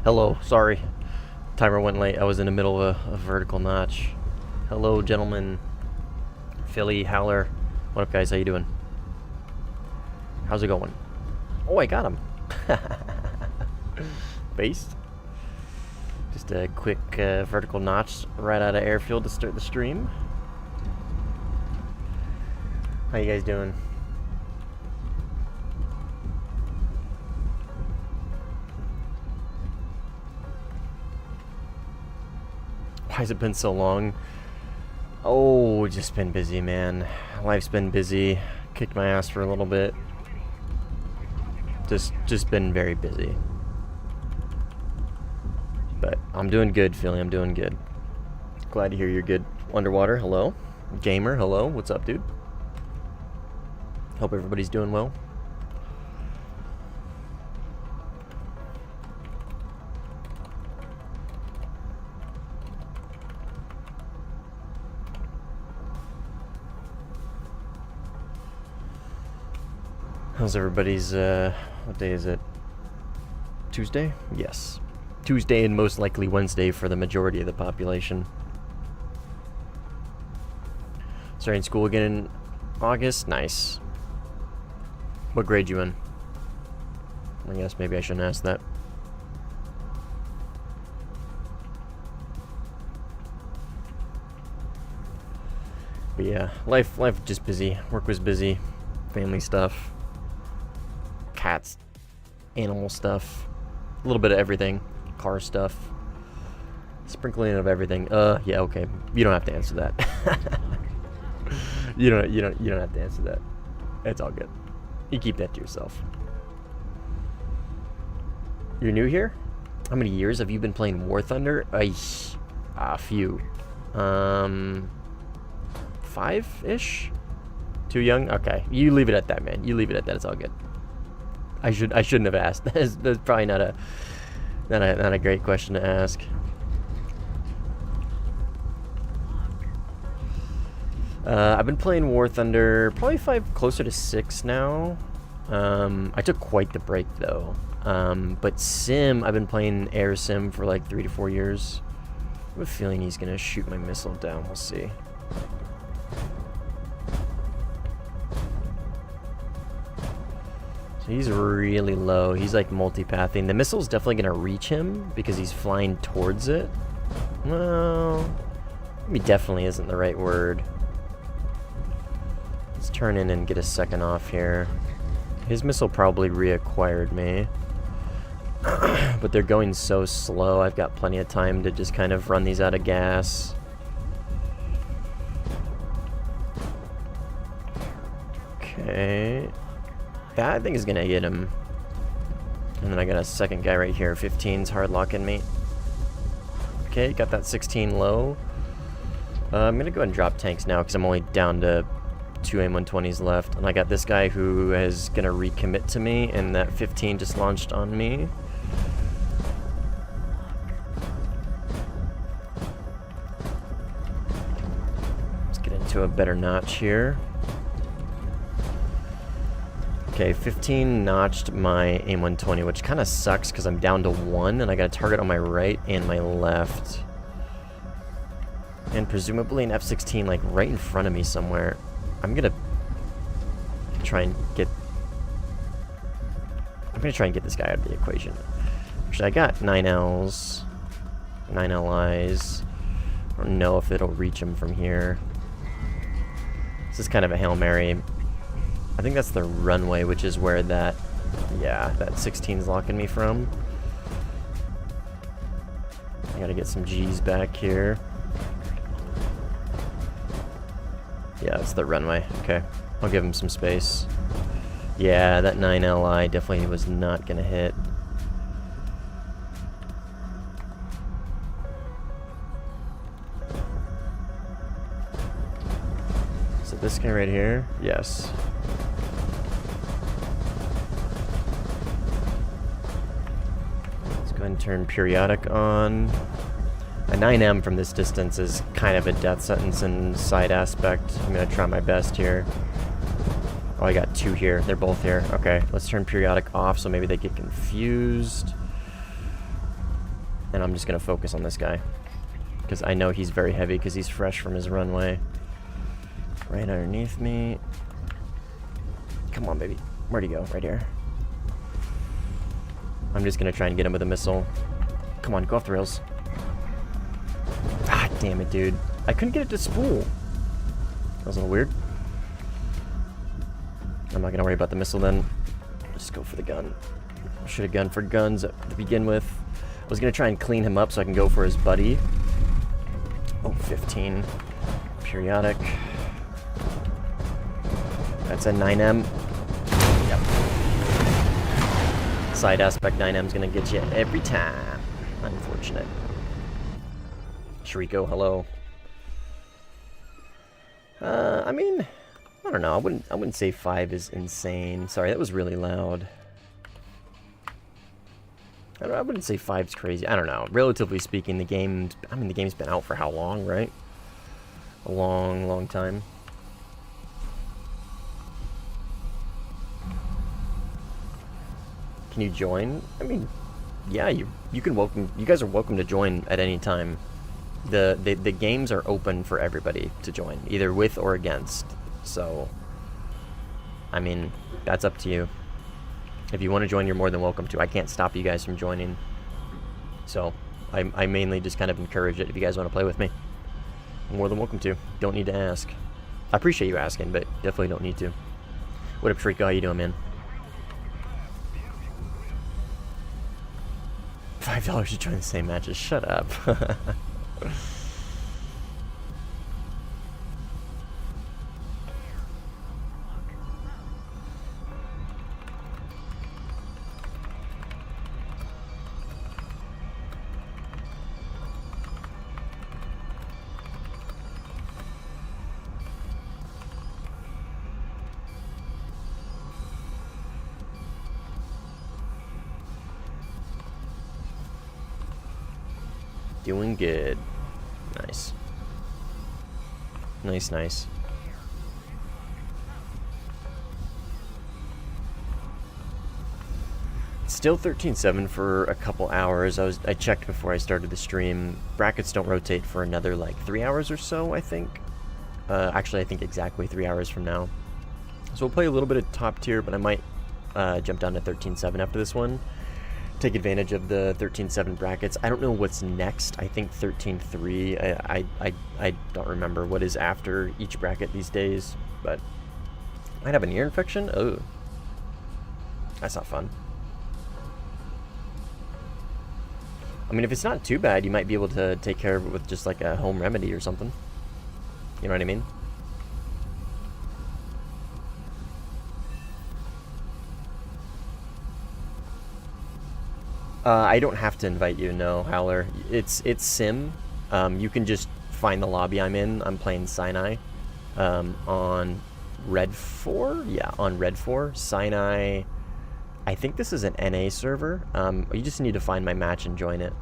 Hello, sorry. Timer went late. I was in the middle of a vertical notch. Hello, gentlemen. Philly, Howler. What up, guys? How you doing? How's it going? Oh, I got him. Based. Just a quick vertical notch right out of airfield to start the stream. How you guys doing? Why has it been so long? Oh, just been busy, man. Life's been busy. Kicked my ass for a little bit. Just been very busy. But I'm doing good, Philly. I'm doing good. Glad to hear you're good. Underwater, hello. Gamer, hello. What's up, dude? Hope everybody's doing well. How's everybody's, what day is it? Tuesday? Yes. Tuesday and most likely Wednesday for the majority of the population. Starting school again in August? Nice. What grade you in? I guess maybe I shouldn't ask that. But yeah, life just busy. Work was busy. Family stuff. Cats. Animal stuff. A little bit of everything. Car stuff. Sprinkling of everything. Yeah, okay. You don't have to answer that. You don't have to answer that. It's all good. You keep that to yourself. You're new here? How many years have you been playing Warthunder? A few. 5-ish? Too young? Okay. You leave it at that, man. You leave it at that. It's all good. I shouldn't have asked. That's probably not a great question to ask. I've been playing Warthunder probably closer to 6 now. I took quite the break though. But Sim, I've been playing Air Sim for like 3 to 4 years. I have a feeling he's gonna shoot my missile down. We'll see. So he's really low. He's like multipathing. The missile's definitely gonna reach him because he's flying towards it. Well, maybe definitely isn't the right word. Let's turn in and get a second off here. His missile probably reacquired me. But they're going so slow, I've got plenty of time to just kind of run these out of gas. Okay. That, I think, is going to get him. And then I got a second guy right here. 15's hard locking me. Okay, got that 16 low. I'm going to go ahead and drop tanks now because I'm only down to 2 AIM-120s left. And I got this guy who is going to recommit to me, and that 15 just launched on me. Let's get into a better notch here. Okay, 15 notched my AIM-120, which kind of sucks because I'm down to 1, and I got a target on my right and my left. And presumably an F-16, like, right in front of me somewhere. I'm gonna try and get this guy out of the equation. Actually, I got 9 Ls, 9 LIs. I don't know if it'll reach him from here. This is kind of a Hail Mary. I think that's the runway, which is where that 16's locking me from. I gotta get some G's back here. Yeah, it's the runway. Okay, I'll give him some space. Yeah, that 9 LI definitely was not gonna hit. So this guy right here? Yes. Let's go ahead and turn periodic on. A 9M from this distance is kind of a death sentence in side aspect. I'm going to try my best here. Oh, I got 2 here. They're both here. Okay, let's turn periodic off so maybe they get confused. And I'm just going to focus on this guy. Because I know he's very heavy because he's fresh from his runway. Right underneath me. Come on, baby. Where'd he go? Right here. I'm just going to try and get him with a missile. Come on, go off the rails. Ah, damn it, dude. I couldn't get it to spool. That was a little weird. I'm not going to worry about the missile then. Just go for the gun. Should have gone for guns to begin with. I was going to try and clean him up so I can go for his buddy. Oh, 15. Periodic. That's a 9M. Yep. Side aspect 9M's going to get you every time. Unfortunate. Shriko, hello. I mean, I don't know. I wouldn't say 5 is insane. Sorry, that was really loud. I wouldn't say 5's crazy. I don't know. Relatively speaking, the game's been out for how long, right? A long, long time. Can you join? I mean, yeah, you can welcome. You guys are welcome to join at any time. The games are open for everybody to join, either with or against. So, I mean, that's up to you. If you want to join, you're more than welcome to. I can't stop you guys from joining. So, I mainly just kind of encourage it. If you guys want to play with me, you're more than welcome to. Don't need to ask. I appreciate you asking, but definitely don't need to. What up, Shriko? How you doing, man? $5 to join the same matches. Shut up. Doing good. Nice. Nice, nice. Still 13-7 for a couple hours. I checked before I started the stream. Brackets don't rotate for another like 3 hours or so, I think. Actually, I think exactly 3 hours from now. So we'll play a little bit of top tier, but I might jump down to 13-7 after this one. Take advantage of the 13-7 brackets. I don't know what's next. I think 13-3. I don't remember what is after each bracket these days, but might have an ear infection. Oh, that's not fun. I mean, if it's not too bad, you might be able to take care of it with just like a home remedy or something. You know what I mean? I don't have to invite you, no, Howler. It's Sim. You can just find the lobby I'm in. I'm playing Sinai on Red 4. Yeah, on Red 4. Sinai. I think this is an NA server. You just need to find my match and join it.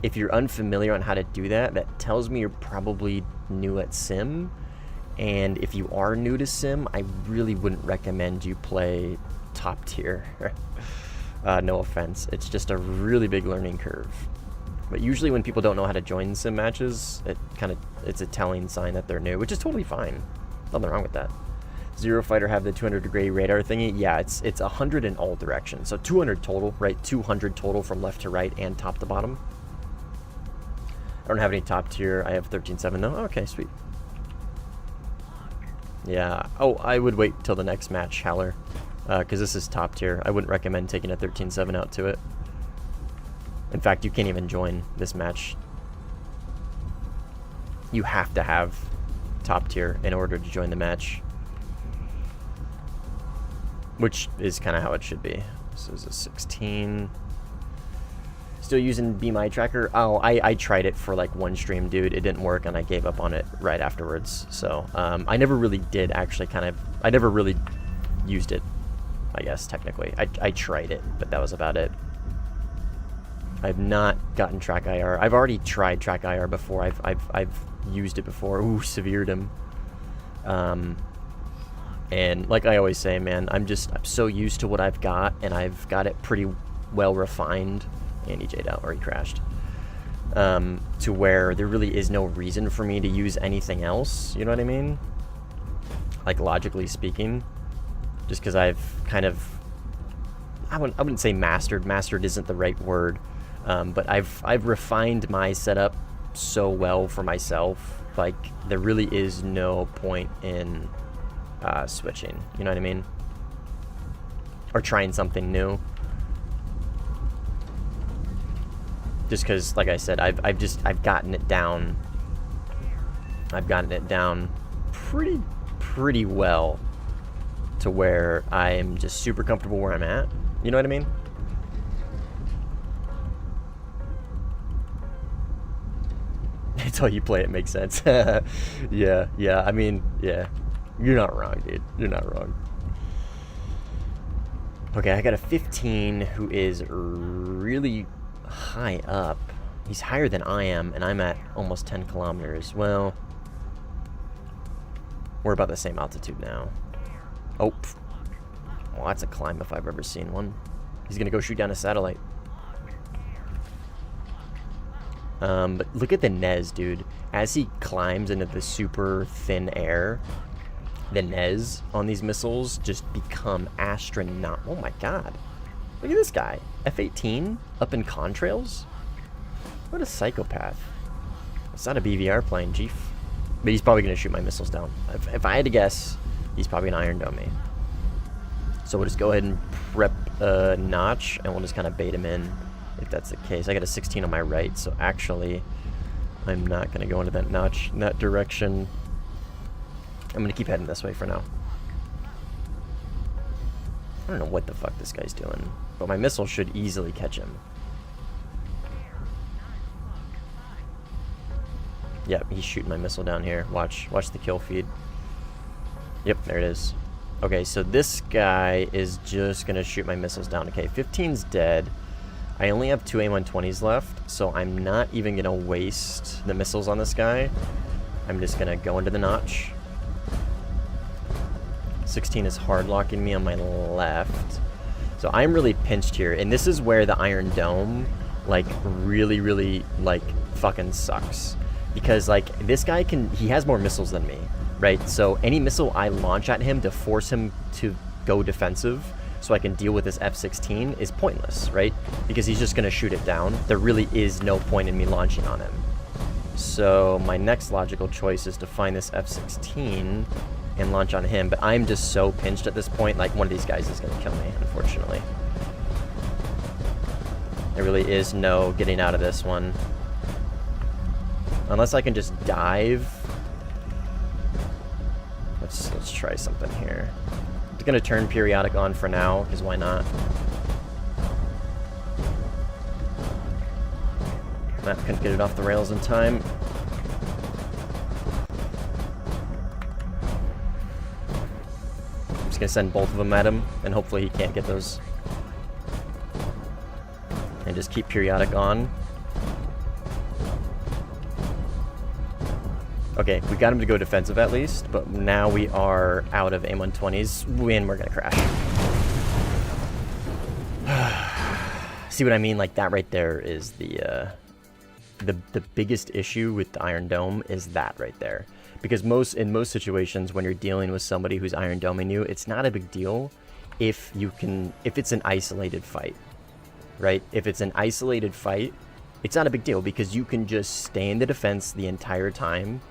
If you're unfamiliar on how to do that, that tells me you're probably new at Sim. And if you are new to Sim, I really wouldn't recommend you play top tier. No offense. It's just a really big learning curve. But usually when people don't know how to join sim matches, it's a telling sign that they're new, which is totally fine. Nothing wrong with that. Zero Fighter have the 200-degree radar thingy. Yeah, it's 100 in all directions. So 200 total, right? 200 total from left to right and top to bottom. I don't have any top tier. I have 13-7 now. Okay, sweet. Yeah. Oh, I would wait till the next match, Howler. Because this is top tier. I wouldn't recommend taking a 13-7 out to it. In fact, you can't even join this match. You have to have top tier in order to join the match. Which is kind of how it should be. This is a 16. Still using Be My Tracker? Oh, I tried it for like one stream, dude. It didn't work and I gave up on it right afterwards. So, I never really did actually I never really used it. I guess, technically. I tried it, but that was about it. I've not gotten Track IR. I've already tried Track IR before. I've used it before. Ooh, severed him. And like I always say, man, I'm so used to what I've got, and I've got it pretty well refined And he J'd out, or he crashed. To where there really is no reason for me to use anything else, you know what I mean? Like, logically speaking. Just because I've kind of... I wouldn't say mastered. Mastered isn't the right word. But I've refined my setup so well for myself. Like, there really is no point in switching. You know what I mean? Or trying something new. Just because, like I said, I've gotten it down. I've gotten it down pretty well to where I am just super comfortable where I'm at. You know what I mean? It's how you play it makes sense. yeah. I mean, yeah. You're not wrong, dude. You're not wrong. Okay, I got a 15 who is really high up. He's higher than I am, and I'm at almost 10 kilometers. Well, we're about the same altitude now. Oh, well, that's a climb if I've ever seen one. He's gonna go shoot down a satellite. But look at the Nez, dude. As he climbs into the super thin air, the Nez on these missiles just become astronomical. Oh my god. Look at this guy. F-18 up in contrails? What a psychopath. It's not a BVR plane, Chief. But he's probably going to shoot my missiles down. If I had to guess, he's probably going to Iron Dome me. So we'll just go ahead and prep a notch, and we'll just kind of bait him in if that's the case. I got a 16 on my right, so actually I'm not going to go into that notch in that direction. I'm going to keep heading this way for now. I don't know what the fuck this guy's doing, but my missile should easily catch him. Yep, he's shooting my missile down here. Watch the kill feed. Yep, there it is. Okay, so this guy is just gonna shoot my missiles down. Okay, 15's dead. I only have 2 A120s left, so I'm not even gonna waste the missiles on this guy. I'm just gonna go into the notch. 16 is hard locking me on my left. So I'm really pinched here, and this is where the Iron Dome, like, really, like, fucking sucks. Because, like, this guy he has more missiles than me, right? So any missile I launch at him to force him to go defensive so I can deal with this F-16 is pointless, right? Because he's just gonna shoot it down. There really is no point in me launching on him. So my next logical choice is to find this F-16 and launch on him, but I'm just so pinched at this point, like, one of these guys is gonna kill me, unfortunately. There really is no getting out of this one. Unless I can just dive. Let's try something here. I'm gonna turn periodic on for now, because why not? Map couldn't get it off the rails in time. I'm just gonna send both of them at him, and hopefully he can't get those. And just keep periodic on. Okay, we got him to go defensive at least, but now we are out of A120s, and we're gonna crash. See what I mean? Like, that right there is the biggest issue with the Iron Dome is that right there. Because in most situations when you're dealing with somebody who's Iron Doming you, it's not a big deal if it's an isolated fight, right? If it's an isolated fight, it's not a big deal because you can just stay in the defense the entire time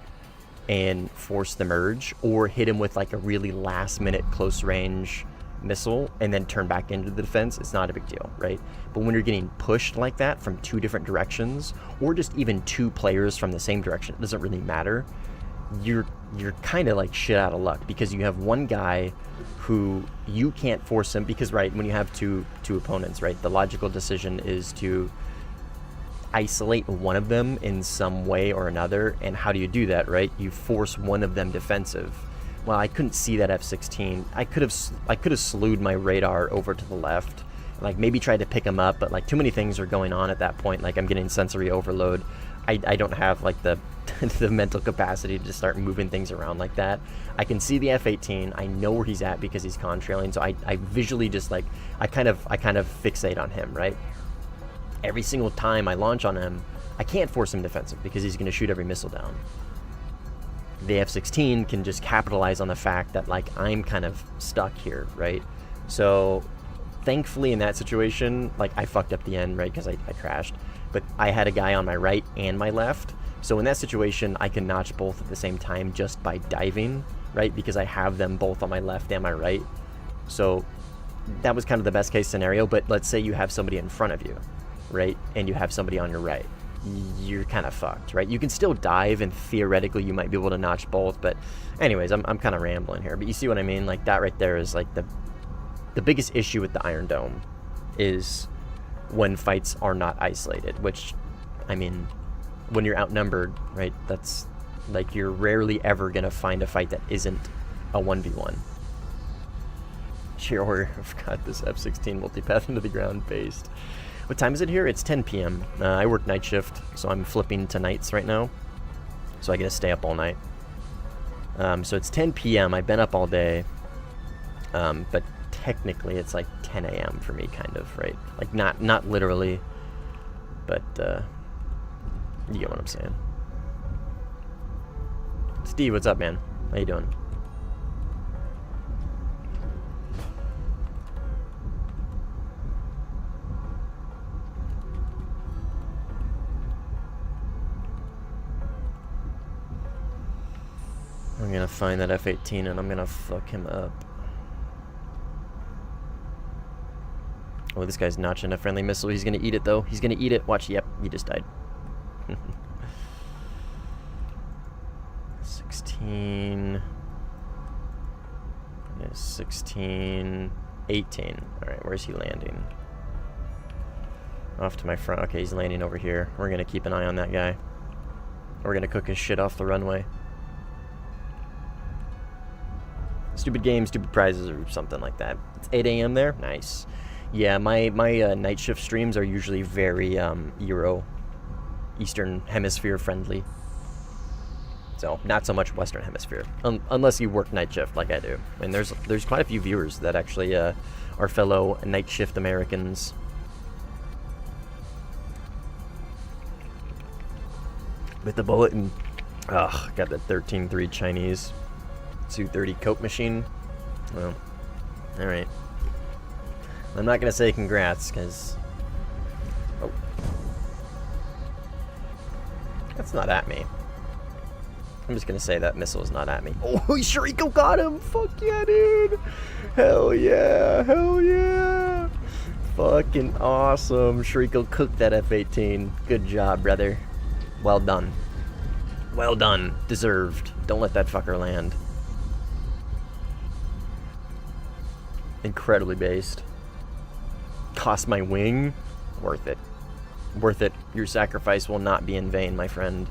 and force the merge, or hit him with like a really last minute close range missile and then turn back into the defense. It's not a big deal, right? But when you're getting pushed like that from 2 different directions, or just even 2 players from the same direction, it doesn't really matter. You're kind of like shit out of luck because you have one guy who you can't force him, because right, when you have two opponents, right, the logical decision is to isolate one of them in some way or another. And how do you do that, right? You force one of them defensive. Well, I couldn't see that F-16. I could have slewed my radar over to the left, like maybe tried to pick him up, but like too many things are going on at that point. Like I'm getting sensory overload. I don't have like the the mental capacity to just start moving things around like that. I can see the F-18. I know where he's at because he's contrailing. So I visually just like I kind of fixate on him, right? every single time I launch on him, I can't force him defensive because he's going to shoot every missile down. The F-16 can just capitalize on the fact that, like, I'm kind of stuck here, right? So, thankfully in that situation, like, I fucked up the end, right, because I crashed. But I had a guy on my right and my left. So in that situation, I can notch both at the same time just by diving, right? Because I have them both on my left and my right. So that was kind of the best case scenario. But let's say you have somebody in front of you, right? And you have somebody on your right. You're kind of fucked, right? You can still dive, and theoretically you might be able to notch both. But anyways, I'm kind of rambling here. But you see what I mean? Like, that right there is like the biggest issue with the Iron Dome is when fights are not isolated, which, I mean, when you're outnumbered, right, that's, like, you're rarely ever going to find a fight that isn't a 1v1. Sure, I've got this F-16 multipath into the ground based. What time is it here? It's 10 p.m. I work night shift, so I'm flipping to nights right now. So I get to stay up all night. So it's 10 p.m. I've been up all day. But technically it's like 10 a.m. for me, kind of, right? Like, not literally, but you get what I'm saying. Steve, what's up, man? How you doing? I'm gonna find that F-18 and I'm gonna fuck him up. Oh, this guy's notching a friendly missile. He's gonna eat it, though. He's gonna eat it. Watch. Yep, he just died. 16. 16. 18. Alright, where's he landing? Off to my front. Okay, he's landing over here. We're gonna keep an eye on that guy. We're gonna cook his shit off the runway. Stupid games, stupid prizes, or something like that. It's 8 a.m. there? Nice. Yeah, my night shift streams are usually very Eastern Hemisphere friendly. So, not so much Western Hemisphere. Unless you work night shift like I do. And there's quite a few viewers that actually are fellow night shift Americans. With the bulletin. Ugh, got the 13.3 Chinese. 230 Coke machine. Well, alright. I'm not going to say congrats, because... Oh. That's not at me. I'm just going to say that missile is not at me. Oh, Shariko got him! Fuck yeah, dude! Hell yeah! Hell yeah! Fucking awesome. Shariko cooked that F-18. Good job, brother. Well done. Well done. Deserved. Don't let that fucker land. Incredibly based. Cost my wing? Worth it. Worth it. Your sacrifice will not be in vain, my friend.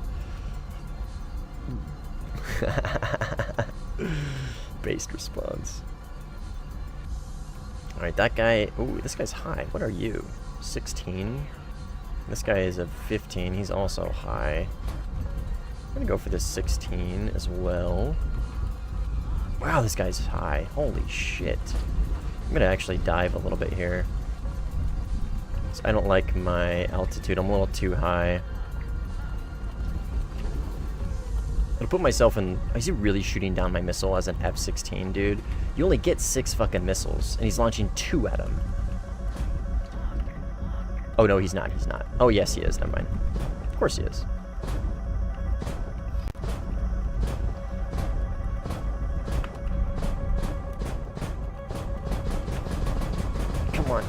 Based response. Alright, that guy... Ooh, this guy's high. What are you? 16? This guy is a 15. He's also high. I'm gonna go for this 16 as well. Wow, this guy's high. Holy shit. I'm gonna actually dive a little bit here. So I don't like my altitude. I'm a little too high. I'll put myself in... Is he really shooting down my missile as an F-16, dude? You only get 6 fucking missiles, and he's launching 2 at him. Oh, no, he's not. He's not. Oh, yes, he is. Never mind. Of course he is. Come on.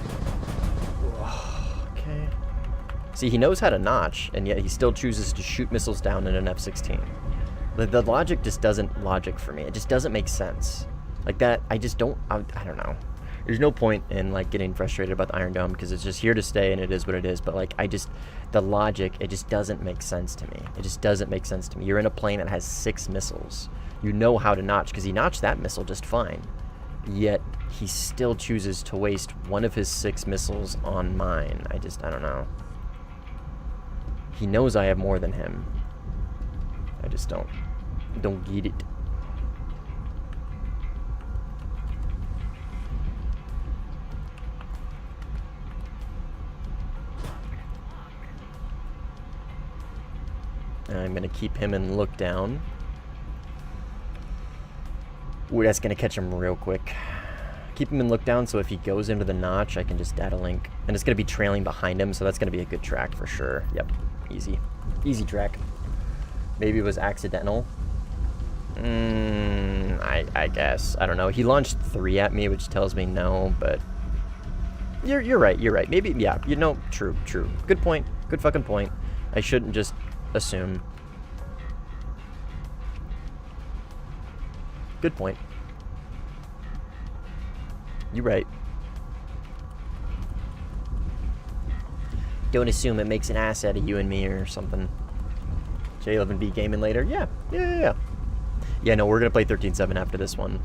Okay. See, he knows how to notch, and yet he still chooses to shoot missiles down in an F-16. The logic just doesn't logic for me. It just doesn't make sense. Like that, I just don't, I don't know. There's no point in, like, getting frustrated about the Iron Dome because it's just here to stay and it is what it is. But, like, the logic, it just doesn't make sense to me. It just doesn't make sense to me. You're in a plane that has 6 missiles. You know how to notch because he notched that missile just fine. Yet, he still chooses to waste one of his 6 missiles on mine. I don't know. He knows I have more than him. I just don't get it. I'm going to keep him in look down. Ooh, that's going to catch him real quick. Keep him in look down, so if he goes into the notch, I can just data link. And it's going to be trailing behind him, so that's going to be a good track for sure. Yep, easy. Easy track. Maybe it was accidental. I guess. I don't know. He launched 3 at me, which tells me no, but... You're right, you're right. Maybe, yeah, you know, true. Good point. Good fucking point. I shouldn't just assume. Good point. You're right. Don't assume it makes an ass out of you and me or something. J11B gaming later? Yeah. Yeah, no, we're going to play 13-7 after this one.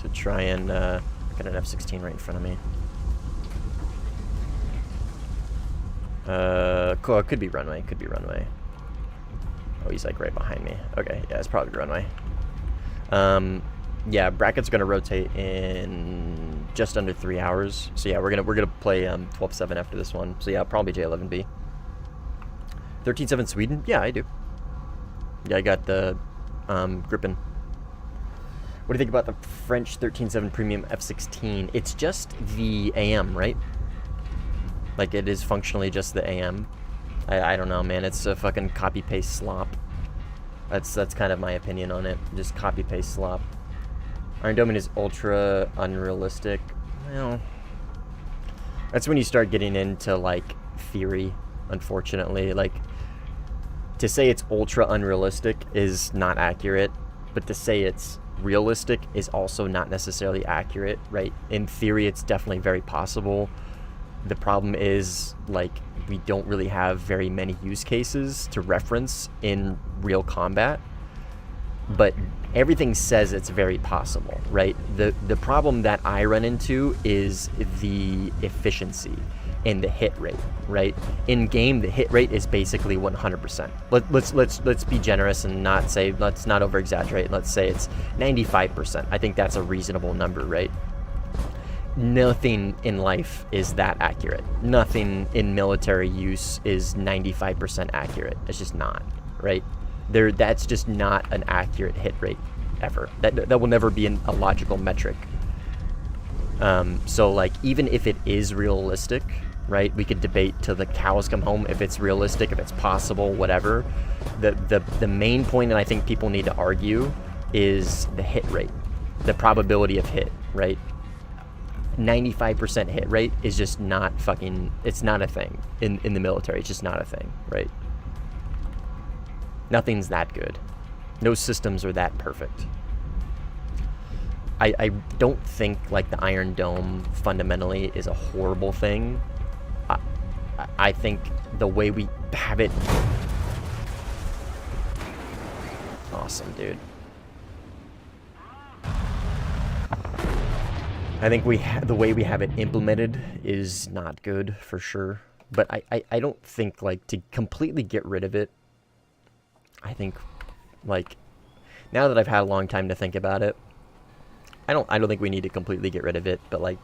To try and, get an F-16 right in front of me. Cool, it could be runway, Oh, he's like right behind me. Okay, yeah, it's probably runway. Yeah, bracket's gonna rotate in just under 3 hours. So yeah, we're gonna play 12-7 after this one. So yeah, probably J11B. 13-7 Sweden? Yeah, I do. Yeah, I got the Gripen. What do you think about the French 13-7 Premium F-16? It's just the AM, right? Like, it is functionally just the AM. I don't know, man. It's a fucking copy-paste slop. That's kind of my opinion on it. Just copy-paste slop. Iron Dome is ultra unrealistic. Well, that's when you start getting into, like, theory, unfortunately. Like, to say it's ultra unrealistic is not accurate, but to say it's realistic is also not necessarily accurate, right? In theory, it's definitely very possible. The problem is, like, we don't really have very many use cases to reference in real combat, but everything says it's very possible, right? The problem that I run into is the efficiency and the hit rate, right? In game, the hit rate is basically 100%. Let's be generous and not say, let's not over exaggerate. Let's say it's 95%. I think that's a reasonable number, right? Nothing in life is that accurate. Nothing in military use is 95% accurate. It's just not, right? That's just not an accurate hit rate ever. That will never be a logical metric. So like, even if it is realistic, right? We could debate till the cows come home if it's realistic, if it's possible, whatever. The main point that I think people need to argue is the hit rate, the probability of hit, right? 95% hit rate is just not fucking, it's not a thing in the military. It's just not a thing, right? Nothing's that good. No systems are that perfect. I don't think like the Iron Dome fundamentally is a horrible thing. I think the way we have it... Awesome, dude. I think the way we have it implemented is not good, for sure. But I don't think, like, to completely get rid of it, I think, like, now that I've had a long time to think about it, I don't think we need to completely get rid of it, but, like,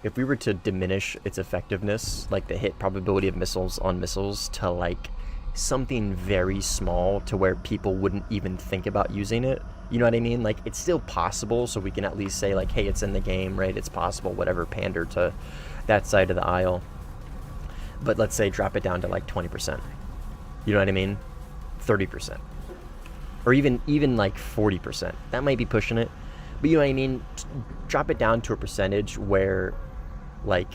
if we were to diminish its effectiveness, like the hit probability of missiles on missiles, to, like, something very small to where people wouldn't even think about using it, you know what I mean? Like, it's still possible, so we can at least say, like, hey, it's in the game, right? It's possible, whatever, pander to that side of the aisle. But let's say drop it down to, like, 20%. You know what I mean? 30%. Or even like, 40%. That might be pushing it. But you know what I mean? Drop it down to a percentage where, like,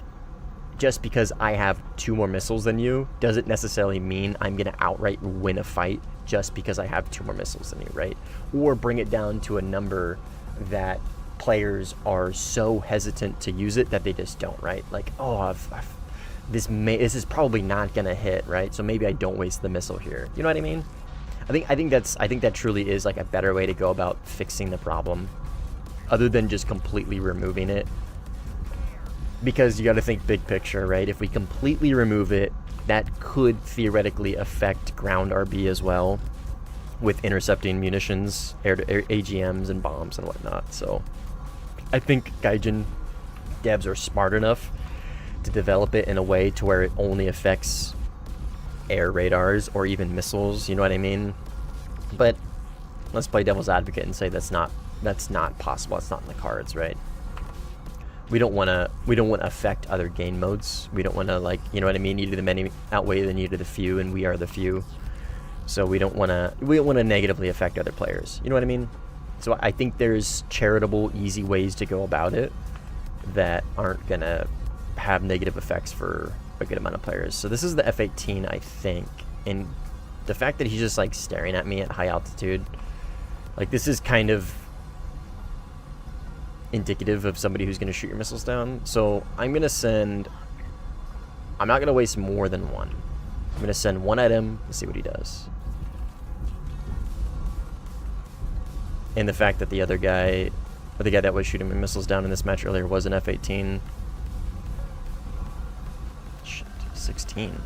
just because I have 2 more missiles than you doesn't necessarily mean I'm going to outright win a fight just because I have 2 more missiles than you, right? Or bring it down to a number that players are so hesitant to use it that they just don't, right? Like, oh, this is probably not going to hit, right? So maybe I don't waste the missile here. You know what I mean? I think that truly is, like, a better way to go about fixing the problem, other than just completely removing it. Because you got to think big picture, right? If we completely remove it, that could theoretically affect ground RB as well, with intercepting munitions, air AGMs and bombs and whatnot. So I think Gaijin devs are smart enough to develop it in a way to where it only affects air radars or even missiles, you know what I mean? But let's play devil's advocate and say that's not possible. It's not in the cards, right? We don't want to affect other game modes. We don't want to, like, you know what I mean? Need of the many outweigh the need of the few, and we are the few. So we don't want to negatively affect other players. You know what I mean? So I think there's charitable, easy ways to go about it that aren't going to have negative effects for a good amount of players. So this is the F-18, I think. And the fact that he's just, like, staring at me at high altitude, like, this is kind of indicative of somebody who's going to shoot your missiles down. So I'm going to send... I'm not going to waste more than one. I'm going to send one at him and see what he does. And the fact that the other guy, or the guy that was shooting my missiles down in this match earlier, was an F-18. Shit, 16.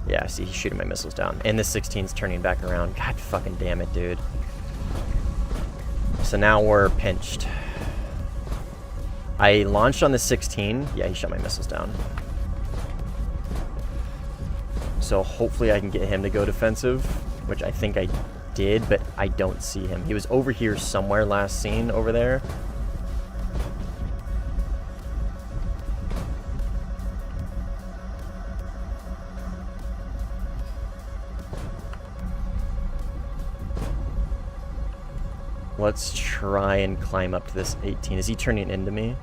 Yeah, see, he's shooting my missiles down. And this 16's turning back around. God fucking damn it, dude. So now we're pinched. I launched on the 16. Yeah, he shot my missiles down. So hopefully I can get him to go defensive, which I think I did, but I don't see him. He was over here somewhere last seen, over there. Let's try and climb up to this 18. Is he turning into me?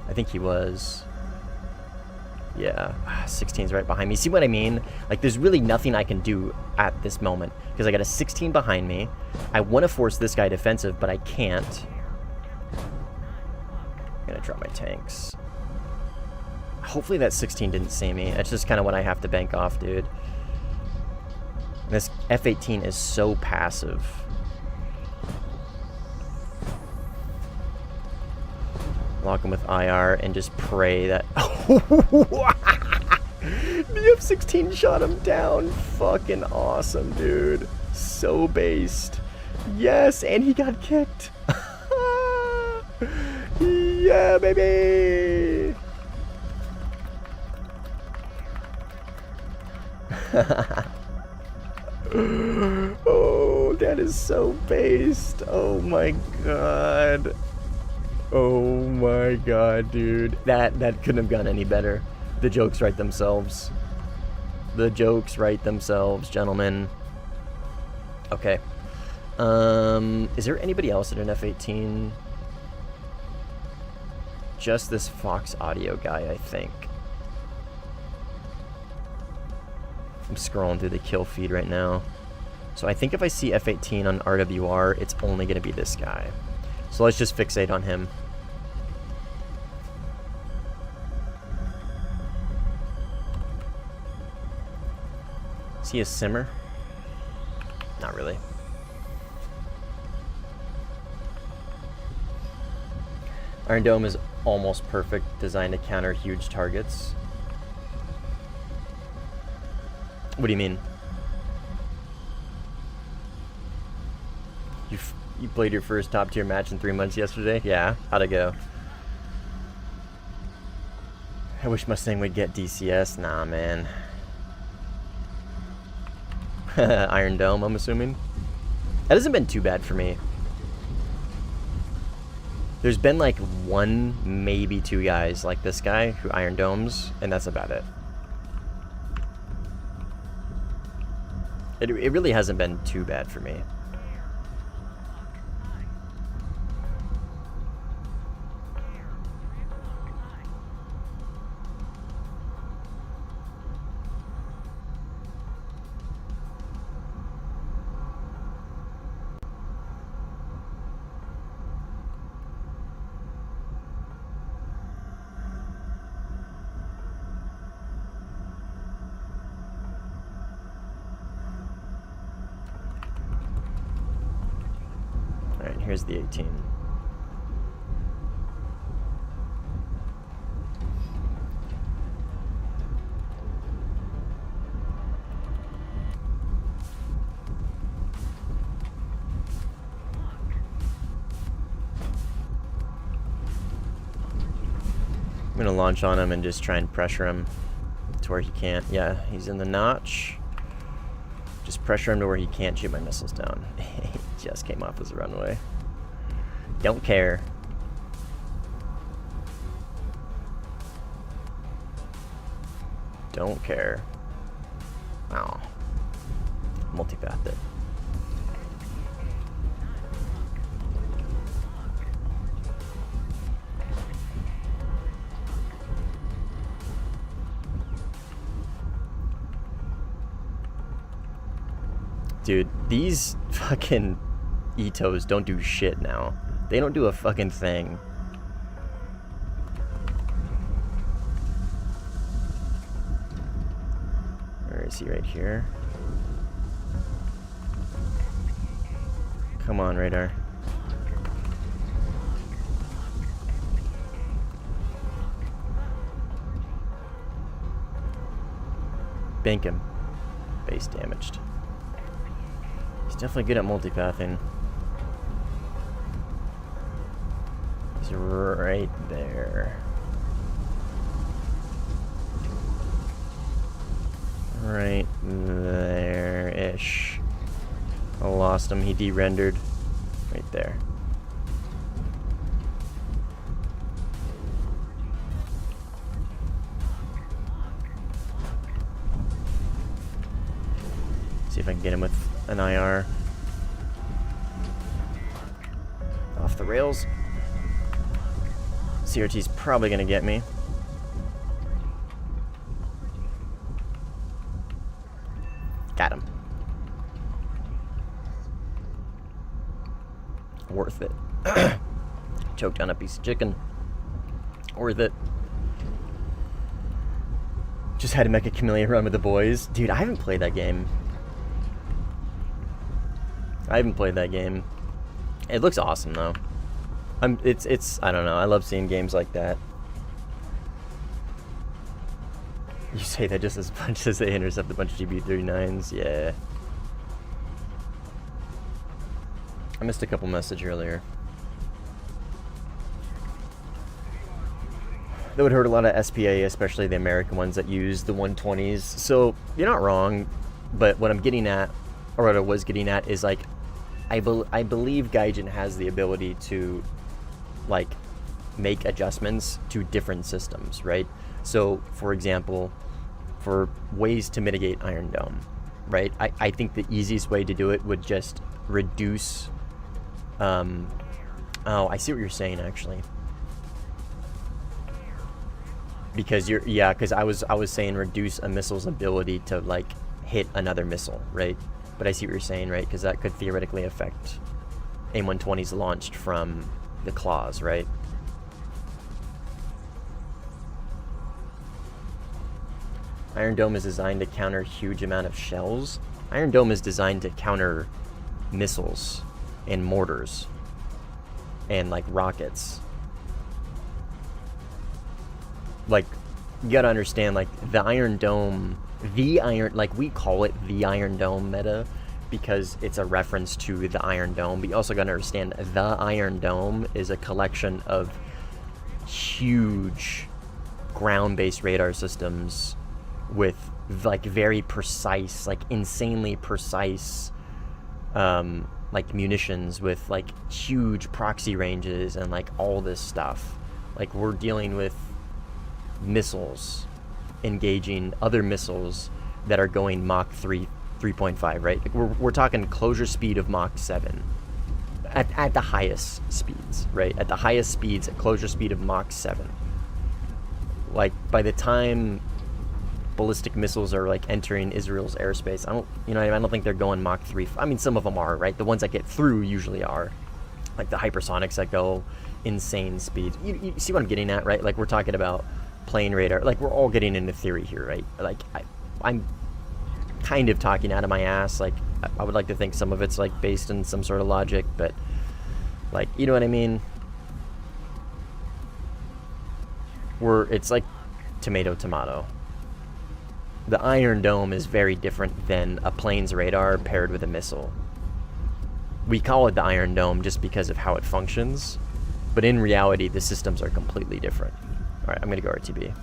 I think he was. Yeah, 16's right behind me. See what I mean? Like, there's really nothing I can do at this moment because I got a 16 behind me. I want to force this guy defensive, but I can't. I'm gonna drop my tanks. Hopefully that 16 didn't see me. That's just kind of what I have to bank off, dude. This F-18 is so passive. Lock him with IR and just pray that... The F-16 shot him down. Fucking awesome, dude. So based. Yes, and he got kicked. Yeah, baby. Oh, that is so based. Oh my god. Oh my god, dude. That couldn't have gone any better. The jokes write themselves. The jokes write themselves, gentlemen. Okay. Is there anybody else at an F-18? Just this Fox Audio guy, I think. I'm scrolling through the kill feed right now. So I think if I see F-18 on RWR, it's only going to be this guy. So let's just fixate on him. Is he a simmer? Not really. Iron Dome is almost perfect, designed to counter huge targets. What do you mean? You played your first top tier match in 3 months yesterday? Yeah, how'd it go? I wish Mustang would get DCS. Nah, man. Iron Dome, I'm assuming. That hasn't been too bad for me. There's been like one, maybe two guys like this guy who Iron Domes, and that's about it. It really hasn't been too bad for me. Alright, here's the 18. I'm gonna launch on him and just try and pressure him. to where he can't. Yeah, he's in the notch. Just pressure him to where he can't shoot my missiles down. He just came off his runway. Don't care. Don't care. Wow. Multipath it. Dude, these fucking Itos don't do shit now. They don't do a fucking thing. Where is he? Right here? Come on, radar. Bank him. Base damaged. He's definitely good at multipathing. He's right there. Right there-ish. I lost him. He de-rendered. Right there. See if I can get him with an IR. Off the rails. CRT's probably gonna get me. Got him. Worth it. Choked on a piece of chicken. Worth it. Just had to make a chameleon run with the boys. Dude, I haven't played that game. I It looks awesome though. It's I don't know. I love seeing games like that. You say that just as much as they intercept a bunch of GB39s. Yeah. I missed a couple messages earlier. That would hurt a lot of SPA, especially the American ones that use the 120s. So you're not wrong, but what I'm getting at, or what I was getting at, is like, I believe Gaijin has the ability to, like, make adjustments to different systems, right? So, for example, for ways to mitigate Iron Dome, right? I think the easiest way to do it would just reduce. Oh, I see what you're saying actually. Because because I was saying reduce a missile's ability to like hit another missile, right? But I see what you're saying, right? Because that could theoretically affect AIM-120s launched from the claws, right? Iron Dome is designed to counter huge amount of shells. Iron Dome is designed to counter missiles and mortars and like rockets. Like, you gotta understand, like, the Iron Dome, like, we call it the Iron Dome meta because it's a reference to the Iron Dome, but you also gotta understand the Iron Dome is a collection of huge ground-based radar systems with, like, very precise, like, insanely precise, like, munitions with, like, huge proxy ranges and, like, all this stuff. Like, we're dealing with missiles engaging other missiles that are going Mach 3, 3.5, right? Like we're talking closure speed of Mach 7 at the highest speeds, right? At the highest speeds, at closure speed of Mach 7. Like, by the time ballistic missiles are like entering Israel's airspace, I don't think they're going Mach 3. I mean, some of them are, right? The ones that get through usually are, like the hypersonics that go insane speeds. You see what I'm getting at, right? Like, we're talking about plane radar. Like, we're all getting into theory here, right? Like, I'm kind of talking out of my ass. Like, I would like to think some of it's like based in some sort of logic, but like, you know what I mean? It's like tomato. The Iron Dome is very different than a plane's radar paired with a missile. We call it the Iron Dome just because of how it functions, but in reality, the systems are completely different. All right, I'm gonna go RTB.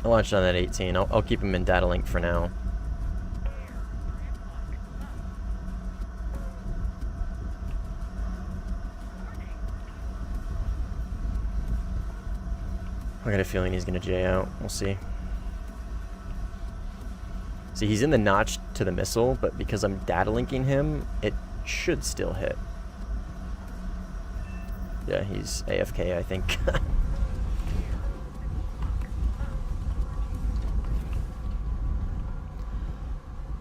I launched on that 18. I'll keep him in data link for now. I got a feeling he's gonna J out. We'll see. See, he's in the notch to the missile, but because I'm data linking him, it should still hit. Yeah, he's AFK, I think.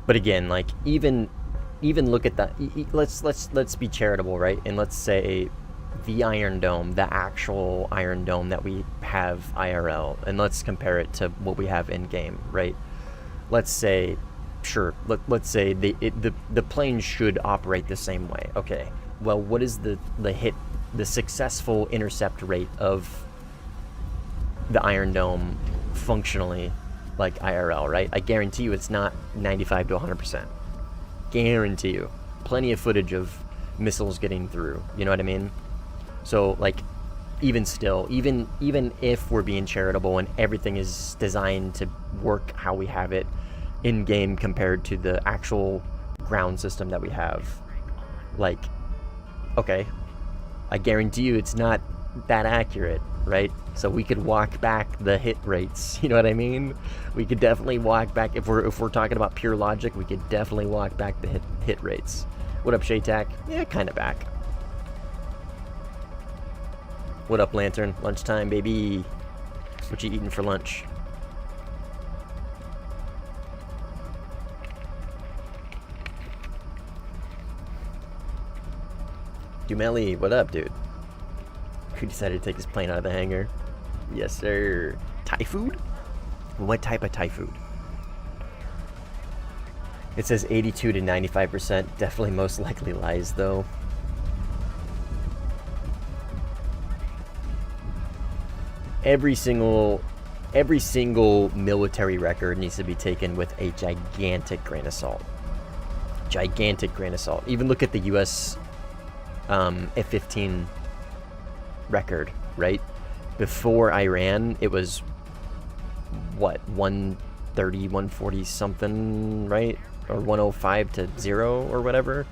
But again, like even look at that. Let's be charitable, right? And let's say the Iron Dome, the actual Iron Dome that we have IRL, and let's compare it to what we have in game, right? Let's say, sure, let's say the plane should operate the same way. Okay, well, what is the successful intercept rate of the Iron Dome functionally like IRL, right? I guarantee you it's not 95 to 100%. Guarantee you. Plenty of footage of missiles getting through, you know what I mean? So, like, even still, even if we're being charitable and everything is designed to work how we have it in-game compared to the actual ground system that we have, like, okay, I guarantee you it's not that accurate, right? So we could walk back the hit rates, you know what I mean? We could definitely walk back, if we're talking about pure logic, we could definitely walk back the hit rates. What up, Shaytak? Yeah, kind of back. What up, Lantern? Lunchtime, baby. What you eating for lunch? Dumeli, what up, dude? Who decided to take his plane out of the hangar? Yes, sir. Thai food? What type of Thai food? It says 82 to 95%. Definitely most likely lies, though. Every single military record needs to be taken with a gigantic grain of salt. Gigantic grain of salt. Even look at the U.S. F-15 record, right? Before Iran, it was, what, 130, 140 something, right? Or 105 to 0 or whatever,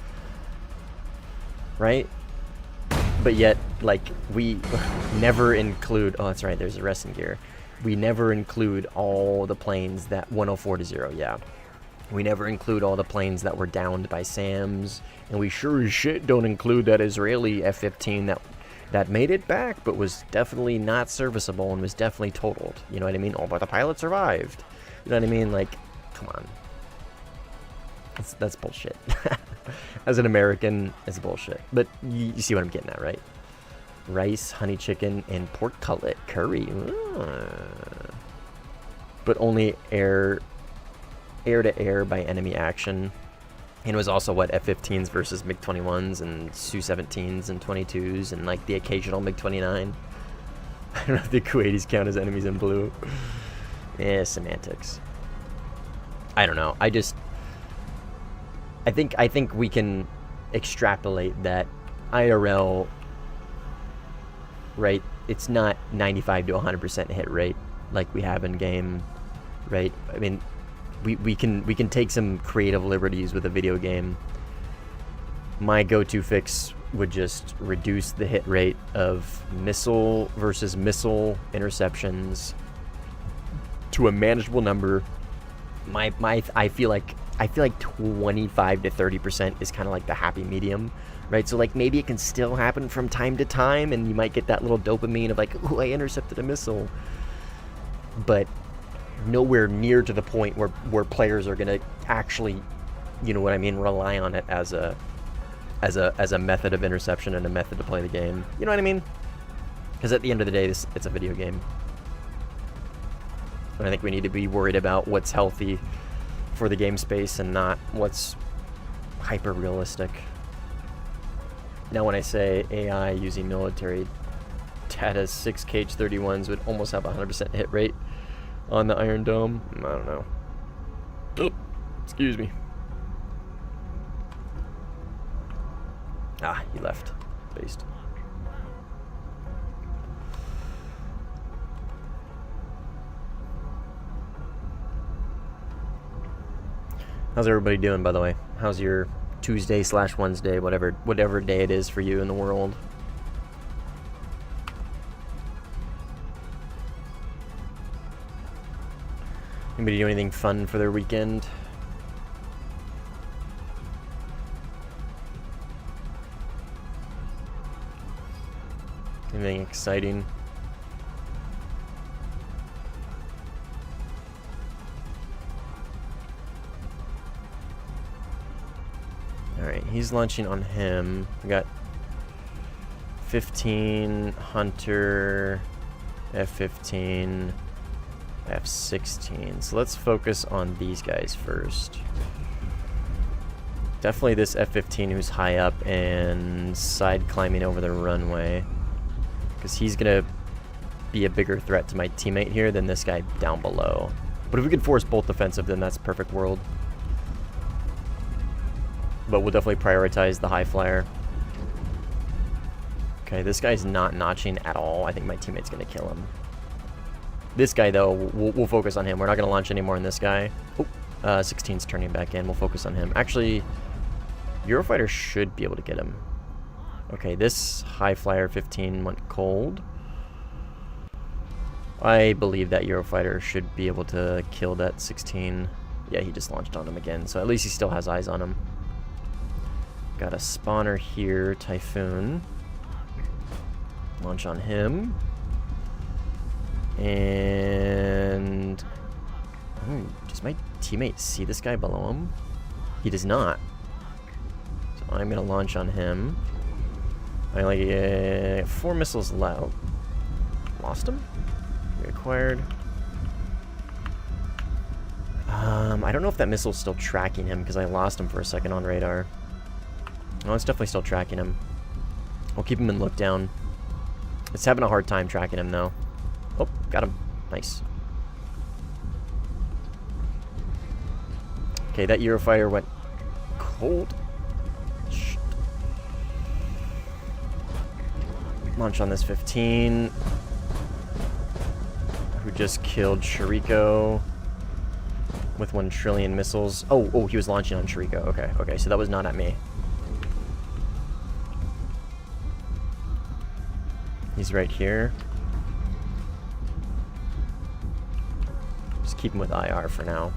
right? But yet, like, we never include, oh, that's right, there's a resting gear. We never include all the planes that 104 to 0, yeah. We never include all the planes that were downed by SAMs, and we sure as shit don't include that Israeli F-15 that made it back, but was definitely not serviceable and was definitely totaled. You know what I mean? Oh, but the pilot survived. You know what I mean? Like, come on. That's bullshit. As an American, it's bullshit. But you see what I'm getting at, right? Rice, honey chicken, and pork cutlet curry. But only air to air by enemy action. And it was also, what, F-15s versus MiG-21s and Su-17s and 22s and, like, the occasional MiG-29. I don't know if the Kuwaitis count as enemies in blue. Yeah, semantics. I don't know. I think we can extrapolate that IRL, right? It's not 95 to 100% hit rate like we have in game, right? I mean, we can take some creative liberties with a video game. My go-to fix would just reduce the hit rate of missile versus missile interceptions to a manageable number. I feel like 25 to 30% is kind of like the happy medium, right? So like maybe it can still happen from time to time, and you might get that little dopamine of like, oh, I intercepted a missile, but nowhere near to the point where players are gonna actually, you know what I mean, rely on it as a method of interception and a method to play the game. You know what I mean? Because at the end of the day, it's a video game. And I think we need to be worried about what's healthy for the game space and not what's hyper realistic. Now when I say AI using military data, 6 KH-31s would almost have a 100% hit rate on the Iron Dome. I don't know. Oh, excuse me. Ah, he left. Based. How's everybody doing, by the way? How's your Tuesday/Wednesday, whatever day it is for you in the world? Anybody do anything fun for their weekend? Anything exciting? Alright, he's launching on him. We got 15, Hunter, F-15, F-16. So let's focus on these guys first. Definitely this F-15 who's high up and side climbing over the runway, because he's going to be a bigger threat to my teammate here than this guy down below. But if we could force both defensive, then that's perfect world. But we'll definitely prioritize the high flyer. Okay, this guy's not notching at all. I think my teammate's going to kill him. This guy, though, we'll focus on him. We're not going to launch anymore on this guy. Oh, 16's turning back in. We'll focus on him. Actually, Eurofighter should be able to get him. Okay, this high flyer 15 went cold. I believe that Eurofighter should be able to kill that 16. Yeah, he just launched on him again, so at least he still has eyes on him. Got a spawner here, Typhoon. Launch on him. And... does my teammate see this guy below him? He does not. So I'm going to launch on him. I only 4 missiles left. Lost him? Reacquired. I don't know if that missile's still tracking him because I lost him for a second on radar. No, it's definitely still tracking him. I'll keep him in look down. It's having a hard time tracking him though. Oh, got him. Nice. Okay, that Eurofighter went cold. Shit. Launch on this 15. Who just killed Shiriko with 1 trillion missiles. Oh, he was launching on Shiriko. Okay, so that was not at me. He's right here. Just keep him with IR for now.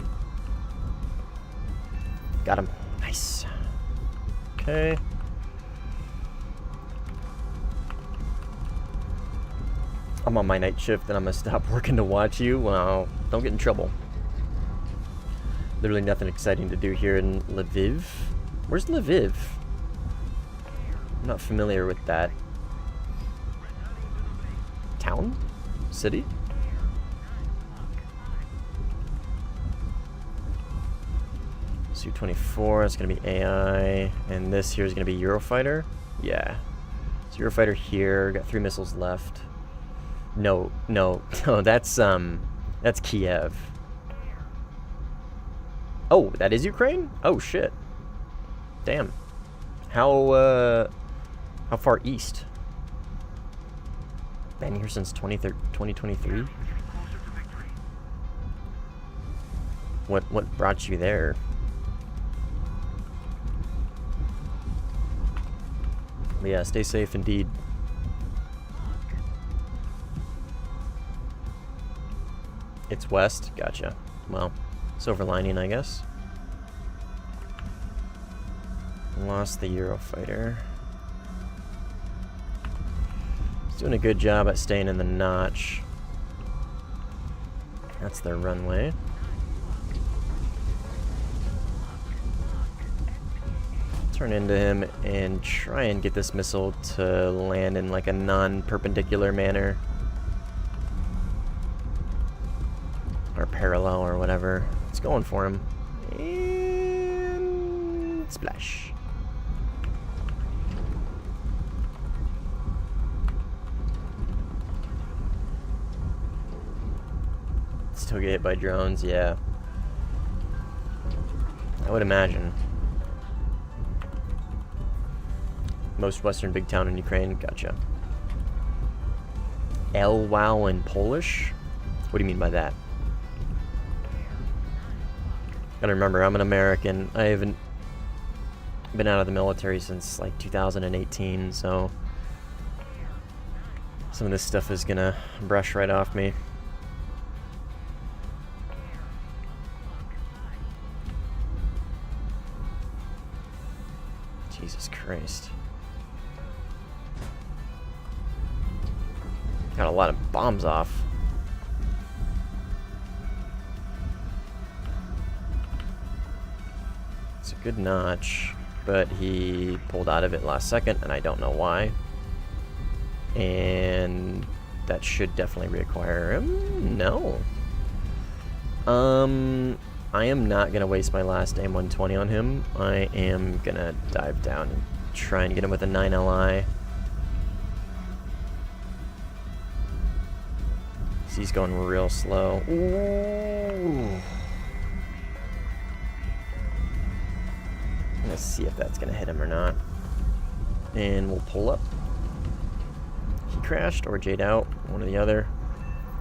Got him. Nice. Okay. I'm on my night shift and I'm gonna stop working to watch you. Well, don't get in trouble. Literally nothing exciting to do here in Lviv. Where's Lviv? I'm not familiar with that. Town? City? Su-24, that's going to be AI. And this here is going to be Eurofighter? Yeah. So Eurofighter here, got 3 missiles left. No, that's Kiev. Oh, that is Ukraine? Oh, shit. Damn. How far east? Been here since 2023? What brought you there? But yeah, stay safe indeed. It's west? Gotcha. Well, silver lining, I guess. Lost the Eurofighter. He's doing a good job at staying in the notch. That's their runway. Turn into him and try and get this missile to land in like a non-perpendicular manner. Or parallel or whatever. It's going for him. And splash. Still get hit by drones, yeah. I would imagine. Most western big town in Ukraine, gotcha. Elwow in Polish? What do you mean by that? Gotta remember, I'm an American. I haven't been out of the military since like 2018, so some of this stuff is gonna brush right off me. Jesus Christ. Got a lot of bombs off. It's a good notch, but he pulled out of it last second, and I don't know why. And that should definitely reacquire him. No. I am not going to waste my last aim 120 on him. I am going to dive down and try and get him with a 9 LI. He's going real slow. Ooh. Let's see if that's going to hit him or not. And we'll pull up. He crashed or Jade out. One or the other.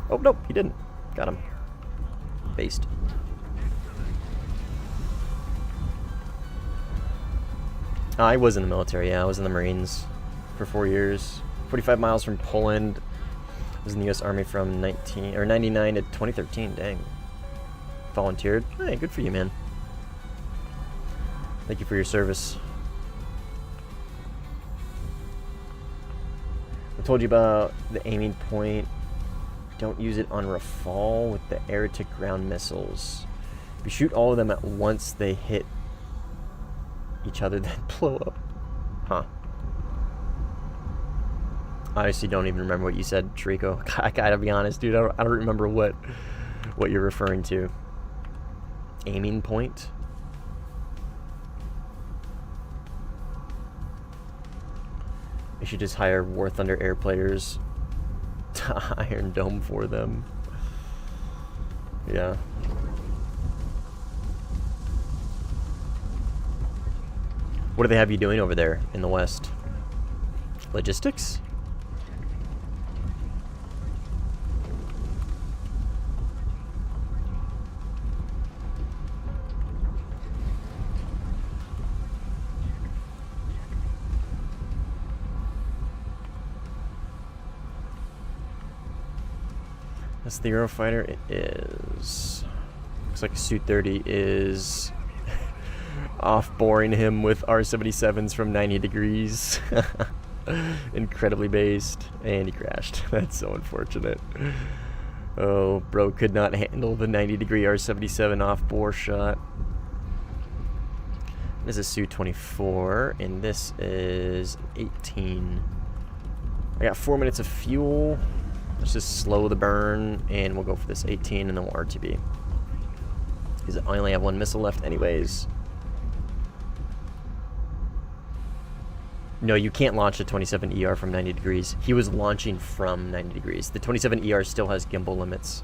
Oh, nope, he didn't. Got him. Based. I was in the military, yeah. I was in the Marines for 4 years. 45 miles from Poland. I was in the U.S. Army from 99 to 2013. Dang. Volunteered. Hey, good for you, man. Thank you for your service. I told you about the aiming point. Don't use it on Rafale with the air-to-ground missiles. If you shoot all of them at once, they hit each other, then blow up. Huh. I honestly don't even remember what you said, Trico. I gotta be honest, dude. I don't remember what you're referring to. Aiming point? I should just hire Warthunder air players to Iron Dome for them. Yeah. What do they have you doing over there in the West? Logistics? That's the Eurofighter. It is. Looks like Su-30 is off-boring him with R-77s from 90 degrees. Incredibly based. And he crashed. That's so unfortunate. Oh, bro could not handle the 90-degree R-77 off-bore shot. This is Su-24, and this is 18. I got 4 minutes of fuel. Let's just slow the burn, and we'll go for this 18, and then we'll RTB. Because I only have 1 missile left anyways. No, you can't launch a 27 ER from 90 degrees. He was launching from 90 degrees. The 27 ER still has gimbal limits.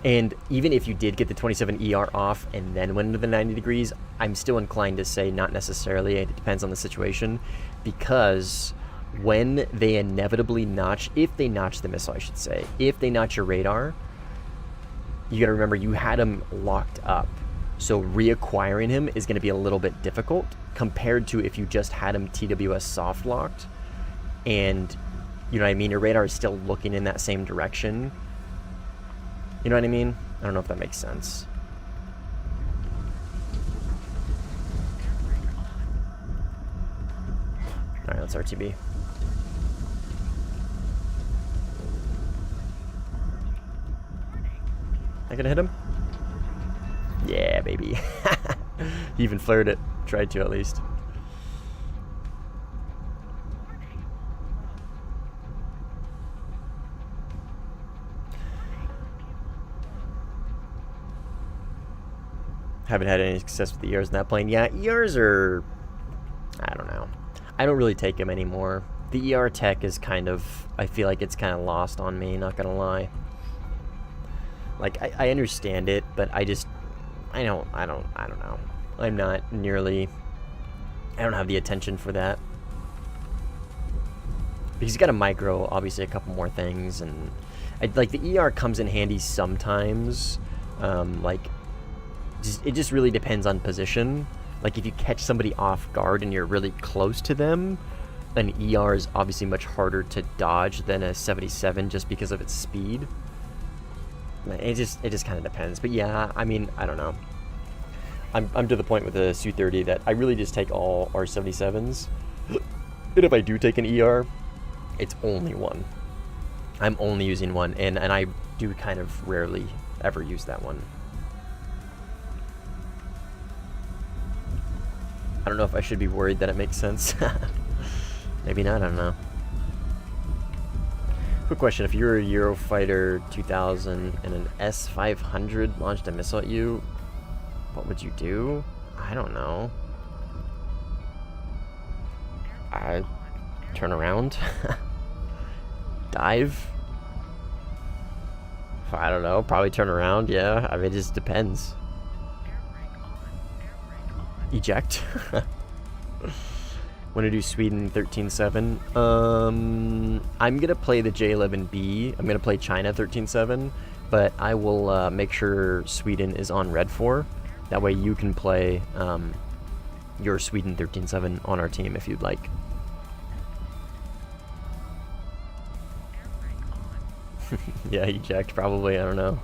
And even if you did get the 27 ER off and then went into the 90 degrees, I'm still inclined to say not necessarily. It depends on the situation. Because when they inevitably notch, if they notch the missile, I should say, if they notch your radar, you got to remember you had him locked up. So reacquiring him is going to be a little bit difficult compared to if you just had him TWS soft locked. And, you know what I mean? Your radar is still looking in that same direction. You know what I mean? I don't know if that makes sense. Alright, let's RTB. I gonna hit him? Yeah, baby. He even flared it. Tried to, at least. Haven't had any success with the ERs in that plane. Yeah, ERs are... I don't know. I don't really take them anymore. The ER tech is kind of... I feel like it's kind of lost on me, not gonna lie. Like, I understand it, but I just... I don't know. I'm not nearly... I don't have the attention for that. Because you got to micro, obviously, a couple more things, and like the ER comes in handy sometimes. It just really depends on position. Like if you catch somebody off guard and you're really close to them, an ER is obviously much harder to dodge than a 77 just because of its speed. It just kind of depends. But yeah, I mean, I don't know. I'm to the point with the Su-30 that I really just take all R77s. And if I do take an ER, it's only one. I'm only using one, and I do kind of rarely ever use that one. I don't know if I should be worried that it makes sense. Maybe not, I don't know. Quick question, if you were a Eurofighter 2000 and an S-500 launched a missile at you, what would you do? I don't know. I'd turn around. Dive? I don't know, probably turn around, yeah. I mean, it just depends. Eject. Want to do Sweden 13-7? I'm gonna play the J11B. I'm gonna play China 13-7, but I will make sure Sweden is on red 4. That way you can play your Sweden 13-7 on our team if you'd like. Yeah, eject probably. I don't know.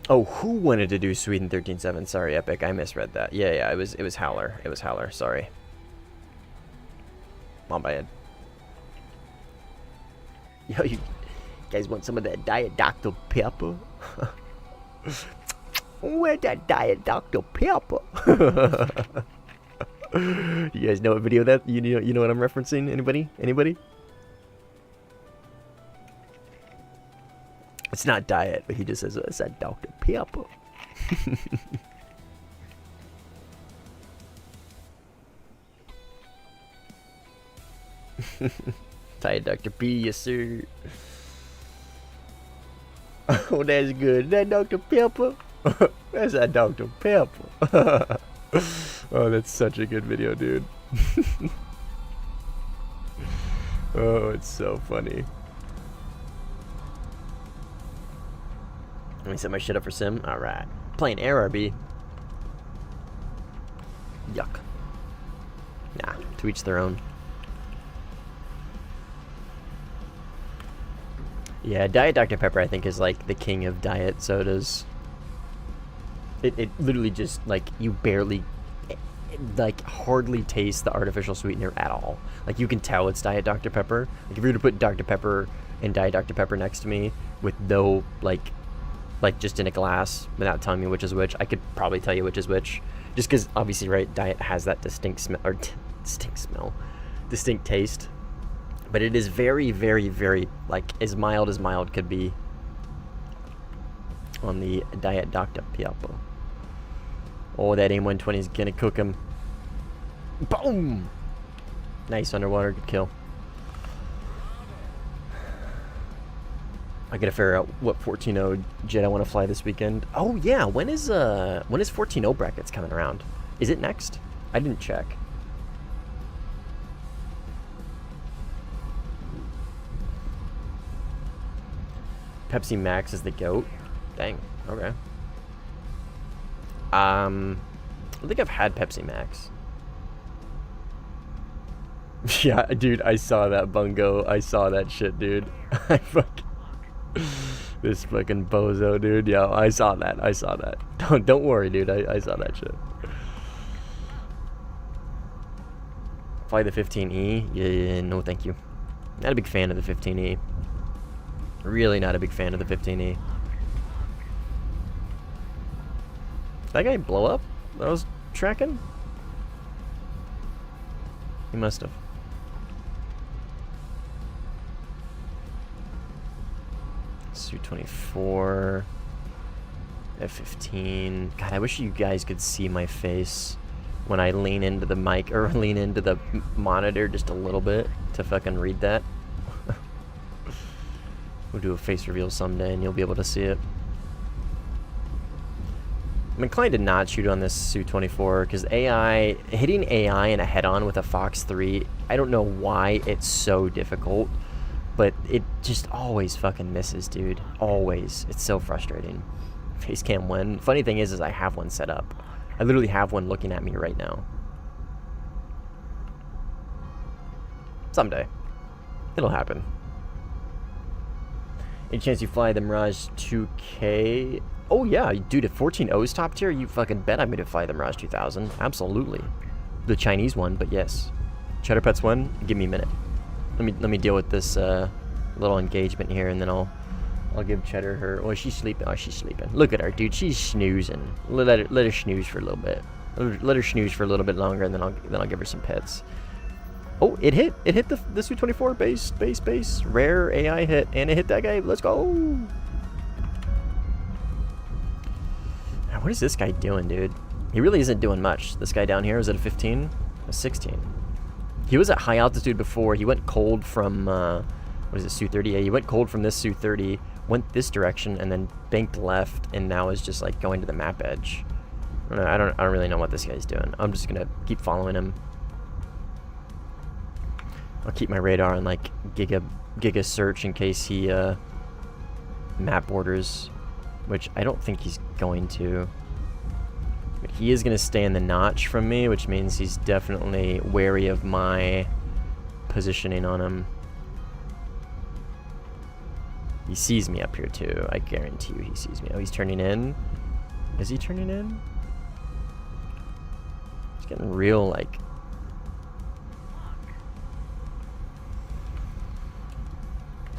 Oh, who wanted to do Sweden 13-7? Sorry, Epic, I misread that. Yeah, it was Howler. It was Howler, sorry. My bad. Yo, you guys want some of that Diet Dr. Pepper? Where's that Diet Dr. Pepper? You guys know what video that? You know what I'm referencing? Anybody? Anybody? It's not diet, but he just says, it's that Dr. Pepper. Diet Dr. P, yes sir. Oh, that's good. Is that Dr. Pepper? That's that Dr. Pepper. Oh, that's such a good video, dude. Oh, it's so funny. Let me set my shit up for sim. Alright. Playing AirRB. Yuck. Nah, to each their own. Yeah, Diet Dr. Pepper I think is like the king of diet sodas. It literally just, like, you barely, like, hardly taste the artificial sweetener at all. Like, you can tell it's Diet Dr. Pepper. Like, if you were to put Dr. Pepper and Diet Dr. Pepper next to me with no, like just in a glass without telling me which is which, I could probably tell you which is which. Just because, obviously, right, Diet has that distinct smell, or distinct taste. But it is very, very, very, like, as mild could be on the Diet Dr. Pepper. Oh, that AIM-120 is gonna cook him. Boom! Nice underwater, good kill. I gotta figure out what 14.0 jet I want to fly this weekend. Oh yeah, when is 14.0 brackets coming around? Is it next? I didn't check. Pepsi Max is the GOAT. Dang. Okay. I don't think I've had Pepsi Max. Yeah, dude, I saw that bungo. I saw that shit, dude. This fucking bozo, dude. Yeah, I saw that. I saw that. Don't worry, dude. I saw that shit. Fly the 15E? Yeah, no thank you. Not a big fan of the 15E. Really not a big fan of the 15E. Did that guy blow up that I was tracking? He must have. Su-24. F15. God, I wish you guys could see my face when I lean into the mic or lean into the monitor just a little bit to fucking read that. We'll do a face reveal someday and you'll be able to see it. I'm inclined to not shoot on this Su-24 because hitting AI in a head-on with a Fox 3, I don't know why it's so difficult, but it just always fucking misses, dude. Always. It's so frustrating. Facecam win. Funny thing is I have one set up. I literally have one looking at me right now. Someday. It'll happen. Any chance you fly the Mirage 2K? Oh yeah, dude, if 14.0 is top tier, you fucking bet I'm gonna fly the Mirage 2000. Absolutely. The Chinese one, but yes. Cheddar Pets one, give me a minute. Let me deal with this little engagement here, and then I'll give Cheddar her. Oh, she's sleeping. Oh, she's sleeping. Look at her, dude. She's snoozing. Let her snooze for a little bit. Let her snooze for a little bit longer, and then I'll give her some pets. Oh, it hit. It hit the Su-24 base. Rare AI hit, and it hit that guy. Let's go. Now, what is this guy doing, dude? He really isn't doing much. This guy down here is at a 15, a 16. He was at high altitude before. He went cold from what is it, Su-30? Yeah, he went cold from this Su-30, went this direction, and then banked left, and now is just like going to the map edge. I don't really know what this guy's doing. I'm just gonna keep following him. I'll keep my radar on like giga search in case he map borders, which I don't think he's going to. But he is gonna stay in the notch from me, which means he's definitely wary of my positioning on him. He sees me up here too. I guarantee you he sees me. Oh, he's turning in. Is he turning in? It's getting real like.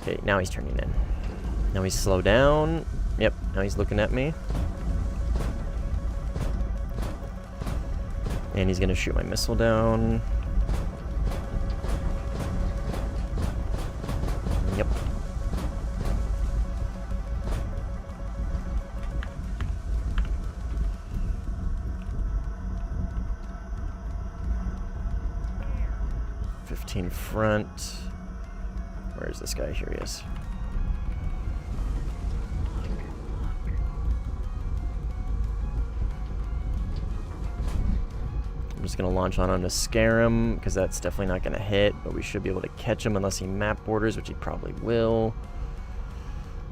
Okay, now he's turning in. Now he's slowed down. Yep, now he's looking at me. And he's gonna shoot my missile down. Yep. "15 front." Where's this guy? Here he is. I'm just going to launch on him to scare him, because that's definitely not going to hit, but we should be able to catch him unless he map borders, which he probably will.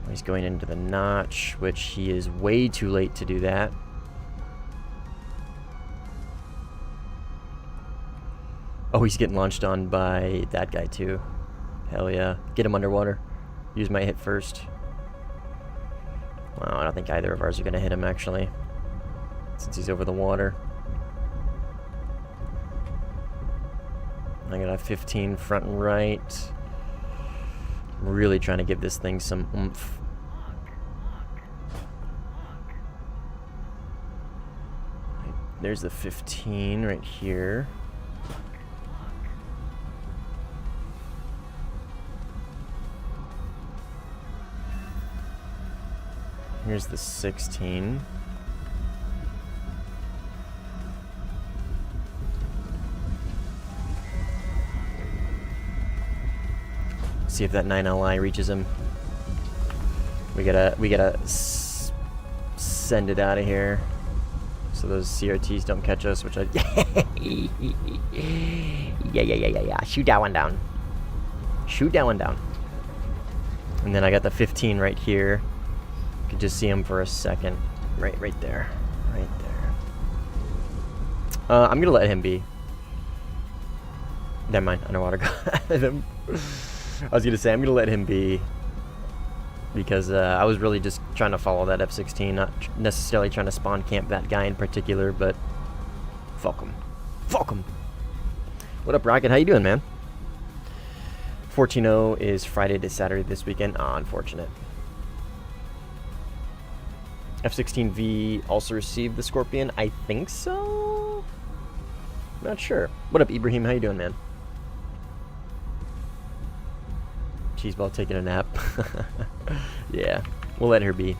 He's going into the notch, which he is way too late to do that. Oh, he's getting launched on by that guy too. Hell yeah. Get him underwater. Use my hit first. Wow, I don't think either of ours are going to hit him, actually, since he's over the water. I got a 15 front and right. I'm really trying to give this thing some oomph. There's the 15 right here. Here's the 16. See if that 9LI reaches him. We gotta send it out of here so those CRTs don't catch us, which I yeah. Shoot that one down. Shoot that one down. And then I got the 15 right here. You can just see him for a second. Right there. Right there. I'm gonna let him be. Never mind, underwater got him. I was gonna say I'm gonna let him be because I was really just trying to follow that F-16, not necessarily trying to spawn camp that guy in particular, but fuck him. Fuck him. What up, Rocket? How you doing, man? 14.0 is Friday to Saturday this weekend. Ah, unfortunate. F-16V also received the Scorpion. I think so? Not sure. What up, Ibrahim? How you doing, man? Cheeseball taking a nap. Yeah, we'll let her be.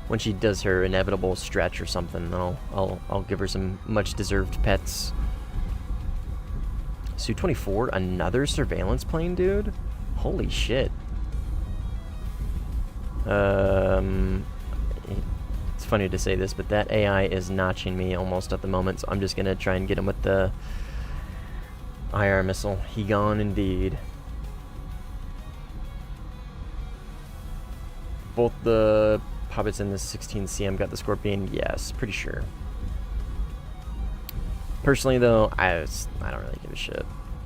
when she does her inevitable stretch or something, then I'll give her some much-deserved pets. Su-24, another surveillance plane, dude? Holy shit. It's funny to say this, but that AI is notching me almost at the moment, so I'm just gonna try and get him with the IR missile. He gone indeed. Both the puppets and the 16CM got the Scorpion? Yes, pretty sure. Personally, though, I don't really give a shit.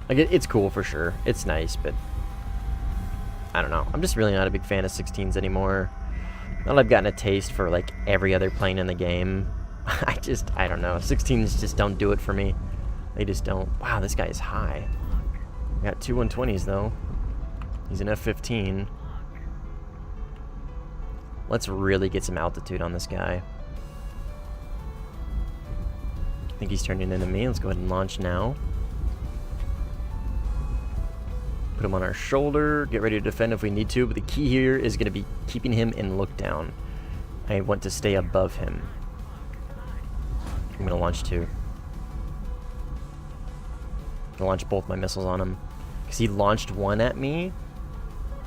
Like, it's cool for sure. It's nice, but I don't know. I'm just really not a big fan of 16s anymore. Now that I've gotten a taste for, like, every other plane in the game, I don't know. 16s just don't do it for me. They just don't. Wow, this guy is high. We got two 120s, though. He's an F-15. Let's really get some altitude on this guy. I think he's turning into me. Let's go ahead and launch now. Put him on our shoulder. Get ready to defend if we need to. But the key here is going to be keeping him in look down. I want to stay above him. I'm going to launch two. I'm going to launch both my missiles on him. Because he launched one at me.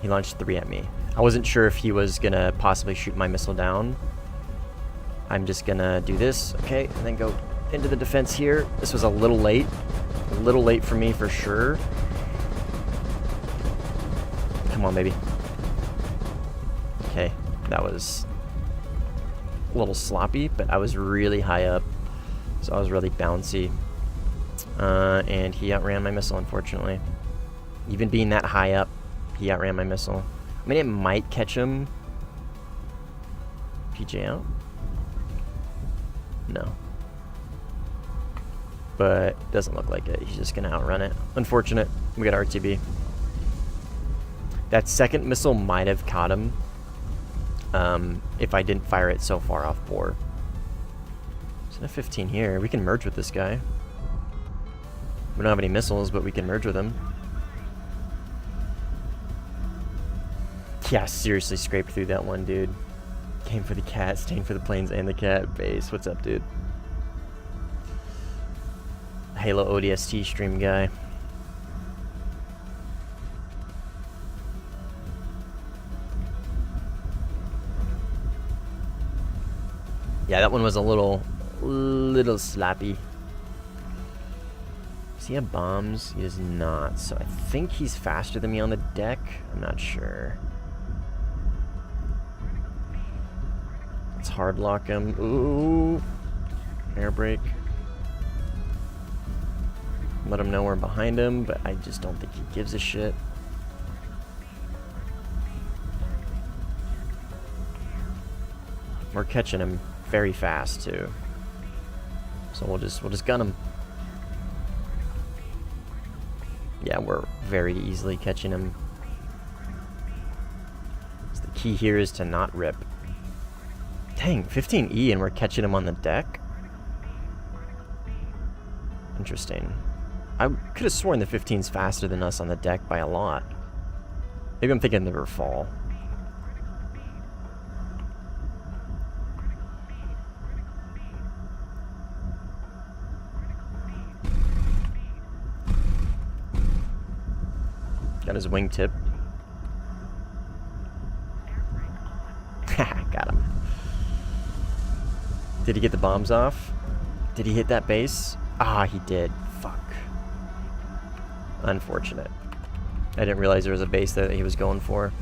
He launched three at me. I wasn't sure if he was going to possibly shoot my missile down. I'm just going to do this. Okay, and then go into the defense here. This was a little late. A little late for me for sure. Come on, baby. Okay, that was a little sloppy, but I was really high up, so I was really bouncy. And he outran my missile, unfortunately. Even being that high up, he outran my missile. I mean, it might catch him. PJ out? No. But doesn't look like it. He's just going to outrun it. Unfortunate. We got RTB. That second missile might have caught him if I didn't fire it so far off bore. There's a 15 here. We can merge with this guy. We don't have any missiles, but we can merge with him. Yeah, seriously scraped through that one, dude. Came for the cat, staying for the planes and the cat base. What's up, dude? Halo ODST stream guy. Yeah, that one was a little sloppy. Does he have bombs? He does not. So I think he's faster than me on the deck. I'm not sure. Let's hard lock him. Ooh. Air brake. Let him know we're behind him, but I just don't think he gives a shit. We're catching him very fast too. So we'll just gun him. Yeah, we're very easily catching him. So the key here is to not rip. Dang, 15E and we're catching him on the deck? Interesting. I could have sworn the 15's faster than us on the deck by a lot. Maybe I'm thinking the Rafale. Got his wingtip. Got him. Did he get the bombs off? Did he hit that base? Ah, he did. Fuck. Unfortunate. I didn't realize there was a base that he was going for.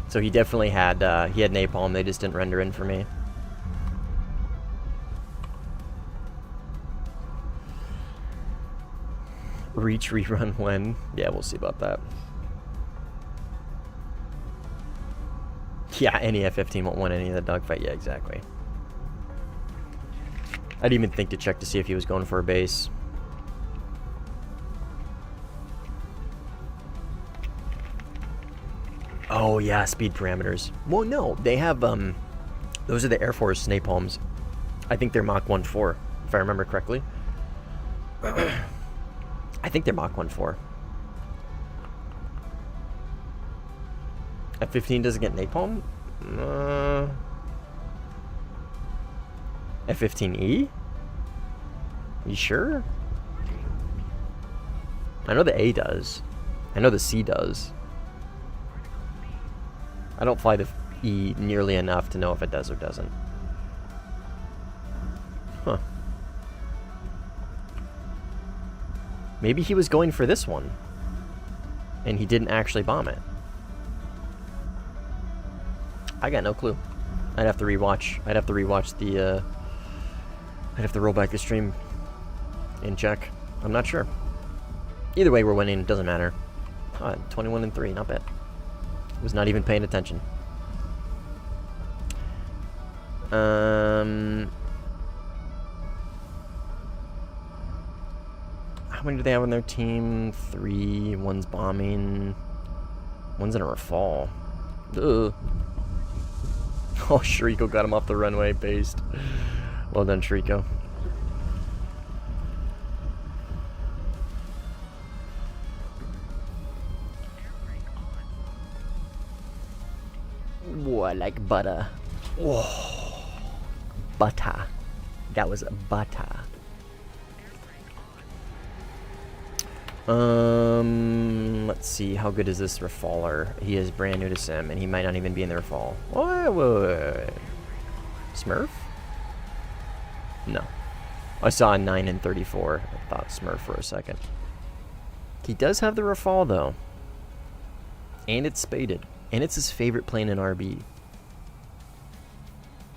So he definitely had, he had napalm. They just didn't render in for me. Reach rerun when? Yeah, we'll see about that. Yeah, any F-15 won't win any of the dogfight. Yeah, exactly. I didn't even think to check to see if he was going for a base. Oh, yeah, speed parameters. Well, no, they have, those are the Air Force napalms. I think they're Mach 1.4, if I remember correctly. I think they're Mach 1.4. F-15 doesn't get napalm? F-15E? You sure? I know the A does. I know the C does. I don't fly the E nearly enough to know if it does or doesn't. Huh. Maybe he was going for this one, and he didn't actually bomb it. I got no clue. I'd have to rewatch. I'd have to rewatch the. I'd have to roll back the stream and check. I'm not sure. Either way, we're winning. It doesn't matter. 21-3, not bad. Was not even paying attention. How many do they have on their team? 3. One's bombing. One's in a rafale. Ugh. Oh, Shriko got him off the runway. Based. Well done, Shriko. Whoa, like butter. Whoa. Butter. That was butter. Let's see. How good is this Rafaller? He is brand new to Sim, and he might not even be in the Rafale. Wait. Smurf? No. I saw a 9 and 34. I thought Smurf for a second. He does have the Rafale, though. And it's spaded. And it's his favorite plane in RB.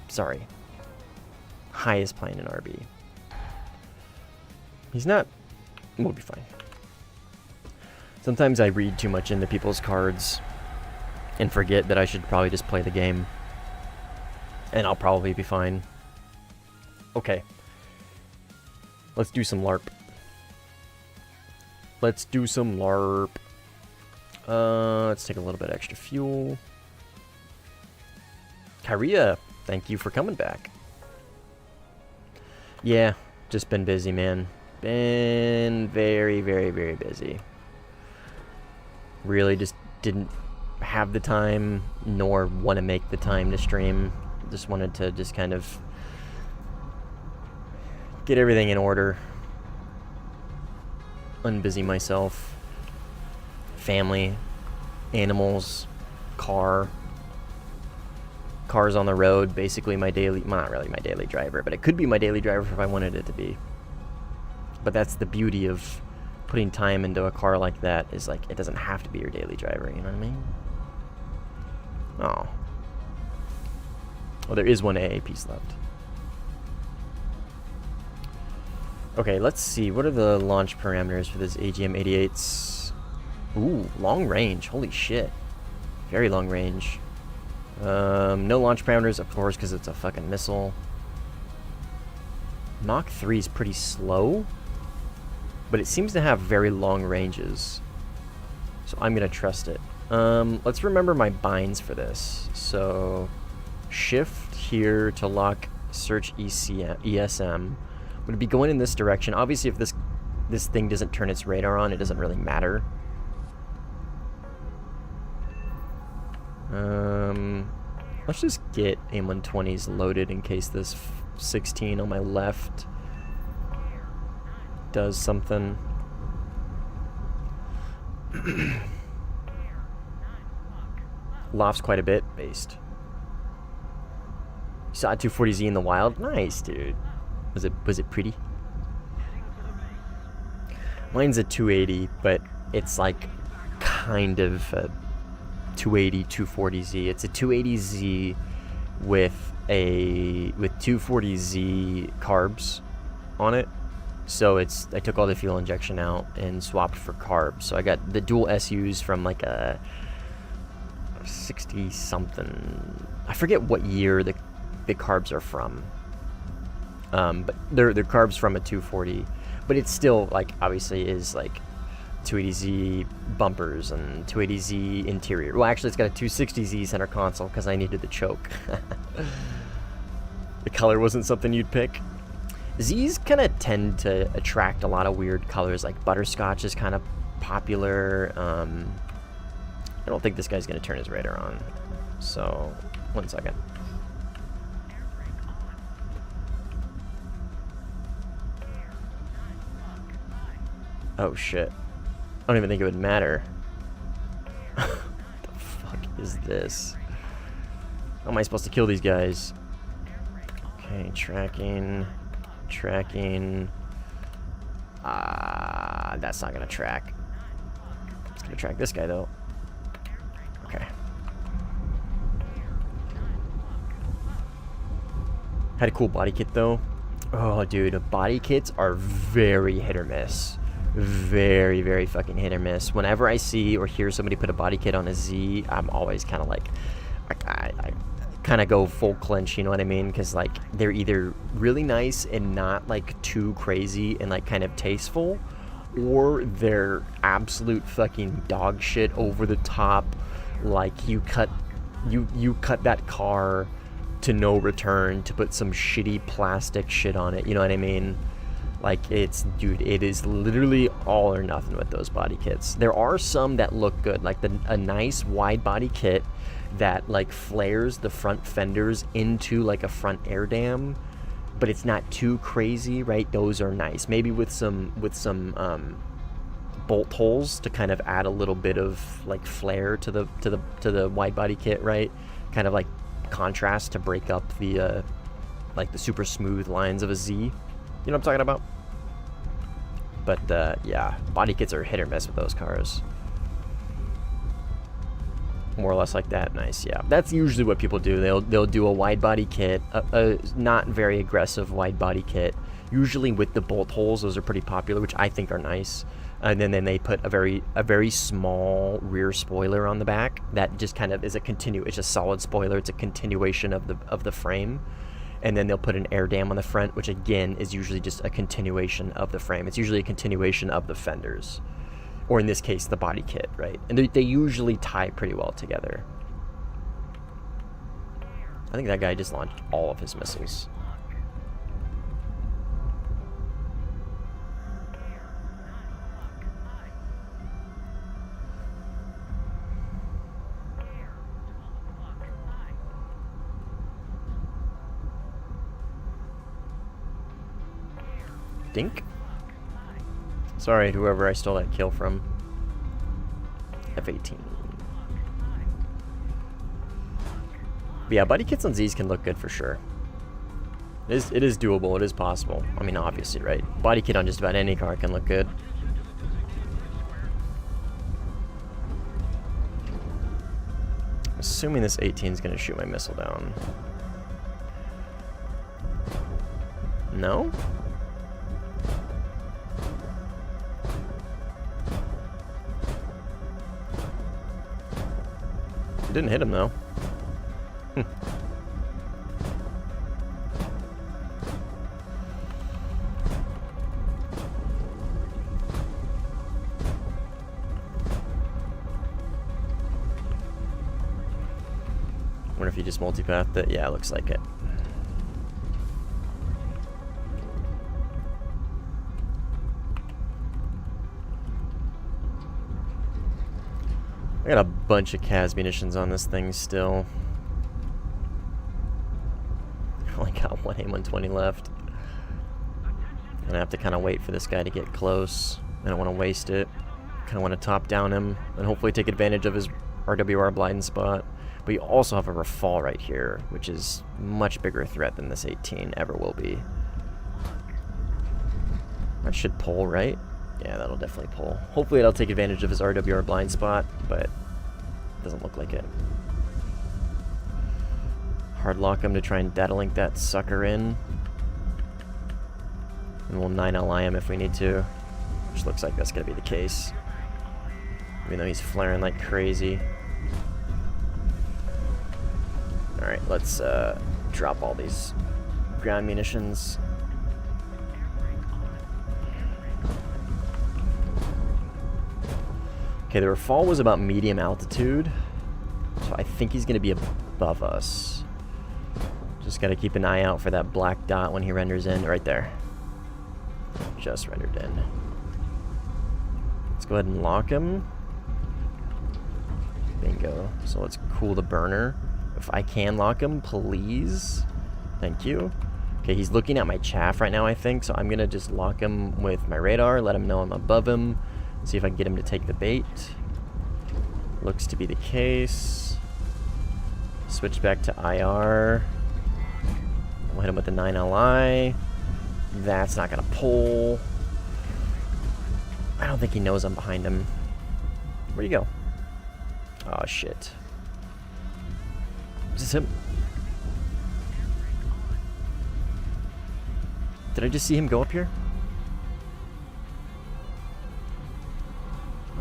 Sorry. Highest plane in RB. He's not... We'll be fine. Sometimes I read too much into people's cards and forget that I should probably just play the game. And I'll probably be fine. Okay. Let's do some LARP. Let's do some LARP. Let's take a little bit extra fuel. Kyria, thank you for coming back. Yeah, just been busy, man. Been very, very, very busy. Really just didn't have the time, nor want to make the time to stream. Just wanted to just kind of get everything in order. Unbusy myself. Family, animals, car. Cars on the road, basically my daily, well, not really my daily driver, but it could be my daily driver if I wanted it to be. But that's the beauty of putting time into a car like that, is like, it doesn't have to be your daily driver, you know what I mean? Oh. Well, there is one AA piece left. Okay, let's see. What are the launch parameters for this AGM-88's? Ooh, long range. Holy shit. Very long range. No launch parameters, of course, because it's a fucking missile. Mach 3 is pretty slow, but it seems to have very long ranges. So I'm going to trust it. Let's remember my binds for this. So, shift here to lock search ESM. Would be going in this direction. Obviously, if this thing doesn't turn its radar on, it doesn't really matter. Let's just get AIM-120s loaded in case this 16 on my left does something. Lofts quite a bit, based. You saw a 240Z in the wild? Nice, dude. Was it pretty? Mine's a 280, but it's like kind of a 280 240Z. It's a 280Z with 240Z carbs on it. So I took all the fuel injection out and swapped for carbs. So I got the dual SUs from like a 60 something. I forget what year the carbs are from. But they're carbs from a 240, but it's still like obviously is like 280Z bumpers and 280Z interior. Well, actually, it's got a 260Z center console because I needed the choke. The color wasn't something you'd pick. Z's kind of tend to attract a lot of weird colors, like butterscotch is kind of popular. don't think this guy's going to turn his radar on. So, 1 second. Oh shit. I don't even think it would matter. What the fuck is this? How am I supposed to kill these guys? Okay, tracking. Tracking. That's not gonna track. It's gonna track this guy though. Okay. Had a cool body kit though. Oh, dude, body kits are very hit or miss. Very, very fucking hit or miss. Whenever I see or hear somebody put a body kit on a Z, I'm always kind of like, I kind of go full clinch, you know what I mean? Because like they're either really nice and not like too crazy and like kind of tasteful, or they're absolute fucking dog shit, over the top. Like you cut that car to no return to put some shitty plastic shit on it, you know what I mean? Like, it's, dude, it is literally all or nothing with those body kits. There are some that look good, like a nice wide body kit that like flares the front fenders into like a front air dam, but it's not too crazy, right? Those are nice. Maybe with some bolt holes to kind of add a little bit of like flair to the wide body kit, right? Kind of like contrast to break up the like the super smooth lines of a Z. You know what I'm talking about? But yeah, body kits are hit or miss with those cars. More or less like that. Nice, yeah. That's usually what people do. They'll do a wide body kit, a not very aggressive wide body kit, usually with the bolt holes. Those are pretty popular, which I think are nice. And then they put a very small rear spoiler on the back that just kind of is it's a solid spoiler. It's a continuation of the frame. And then they'll put an air dam on the front, which again is usually just a continuation of the frame. It's usually a continuation of the fenders, or in this case, the body kit, right? And they usually tie pretty well together. I think that guy just launched all of his missiles. Dink. Sorry, whoever I stole that kill from. F-18. But yeah, buddy kits on Zs can look good for sure. It is doable. It is possible. I mean, obviously, right? Body kit on just about any car can look good. Assuming this 18 is going to shoot my missile down. No? It didn't hit him though. Wonder if he just multipathed it. Yeah, it looks like it. I got a bunch of CAS munitions on this thing still. I only got one A120 left. Gonna have to kind of wait for this guy to get close. I don't want to waste it. Kind of want to top down him and hopefully take advantage of his RWR blind spot. But you also have a Rafale right here, which is a much bigger threat than this 18 ever will be. That should pull, right? Yeah, that'll definitely pull. Hopefully it'll take advantage of his RWR blind spot, but it doesn't look like it. Hard lock him to try and data link that sucker in. And we'll 9LI him if we need to. Which looks like that's going to be the case. Even though he's flaring like crazy. Alright, let's drop all these ground munitions. Okay, the Rafale was about medium altitude, so I think he's going to be above us. Just got to keep an eye out for that black dot when he renders in. Right there. Just rendered in. Let's go ahead and lock him. Bingo. So let's cool the burner. If I can lock him, please. Thank you. Okay, he's looking at my chaff right now, I think, so I'm going to just lock him with my radar, let him know I'm above him, see if I can get him to take the bait. Looks to be the case. Switch back to IR. We'll hit him with the 9LI. That's not going to pull. I don't think he knows I'm behind him. Where'd he go? Oh, shit. Is this him? Did I just see him go up here?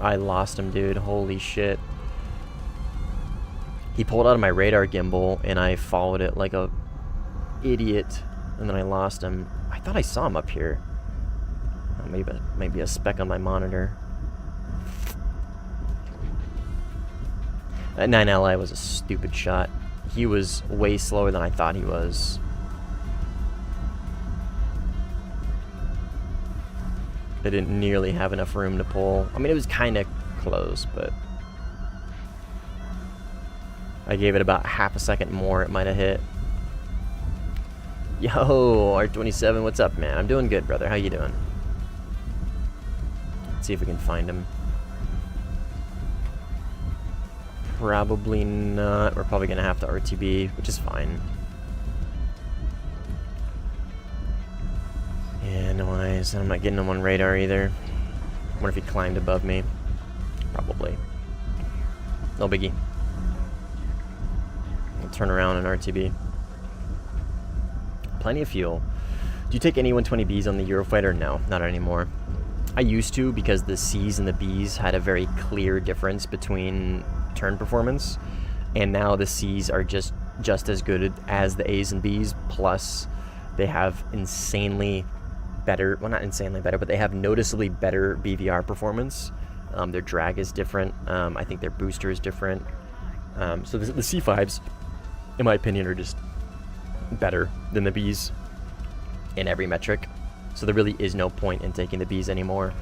I lost him, dude. Holy shit. He pulled out of my radar gimbal, and I followed it like a idiot, and then I lost him. I thought I saw him up here. Oh, maybe a speck on my monitor. That 9LI was a stupid shot. He was way slower than I thought he was. They didn't nearly have enough room to pull. I mean, it was kind of close, but I gave it about half a second more, it might have hit. Yo, R27, what's up, man? I'm doing good, brother. How you doing? Let's see if we can find him. Probably not. We're probably going to have to RTB, which is fine. Yeah, no eyes. I'm not getting him on radar either. I wonder if he climbed above me. Probably. No biggie. I'll turn around and RTB. Plenty of fuel. Do you take any 120Bs on the Eurofighter? No, not anymore. I used to, because the Cs and the Bs had a very clear difference between turn performance, and now the Cs are just as good as the As and Bs, plus they have insanely better, well, not insanely better, but they have noticeably better BVR performance. Their drag is different. I think their booster is different. So the C5s, in my opinion, are just better than the Bs in every metric. So there really is no point in taking the Bs anymore.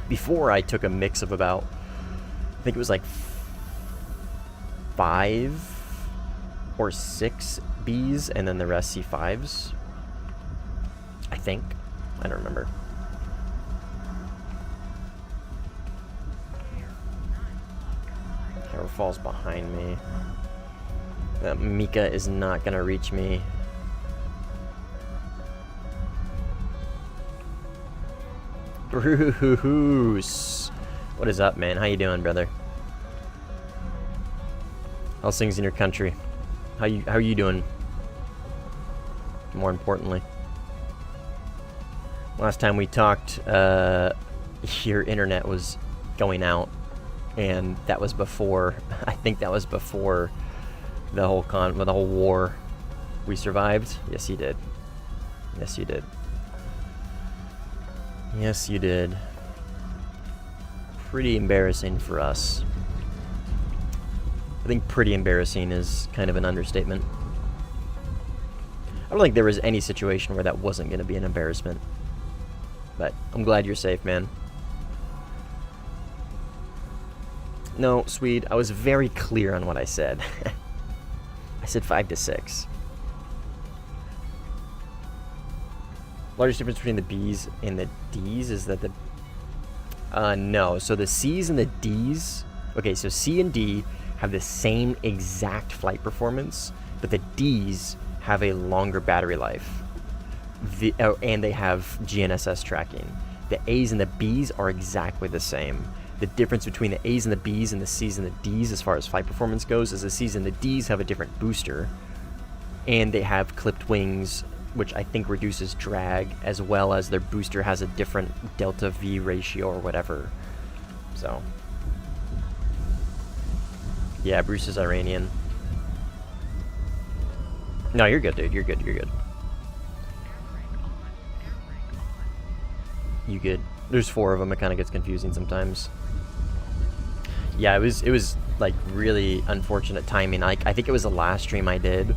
Before, I took a mix of about, I think it was like 5 or 6 Bs and then the rest C5s. I think. I don't remember. Whoever falls behind me. Mika is not gonna reach me. Bruce, what is up, man? How you doing, brother? How's things in your country? How are you doing? More importantly, last time we talked, your internet was going out, and that was before. I think that was before the whole war. We survived. Yes, you did. Yes, you did. Yes, you did. Pretty embarrassing for us. I think pretty embarrassing is kind of an understatement. I don't think there was any situation where that wasn't going to be an embarrassment. But I'm glad you're safe, man. No, Swede, I was very clear on what I said. I said 5 to 6. Largest difference between the Bs and the Ds is that the... no, so the Cs and the Ds... Okay, so C and D have the same exact flight performance, but the Ds have a longer battery life. And they have GNSS tracking. The A's and the B's are exactly the same. The difference between the A's and the B's and the C's and the D's as far as flight performance goes is the C's and the D's have a different booster, and they have clipped wings, which I think reduces drag, as well as their booster has a different delta V ratio or whatever. So, yeah, Bruce is Iranian. No, you're good, dude. You're good. You're good. You good. There's 4 of them. It kind of gets confusing sometimes. Yeah, it was like really unfortunate timing. I think it was the last stream I did.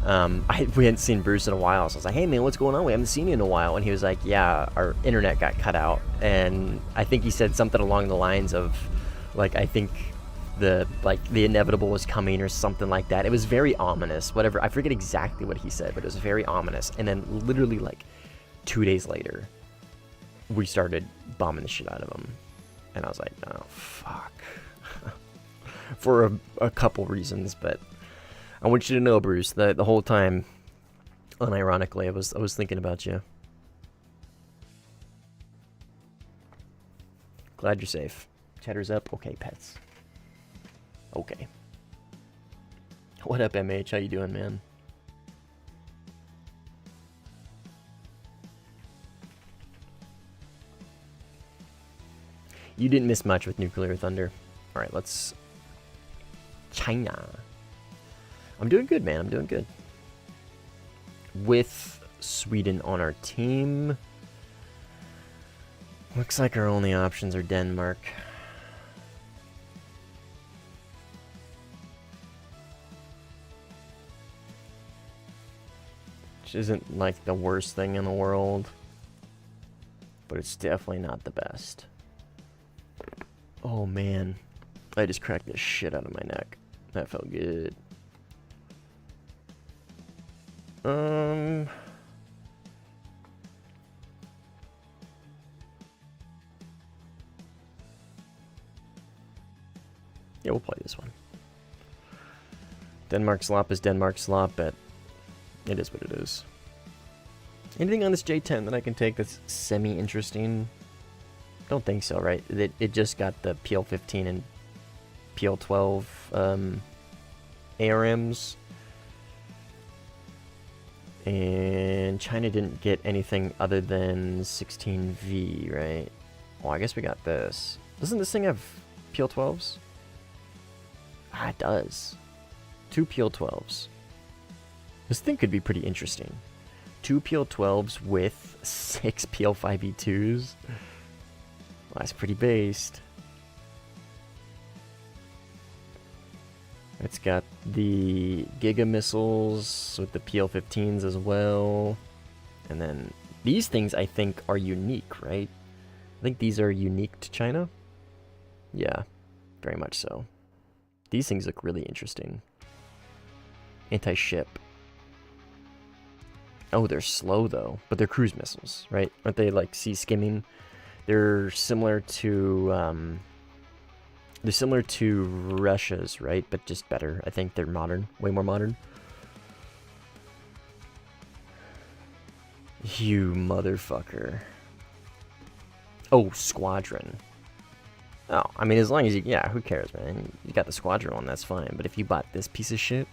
We hadn't seen Bruce in a while, so I was like, hey man, what's going on? We haven't seen you in a while. And he was like, yeah, our internet got cut out. And I think he said something along the lines of, like, I think the inevitable was coming or something like that. It was very ominous. Whatever, I forget exactly what he said, but it was very ominous. And then literally like 2 days later, we started bombing the shit out of him, and I was like, oh fuck, for a couple reasons. But I want you to know, Bruce, that the whole time, unironically, I was thinking about you. Glad you're safe. Cheddar's up. Okay, pets. Okay. What up, MH? How you doing, man? You didn't miss much with Nuclear Thunder. Alright, let's... China. I'm doing good, man. I'm doing good. With Sweden on our team. Looks like our only options are Denmark. Which isn't like the worst thing in the world, but it's definitely not the best. Oh man, I just cracked the shit out of my neck. That felt good. Yeah, we'll play this one. Denmark slop is Denmark slop, but it is what it is. Anything on this J10 that I can take that's semi-interesting? Don't think so, right? It just got the PL15 and PL12 ARMs. And China didn't get anything other than 16V, right? Oh, I guess we got this. Doesn't this thing have PL12s? Ah, it does. 2 PL12s. This thing could be pretty interesting. 2 PL12s with 6 PL5E2s. Well, that's pretty based. It's got the Giga missiles with the PL15s as well. And then these things I think are unique, right? I think these are unique to China. Yeah, very much so. These things look really interesting. Anti-ship. Oh, they're slow though, but they're cruise missiles, right? Aren't they like sea skimming? They're similar to Russia's, right? But just better. I think they're modern, way more modern. You motherfucker. Oh, Squadron. Oh, I mean, as long as you, yeah, who cares, man? You got the Squadron one, that's fine. But if you bought this piece of shit,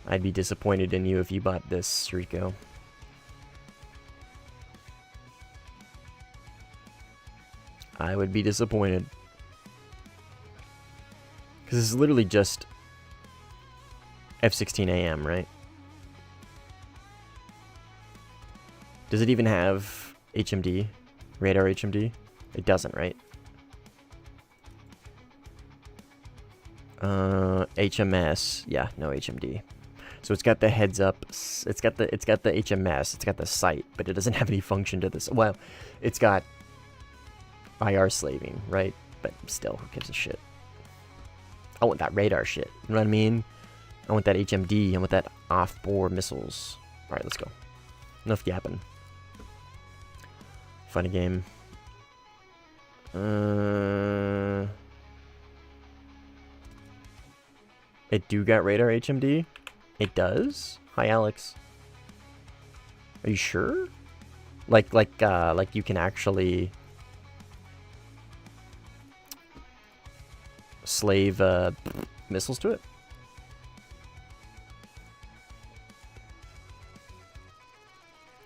I'd be disappointed in you if you bought this, Rico. I would be disappointed. Because it's literally just F-16AM, right? Does it even have HMD? Radar HMD? It doesn't, right? HMS. Yeah, no HMD. So it's got the heads up. It's got the HMS. It's got the sight, but it doesn't have any function to this. Well, it's got IR slaving, right? But still, who gives a shit? I want that radar shit. You know what I mean? I want that HMD. I want that off-board missiles. All right, let's go. Enough yapping. Funny game. It do got radar HMD? It does? Hi, Alex. Are you sure? Like you can actually slave missiles to it?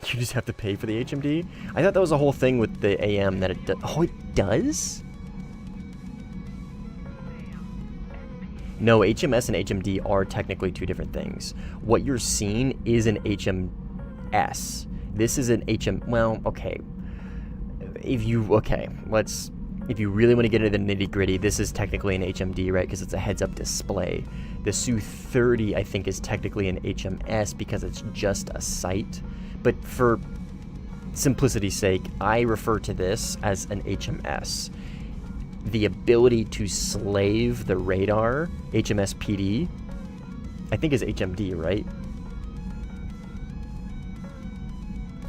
You just have to pay for the HMD? I thought that was a whole thing with the AM that it does. Oh, it does? No, HMS and HMD are technically two different things. What you're seeing is an HMS. This is an HM... Well, okay. If you really want to get into the nitty-gritty, this is technically an HMD, right? Because it's a heads-up display. The Su-30, I think, is technically an HMS because it's just a sight. But for simplicity's sake, I refer to this as an HMS. the ability to slave the radar, HMS PD, I think is HMD, right?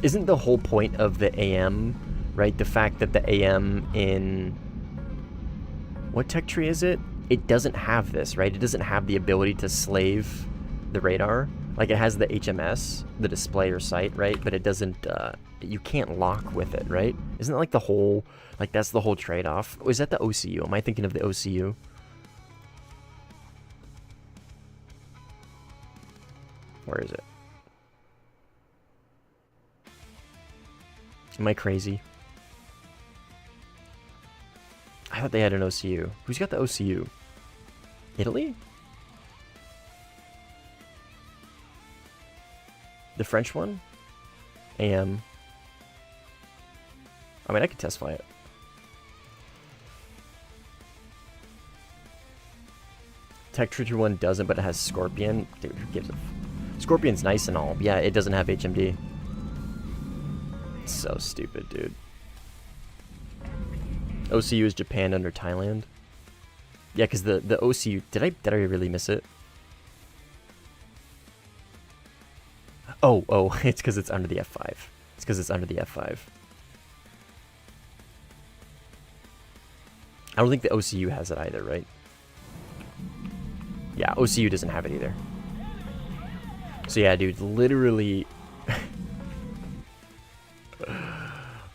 Isn't the whole point of the AM, right? The fact that the AM in... What tech tree is it? It doesn't have this, right? It doesn't have the ability to slave the radar. Like, it has the HMS, the display or sight, right? But it doesn't, you can't lock with it, right? Isn't that like the whole, like, that's the whole trade-off? Or is that the OCU? Am I thinking of the OCU? Where is it? Am I crazy? I thought they had an OCU. Who's got the OCU? Italy? The French one? AM. I mean, I could test fly it. Tech Trooper one doesn't, but it has Scorpion. Dude, who gives a... Scorpion's nice and all. Yeah, it doesn't have HMD. It's so stupid, dude. OCU is Japan under Thailand. Yeah, because the OCU... Did I really miss it? Oh, it's because it's under the F5. It's because it's under the F5. I don't think the OCU has it either, right? Yeah, OCU doesn't have it either. So yeah, dude, literally...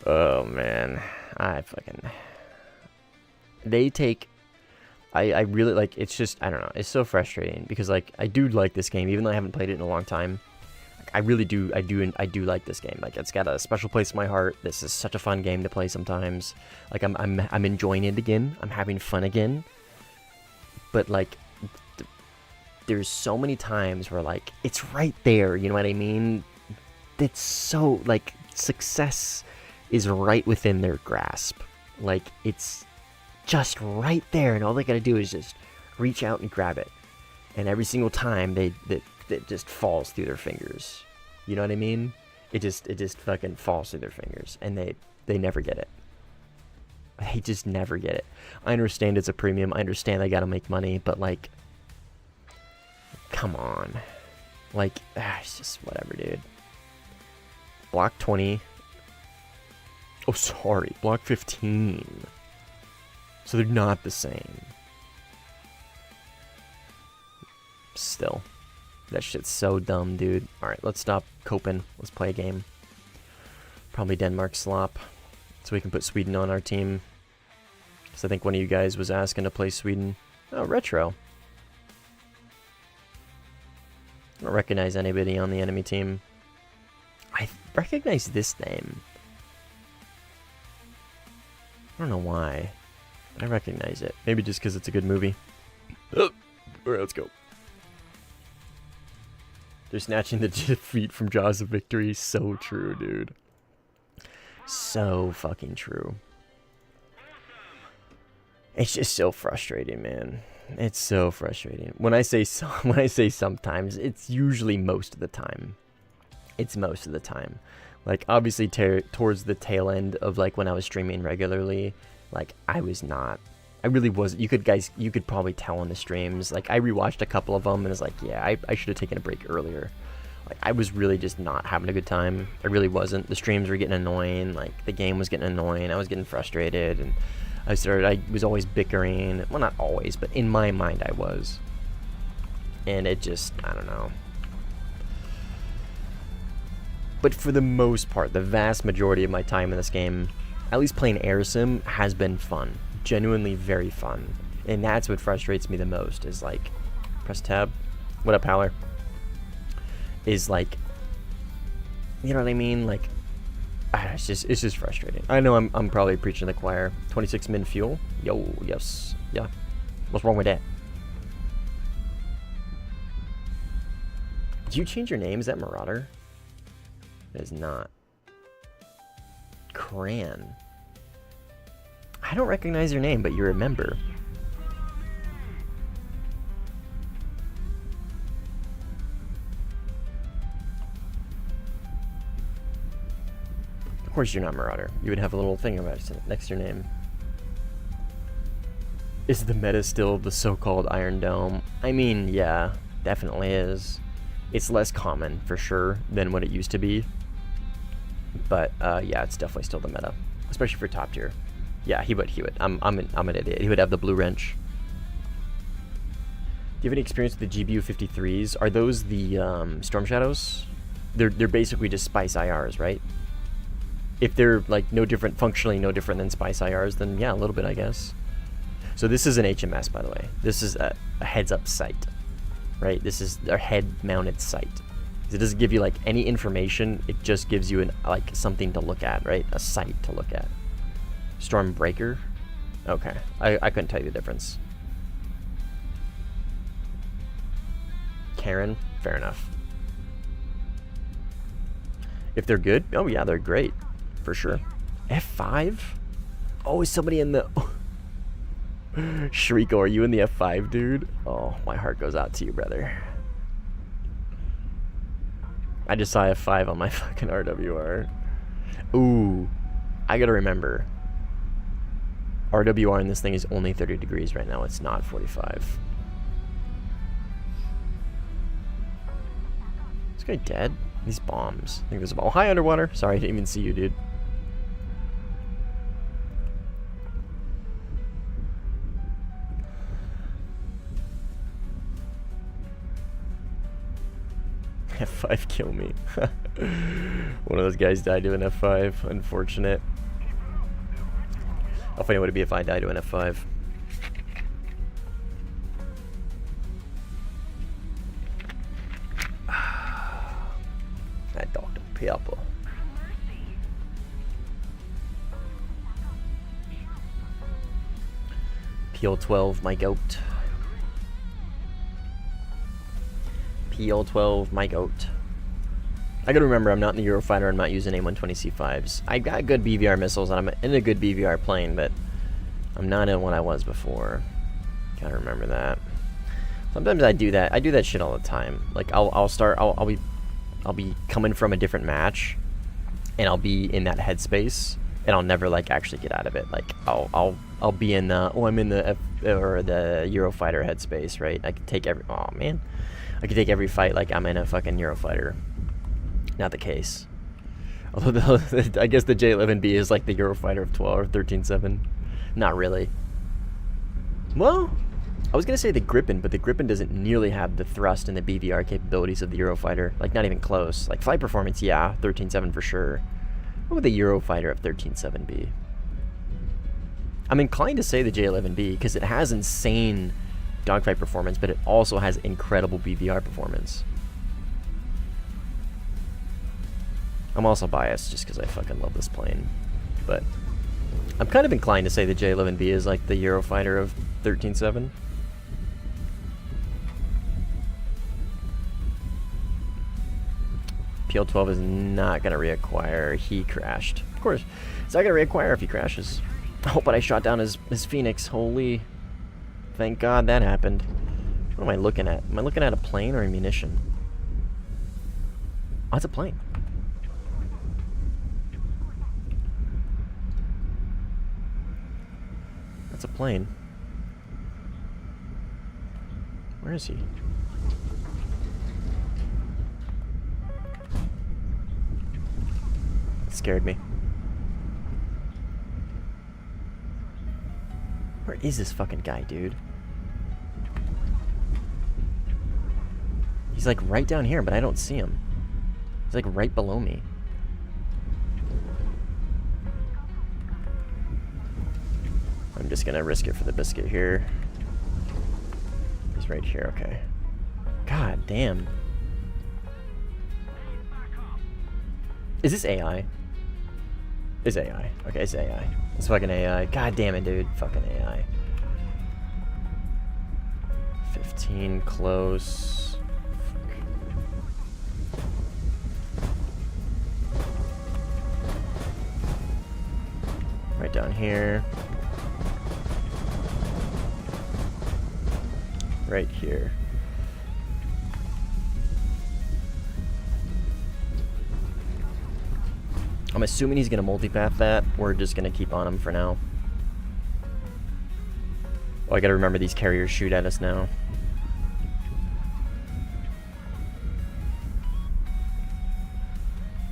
Oh, man. I fucking... They take... I really, like, it's just, I don't know. It's so frustrating because, like, I do like this game, even though I haven't played it in a long time. I really do, I do like this game. Like, it's got a special place in my heart. This is such a fun game to play sometimes. Like, I'm enjoying it again. I'm having fun again. But, like, there's so many times where, like, it's right there, you know what I mean? It's so, like, success is right within their grasp. Like, it's just right there, and all they gotta do is just reach out and grab it. And every single time, it just falls through their fingers. You know what I mean? It just fucking falls through their fingers, and they never get it. They just never get it. I understand it's a premium. I understand they gotta make money, but, like, come on. Like, it's just whatever, dude. Block 20. Oh, sorry. Block 15. So they're not the same. Still. That shit's so dumb, dude. Alright, let's stop coping. Let's play a game. Probably Denmark slop. So we can put Sweden on our team. Because I think one of you guys was asking to play Sweden. Oh, retro. I don't recognize anybody on the enemy team. I recognize this name. I don't know why. I recognize it. Maybe just because it's a good movie. Oh, alright, let's go. They're snatching the defeat from jaws of victory. So true, dude. So fucking true. It's just so frustrating, man. It's so frustrating. When I say sometimes, it's usually most of the time. It's most of the time. Like, obviously, towards the tail end of, like, when I was streaming regularly, like, I really wasn't. You could probably tell on the streams. Like, I rewatched a couple of them, and it's like, yeah, I should have taken a break earlier. Like, I was really just not having a good time. I really wasn't. The streams were getting annoying. Like, the game was getting annoying. I was getting frustrated, and I was always bickering. Well, not always, but in my mind, I was. And it just, I don't know. But for the most part, the vast majority of my time in this game, at least playing Air Sim, has been fun. Genuinely very fun. And that's what frustrates me the most, is like, press tab. What up, Howler? Is like, you know what I mean? Like, it's just frustrating. I know I'm probably preaching to the choir. 26 min fuel? Yo, yes. Yeah. What's wrong with that? Did you change your name? Is that Marauder? It is not. Cran. I don't recognize your name, but you remember. Of course you're not Marauder. You would have a little thing about it next to your name. Is the meta still the so-called Iron Dome? I mean, yeah, definitely is. It's less common, for sure, than what it used to be. But, yeah, it's definitely still the meta. Especially for top tier. Yeah, he would. I'm an idiot. He would have the blue wrench. Do you have any experience with the GBU 53s? Are those the Storm Shadows? They're basically just Spice IRs, right? If they're like no different, functionally no different than Spice IRs, then yeah, a little bit, I guess. So this is an HMS, by the way. This is a heads-up sight, right? This is their head-mounted sight. It doesn't give you like any information. It just gives you like something to look at, right? A sight to look at. Stormbreaker. Okay, I couldn't tell you the difference. Karen, fair enough. If they're good, oh yeah, they're great, for sure. F5? Oh, is somebody in the... Shriko, are you in the F5, dude? Oh, my heart goes out to you, brother. I just saw F5 on my fucking RWR. Ooh, I gotta remember. RWR in this thing is only 30 degrees right now. It's not 45. Is this guy dead? These bombs. I think there's a bomb. Oh, hi, underwater. Sorry, I didn't even see you, dude. F5 kill me. One of those guys died to an F5. Unfortunate. How funny would it be if I died to an F5? That Dr. Pepper. PL12, my goat. PL12, my goat. I gotta remember I'm not in the Eurofighter, I'm not using A120C5s. I got good BVR missiles and I'm in a good BVR plane, but I'm not in what I was before. Gotta remember that. Sometimes I do that. I do that shit all the time. Like I'll be coming from a different match and I'll be in that headspace and I'll never like actually get out of it. Like I'll be in the I'm in the the Eurofighter headspace, right? I can take every I could take every fight like I'm in a fucking Eurofighter. Not the case. Although I guess the J11B is like the Eurofighter of 12 or 13.7. Not really. Well, I was gonna say the Gripen, but the Gripen doesn't nearly have the thrust and the BVR capabilities of the Eurofighter. Like not even close. Like flight performance, yeah, 13.7 for sure. What would the Eurofighter of 13.7 be? I'm inclined to say the J11B because it has insane dogfight performance, but it also has incredible BVR performance. I'm also biased just because I fucking love this plane. But I'm kind of inclined to say the J11B is like the Eurofighter of 13.7. PL12 is not going to reacquire. He crashed. Of course, it's not going to reacquire if he crashes. Oh, but I shot down his Phoenix. Holy. Thank God that happened. What am I looking at? Am I looking at a plane or a munition? Oh, it's a plane. That's a plane. Where is he? It scared me. Where is this fucking guy, dude? He's like right down here, but I don't see him. He's like right below me. I'm just gonna risk it for the biscuit here. He's right here, okay. God damn. Is this AI? It's AI. Okay, it's AI. It's fucking AI. God damn it, dude. Fucking AI. 15 close. Right down here. Right here. I'm assuming he's going to multipath that. We're just going to keep on him for now. Oh, I gotta remember these carriers shoot at us now.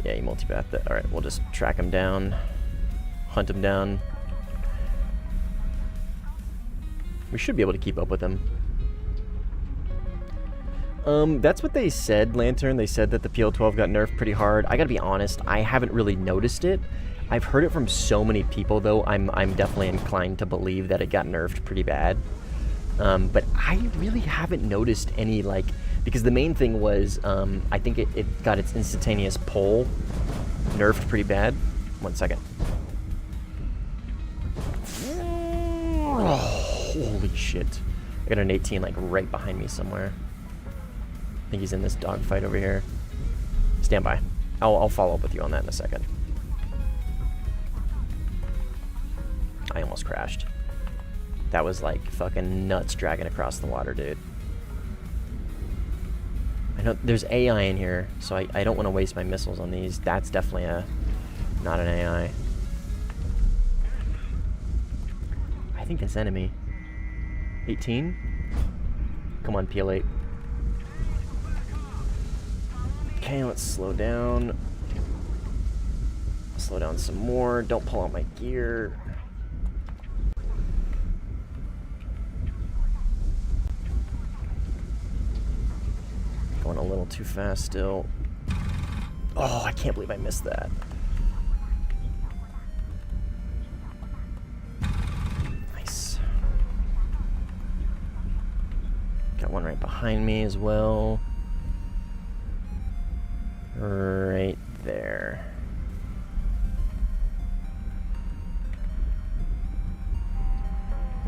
Yeah, he multipath that. Alright, we'll just track him down. Hunt him down. We should be able to keep up with him. That's what they said, Lantern. They said that the PL-12 got nerfed pretty hard. I gotta be honest, I haven't really noticed it. I've heard it from so many people, though. I'm definitely inclined to believe that it got nerfed pretty bad. But I really haven't noticed any, like... Because the main thing was, I think it got its instantaneous pull nerfed pretty bad. 1 second. Oh, holy shit. I got an 18, like, right behind me somewhere. I think he's in this dogfight over here. Stand by. I'll follow up with you on that in a second. I almost crashed. That was like fucking nuts dragging across the water, dude. I know there's AI in here, so I don't want to waste my missiles on these. That's definitely not an AI. I think that's enemy. 18? Come on, PL8. Okay, let's slow down. Slow down some more. Don't pull out my gear. Going a little too fast still. Oh, I can't believe I missed that. Nice. Got one right behind me as well. Right there.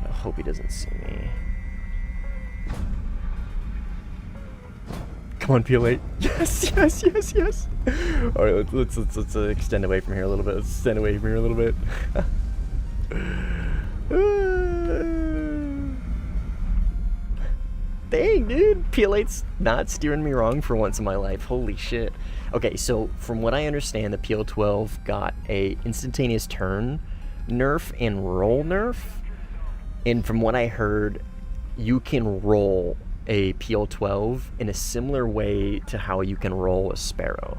I hope he doesn't see me. Come on, PL8. Yes, yes, yes, yes. All right, let's extend away from here a little bit. Let's extend away from here a little bit. Dang, dude. PL8's not steering me wrong for once in my life. Holy shit. Okay, so from what I understand, the PL-12 got a instantaneous turn nerf and roll nerf. And from what I heard, you can roll a PL-12 in a similar way to how you can roll a Sparrow,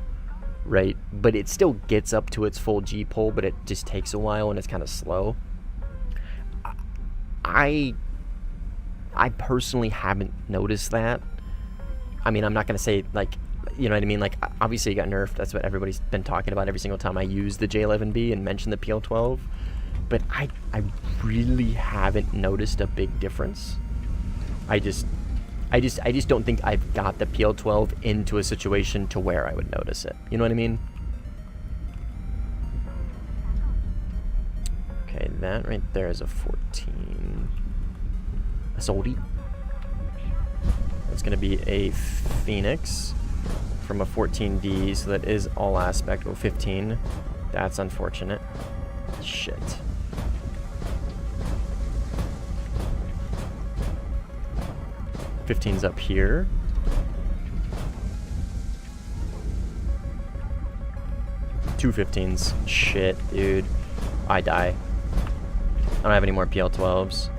right? But it still gets up to its full G-pull, but it just takes a while and it's kind of slow. I personally haven't noticed that. I mean, I'm not going to say, like, you know what I mean? Like, obviously it got nerfed. That's what everybody's been talking about every single time I use the J11B and mention the PL-12. But I really haven't noticed a big difference. I just don't think I've got the PL-12 into a situation to where I would notice it. You know what I mean? Okay, that right there is a 14. A Soldi. That's going to be a Phoenix from a 14D, so that is all aspect. Oh, 15. That's unfortunate. Shit. Fifteen's up here. Two 15s. Shit, dude. I die. I don't have any more PL-12s.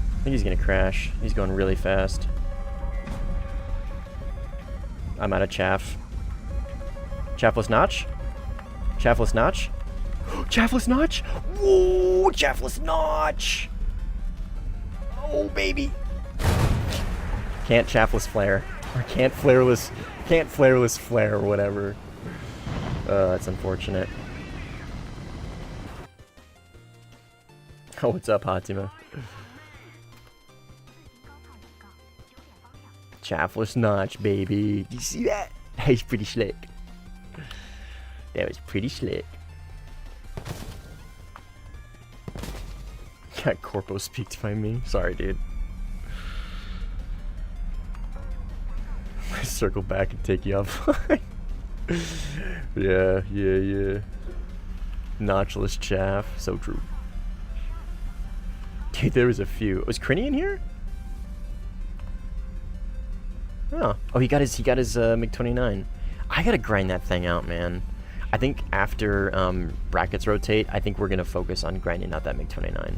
I think he's gonna crash. He's going really fast. I'm out of chaff. Chaffless notch? Chaffless notch? Chaffless notch? Whoa! Chaffless notch! Oh, baby! Can't chaffless flare. Or can't flareless flare or whatever. That's unfortunate. Oh, what's up, Hatima? Chaffless notch, baby. Did you see that? That was pretty slick. That was pretty slick. Got Corpo speaked by me. Sorry, dude. Circle back and take you offline. Yeah. Notchless chaff. So true. Dude, there was a few. Was Crinny in here? Oh, he got his MiG-29. I gotta grind that thing out, man. I think after brackets rotate, I think we're gonna focus on grinding out that MiG-29.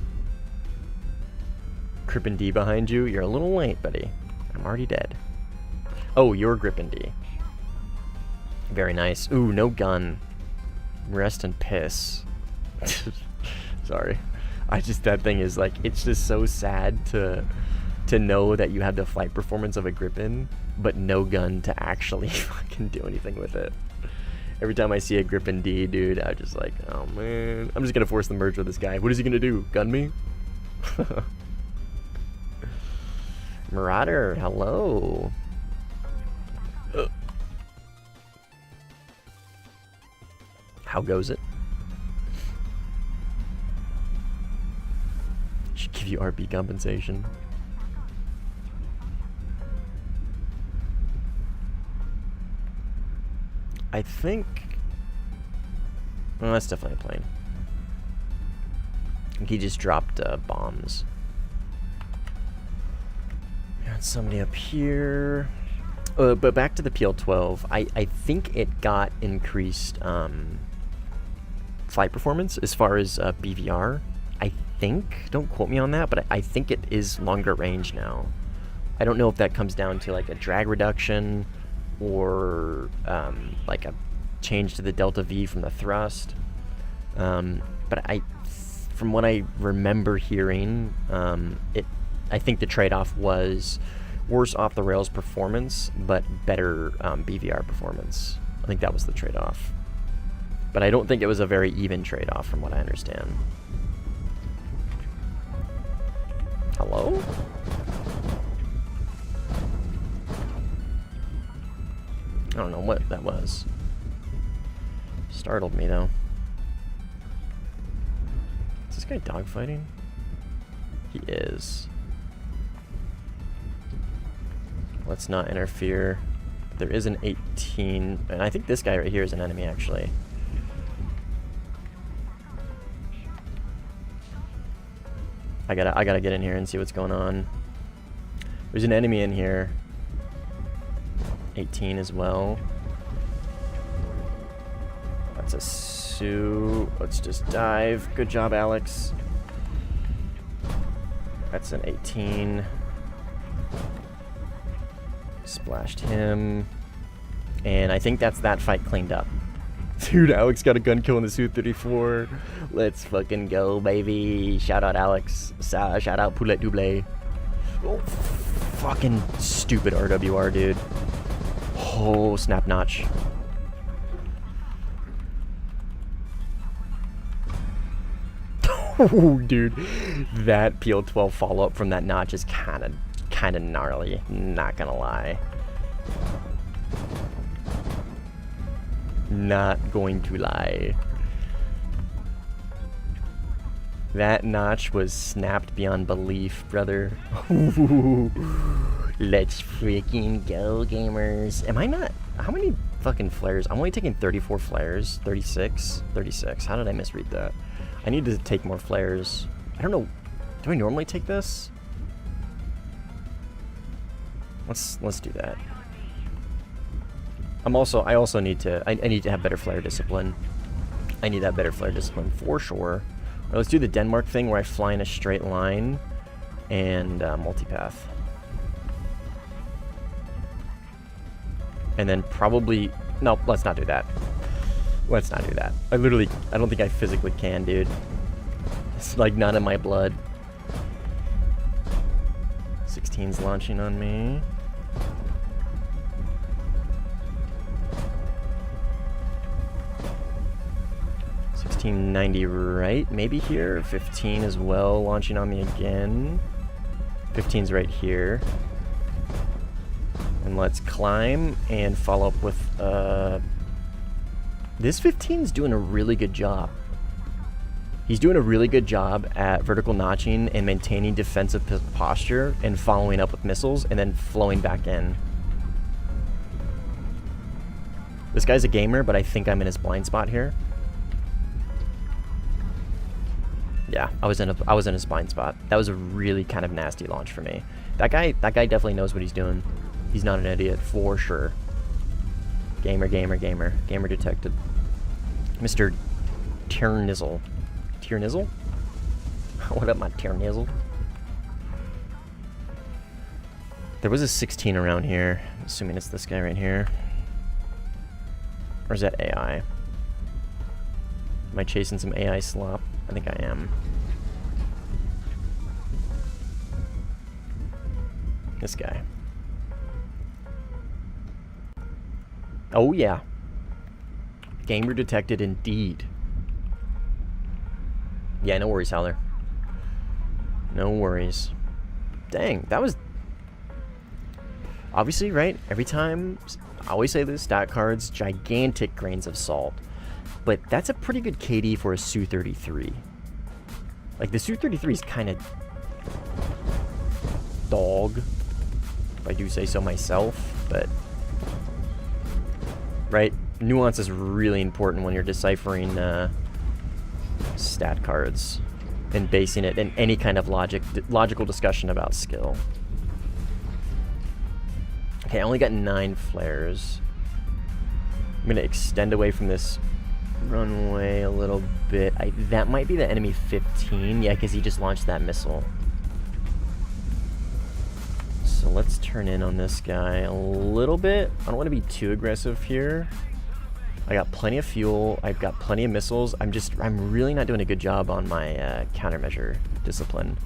Grippin' D behind you. You're a little late, buddy. I'm already dead. Oh, you're Grippin' D. Very nice. Ooh, no gun. Rest and piss. Sorry. That thing is like, it's just so sad to know that you have the flight performance of a Grippin, but no gun to actually fucking do anything with it. Every time I see a Grippin D, dude, I'm just like, oh man. I'm just gonna force the merge with this guy. What is he gonna do? Gun me? Marauder, hello. How goes it? Should give you RP compensation. I think... well, that's definitely a plane. I think he just dropped bombs. Got somebody up here. But back to the PL-12. I think it got increased flight performance as far as BVR. I think. Don't quote me on that, but I think it is longer range now. I don't know if that comes down to like a drag reduction or like a change to the delta V from the thrust. But from what I remember hearing, I think the trade-off was worse off-the-rails performance, but better BVR performance. I think that was the trade-off. But I don't think it was a very even trade-off from what I understand. Hello? I don't know what that was. Startled me, though. Is this guy dogfighting? He is. Let's not interfere. There is an 18, and I think this guy right here is an enemy, actually. I gotta get in here and see what's going on. There's an enemy in here. 18 as well. That's a Sioux. Let's just dive. Good job, Alex. That's an 18. Splashed him. And I think that's that fight cleaned up. Dude, Alex got a gun kill in the Su-34. Let's fucking go, baby. Shout out, Alex. Shout out, Poulet Double. Oh, fucking stupid RWR, dude. Oh, snap notch. Oh, dude. That PL-12 follow-up from that notch is kind of gnarly. Not gonna lie. Not going to lie. That notch was snapped beyond belief, brother. Let's freaking go, gamers. Am I not? How many fucking flares? I'm only taking 34 flares. 36? 36. How did I misread that? I need to take more flares. I don't know. Do I normally take this? Let's do that. I also need to have better flare discipline. I need that better flare discipline for sure. All right, let's do the Denmark thing where I fly in a straight line and multipath. And then probably, no, let's not do that. Let's not do that. I don't think I physically can, dude. It's like not in my blood. 16's launching on me. $16.90 right, maybe here. 15 as well, launching on me again. 15's right here. And let's climb and follow up with, this 15's doing a really good job. He's doing a really good job at vertical notching and maintaining defensive posture and following up with missiles and then flowing back in. This guy's a gamer, but I think I'm in his blind spot here. Yeah, I was in his blind spot. That was a really kind of nasty launch for me. That guy definitely knows what he's doing. He's not an idiot, for sure. Gamer, gamer, gamer. Gamer detected. Mr. Tiernizzle. Tiernizzle? What up, my Tiernizzle? There was a 16 around here. I'm assuming it's this guy right here. Or is that AI? Am I chasing some AI slop? I think I am. This guy. Oh yeah. Gamer detected indeed. Yeah, no worries, Howler. No worries. Dang, that was... Obviously, right? Every time, I always say this, stat cards, gigantic grains of salt. But that's a pretty good KD for a Su-33. Like, the Su-33 is kind of... dog. If I do say so myself, but... Right? Nuance is really important when you're deciphering stat cards and basing it in any kind of logical discussion about skill. Okay, I only got 9 flares. I'm going to extend away from this runway a little bit. That might be the enemy 15. Yeah, because he just launched that missile. So let's turn in on this guy a little bit. I don't want to be too aggressive here. I got plenty of fuel. I've got plenty of missiles. I'm really not doing a good job on my countermeasure discipline.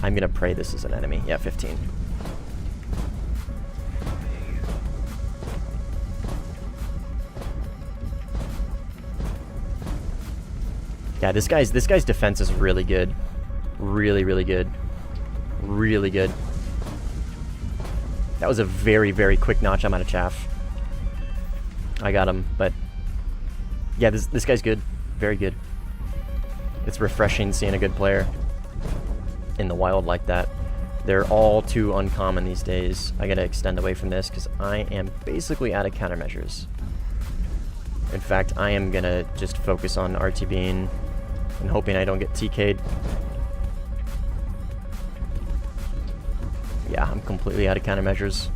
I'm going to pray this is an enemy. Yeah, 15. Yeah, this guy's defense is really good. Really, really good. Really good. That was a very, very quick notch. I'm out of chaff. I got him, but yeah, this guy's good. Very good. It's refreshing seeing a good player in the wild like that. They're all too uncommon these days. I gotta extend away from this because I am basically out of countermeasures. In fact, I am gonna just focus on RTBing and hoping I don't get TK'd. Yeah, I'm completely out of countermeasures.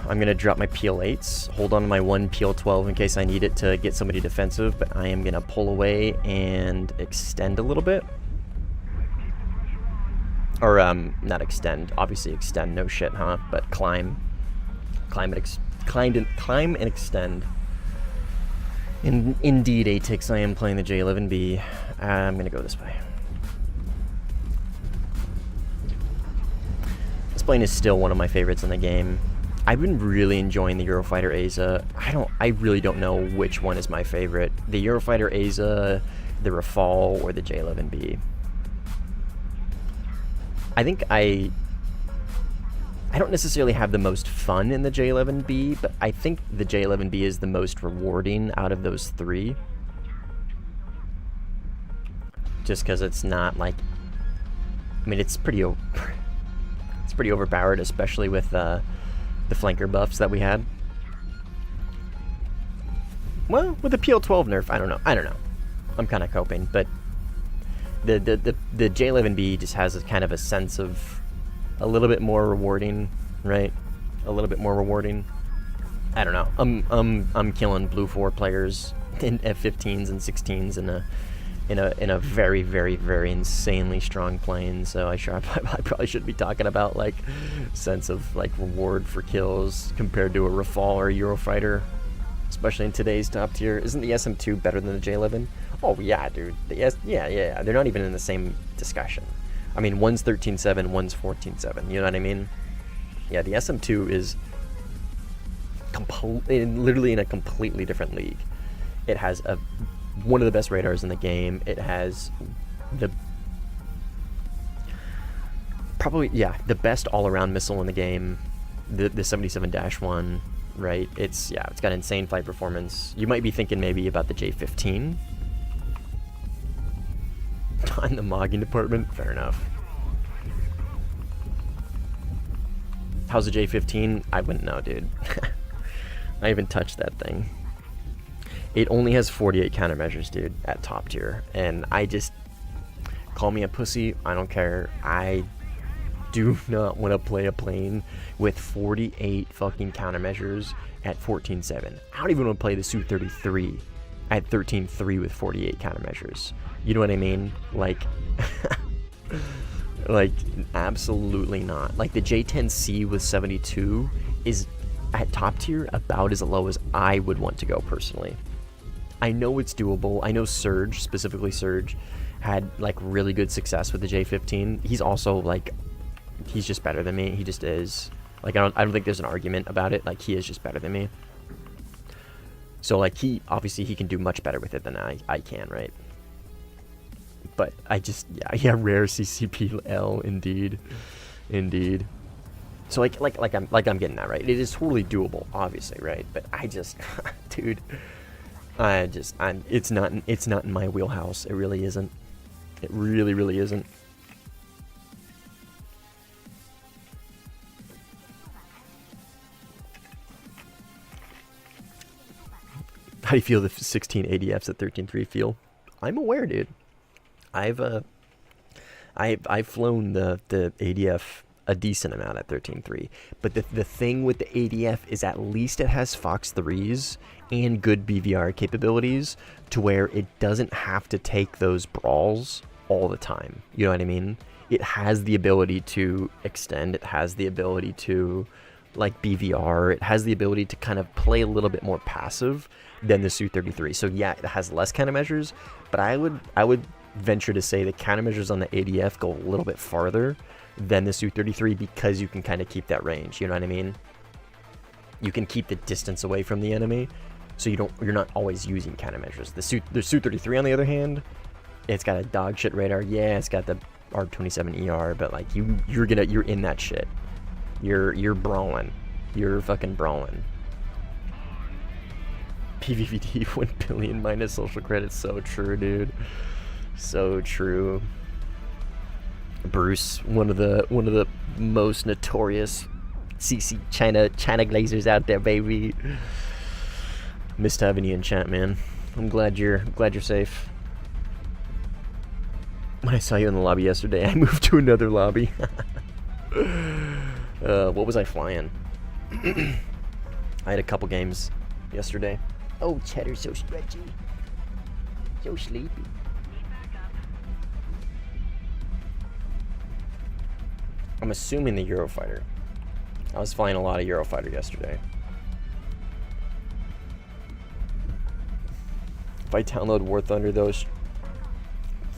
I'm going to drop my PL8s, hold on to my one PL12 in case I need it to get somebody defensive, but I am going to pull away and extend a little bit. Or, not extend, obviously extend, no shit, huh? But climb and extend. Indeed, Atix, I am playing the J11B. I'm going to go this way. This plane is still one of my favorites in the game. I've been really enjoying the Eurofighter Aza. I really don't know which one is my favorite. The Eurofighter Aza, the Rafale, or the J11B. I think I don't necessarily have the most fun in the J11B, but I think the J11B is the most rewarding out of those three. Just because it's not like... I mean, it's pretty overpowered, especially with the flanker buffs that we had. Well, with the PL12 nerf, I don't know. I'm kind of coping, but the J11B just has a kind of a sense of a little bit more rewarding, right? A little bit more rewarding. I don't know. I'm killing Blue 4 players in F15s and 16s in a very, very, very insanely strong plane. So I probably should be talking about like sense of like reward for kills compared to a Rafale or a Eurofighter, especially in today's top tier. Isn't the SM2 better than the J11? Oh yeah, dude. Yeah. They're not even in the same discussion. I mean, one's 13.7, one's 14.7. You know what I mean? Yeah, the SM2 is literally in a completely different league. It has one of the best radars in the game. It has the best all-around missile in the game, the 77-1, right? It's got insane flight performance. You might be thinking maybe about the J15 in the mogging department. Fair enough. How's the J15? I wouldn't know, dude. I haven't touched that thing. It only has 48 countermeasures, dude, at top tier. And I just... Call me a pussy. I don't care. I do not want to play a plane with 48 fucking countermeasures at 14.7. I don't even want to play the Su-33 at 13.3 with 48 countermeasures. You know what I mean? Like, like, absolutely not. Like, the J-10C with 72 is at top tier about as low as I would want to go personally. I know it's doable. I know Surge, specifically Surge, had like really good success with the J-15. He's also like, he's just better than me. He just is. Like, I don't think there's an argument about it. Like, he is just better than me. So like, he obviously he can do much better with it than I can, right? But I just, yeah, rare CCP-L, indeed. So I'm getting that, right? It is totally doable, obviously, right? But I just, dude, it's not in my wheelhouse. It really isn't. It really isn't. How do you feel the 16 ADFs at 13.3 feel? I'm aware, dude. I've flown the ADF a decent amount at 13.3, but the thing with the ADF is at least it has Fox 3s and good BVR capabilities to where it doesn't have to take those brawls all the time. You know what I mean? It has the ability to extend. It has the ability to like BVR. It has the ability to kind of play a little bit more passive than the Su-33. So yeah, it has less countermeasures, but I would venture to say the countermeasures on the ADF go a little bit farther than the Su-33 because you can kind of keep that range. You know what I mean? You can keep the distance away from the enemy, so you're not always using countermeasures. The Su-33 on the other hand, it's got a dog shit radar. Yeah, it's got the R27ER, but like you're in that shit. You're brawling. You're fucking brawling. PVVD 1 billion minus social credits. So true, dude. So true. Bruce, one of the most notorious CC China glazers out there, baby. Missed having you in chat, man. I'm glad you're safe. When I saw you in the lobby yesterday, I moved to another lobby. What was I flying? I had a couple games yesterday. Oh, Cheddar's so stretchy. So sleepy. I'm assuming the Eurofighter. I was flying a lot of Eurofighter yesterday. If I download Warthunder though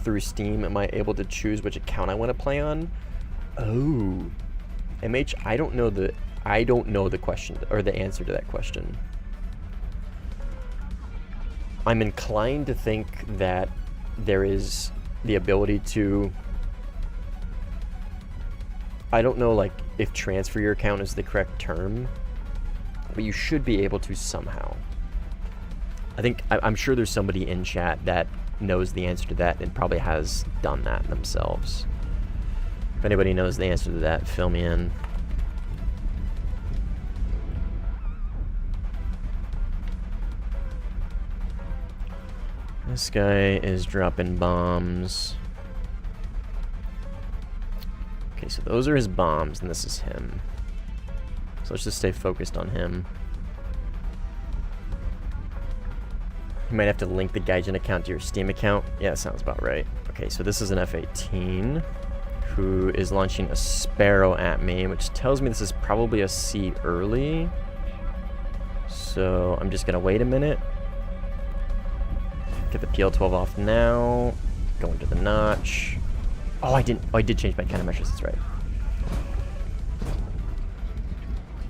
through Steam, am I able to choose which account I want to play on? Oh, MH, I don't know the question or the answer to that question. I'm inclined to think that there is the ability to, I don't know like if transfer your account is the correct term, but you should be able to somehow. I'm sure there's somebody in chat that knows the answer to that and probably has done that themselves. If anybody knows the answer to that, fill me in. This guy is dropping bombs. Okay, so those are his bombs, and this is him. So let's just stay focused on him. You might have to link the Gaijin account to your Steam account. Yeah, that sounds about right. Okay, so this is an F-18 who is launching a Sparrow at me, which tells me this is probably a C early. So I'm just gonna wait a minute. Get the PL-12 off now. Go into the notch. Oh, I did change my countermeasures, that's right.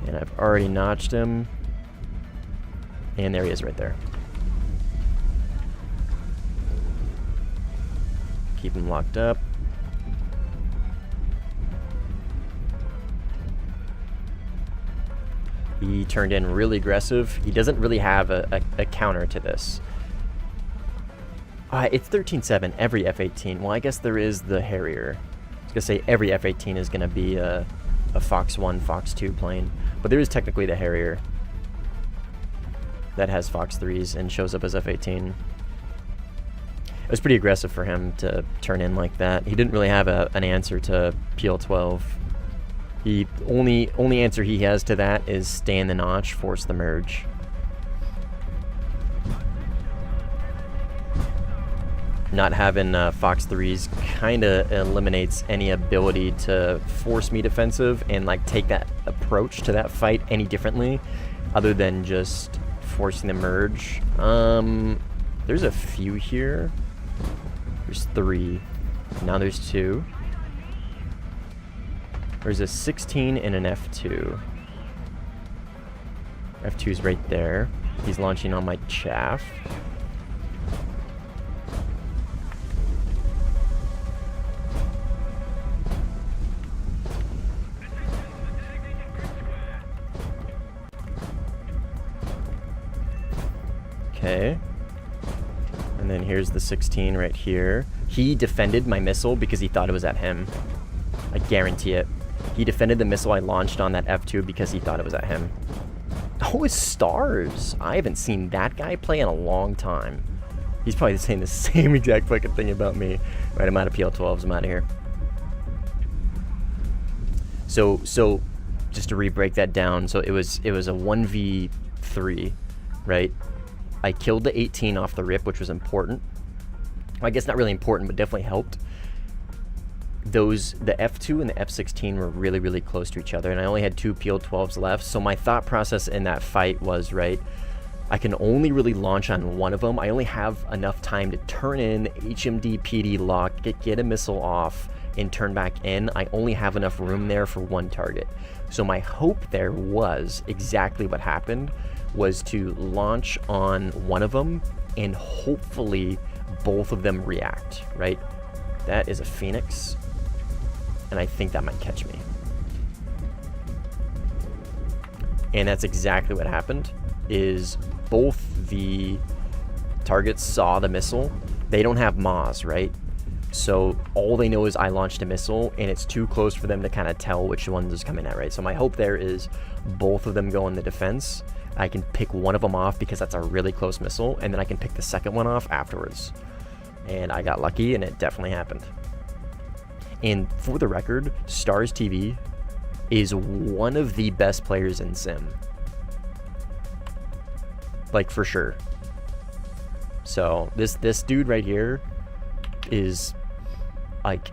And I've already notched him. And there he is right there. Keep him locked up. He turned in really aggressive. He doesn't really have a counter to this. It's 13.7 every F-18. Well, I guess there is the Harrier. I was going to say every F-18 is going to be a Fox 1, Fox 2 plane. But there is technically the Harrier that has Fox 3s and shows up as F-18. It was pretty aggressive for him to turn in like that. He didn't really have an answer to PL-12 He only answer he has to that is stay in the notch, force the merge. Not having Fox 3s kind of eliminates any ability to force me defensive and like take that approach to that fight any differently other than just forcing the merge. There's a few here. There's 3. Now there's 2. There's a 16 and an F2. F2's right there. He's launching on my chaff. Okay. And then here's the 16 right here. He defended my missile because he thought it was at him. I guarantee it. He defended the missile I launched on that F2 because he thought it was at him. Oh, it's Stars. I haven't seen that guy play in a long time. He's probably saying the same exact fucking thing about me. Right, I'm out of PL12s. I'm out of here. So just to re-break that down. So it was a 1v3, right? I killed the 18 off the rip, which was important. Well, I guess not really important, but definitely helped. The F2 and the F16 were really, really close to each other, and I only had 2 PL12s left. So my thought process in that fight was, right, I can only really launch on one of them. I only have enough time to turn in HMD PD lock, get a missile off, and turn back in. I only have enough room there for one target. So my hope there was exactly what happened, was to launch on one of them and hopefully both of them react, right? That is a Phoenix, and I think that might catch me. And that's exactly what happened, is both the targets saw the missile. They don't have MAWs, right? So all they know is I launched a missile, and it's too close for them to kind of tell which one is coming at, right? So my hope there is both of them go in the defense. I can pick one of them off because that's a really close missile, and then I can pick the second one off afterwards. And I got lucky, and it definitely happened. And for the record, Stars TV is one of the best players in Sim. Like, for sure. So this dude right here is like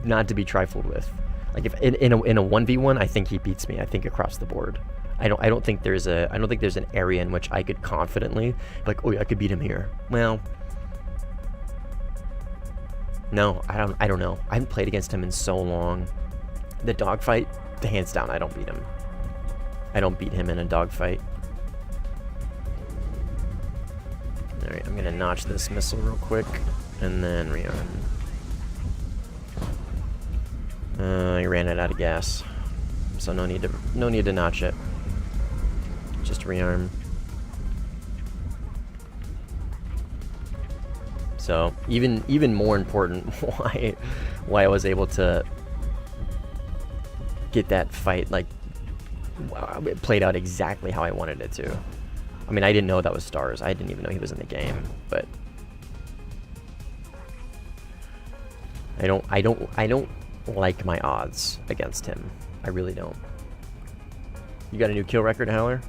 not to be trifled with. Like, if in a 1v1, I think he beats me. I think across the board. I don't think there's an area in which I could confidently, like, oh yeah, I could beat him here. Well, no, I don't know. I haven't played against him in so long. The dogfight, hands down, I don't beat him. I don't beat him in a dogfight. All right, I'm gonna notch this missile real quick, and then rearm. I ran it out of gas, so no need to notch it. Just rearm. So even more important, why I was able to get that fight, like, it played out exactly how I wanted it to. I mean, I didn't know that was Stars. I didn't even know he was in the game, but I don't like my odds against him. I really don't. You got a new kill record, Howler?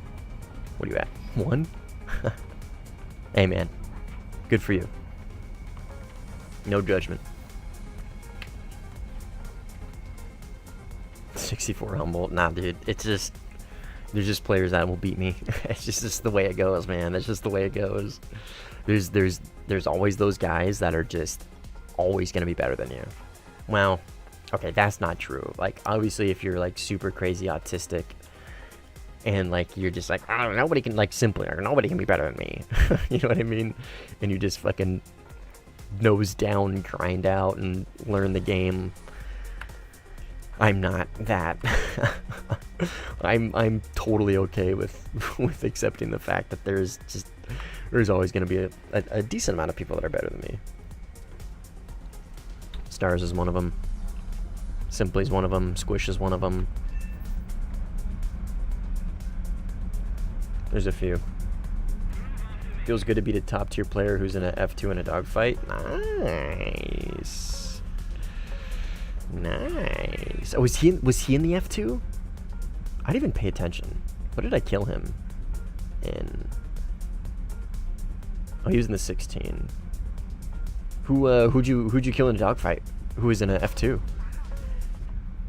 What are you at? 1? Hey, man. Good for you. No judgment. 64 Humboldt. Nah, dude. It's just... There's just players that will beat me. It's just the way it goes, man. That's just the way it goes. There's always those guys that are just always going to be better than you. Well, okay, that's not true. Like, obviously, if you're, like, super crazy autistic... And, like, you're just like, oh, nobody can, like, simply, or nobody can be better than me. You know what I mean? And you just fucking nose down, grind out, and learn the game. I'm not that. I'm totally okay with accepting the fact that there's always going to be a decent amount of people that are better than me. Stars is one of them. Simply is one of them. Squish is one of them. There's a few. Feels good to beat a top tier player who's in a F2 in a dogfight. Nice. Nice. Oh, was he in the F2? I didn't even pay attention. What did I kill him in? Oh, he was in the 16. Who'd you kill in a dogfight? Who was in a F2?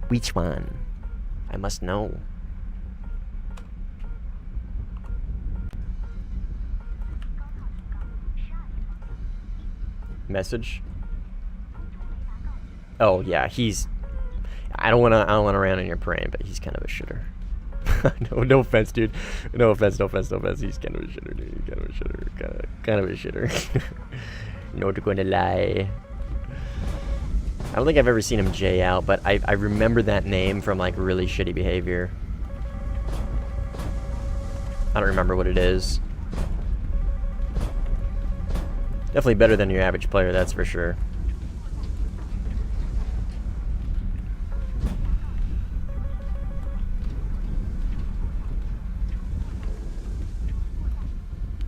Which one? I must know. Message. Oh yeah, he's. I don't wanna ran on your parade, but he's kind of a shitter. no offense, dude. No offense. He's kind of a shitter, dude. He's kind of a shitter. Kind of a shitter. Not gonna lie. I don't think I've ever seen him J out, but I remember that name from like really shitty behavior. I don't remember what it is. Definitely better than your average player, that's for sure.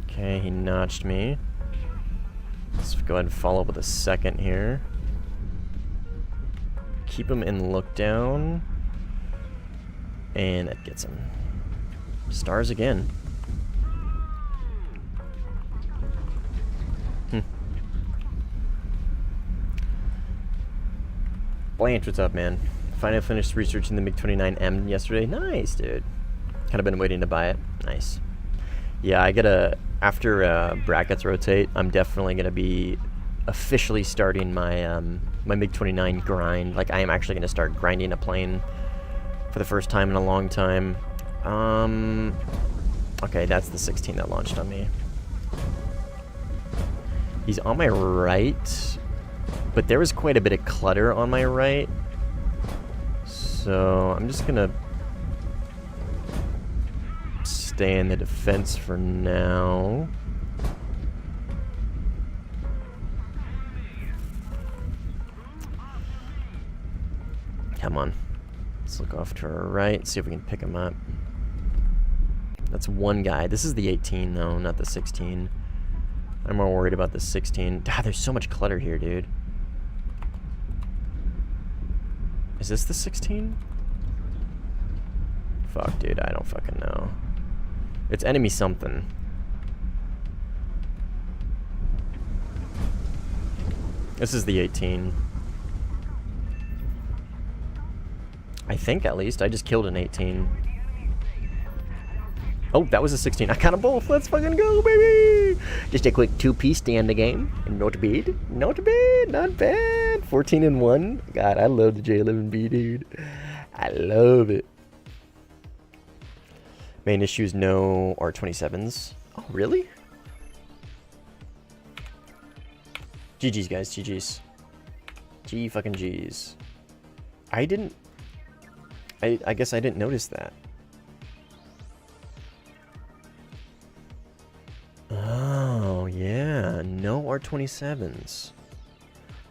Okay, he notched me. Let's go ahead and follow up with a second here. Keep him in look down. And that gets him. Stars again. Blanche, what's up, man? Finally finished researching the MiG-29M yesterday. Nice, dude. Kind of been waiting to buy it. Nice. Yeah, I gotta, after brackets rotate, I'm definitely gonna be officially starting my my MiG-29 grind. Like, I am actually gonna start grinding a plane for the first time in a long time. Okay, that's the 16 that launched on me. He's on my right, but there was quite a bit of clutter on my right. So I'm just gonna stay in the defense for now. Come on. Let's look off to our right, see if we can pick him up. That's one guy. This is the 18 though, not the 16. I'm more worried about the 16. God, there's so much clutter here, dude. Is this the 16? Fuck, dude, I don't fucking know. It's enemy something. This is the 18. I think, at least. I just killed an 18. Oh, that was a 16. I got them both. Let's fucking go, baby! Just a quick 2-piece stay in the game. Not bad. Not bad. Not bad. 14 and 1. God, I love the J11B, dude. I love it. Main issue is no R27s. Oh, really? GG's, guys. GG's. G fucking G's. I guess I didn't notice that. Oh, yeah. No R27s.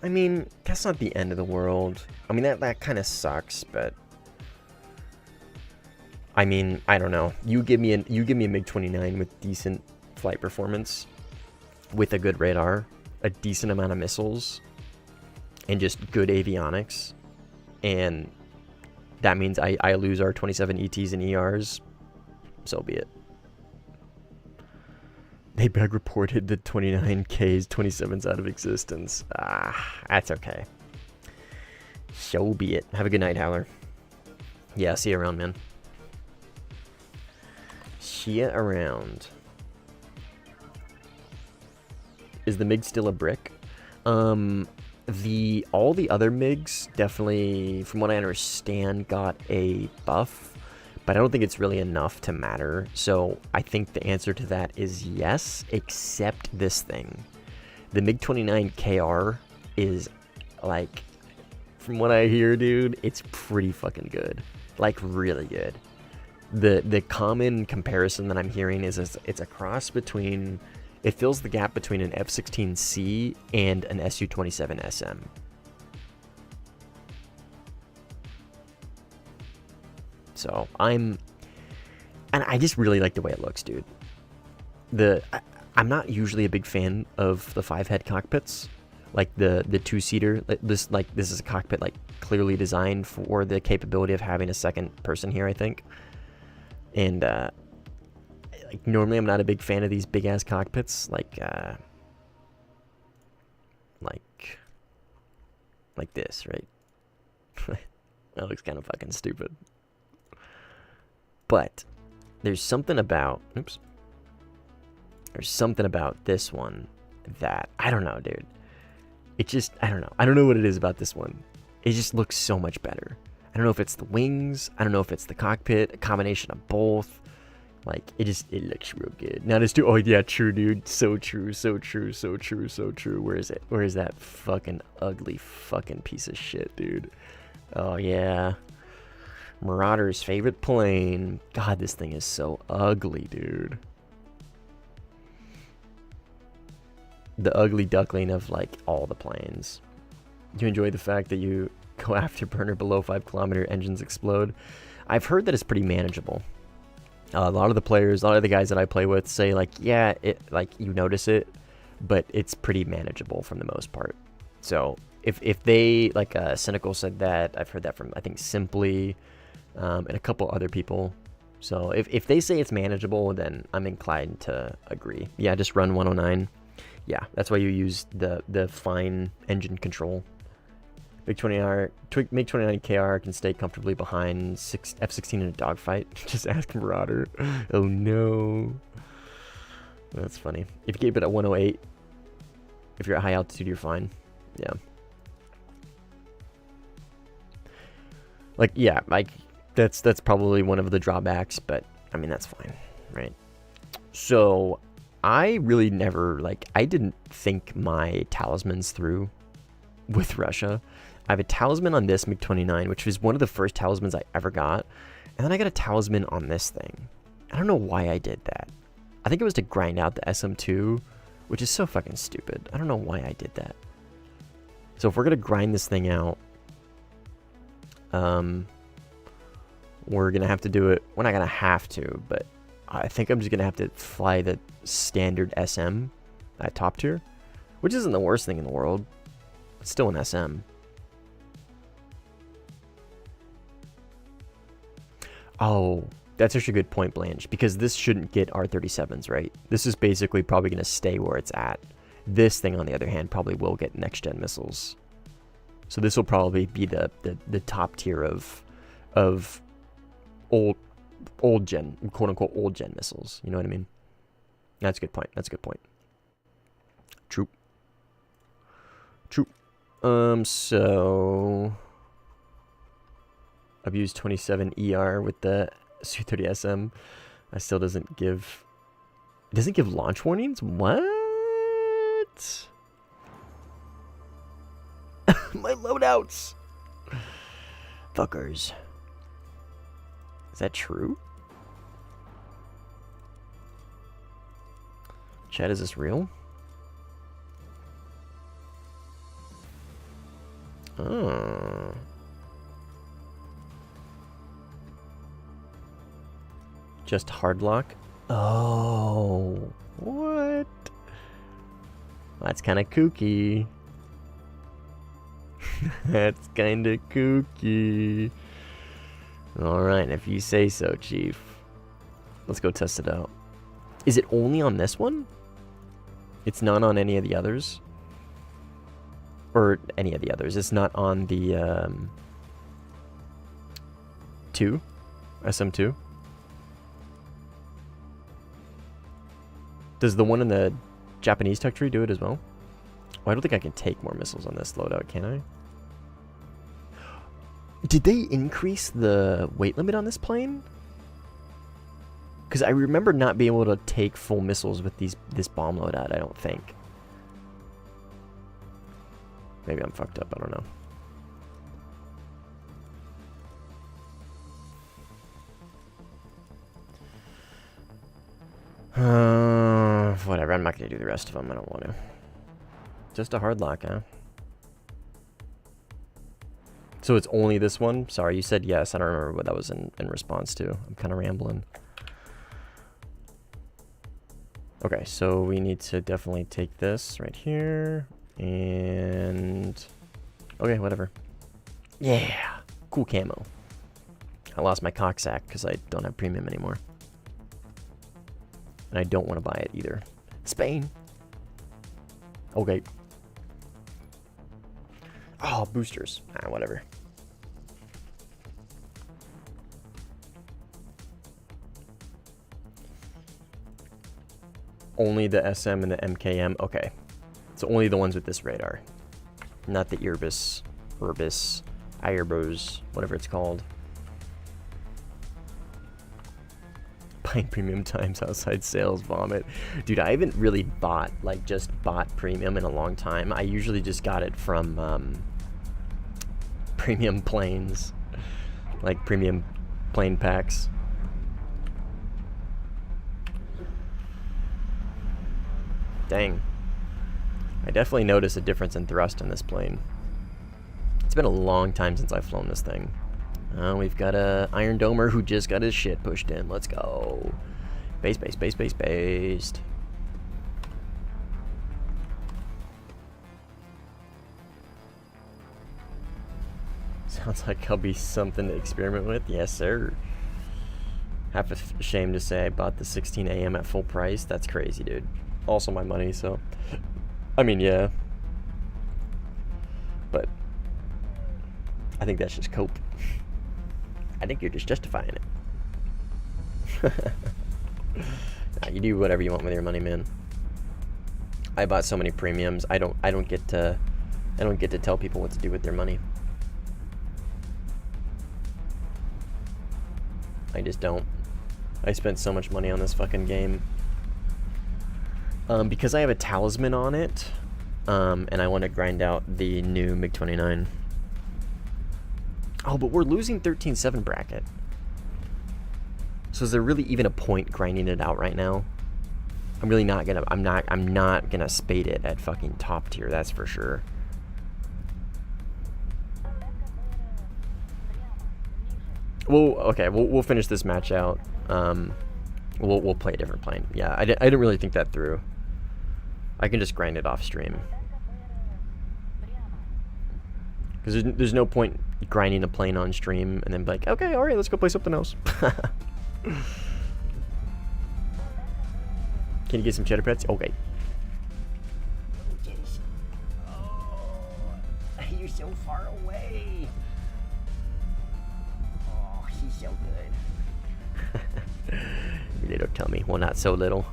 I mean, that's not the end of the world. I mean, that kind of sucks, but I mean, I don't know. You give me a MiG-29 with decent flight performance, with a good radar, a decent amount of missiles, and just good avionics, and that means I lose our 27 ETs and ERs, so be it. They bug reported the 29K's 27's out of existence. Ah, that's okay. So be it. Have a good night, Howler. Yeah, see you around, man. See you around. Is the MiG still a brick? All the other MiGs definitely, from what I understand, got a buff, but I don't think it's really enough to matter. So I think the answer to that is yes, except this thing. The MiG-29KR is, like, from what I hear, dude, it's pretty fucking good. Like, really good. The common comparison that I'm hearing is it's a cross between, it fills the gap between an F-16C and an Su-27SM. So and I just really like the way it looks, dude. I'm not usually a big fan of the 5-head cockpits, like the two-seater. This is a cockpit like clearly designed for the capability of having a second person here, I think. And like normally I'm not a big fan of these big ass cockpits, like this, right? That looks kind of fucking stupid. But there's something about, oops. There's something about this one that, I don't know, dude. It just, I don't know. I don't know what it is about this one. It just looks so much better. I don't know if it's the wings. I don't know if it's the cockpit. A combination of both. Like, it looks real good. Now this too, oh yeah, true, dude. So true, so true, so true, so true. Where is it? Where is that fucking ugly fucking piece of shit, dude? Oh yeah. Marauder's favorite plane. God, this thing is so ugly, dude. The ugly duckling of like all the planes. You enjoy the fact that you go afterburner below 5 kilometer, engines explode. I've heard that it's pretty manageable. A lot of the players, a lot of the guys that I play with say like, yeah, it like you notice it, but it's pretty manageable from the most part. So if they like Cynical said that, I've heard that from I think Simply and a couple other people. So if they say it's manageable, then I'm inclined to agree. Yeah, just run 109. Yeah, that's why you use the fine engine control. MiG-29KR can stay comfortably behind F-16 in a dogfight. Just ask Marauder. Oh no. That's funny. If you keep it at 108, if you're at high altitude, you're fine. Yeah. Like, yeah, like that's probably one of the drawbacks, but I mean that's fine, right? So I really never I didn't think my talismans through with Russia. I have a talisman on this MiG-29, which was one of the first talismans I ever got. And then I got a talisman on this thing. I don't know why I did that. I think it was to grind out the SM2, which is so fucking stupid. I don't know why I did that. So if we're going to grind this thing out, we're going to have to do it. We're not going to have to, but I think I'm just going to have to fly the standard SM at top tier, which isn't the worst thing in the world. It's still an SM. Oh, that's actually a good point, Blanche, because this shouldn't get R37s, right? This is basically probably going to stay where it's at. This thing, on the other hand, probably will get next-gen missiles. So this will probably be the top tier of old gen, quote-unquote old gen missiles. You know what I mean? That's a good point. That's a good point. True. True. So I've used 27 ER with the Su-30 SM. That still doesn't give... It doesn't give launch warnings? What? My loadouts! Fuckers. Is that true? Chad, is this real? Oh. Just hard lock? Oh. What? That's kind of kooky. That's kind of kooky. Alright, if you say so, Chief. Let's go test it out. Is it only on this one? It's not on any of the others? Or any of the others. It's not on the 2? SM2? Does the one in the Japanese tech tree do it as well? Oh, I don't think I can take more missiles on this loadout, can I? Did they increase the weight limit on this plane? Because I remember not being able to take full missiles with this bomb loadout, I don't think. Maybe I'm fucked up, I don't know. Whatever, I'm not going to do the rest of them, I don't want to. Just a hard lock, huh? So it's only this one? Sorry, you said yes. I don't remember what that was in response to. I'm kind of rambling. Okay, so we need to definitely take this right here. And okay, whatever. Yeah, cool camo. I lost my cocksack because I don't have premium anymore. And I don't want to buy it either. Spain. Okay. Oh, boosters. Ah, whatever. Only the SM and the MKM. Okay. So only the ones with this radar. Not the Irbis, Irbos, whatever it's called. Buying premium times outside sales, vomit. Dude, I haven't really bought, like, just bought premium in a long time. I usually just got it from premium planes. Like, premium plane packs. Dang. I definitely noticed a difference in thrust in this plane. It's been a long time since I've flown this thing. We've got a Iron Domer who just got his shit pushed in. Let's go. Based. Sounds like I'll be something to experiment with. Yes, sir. Half ashamed to say I bought the 16 AM at full price. That's crazy, dude. Also my money, so... I mean, yeah. But... I think that's just cope. I think you're just justifying it. Nah, you do whatever you want with your money, man. I bought so many premiums. I don't get to tell people what to do with their money. I just don't. I spent so much money on this fucking game. Because I have a talisman on it, and I want to grind out the new MiG-29. Oh, but we're losing 13-7 bracket. So is there really even a point grinding it out right now? I'm really not gonna. I'm not gonna spade it at fucking top tier. That's for sure. Well, okay. We'll finish this match out. We'll play a different plane. Yeah, I didn't really think that through. I can just grind it off stream. Because there's no point grinding a plane on stream and then be like, okay, alright, let's go play something else. Can you get some cheddar pets? Okay. Oh, you're so far away. Oh, he's so good. Your little tummy. Well, not so little.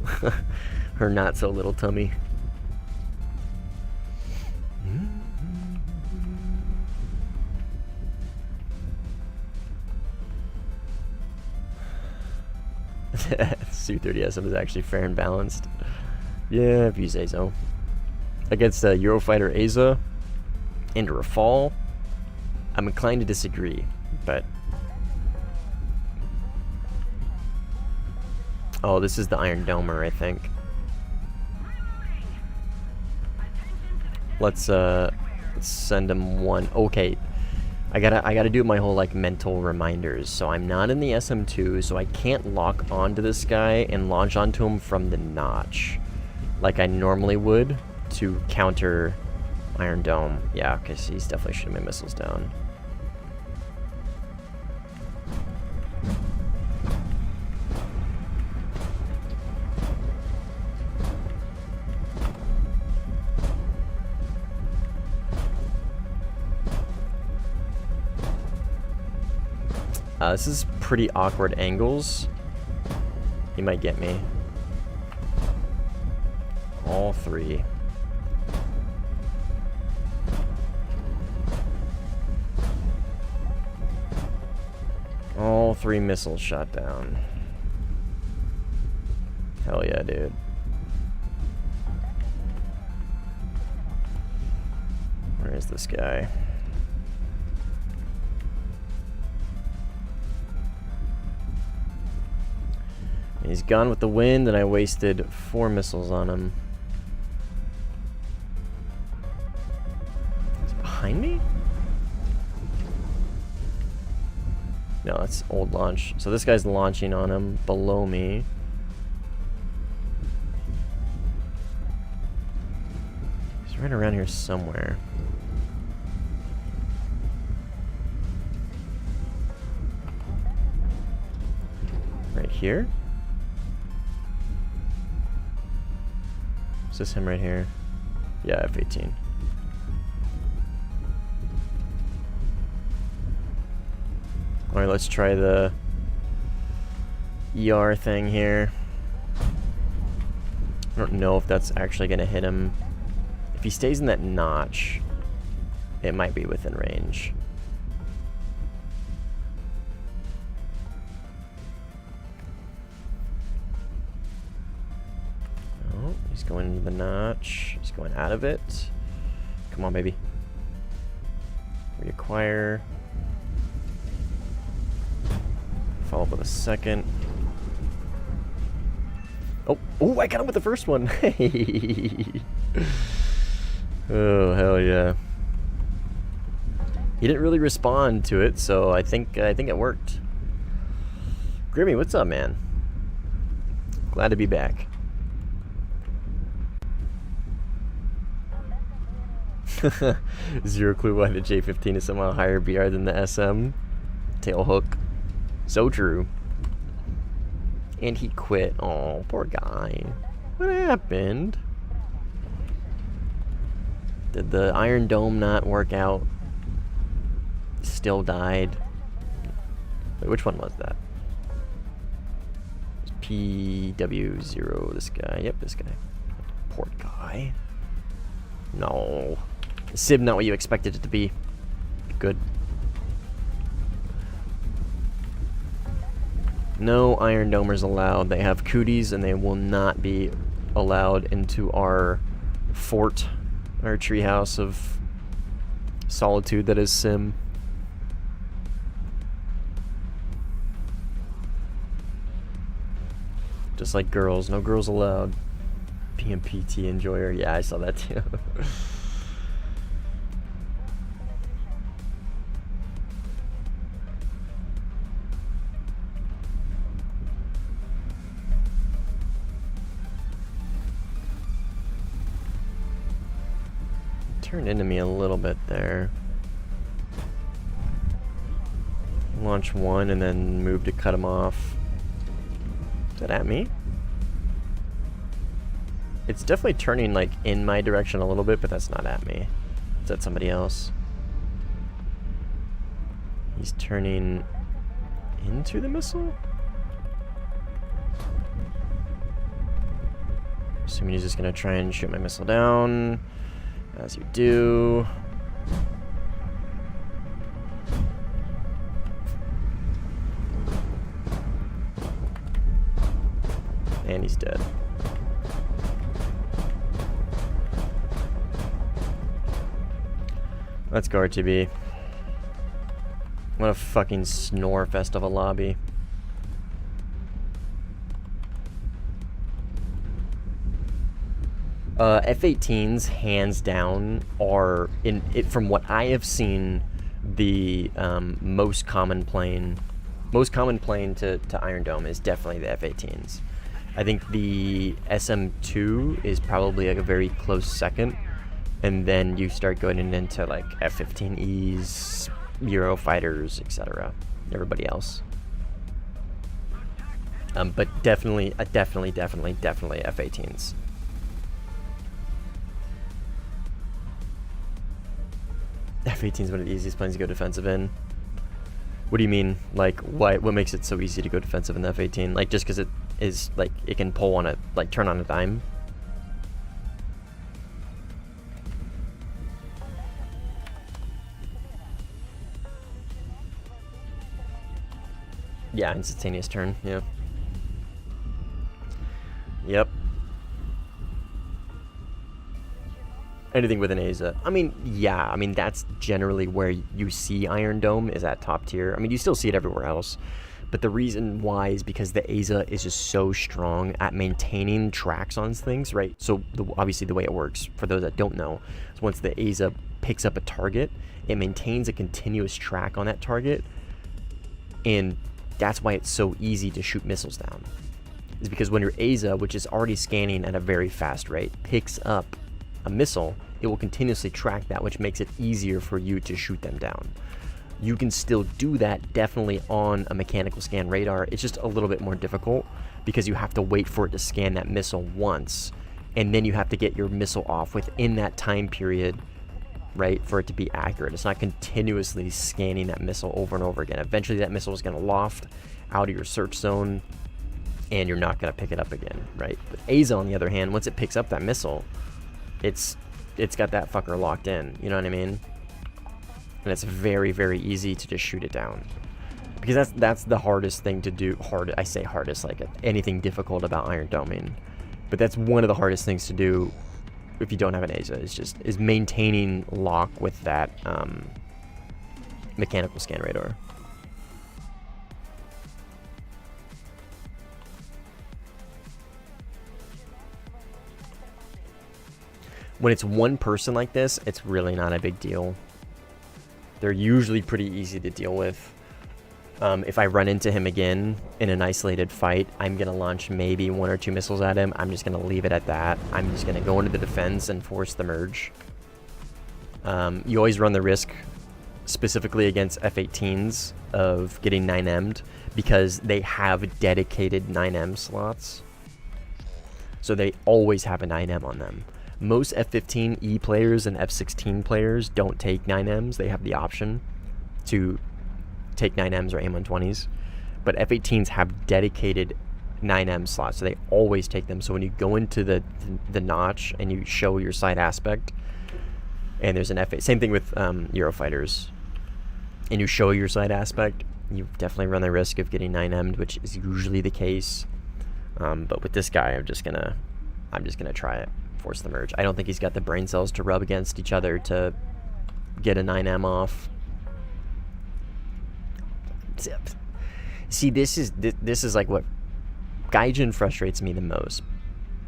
Her not so little tummy. Su-30SM is actually fair and balanced. Yeah, if you say so. Against Eurofighter Aza and Rafale, I'm inclined to disagree, but... Oh, this is the Iron Domer, I think. Let's send him one. Okay. I gotta do my whole, like, mental reminders. So I'm not in the SM2, so I can't lock onto this guy and launch onto him from the notch like I normally would to counter Iron Dome. Yeah, because he's definitely shooting my missiles down. This is pretty awkward angles. He might get me. All three. All three missiles shot down. Hell yeah, dude. Where is this guy? He's gone with the wind, and I wasted 4 missiles on him. Is he behind me? No, that's old launch. So this guy's launching on him below me. He's right around here somewhere. Right here? Is this him right here? Yeah, F-18. Alright, let's try the ER thing here. I don't know if that's actually going to hit him. If he stays in that notch, it might be within range. Oh, he's going into the notch. He's going out of it. Come on, baby. Reacquire. Follow up with a second. Oh, I got him with the first one. Hey. Oh, hell yeah. He didn't really respond to it, so I think it worked. Grimmy, what's up, man? Glad to be back. Zero clue why the J15 is somehow higher BR than the SM. Tail hook. So true. And he quit. Oh, poor guy. What happened? Did the Iron Dome not work out? Still died. Wait, which one was that? PW0, this guy. Yep, this guy. Poor guy. No. Sib, not what you expected it to be. Good. No Iron Domers allowed. They have cooties and they will not be allowed into our fort, our treehouse of solitude that is Sim. Just like girls, no girls allowed. PMPT enjoyer, yeah, I saw that too. Turned into me a little bit there. Launch one and then move to cut him off. Is that at me? It's definitely turning like in my direction a little bit, but that's not at me. Is that somebody else? He's turning into the missile? Assuming he's just gonna try and shoot my missile down. As you do. And he's dead. Let's go, RTB. What a fucking snore fest of a lobby. F-18s, hands down, are, from what I have seen, the most common plane to Iron Dome is definitely the F-18s. I think the SM-2 is probably like a very close second, and then you start going into like F-15Es, Eurofighters, etc. Everybody else. But definitely F-18s. F-18 is one of the easiest planes to go defensive in. What do you mean? Like, what makes it so easy to go defensive in the F-18? Like, just because it is, like, it can pull on a, like, turn on a dime? Yeah, instantaneous turn, yeah. Yep. Anything with an ASA. I mean, yeah, I mean, that's generally where you see Iron Dome, is at top tier. I mean, you still see it everywhere else. But the reason why is because the ASA is just so strong at maintaining tracks on things, right? So, obviously, the way it works, for those that don't know, is once the ASA picks up a target, it maintains a continuous track on that target. And that's why it's so easy to shoot missiles down. Is because when your ASA, which is already scanning at a very fast rate, picks up a missile, it will continuously track that, which makes it easier for you to shoot them down. You can still do that definitely on a mechanical scan radar. It's just a little bit more difficult because you have to wait for it to scan that missile once, and then you have to get your missile off within that time period, right, for it to be accurate. It's not continuously scanning that missile over and over again. Eventually that missile is going to loft out of your search zone, and you're not going to pick it up again, right? But Aza, on the other hand, once it picks up that missile, it's got that fucker locked in, you know what I mean? And it's very, very easy to just shoot it down. Because that's the hardest thing to do. I say hardest, like anything difficult about Iron Doming. But that's one of the hardest things to do if you don't have an Aza, is maintaining lock with that mechanical scan radar. When it's one person like this, it's really not a big deal. They're usually pretty easy to deal with. If I run into him again in an isolated fight, I'm going to launch maybe 1 or 2 missiles at him. I'm just going to leave it at that. I'm just going to go into the defense and force the merge. You always run the risk, specifically against F-18s, of getting 9M'd because they have dedicated 9M slots. So they always have a 9M on them. Most F-15E players and F-16 players don't take 9Ms. They have the option to take 9Ms or AIM-120s. But F-18s have dedicated 9M slots, so they always take them. So when you go into the notch and you show your side aspect, and there's an F-8, same thing with Eurofighters, and you show your side aspect, you definitely run the risk of getting 9M'd, which is usually the case. But with this guy, I'm just gonna try it. Force the merge. I don't think he's got the brain cells to rub against each other to get a 9M off. See, this is like what Gaijin frustrates me the most.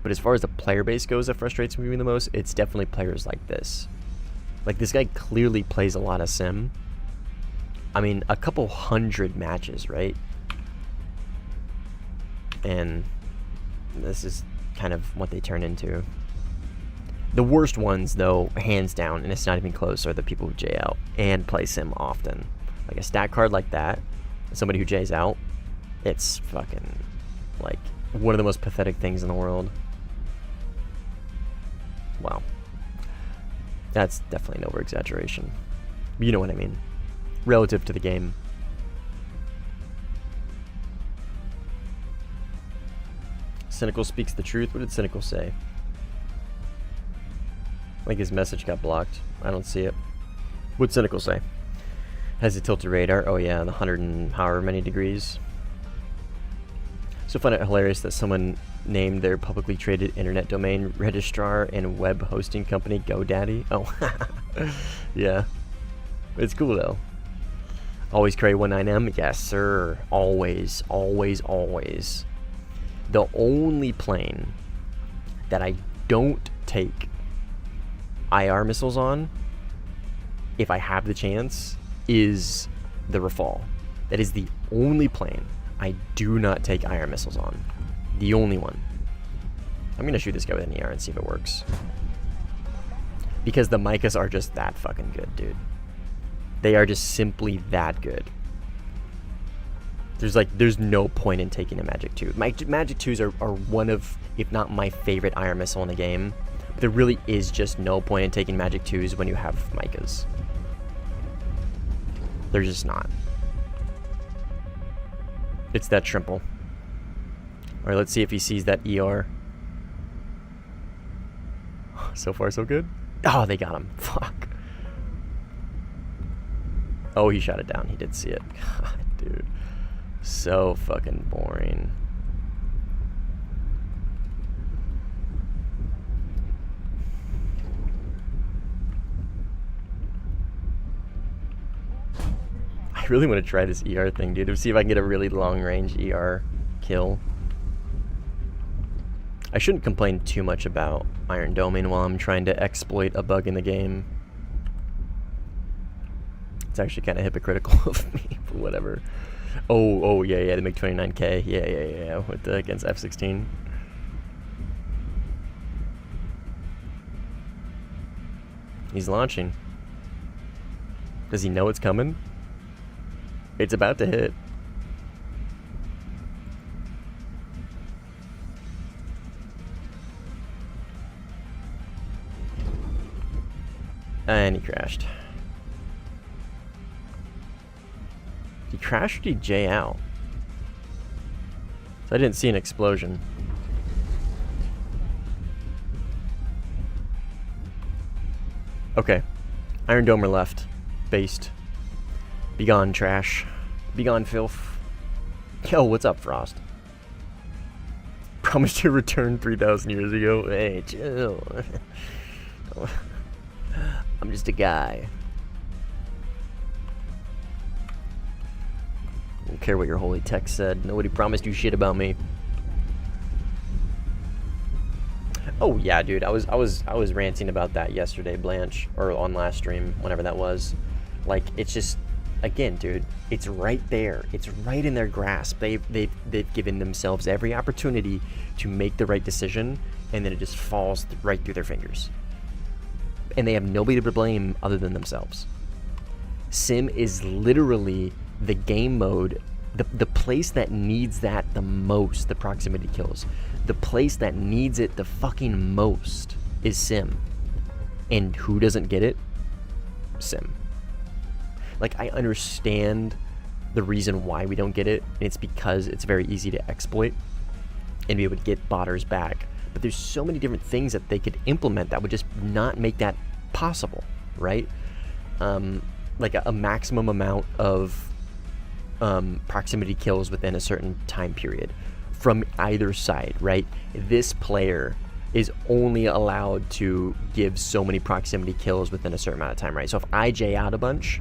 But as far as the player base goes that frustrates me the most, it's definitely players like this. Like, this guy clearly plays a lot of sim. I mean, a couple hundred matches, right? And this is kind of what they turn into. The worst ones, though, hands down, and it's not even close, are the people who J out and play sim often. Like a stat card like that, somebody who J's out, it's fucking, like, one of the most pathetic things in the world. Wow. That's definitely an over-exaggeration. You know what I mean. Relative to the game. Cynical speaks the truth. What did Cynical say? I think his message got blocked. I don't see it. What'd Cynical say? Has a tilted radar. Oh yeah, the 100 and however many degrees. So I find it hilarious that someone named their publicly traded internet domain registrar and web hosting company GoDaddy. Oh, yeah. It's cool though. Always carry 19M? Yes, sir. Always, always, always. The only plane that I don't take IR missiles on, if I have the chance, is the Rafale. That is the only plane I do not take IR missiles on. The only one. I'm gonna shoot this guy with an ER and see if it works. Because the Micas are just that fucking good, dude. They are just simply that good. There's no point in taking a Magic 2. Magic 2s are one of, if not my favorite IR missile in the game. There really is just no point in taking Magic 2s when you have Micas. They're just not. It's that simple. Alright, let's see if he sees that ER. So far, so good. Oh, they got him. Fuck. Oh, he shot it down. He did see it. God, dude. So fucking boring. I really want to try this ER thing, dude. To see if I can get a really long-range ER kill. I shouldn't complain too much about Iron Doming while I'm trying to exploit a bug in the game. It's actually kind of hypocritical of me, but whatever. Oh, yeah, the MiG-29K. Yeah, with against F-16. He's launching. Does he know it's coming? It's about to hit. And he crashed. Did he crash or did he J out? So I didn't see an explosion. Okay. Iron Domer left. Based. Begone, trash. Begone, filth. Yo, what's up, Frost? Promised to return 3,000 years ago. Hey, chill. I'm just a guy. Don't care what your holy text said. Nobody promised you shit about me. Oh yeah, dude. I was ranting about that yesterday, Blanche, or on last stream, whenever that was. Like, it's just, again, dude, it's right there. It's right in their grasp. They've given themselves every opportunity to make the right decision, and then it just falls right through their fingers. And they have nobody to blame other than themselves. Sim is literally the game mode, the place that needs that the most, the proximity kills. The place that needs it the fucking most is Sim. And who doesn't get it? Sim. Like, I understand the reason why we don't get it, and it's because it's very easy to exploit and be able to get botters back. But there's so many different things that they could implement that would just not make that possible, right? Like a maximum amount of proximity kills within a certain time period from either side, right? This player is only allowed to give so many proximity kills within a certain amount of time, right? So if I J out a bunch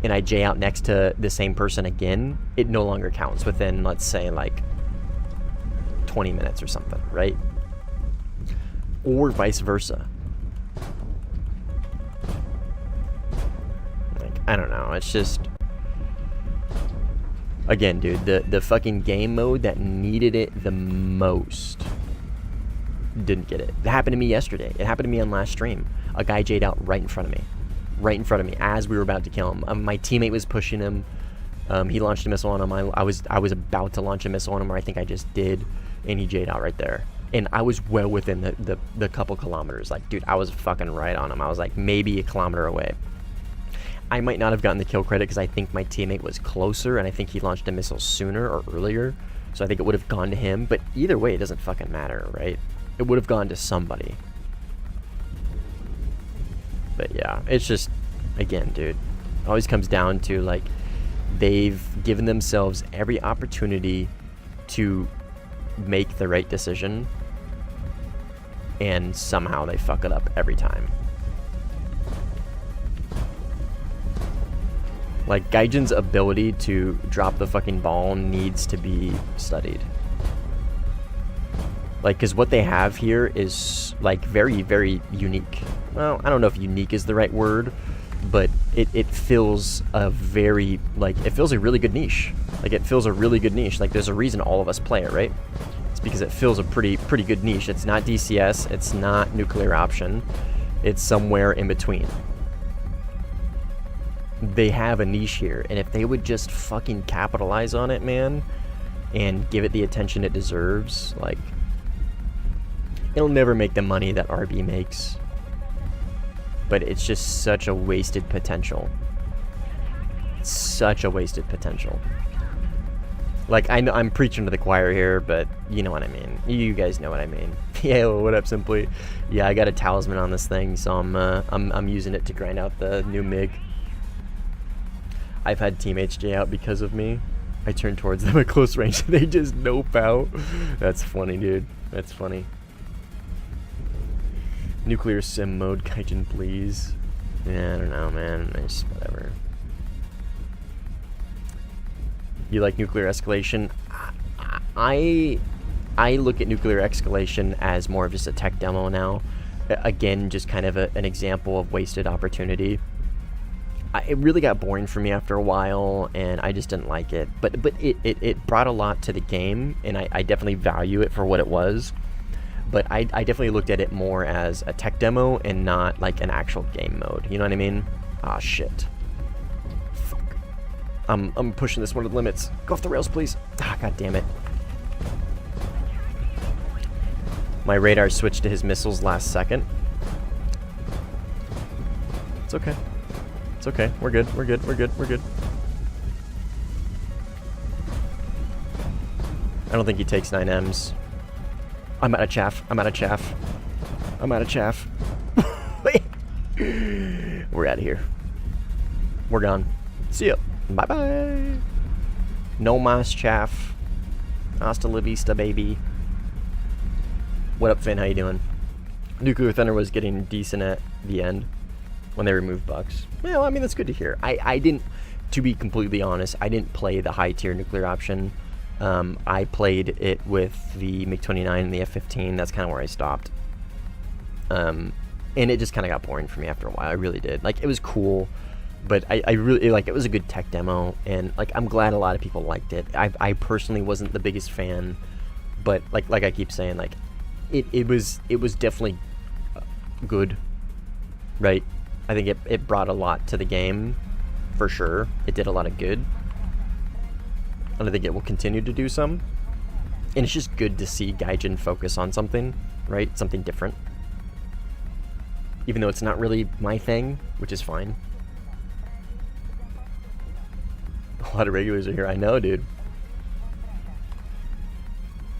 and I J out next to the same person again, it no longer counts within, let's say, like 20 minutes or something, right? Or vice versa. Like, I don't know, it's just, again, dude, the fucking game mode that needed it the most didn't get it. It happened to me yesterday. It happened to me on last stream. A guy J'd out right in front of me. Right in front of me as we were about to kill him. My teammate was pushing him. He launched a missile on him. I was about to launch a missile on him, or I think I just did, and he J'd out right there. And I was well within the couple kilometers. Like, dude, I was fucking right on him. I was like maybe a kilometer away. I might not have gotten the kill credit because I think my teammate was closer, and I think he launched a missile sooner or earlier. So I think it would have gone to him. But either way, it doesn't fucking matter, right? It would have gone to somebody. But yeah, it's just, again, dude, it always comes down to, like, they've given themselves every opportunity to make the right decision, and somehow they fuck it up every time. Like, Gaijin's ability to drop the fucking ball needs to be studied. Like, because what they have here is, like, very, very unique. Well, I don't know if unique is the right word, but it fills a very, like, it fills a really good niche. Like, it fills a really good niche. Like, there's a reason all of us play it, right? It's because it fills a pretty good niche. It's not DCS. It's not nuclear option. It's somewhere in between. They have a niche here, and if they would just fucking capitalize on it, man, and give it the attention it deserves, like, it'll never make the money that RB makes, but it's just such a wasted potential. Such a wasted potential. Like, I know I'm preaching to the choir here, but you know what I mean. You guys know what I mean. Yeah, what up, Simply? Yeah, I got a talisman on this thing, so I'm using it to grind out the new MiG. I've had teammates J out because of me. I turn towards them at close range and they just nope out. That's funny, dude. That's funny. Nuclear sim mode, Gaijin, please. Yeah, I don't know, man. It's whatever. You like nuclear escalation? I look at nuclear escalation as more of just a tech demo now. Again, just kind of an example of wasted opportunity. It really got boring for me after a while, and I just didn't like it. But it brought a lot to the game, and I definitely value it for what it was. but I definitely looked at it more as a tech demo and not like an actual game mode. You know what I mean? Ah, shit. Fuck. I'm pushing this one to the limits. Go off the rails, please. Ah, god damn it. My radar switched to his missiles last second. It's okay. It's okay. We're good. We're good. We're good. We're good. I don't think he takes 9Ms. I'm out of chaff. I'm out of chaff. I'm out of chaff. We're out of here. We're gone. See ya. Bye-bye. No mas chaff. Hasta la vista, baby. What up, Finn? How you doing? Nuclear Thunder was getting decent at the end when they removed bucks. Well, I mean, that's good to hear. I didn't, to be completely honest, I didn't play the high-tier nuclear option. I played it with the MiG-29 and the F-15. That's kind of where I stopped. And it just kind of got boring for me after a while. I really did. Like, it was cool, but I really, like, it was a good tech demo, and, like, I'm glad a lot of people liked it. I personally wasn't the biggest fan, but, like I keep saying, like, it was definitely good, right? I think it brought a lot to the game, for sure. It did a lot of good. And I think it will continue to do some. And it's just good to see Gaijin focus on something, right? Something different. Even though it's not really my thing, which is fine. A lot of regulars are here. I know, dude.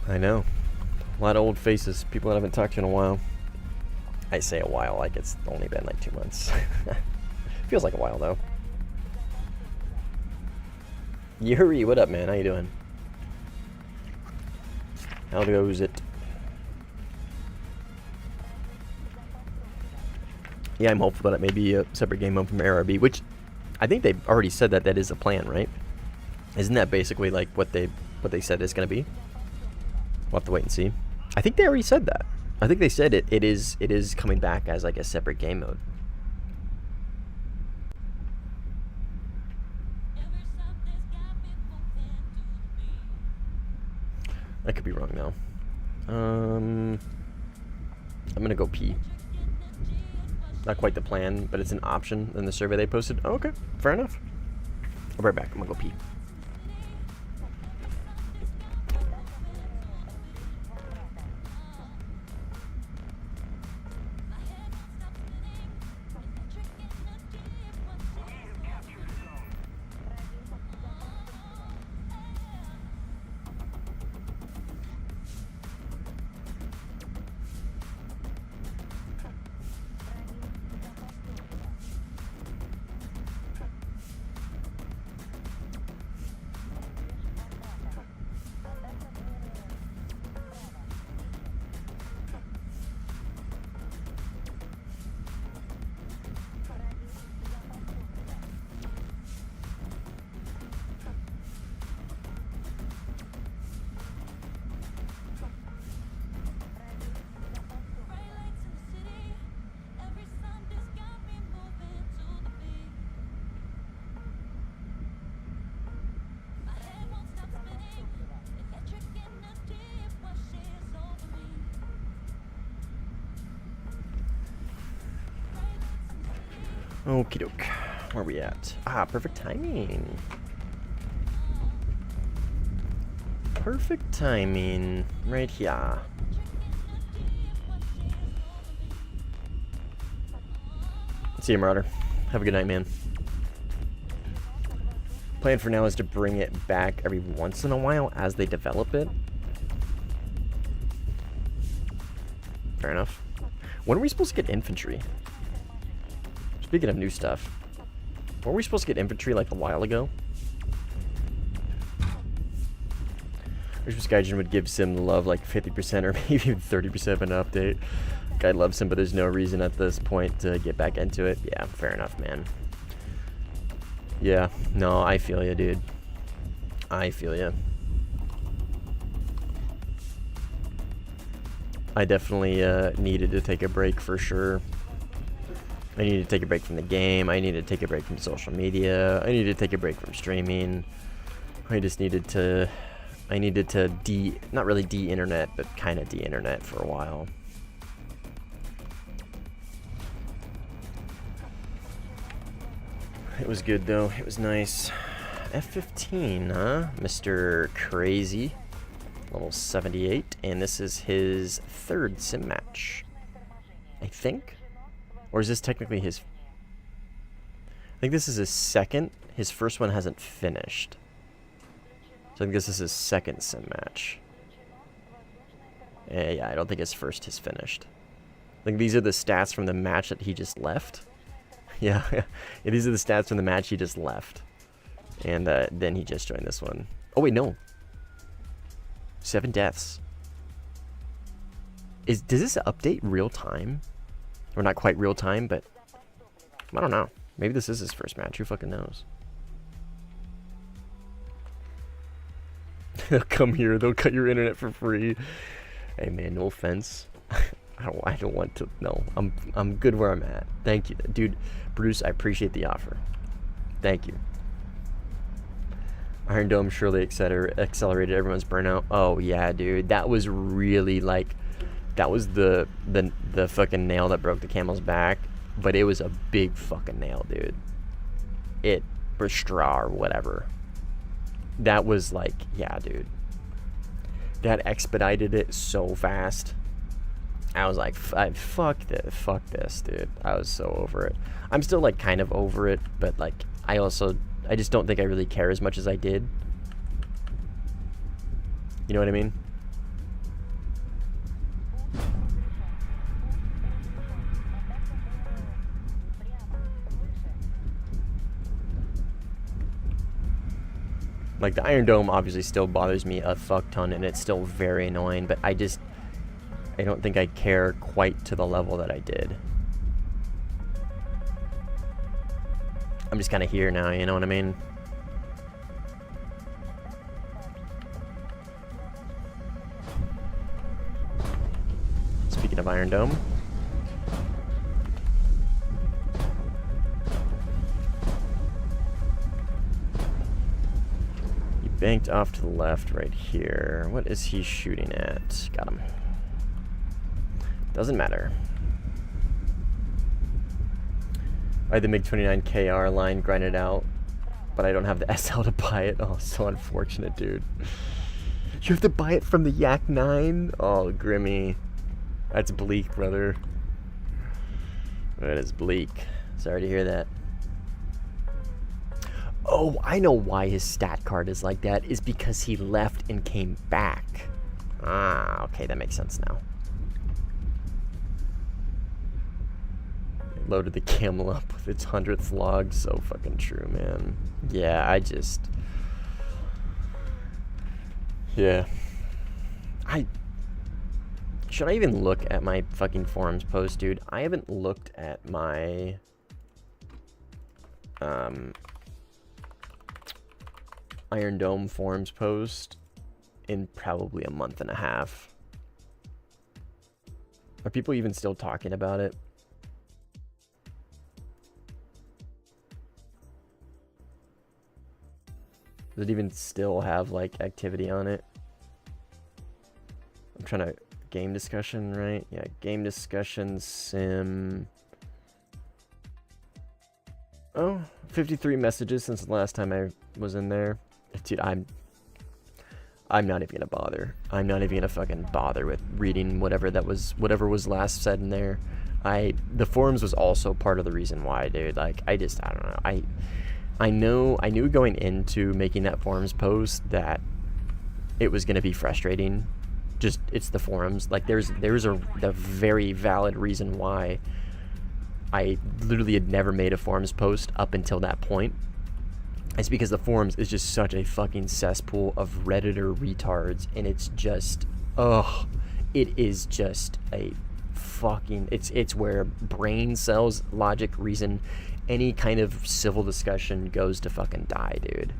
I know. A lot of old faces. People that I haven't talked to in a while. I say a while like it's only been like 2 months. Feels like a while, though. Yuri, what up, man? How you doing? How goes it? Yeah, I'm hopeful that it may be a separate game mode from ARB, which I think they've already said that is a plan, right? Isn't that basically like what they said it's going to be? We'll have to wait and see. I think they already said that. I think they said it is coming back as like a separate game mode. I could be wrong now. I'm gonna go pee. Not quite the plan, but it's an option in the survey they posted. Oh, okay, fair enough. I'll be right back. I'm gonna go pee. Okie doke. Where are we at? Ah, perfect timing. Perfect timing. Right here. See you, Marauder. Have a good night, man. Plan for now is to bring it back every once in a while as they develop it. Fair enough. When are we supposed to get infantry? Speaking of new stuff, weren't we supposed to get infantry like a while ago? I wish this Gaijin would give Sim love like 50% or maybe even 30% of an update. Guy loves him, but there's no reason at this point to get back into it. Yeah, fair enough, man. Yeah, no, I feel you, dude. I feel you. I definitely needed to take a break for sure. I needed to take a break from the game. I needed to take a break from social media. I needed to take a break from streaming. I just needed to I needed to not really de-internet, but kind of de-internet for a while. It was good though, it was nice. F15, huh? Mr. Crazy, level 78, and this is his 3rd sim match, I think? Or is this technically his... I think this is his 2nd. His first one hasn't finished. So I think this is his 2nd sim match. Yeah, I don't think his first has finished. I think these are the stats from the match that he just left. Yeah, these are the stats from the match he just left. And then he just joined this one. Oh wait, no. 7 deaths. Does this update real time? Or not quite real time, but I don't know. Maybe this is his first match. Who fucking knows? They'll come here. They'll cut your internet for free. Hey man, no offense. I don't want to. No, I'm good where I'm at. Thank you, dude. Bruce, I appreciate the offer. Thank you. Iron Dome surely accelerated everyone's burnout. Oh yeah, dude. That was really like, that was the fucking nail that broke the camel's back. But it was a big fucking nail, dude. Or straw or whatever. That was like, yeah, dude. That expedited it so fast. I was like, fuck this, dude. I was so over it. I'm still like kind of over it, but like I just don't think I really care as much as I did. You know what I mean? Like, the Iron Dome obviously still bothers me a fuck ton, and it's still very annoying, but I don't think I care quite to the level that I did. I'm just kind of here now, you know what I mean? Speaking of Iron Dome. Banked off to the left right here. What is he shooting at? Got him. Doesn't matter. I had the MiG-29 KR line grinded out, but I don't have the SL to buy it. Oh, so unfortunate, dude. You have to buy it from the Yak 9? Oh, Grimmy. That's bleak, brother. That is bleak. Sorry to hear that. Oh, I know why his stat card is like that. Is because he left and came back. Ah, okay, that makes sense now. Loaded the camel up with its 100th log. So fucking true, man. Yeah, yeah. Should I even look at my fucking forums post, dude? I haven't looked at my... Iron Dome forums post in probably a month and a half. Are people even still talking about it? Does it even still have like activity on it? I'm trying to game discussion, right? Yeah, game discussion sim. Oh, 53 messages since the last time I was in there. Dude, I'm not even gonna bother. I'm not even gonna fucking bother with reading whatever was last said in there. The forums was also part of the reason why, dude. Like, I don't know. I knew going into making that forums post that it was gonna be frustrating. Just, it's the forums. Like, there's a very valid reason why I literally had never made a forums post up until that point. It's because the forums is just such a fucking cesspool of Redditor retards, and it's just, it is just a fucking, it's where brain cells, logic, reason, any kind of civil discussion goes to fucking die, dude.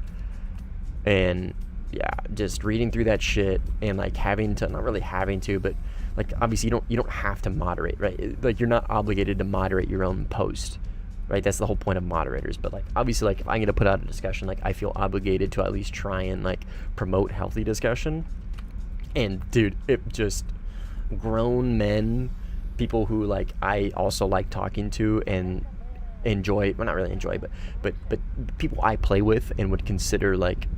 And yeah, just reading through that shit and like having to, not really having to, but like obviously you don't have to moderate, right? Like, you're not obligated to moderate your own post. right? That's the whole point of moderators. But like, obviously, like if I'm gonna put out a discussion, like I feel obligated to at least try and like promote healthy discussion. And dude, it just grown men, people who like I also like talking to and enjoy, well not really enjoy, but people I play with and would consider like,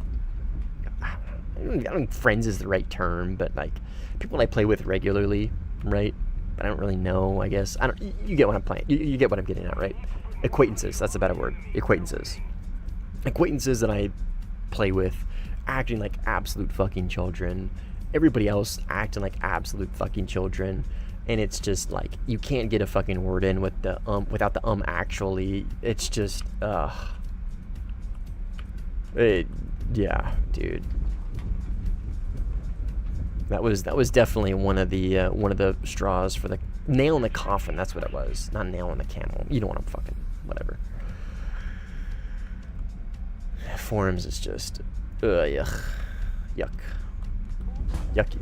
I don't think friends is the right term, but like people I play with regularly, right? But I don't really know, I guess. I don't. You get what I'm playing. You get what I'm getting at, right? Acquaintances. That's a better word. Acquaintances. Acquaintances that I play with, acting like absolute fucking children. Everybody else acting like absolute fucking children, and it's just like you can't get a fucking word in with the without the actually. It's just yeah, dude. That was definitely one of the straws for the nail in the coffin. That's what it was. Not nail in the camel. You know what I'm fucking whatever. Forums is just yuck. Yucky.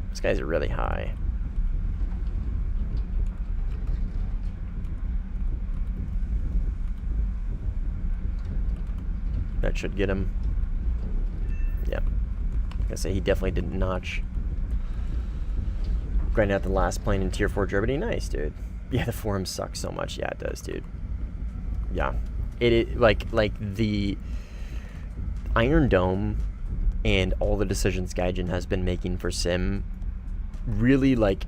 These guys are really high. That should get him. Yeah. I say he definitely didn't notch. Grinding out the last plane in Tier 4 Germany. Nice, dude. Yeah, the forum sucks so much. Yeah, it does, dude. Yeah. It like the Iron Dome and all the decisions Gaijin has been making for Sim really like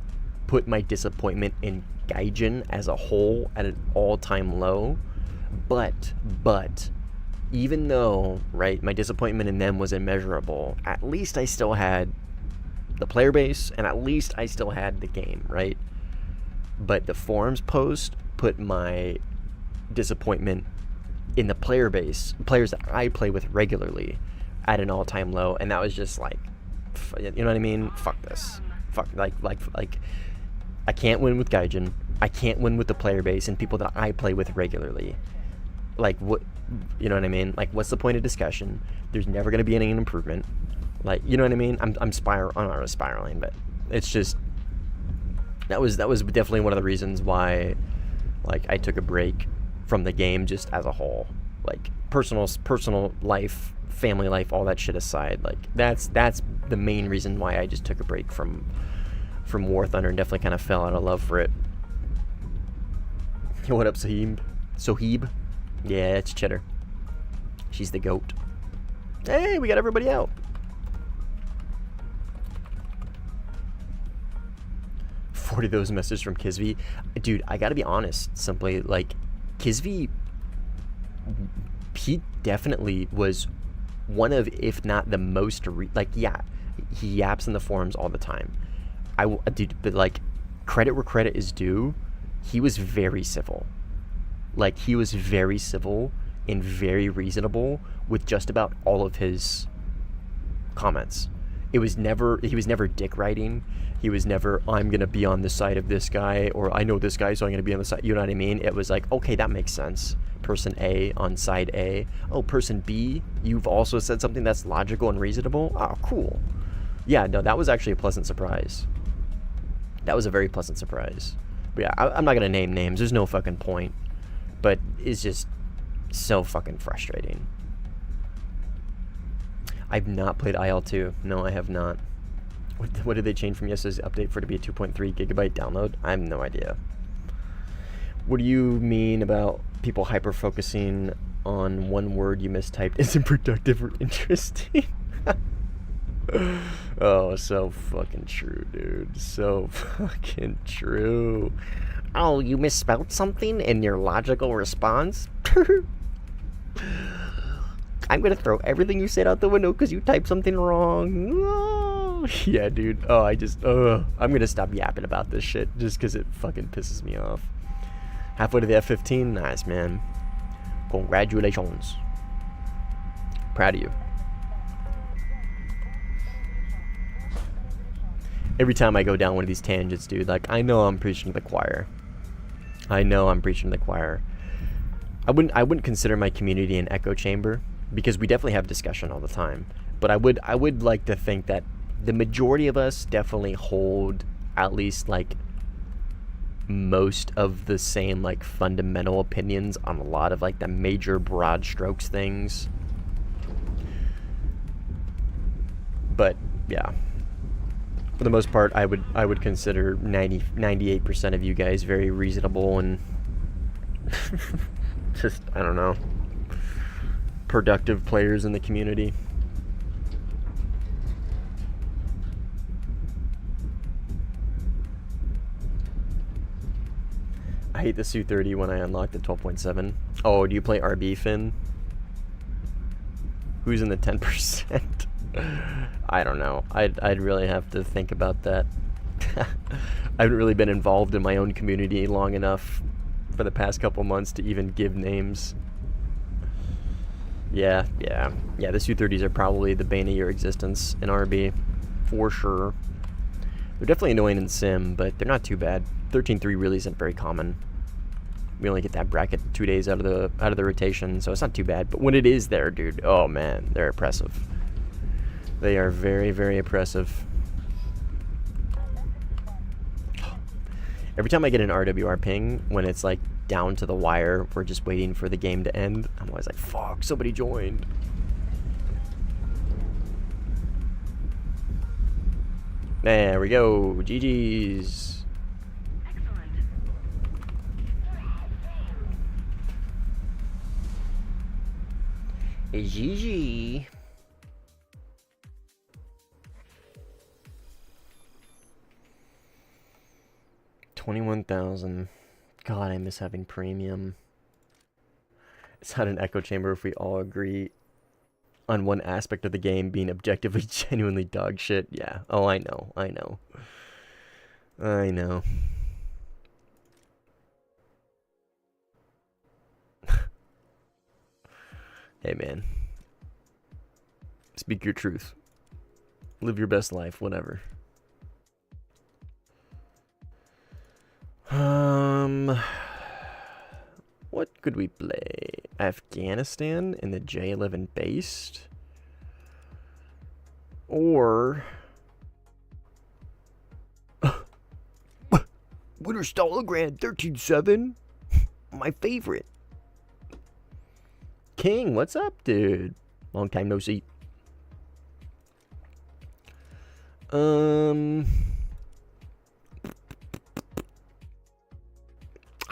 put my disappointment in Gaijin as a whole at an all-time low. But even though, right, my disappointment in them was immeasurable, at least I still had the player base, and at least I still had the game, right? But the forums post put my disappointment in the player base, players that I play with regularly, at an all-time low, and that was just like, you know what I mean? Fuck this. Fuck, like, I can't win with Gaijin. I can't win with the player base and people that I play with regularly. Like, what, you know what I mean? Like, what's the point of discussion? There's never going to be any improvement. Like, you know what I mean? I'm not really spiraling, but it's just, that was definitely one of the reasons why, like, I took a break from the game just as a whole. Like, personal life, family life, all that shit aside, like, that's the main reason why I just took a break from Warthunder and definitely kind of fell out of love for it. What up, Soheeb? Yeah, it's Cheddar. She's the goat. Hey, we got everybody out. Forty of those messages from Kisvi. Dude, I gotta be honest, simply, like, Kisvi, he definitely was one of, if not the most, yeah, he yaps in the forums all the time. Dude, but like, credit where credit is due, he was very civil. Like, he was very civil and very reasonable with just about all of his comments. He was never dick writing. He was never, I'm going to be on the side of this guy, or I know this guy, so I'm going to be on the side. You know what I mean? It was like, okay, that makes sense. Person A on side A. Oh, person B, you've also said something that's logical and reasonable. Oh, cool. Yeah, no, that was actually a pleasant surprise. That was a very pleasant surprise. But yeah, I'm not going to name names. There's no fucking point. But it's just so fucking frustrating. I've not played IL-2. No, I have not. What did they change from yesterday's update for it to be a 2.3 gigabyte download? I have no idea. What do you mean about people hyper-focusing on one word you mistyped isn't productive or interesting? Oh, so fucking true, dude. So fucking true. Oh, you misspelled something in your logical response? I'm gonna throw everything you said out the window because you typed something wrong. Oh, yeah, dude. Oh, I'm gonna stop yapping about this shit just because it fucking pisses me off. Halfway to the F-15? Nice, man. Congratulations. Proud of you. Every time I go down one of these tangents, dude, like, I know I'm preaching to the choir. I wouldn't consider my community an echo chamber, because we definitely have discussion all the time. But I would like to think that the majority of us definitely hold at least, like, most of the same like fundamental opinions on a lot of like the major broad strokes things. But yeah, for the most part, I would consider 98% of you guys very reasonable and just, I don't know, productive players in the community. I hate the Su-30 when I unlock the 12.7. Oh, do you play RB, Finn? Who's in the 10%? I don't know. I'd really have to think about that. I haven't really been involved in my own community long enough for the past couple months to even give names. Yeah, the Su-30s are probably the bane of your existence in RB, for sure. They're definitely annoying in Sim, but they're not too bad. 13.3 really isn't very common. We only get that bracket 2 days out of the rotation, so it's not too bad. But when it is there, dude, oh man, they're oppressive. They are very, very oppressive. Every time I get an RWR ping, when it's like down to the wire, we're just waiting for the game to end, I'm always like, fuck, somebody joined. There we go. GG's. Excellent. GG. $21,000. God, I miss having premium. It's not an echo chamber if we all agree on one aspect of the game being objectively genuinely dog shit. Yeah. Oh, I know. Hey, man. Speak your truth. Live your best life, whatever. What could we play? Afghanistan in the J11 based? Or Winter Stalingrad 13-7? My favorite. King, what's up, dude? Long time no see. I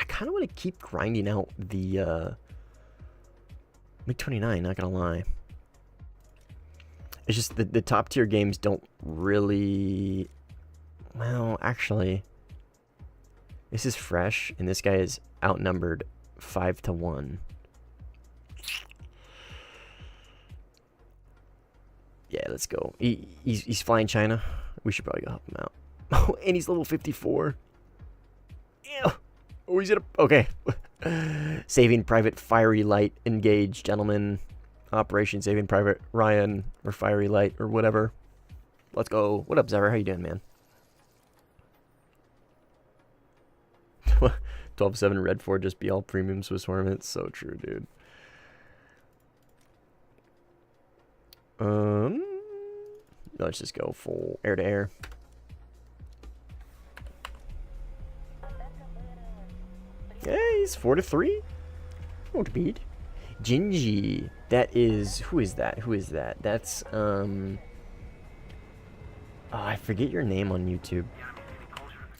kind of want to keep grinding out the MiG-29, not gonna lie. It's just the top tier games don't really... Well, actually, this is fresh, and this guy is outnumbered 5-1. Yeah, let's go. He's flying China. We should probably go help him out. Oh, and he's level 54. Yeah. Oh, he's in a... Okay. Saving Private Fiery Light engaged, gentlemen. Operation Saving Private Ryan or Fiery Light or whatever. Let's go. What up, Zever? How you doing, man? 12-7 Red 4 just be all premium Swiss Hornets. So true, dude. Let's just go full air to air. Yeah, he's 4-3. Not bad. Gingy. That is... Who is that? Who is that? That's, Oh, I forget your name on YouTube.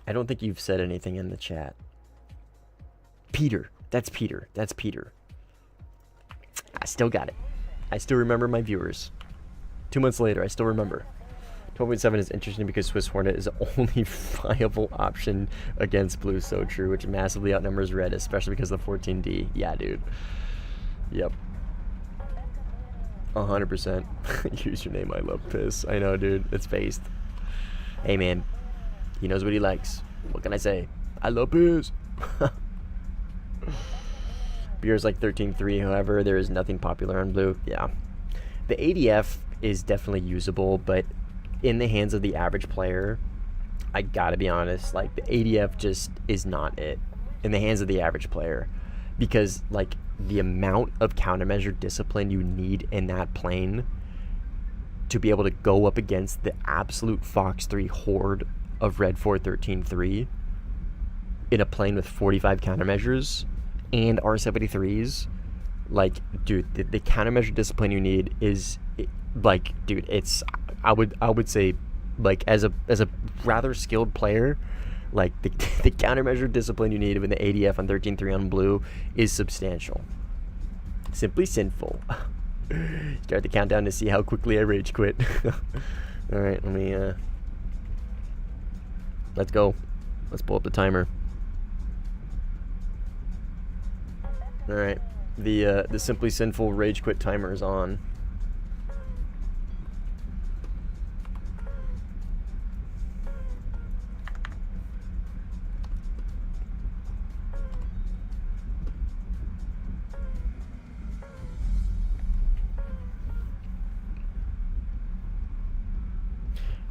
I don't think you've said anything in the chat. Peter. That's Peter. That's Peter. I still got it. I still remember my viewers. 2 months later, I still remember. 12.7 is interesting because Swiss Hornet is the only viable option against blue. So true, which massively outnumbers red, especially because of the 14D. Yeah, dude. Yep. 100%. Username, I love piss. I know, dude. It's based. Hey, man. He knows what he likes. What can I say? I love piss. Beer's like 13.3, however, there is nothing popular on blue. Yeah. The ADF is definitely usable, but in the hands of the average player, I gotta be honest, like, the ADF just is not it in the hands of the average player, because, like, the amount of countermeasure discipline you need in that plane to be able to go up against the absolute Fox 3 horde of Red 4 13.3 in a plane with 45 countermeasures and R73s, like, dude, the countermeasure discipline you need is, like, dude, it's, I would say, like, as a rather skilled player, like, the countermeasure discipline you need with the ADF on 13-3 on blue is substantial. Simply sinful. Start the countdown to see how quickly I rage quit. Alright, let me, let's go. Let's pull up the timer. Alright, the Simply Sinful rage quit timer is on.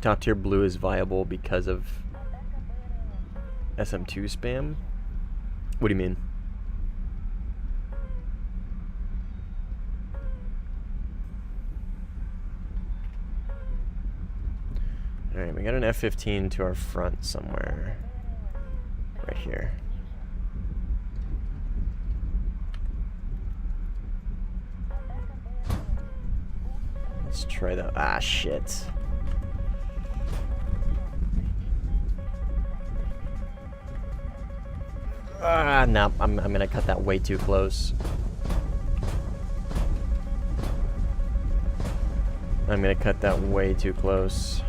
Top tier blue is viable because of SM2 spam? What do you mean? Alright, we got an F-15 to our front somewhere. Right here. Let's try that. Ah, shit. Ah, no, I'm gonna cut that way too close. I'm gonna cut that way too close.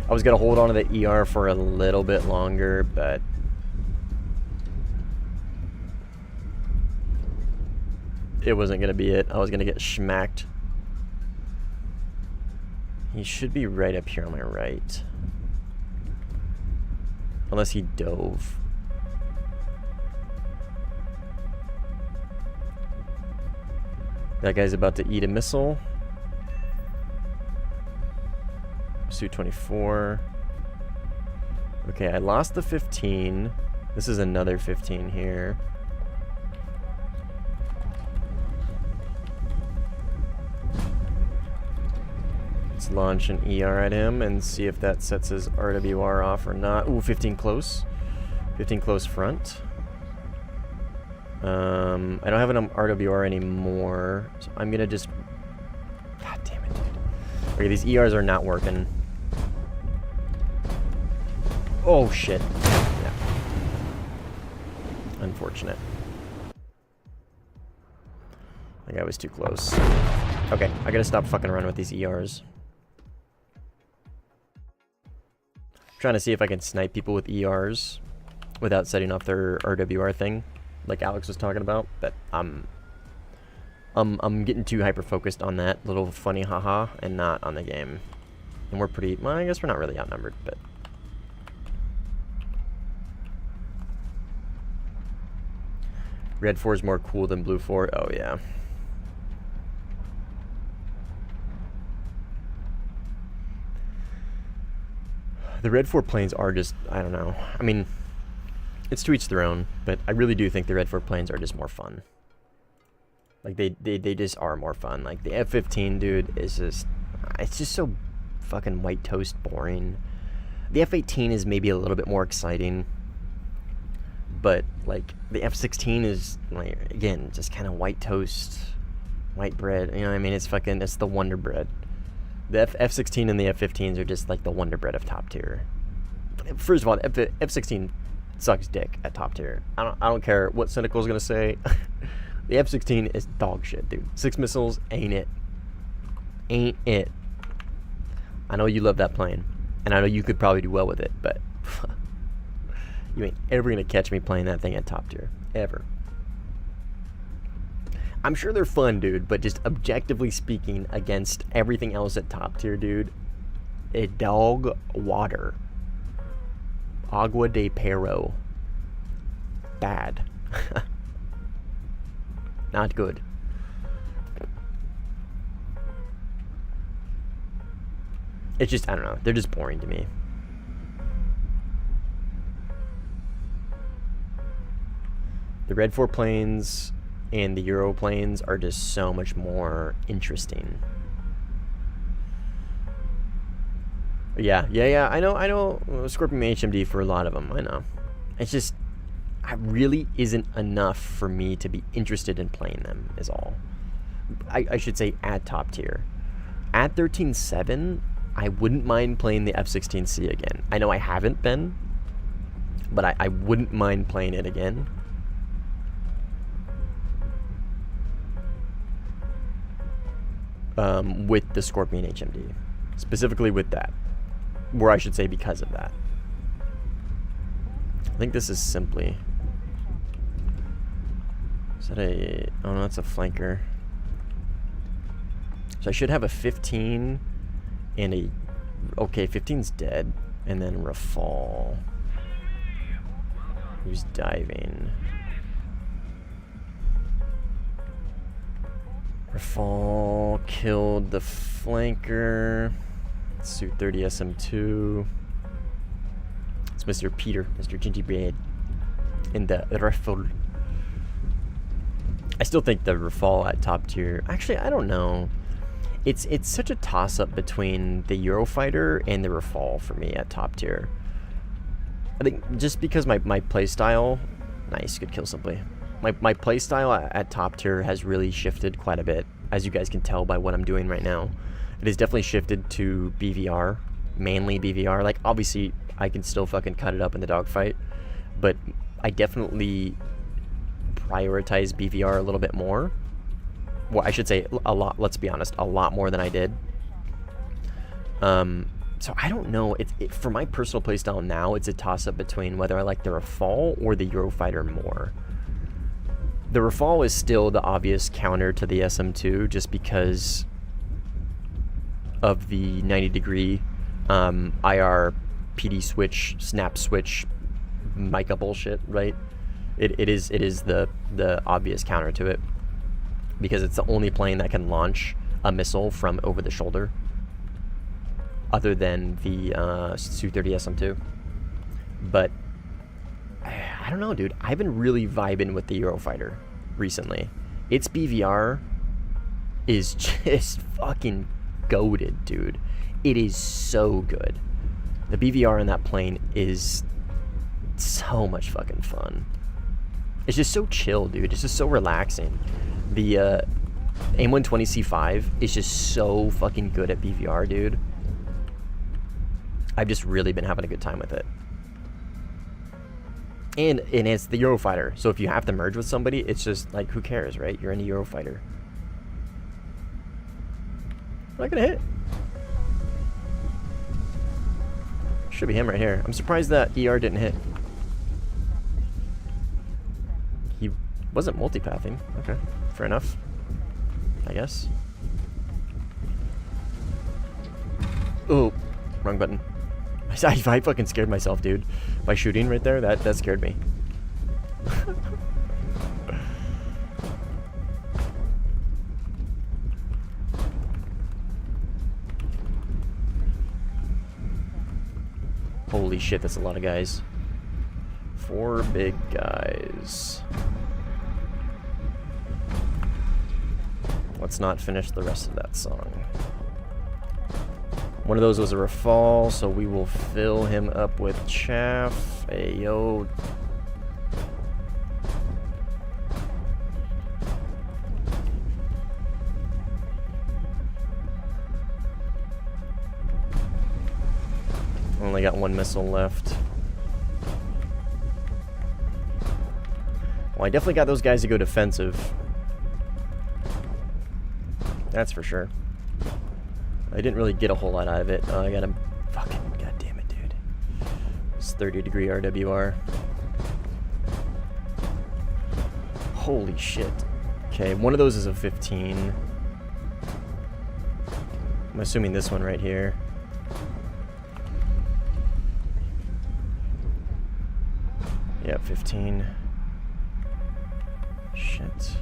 I was gonna hold on to the ER for a little bit longer, but it wasn't gonna be it. I was gonna get schmacked. He should be right up here on my right. Unless he dove. That guy's about to eat a missile. Su-24. Okay, I lost the 15. This is another 15 here. Let's launch an ER at him and see if that sets his RWR off or not. Ooh, 15 close. 15 close front. I don't have an RWR anymore, so I'm gonna just... God damn it, dude. Okay, these ERs are not working. Oh, shit. Yeah. Unfortunate. That guy was too close. Okay, I gotta stop fucking around with these ERs. Trying to see if I can snipe people with ERs without setting off their RWR thing, like Alex was talking about. But I'm getting too hyper focused on that little funny haha and not on the game. And we're pretty, well, I guess we're not really outnumbered, but red 4 is more cool than blue 4. Oh yeah. The red 4 planes are just, I don't know. I mean, it's to each their own, but I really do think the red 4 planes are just more fun. Like, they just are more fun. Like, the F-15, dude, is just, it's just so fucking white toast boring. The F-18 is maybe a little bit more exciting, but, like, the F-16 is, like, again, just kind of white toast, white bread. You know what I mean? It's fucking, it's the Wonder Bread. The F-16 and the F-15s are just like the Wonder Bread of top tier. First of all, F-16 sucks dick at top tier. I don't care what Cynical's gonna say. The F-16 is dog shit, dude. 6 missiles ain't it. Ain't it. I know you love that plane, and I know you could probably do well with it, but you ain't ever gonna catch me playing that thing at top tier. Ever. I'm sure they're fun, dude, but just objectively speaking, against everything else at top tier, dude, a dog water. Agua de Perro. Bad. Not good. It's just, I don't know, they're just boring to me. The red 4 planes and the Euro planes are just so much more interesting. Yeah. I know. Scorpion HMD for a lot of them. I know. It's just, it really isn't enough for me to be interested in playing them. Is all. I should say at top tier. At 13.7, I wouldn't mind playing the F-16C again. I know I haven't been, but I wouldn't mind playing it again. With the Scorpion HMD. Specifically with that. Or I should say because of that. I think this is simply... Is that a... Oh no, that's a flanker. So I should have a 15 and a... Okay, 15's dead. And then Rafal. Who's diving. Rafal killed the flanker. Suit 30 SM2. It's Mr. Peter, Mr. Gingerbread. In the rifle. I still think the Rafal at top tier. Actually, I don't know. It's such a toss-up between the Eurofighter and the Rafal for me at top tier. I think just because my playstyle... Nice, good kill simply. My playstyle at top tier has really shifted quite a bit, as you guys can tell by what I'm doing right now. It has definitely shifted to BVR, mainly BVR. Like, obviously, I can still fucking cut it up in the dogfight, but I definitely prioritize BVR a little bit more. Well, I should say a lot, let's be honest, a lot more than I did. So I don't know, for my personal playstyle now, it's a toss-up between whether I like the Rafal or the Eurofighter more. The Rafal is still the obvious counter to the SM2, just because of the 90-degree IR PD switch, snap switch, mica bullshit, right? It is the obvious counter to it, because it's the only plane that can launch a missile from over the shoulder, other than the Su-30 SM2. But I don't know, dude. I've been really vibing with the Eurofighter recently. Its BVR is just fucking goated, dude. It is so good. The BVR in that plane is so much fucking fun. It's just so chill, dude. It's just so relaxing. The AIM-120C5 is just so fucking good at BVR, dude. I've just really been having a good time with it. And it's the Eurofighter, so if you have to merge with somebody, it's just like, who cares, right? You're in a Eurofighter. I'm not gonna hit. Should be him right here. I'm surprised that ER didn't hit. He wasn't multipathing. Okay, fair enough, I guess. Oh, wrong button. I fucking scared myself, dude. By shooting right there, that scared me. Holy shit, that's a lot of guys. 4 big guys. Let's not finish the rest of that song. One of those was a Rafal, so we will fill him up with chaff. Ayo. Only got 1 missile left. Well, I definitely got those guys to go defensive. That's for sure. I didn't really get a whole lot out of it. I got him. Fucking goddamn it, dude. It's 30-degree RWR. Holy shit. Okay, one of those is a 15. I'm assuming this one right here. Yeah, 15. Shit.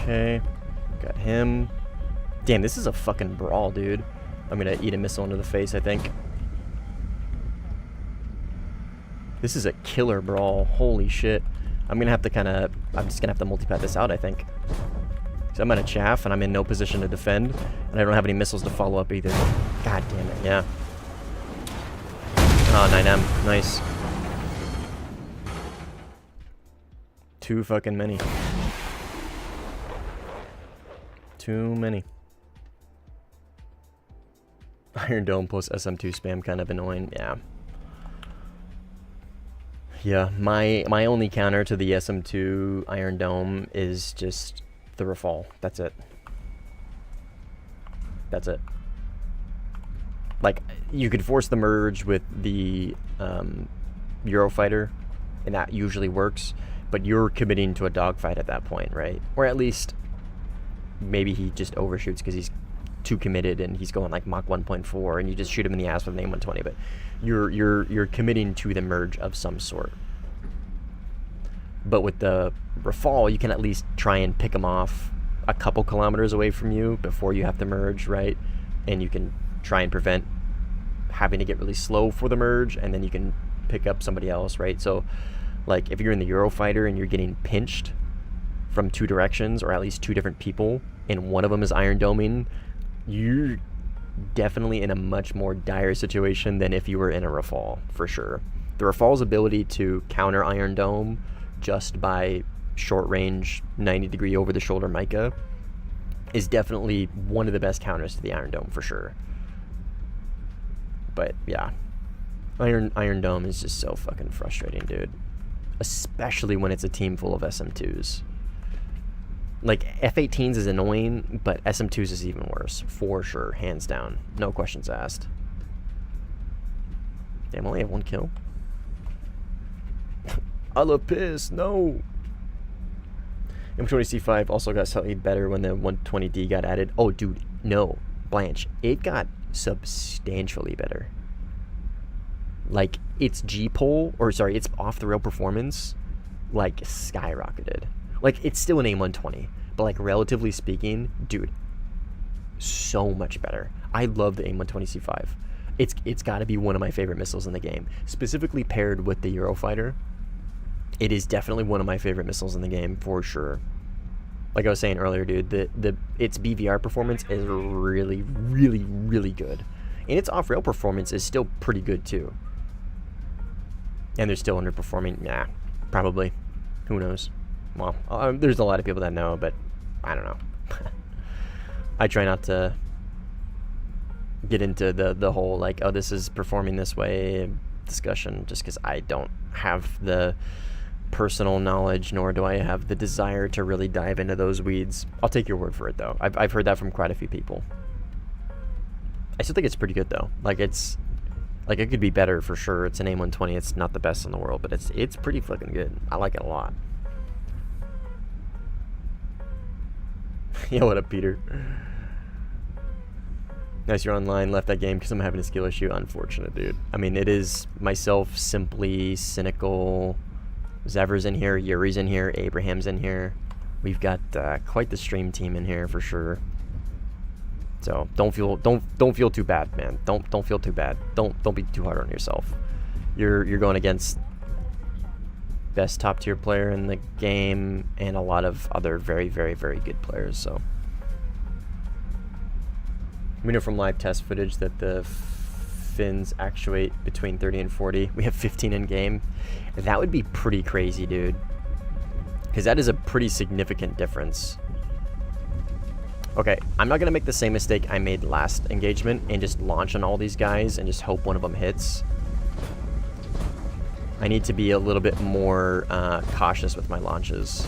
Okay, got him. Damn, this is a fucking brawl, dude. I'm gonna eat a missile into the face, I think. This is a killer brawl. Holy shit. I'm just gonna have to multipath this out, I think. So I'm out of chaff, and I'm in no position to defend, and I don't have any missiles to follow up either. God damn it, yeah. Oh, 9M. Nice. Too fucking many. Too many. Iron Dome plus SM2 spam kind of annoying. Yeah. Yeah, my only counter to the SM2 Iron Dome is just the Rafale. That's it. That's it. Like, you could force the merge with the Eurofighter, and that usually works, but you're committing to a dogfight at that point, right? Or at least maybe he just overshoots because he's too committed and he's going like Mach 1.4 and you just shoot him in the ass with an A120, but you're committing to the merge of some sort. But with the Rafale, you can at least try and pick him off a couple kilometers away from you before you have to merge, right? And you can try and prevent having to get really slow for the merge, and then you can pick up somebody else, right? So like if you're in the Eurofighter and you're getting pinched from two directions, or at least two different people, and one of them is Iron Doming, you're definitely in a much more dire situation than if you were in a Rafale, for sure. The Rafale's ability to counter Iron Dome just by short range 90-degree over the shoulder mica is definitely one of the best counters to the Iron Dome, for sure. But yeah, Iron Dome is just so fucking frustrating, dude, especially when it's a team full of SM2s. Like, F-18s is annoying, but SM2s is even worse, for sure, hands down. No questions asked. Damn, I only have one kill. I love piss, no! M20C5 also got slightly better when the 120D got added. Oh, dude, no. Blanche, it got substantially better. Like, its G-pole, or sorry, its off-the-rail performance, like, skyrocketed. Like, it's still an A120, but like, relatively speaking, dude, so much better. I love the A120C5. It's got to be one of my favorite missiles in the game, specifically paired with the Eurofighter. It is definitely one of my favorite missiles in the game, for sure. Like I was saying earlier, dude, its BVR performance is really, really, really good, and its off-rail performance is still pretty good too. And they're still underperforming. Nah, probably. Who knows? Well, there's a lot of people that know, but I don't know. I try not to get into the whole, like, oh, this is performing this way discussion, just because I don't have the personal knowledge, nor do I have the desire to really dive into those weeds. I'll take your word for it, though. I've heard that from quite a few people. I still think it's pretty good, though. Like, it's... Like, it could be better, for sure. It's an A120. It's not the best in the world, but it's pretty fucking good. I like it a lot. Yo, what up, Peter? Nice, you're online. Left that game because I'm having a skill issue. Unfortunate, dude. I mean, it is myself, Simply, Cynical, Zever's in here, Yuri's in here, Abraham's in here. We've got quite the stream team in here, for sure. So don't feel too bad, man. Don't feel too bad. Don't be too hard on yourself. You're going against best top tier player in the game and a lot of other very, very, very good players. So we know from live test footage that the fins actuate between 30 and 40. We have 15 in game. That would be pretty crazy, dude, because that is a pretty significant difference. Okay, I'm not going to make the same mistake I made last engagement and just launch on all these guys and just hope one of them hits. I need to be a little bit more cautious with my launches.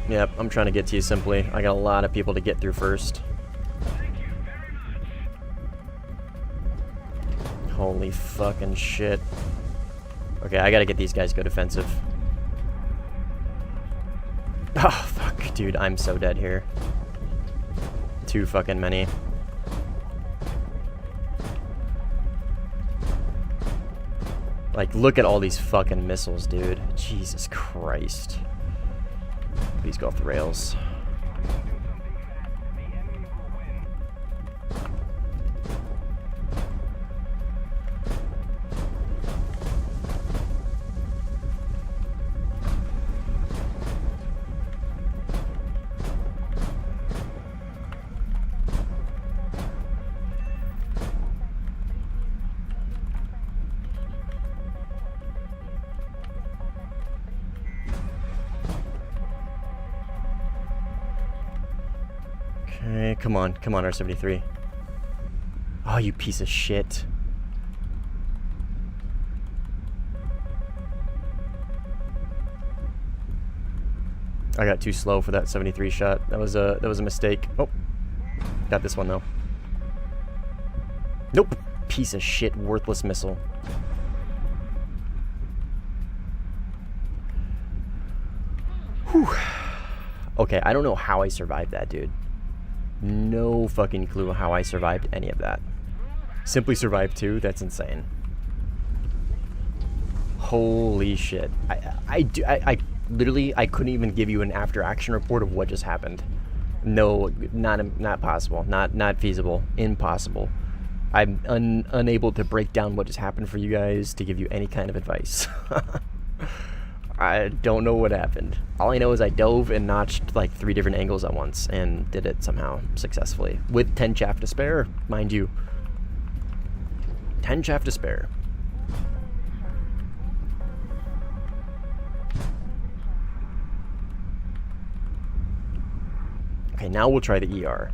Yep, I'm trying to get to you, Simply. I got a lot of people to get through first. Holy fucking shit. Okay, I gotta get these guys go defensive. Oh, fuck, dude, I'm so dead here. Too fucking many. Like, look at all these fucking missiles, dude. Jesus Christ. Please go off the rails. Okay, come on, R73. Oh, you piece of shit. I got too slow for that 73 shot. That was a mistake. Oh, got this one though. Nope. Piece of shit, worthless missile. Whew. Okay, I don't know how I survived that, dude. No fucking clue how I survived any of that. Simply survived too? That's insane. Holy shit. I literally, I couldn't even give you an after action report of what just happened. No, not possible. Not feasible. Impossible. I'm unable to break down what just happened for you guys to give you any kind of advice. I don't know what happened. All I know is I dove and notched like 3 different angles at once and did it somehow successfully. With 10 chaff to spare, mind you. 10 chaff to spare. Okay, now we'll try the ER.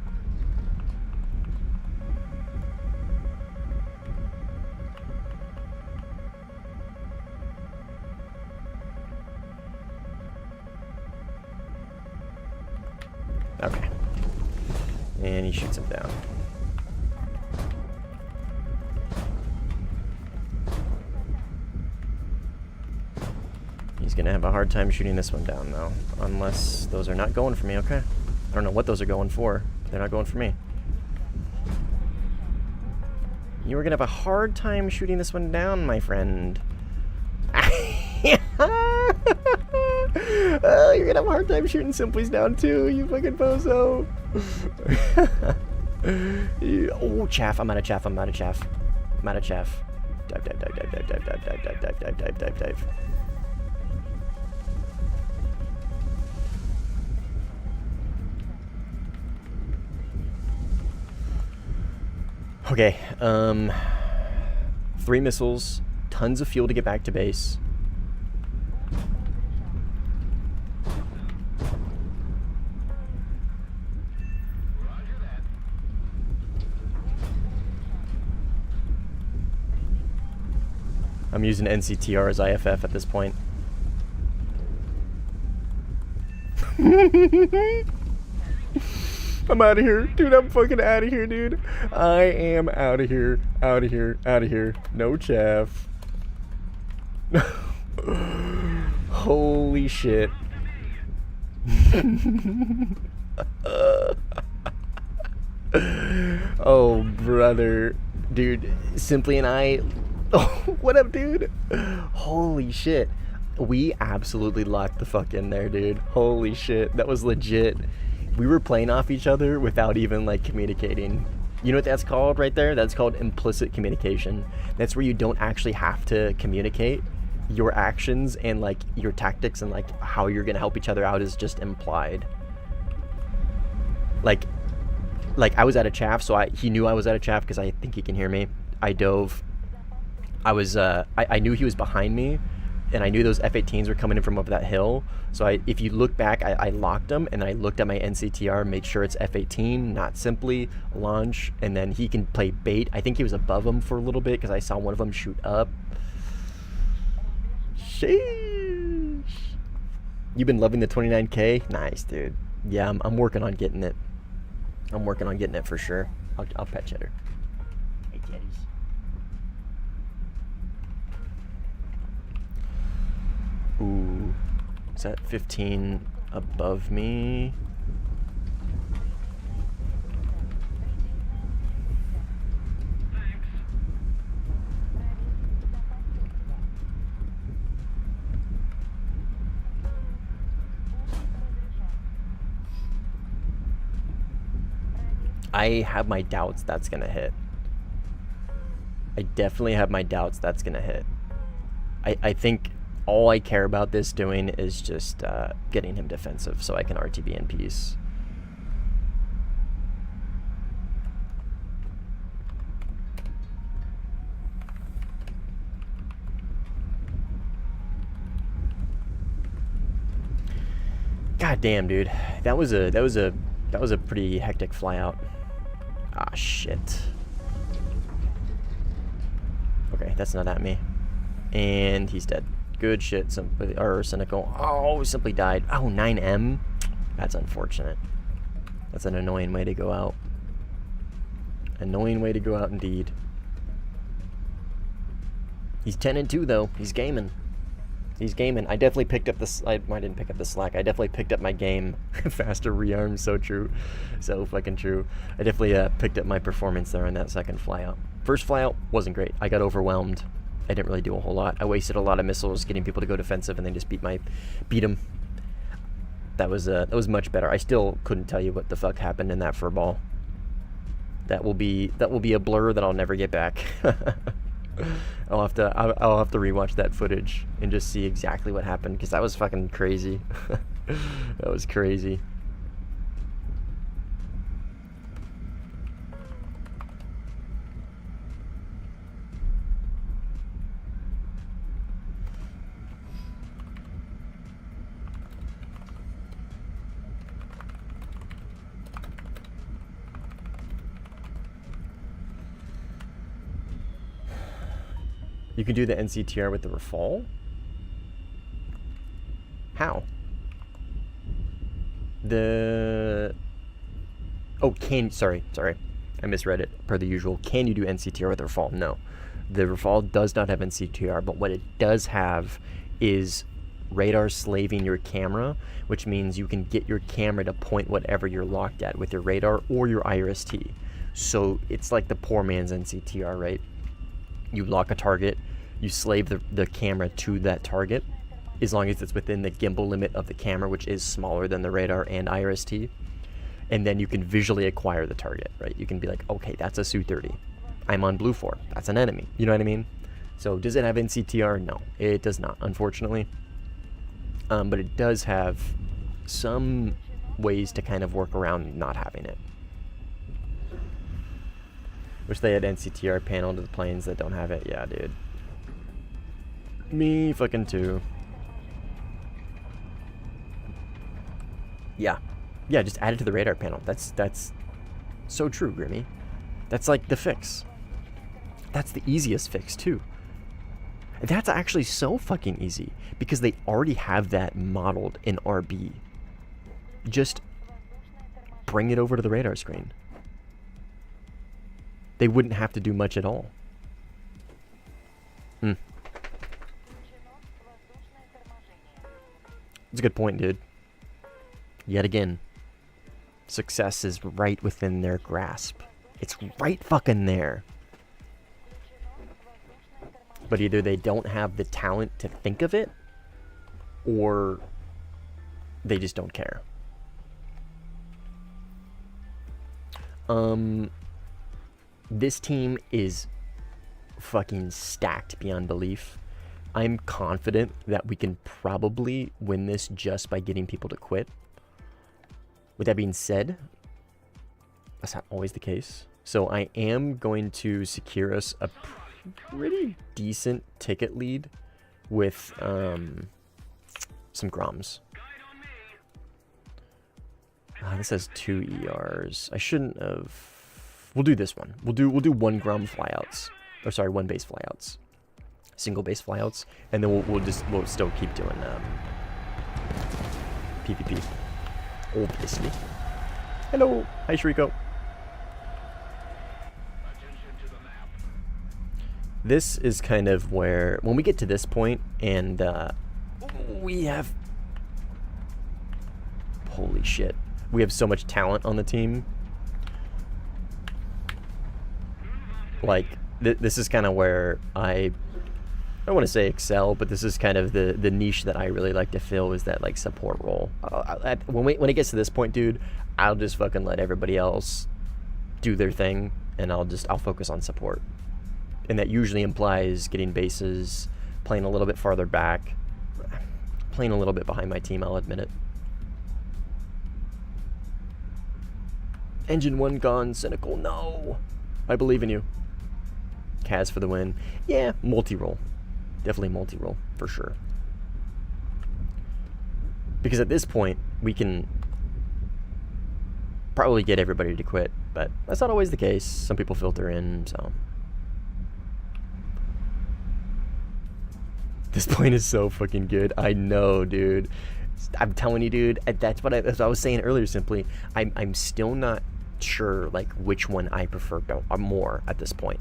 Okay. And he shoots him down. He's gonna have a hard time shooting this one down though. Unless those are not going for me, okay. I don't know what those are going for. They're not going for me. You are gonna have a hard time shooting this one down, my friend. You're gonna have a hard time shooting Simplies down too, you fucking bozo. Oh, chaff. I'm out of chaff. I'm out of chaff. I'm out of chaff. Dive, dive, dive, dive, dive, dive, dive, dive, dive, dive, dive, dive, dive, dive. Okay, 3 missiles, tons of fuel to get back to base. I'm using NCTR as IFF at this point. I'm out of here. Dude, I'm fucking out of here, dude. I am out of here. Out of here. Out of here. No chaff. Holy shit. Oh, brother. Dude, Simply and I... Oh, what up, dude? Holy shit. We absolutely locked the fuck in there, dude. Holy shit. That was legit. We were playing off each other without even, like, communicating. You know what that's called right there? That's called implicit communication. That's where you don't actually have to communicate. Your actions and, like, your tactics and, like, how you're gonna help each other out is just implied. Like I was out of chaff, so he knew I was out of chaff because I think he can hear me. I dove. I knew he was behind me, and I knew those F-18s were coming in from over that hill. So if you look back, I locked them, and I looked at my NCTR, make sure it's F-18, not Simply, launch, and then he can play bait. I think he was above him for a little bit because I saw one of them shoot up. Sheesh. You've been loving the 29K? Nice, dude. Yeah, I'm working on getting it. I'm working on getting it for sure. I'll pet Cheddar. Hey, kitties. Ooh, is that 15 above me? I have my doubts that's gonna hit. I definitely have my doubts that's gonna hit. I think all I care about this doing is just getting him defensive so I can RTB in peace. God damn, dude. That was a That was a pretty hectic flyout. Ah, shit. Okay, that's not at me. And he's dead. Good shit. Somebody, or Cynical. Oh, simply died. Oh, 9M? That's unfortunate. That's an annoying way to go out. Annoying way to go out indeed. He's 10-2 though. He's gaming. He's gaming. I definitely picked up this. I didn't pick up the slack. I definitely picked up my game. Faster rearm. So true. So fucking true. I definitely picked up my performance there on that second flyout. First flyout wasn't great. I got overwhelmed. I didn't really do a whole lot. I wasted a lot of missiles getting people to go defensive and then just beat them. That was much better. I still couldn't tell you what the fuck happened in that furball. That will be a blur that I'll never get back. I'll have to rewatch that footage and just see exactly what happened, because that was fucking crazy. That was crazy. You can do the NCTR with the Rafale? How? Sorry. I misread it, per the usual. Can you do NCTR with the Rafale? No. The Rafale does not have NCTR, but what it does have is radar slaving your camera, which means you can get your camera to point whatever you're locked at with your radar or your IRST. So it's like the poor man's NCTR, right? You lock a target, you slave the camera to that target, as long as it's within the gimbal limit of the camera, which is smaller than the radar and IRST, and then you can visually acquire the target, right? You can be like, okay, that's a Su-30. I'm on Blue 4. That's an enemy. You know what I mean? So does it have NCTR? No, it does not, unfortunately. But it does have some ways to kind of work around not having it. Wish they had NCTR panel to the planes that don't have it. Yeah, dude. Me fucking too. Yeah. Yeah, just add it to the radar panel. That's so true, Grimmy. That's like the fix. That's the easiest fix, too. That's actually so fucking easy, because they already have that modeled in RB. Just bring it over to the radar screen. They wouldn't have to do much at all. It's a good point, dude. Yet again, success is right within their grasp. It's right fucking there. But either they don't have the talent to think of it, or they just don't care. This team is fucking stacked beyond belief. I'm confident that we can probably win this just by getting people to quit. With that being said, that's not always the case. So I am going to secure us a pretty decent ticket lead with some Groms. This has 2 ERs. I shouldn't have. We'll do this one. We'll do 1 Grom flyouts. Or sorry, 1 base flyouts. Single base flyouts, and then we'll still keep doing PvP. Obviously. Hello. Hi, Shriko. This is kind of where, when we get to this point, and we have, holy shit, we have so much talent on the team. Like, this is kind of where I don't want to say excel, but this is kind of the niche that I really like to fill, is that like support role. When it gets to this point, dude, I'll just fucking let everybody else do their thing, and I'll focus on support. And that usually implies getting bases, playing a little bit farther back, playing a little bit behind my team, I'll admit it. Engine 1 gone, Cynical, no! I believe in you. Kaz for the win. Yeah, multi-roll. Definitely multi-roll, for sure. Because at this point, we can probably get everybody to quit, but that's not always the case. Some people filter in, so. This plane is so fucking good. I know, dude. I'm telling you, dude. That's what I was saying earlier. Simply, I'm still not sure like which one I prefer more at this point.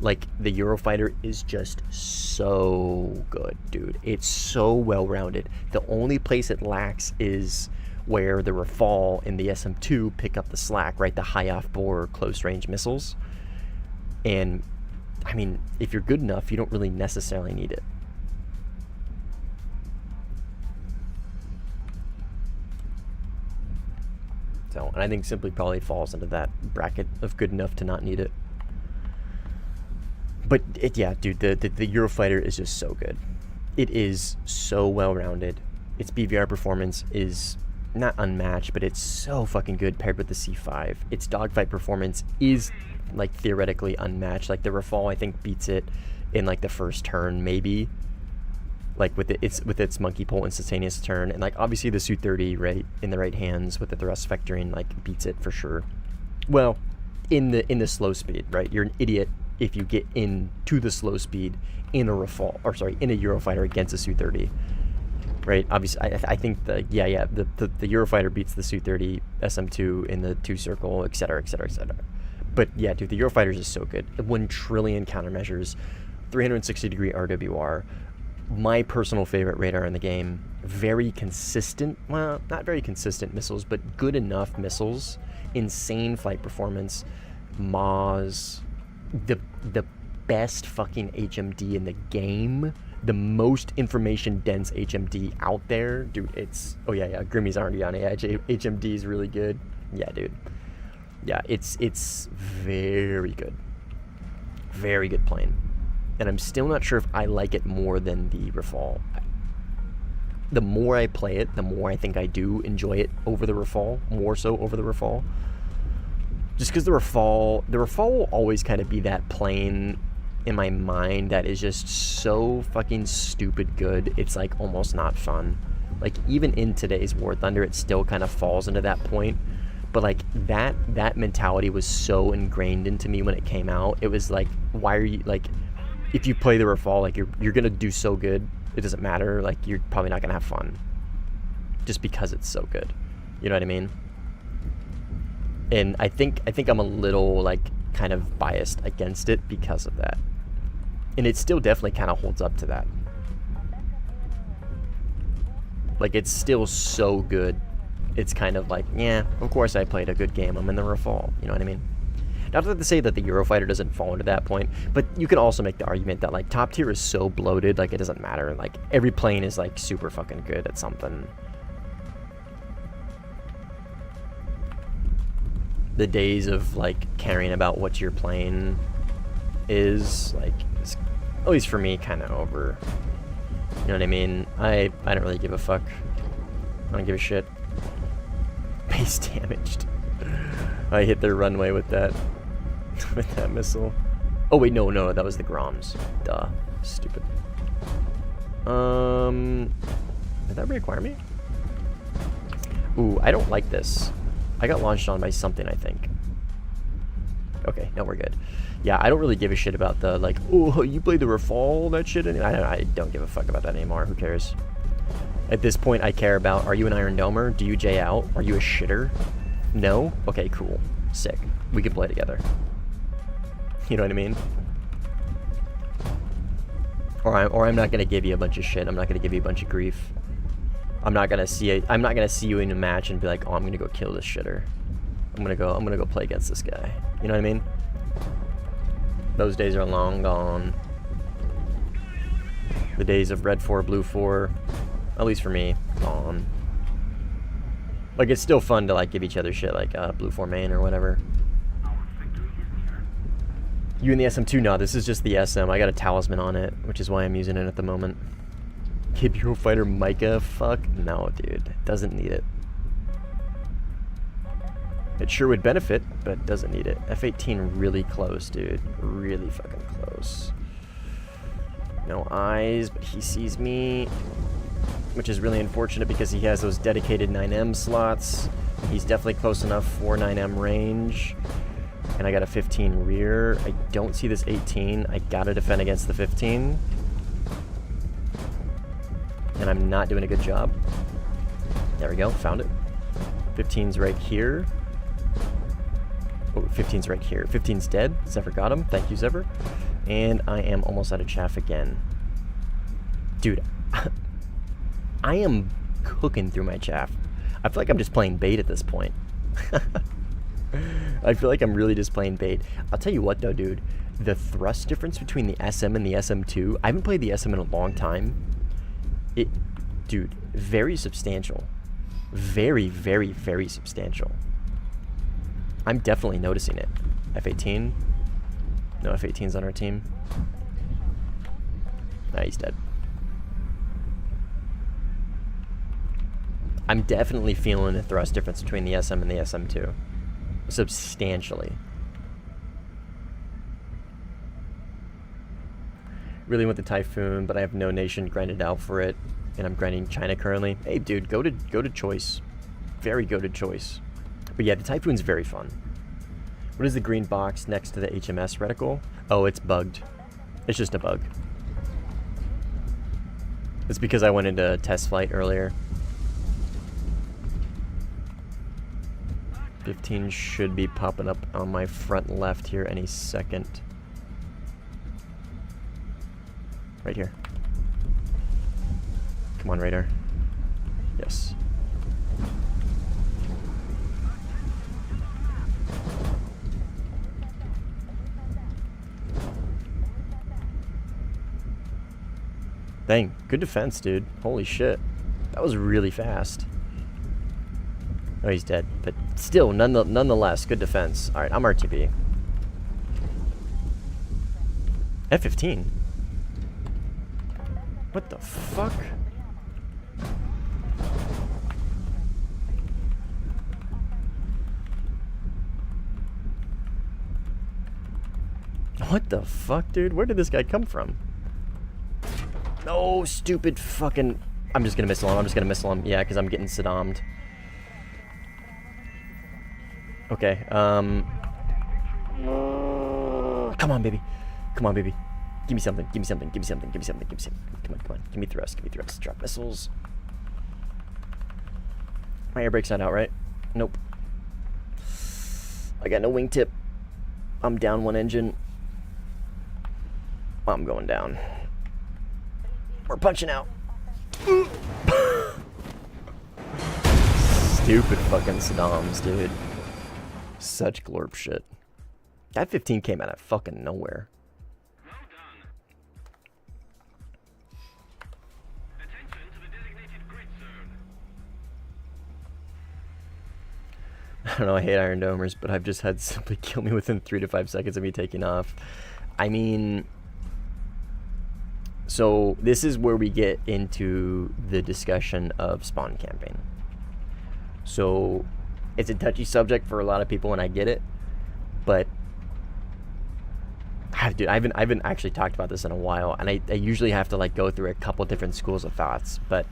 Like the Eurofighter is just so good, dude. It's so well rounded. The only place it lacks is where the Rafale and the SM2 pick up the slack, right? The high off-bore close range missiles. And I mean, if you're good enough, you don't really necessarily need it. So, and I think simply probably falls into that bracket of good enough to not need it. But yeah, dude, the Eurofighter is just so good. It is so well-rounded. Its BVR performance is not unmatched, but it's so fucking good paired with the C5. Its dogfight performance is like theoretically unmatched. Like the Rafale, I think, beats it in like the first turn, maybe. Like with its monkey pull instantaneous turn, and like obviously the Su-30 right in the right hands with the thrust vectoring like beats it for sure. Well, in the slow speed, right? You're an idiot if you get into the slow speed in a Rafale, or sorry, in a Eurofighter against a Su-30, right? Obviously, I think the Eurofighter beats the Su-30 SM2 in the 2 circle, etc., etc., etc. But yeah, dude, the Eurofighter is just so good. 1 trillion countermeasures, 360-degree RWR. My personal favorite radar in the game. Very consistent, well, not very consistent missiles, but good enough missiles. Insane flight performance. Maz. The best fucking HMD in the game. The most information dense HMD out there. Dude, it's... Oh yeah, Grimmy's already on it. HMD is really good. Yeah, dude. Yeah, it's very good. Very good plane. And I'm still not sure if I like it more than the Rafale. The more I play it, the more I think I do enjoy it over the Rafale, more so over the Rafale. Just because the Rafale will always kind of be that plane in my mind that is just so fucking stupid good, it's like almost not fun. Like even in today's Warthunder, it still kind of falls into that point. But like that mentality was so ingrained into me when it came out. It was like, why are you like... If you play the Rafale, like you're gonna do so good, it doesn't matter. Like you're probably not gonna have fun, just because it's so good. You know what I mean? And I think I'm a little like kind of biased against it because of that. And it still definitely kind of holds up to that. Like it's still so good. It's kind of like, yeah, of course I played a good game. I'm in the Rafale. You know what I mean? Not to say that the Eurofighter doesn't fall into that point, but you can also make the argument that like top tier is so bloated, like it doesn't matter. Like every plane is like super fucking good at something. The days of like caring about what your plane is, like, at least for me, kind of over. You know what I mean? I don't really give a fuck. I don't give a shit. Base damaged. I hit their runway with that. With that missile. Oh wait, no, that was the Groms. Duh. Stupid. Did that require me? Ooh, I don't like this. I got launched on by something, I think. Okay, no, we're good. Yeah, I don't really give a shit about the, like, oh, you played the Rafale, that shit? I don't give a fuck about that anymore. Who cares? At this point, I care about, are you an Iron Domer? Do you J out? Are you a shitter? No? Okay, cool. Sick. We can play together. You know what I mean? Or I'm not gonna give you a bunch of shit. I'm not gonna give you a bunch of grief. I'm not gonna see you in a match and be like, oh, I'm gonna go kill this shitter. I'm gonna go play against this guy. You know what I mean? Those days are long gone. The days of red 4, blue 4, at least for me, gone. Like it's still fun to like give each other shit, like blue 4 main or whatever. You and the SM2? No, this is just the SM. I got a talisman on it, which is why I'm using it at the moment. Kid Eurofighter Micah? Fuck no, dude. Doesn't need it. It sure would benefit, but doesn't need it. F-18 really close, dude. Really fucking close. No eyes, but he sees me. which is really unfortunate because he has those dedicated 9M slots. He's definitely close enough for 9M range. And I got a 15 rear. I don't see this 18. I gotta defend against the 15. And I'm not doing a good job. There we go, found it. 15's right here. Oh, 15's right here. 15's dead. Zephyr got him. Thank you, Zephyr. And I am almost out of chaff again. Dude, I am cooking through my chaff. I feel like I'm just playing bait at this point. I feel like I'm really just playing bait. I'll tell you what though, dude. The thrust difference between the SM and the SM2, I haven't played the SM in a long time. Dude, very substantial. Very, very, very substantial. I'm definitely noticing it. F-18. No F-18's on our team. Nah, he's dead. I'm definitely feeling a thrust difference between the SM and the SM2. Substantially. Really want the Typhoon, but I have no nation grinded out for it, and I'm grinding China currently. Hey, dude, go to choice. Very goated choice. But yeah, the Typhoon's very fun. What is the green box next to the HMS reticle? Oh, it's bugged. It's just a bug. It's because I went into test flight earlier. 15 should be popping up on my front left here any second. Right here. Come on, radar. Yes. Dang, good defense, dude. Holy shit. That was really fast. Oh, he's dead. But still, nonetheless, good defense. Alright, I'm RTB. F-15? What the fuck? What the fuck, dude? Where did this guy come from? No, stupid fucking... I'm just gonna missile him. I'm just gonna missile him. Yeah, because I'm getting Saddam'd. Okay, come on, baby. Come on, baby. Give me something. Give me something. Give me something. Give me something. Give me something. Come on, come on. Give me thrust. Give me thrust. Drop missiles. My air brake's not out, right? Nope. I got no wingtip. I'm down one engine. I'm going down. We're punching out. Stupid fucking Saddams, dude. Such glorp shit. That 15 came out of fucking nowhere. Well done. Attention to the designated grid zone. I don't know, I hate Iron Domers, but I've just had somebody kill me within 3 to 5 seconds of me taking off. I mean... So, this is where we get into the discussion of spawn camping. So, it's a touchy subject for a lot of people, and I get it. But, dude, I haven't actually talked about this in a while, and I usually have to, like, go through a couple different schools of thoughts. But,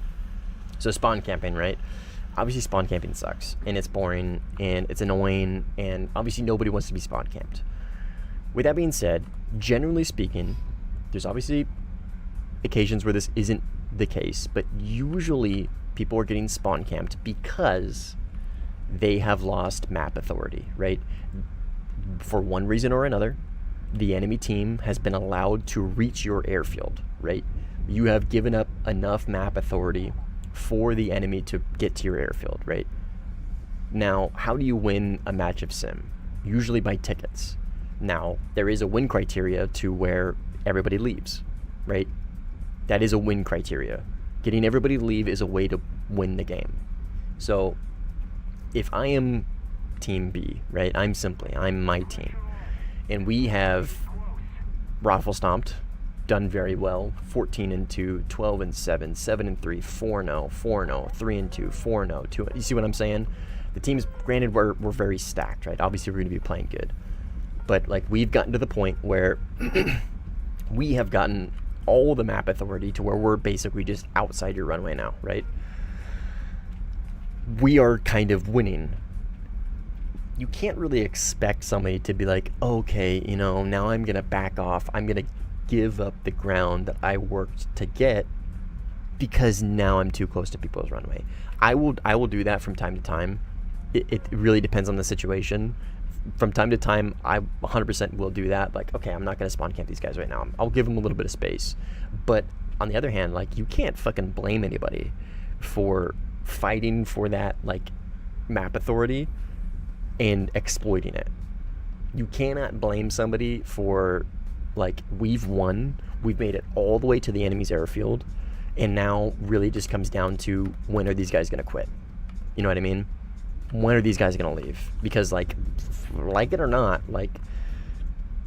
so spawn camping, right? Obviously, spawn camping sucks, and it's boring, and it's annoying, and obviously nobody wants to be spawn camped. With that being said, generally speaking, there's obviously occasions where this isn't the case, but usually people are getting spawn camped because they have lost map authority, right? For one reason or another, the enemy team has been allowed to reach your airfield, right? You have given up enough map authority for the enemy to get to your airfield, right? Now, how do you win a match of sim? Usually by tickets. Now, there is a win criteria to where everybody leaves, right? That is a win criteria. Getting everybody to leave is a way to win the game. So, if I am Team B, right? I'm my team. And we have Raffle Stomped, done very well. 14-2, 12-7, 7-3, 4-0, 4-0, 3-2, 4-0, 2. You see what I'm saying? The teams, granted, we're very stacked, right? Obviously, we're going to be playing good. But, like, we've gotten to the point where we have gotten all the map authority to where we're basically just outside your runway now, right? We are kind of winning. You can't really expect somebody to be like, okay, you know, now I'm going to back off. I'm going to give up the ground that I worked to get because now I'm too close to people's runway. I will do that from time to time. It really depends on the situation. From time to time, I 100% will do that. Like, okay, I'm not going to spawn camp these guys right now. I'll give them a little bit of space. But on the other hand, like, you can't fucking blame anybody for fighting for that, like, map authority and exploiting it. You cannot blame somebody for, like, we've won. We've made it all the way to the enemy's airfield. And now really just comes down to, when are these guys going to quit? You know what I mean? When are these guys going to leave? Because, like it or not, like,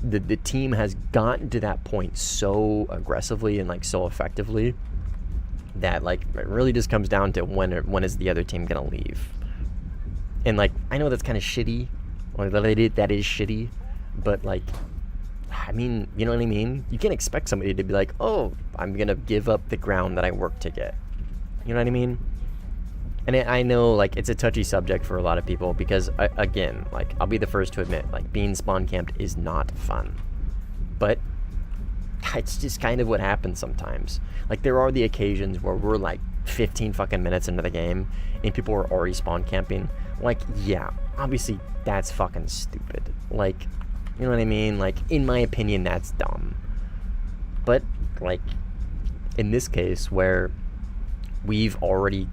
the team has gotten to that point so aggressively and, like, so effectively that, like, it really just comes down to when is the other team going to leave. And, like, I know that's kind of shitty, or that is shitty, but, like, I mean, you know what I mean? You can't expect somebody to be like, oh, I'm going to give up the ground that I worked to get. You know what I mean? And I know, like, it's a touchy subject for a lot of people because, again, like, I'll be the first to admit, like, being spawn camped is not fun. But it's just kind of what happens sometimes. Like, there are the occasions where we're, like, 15 fucking minutes into the game and people are already spawn camping. Like, yeah, obviously that's fucking stupid. Like, you know what I mean? Like, in my opinion, that's dumb. But, like, in this case where we've already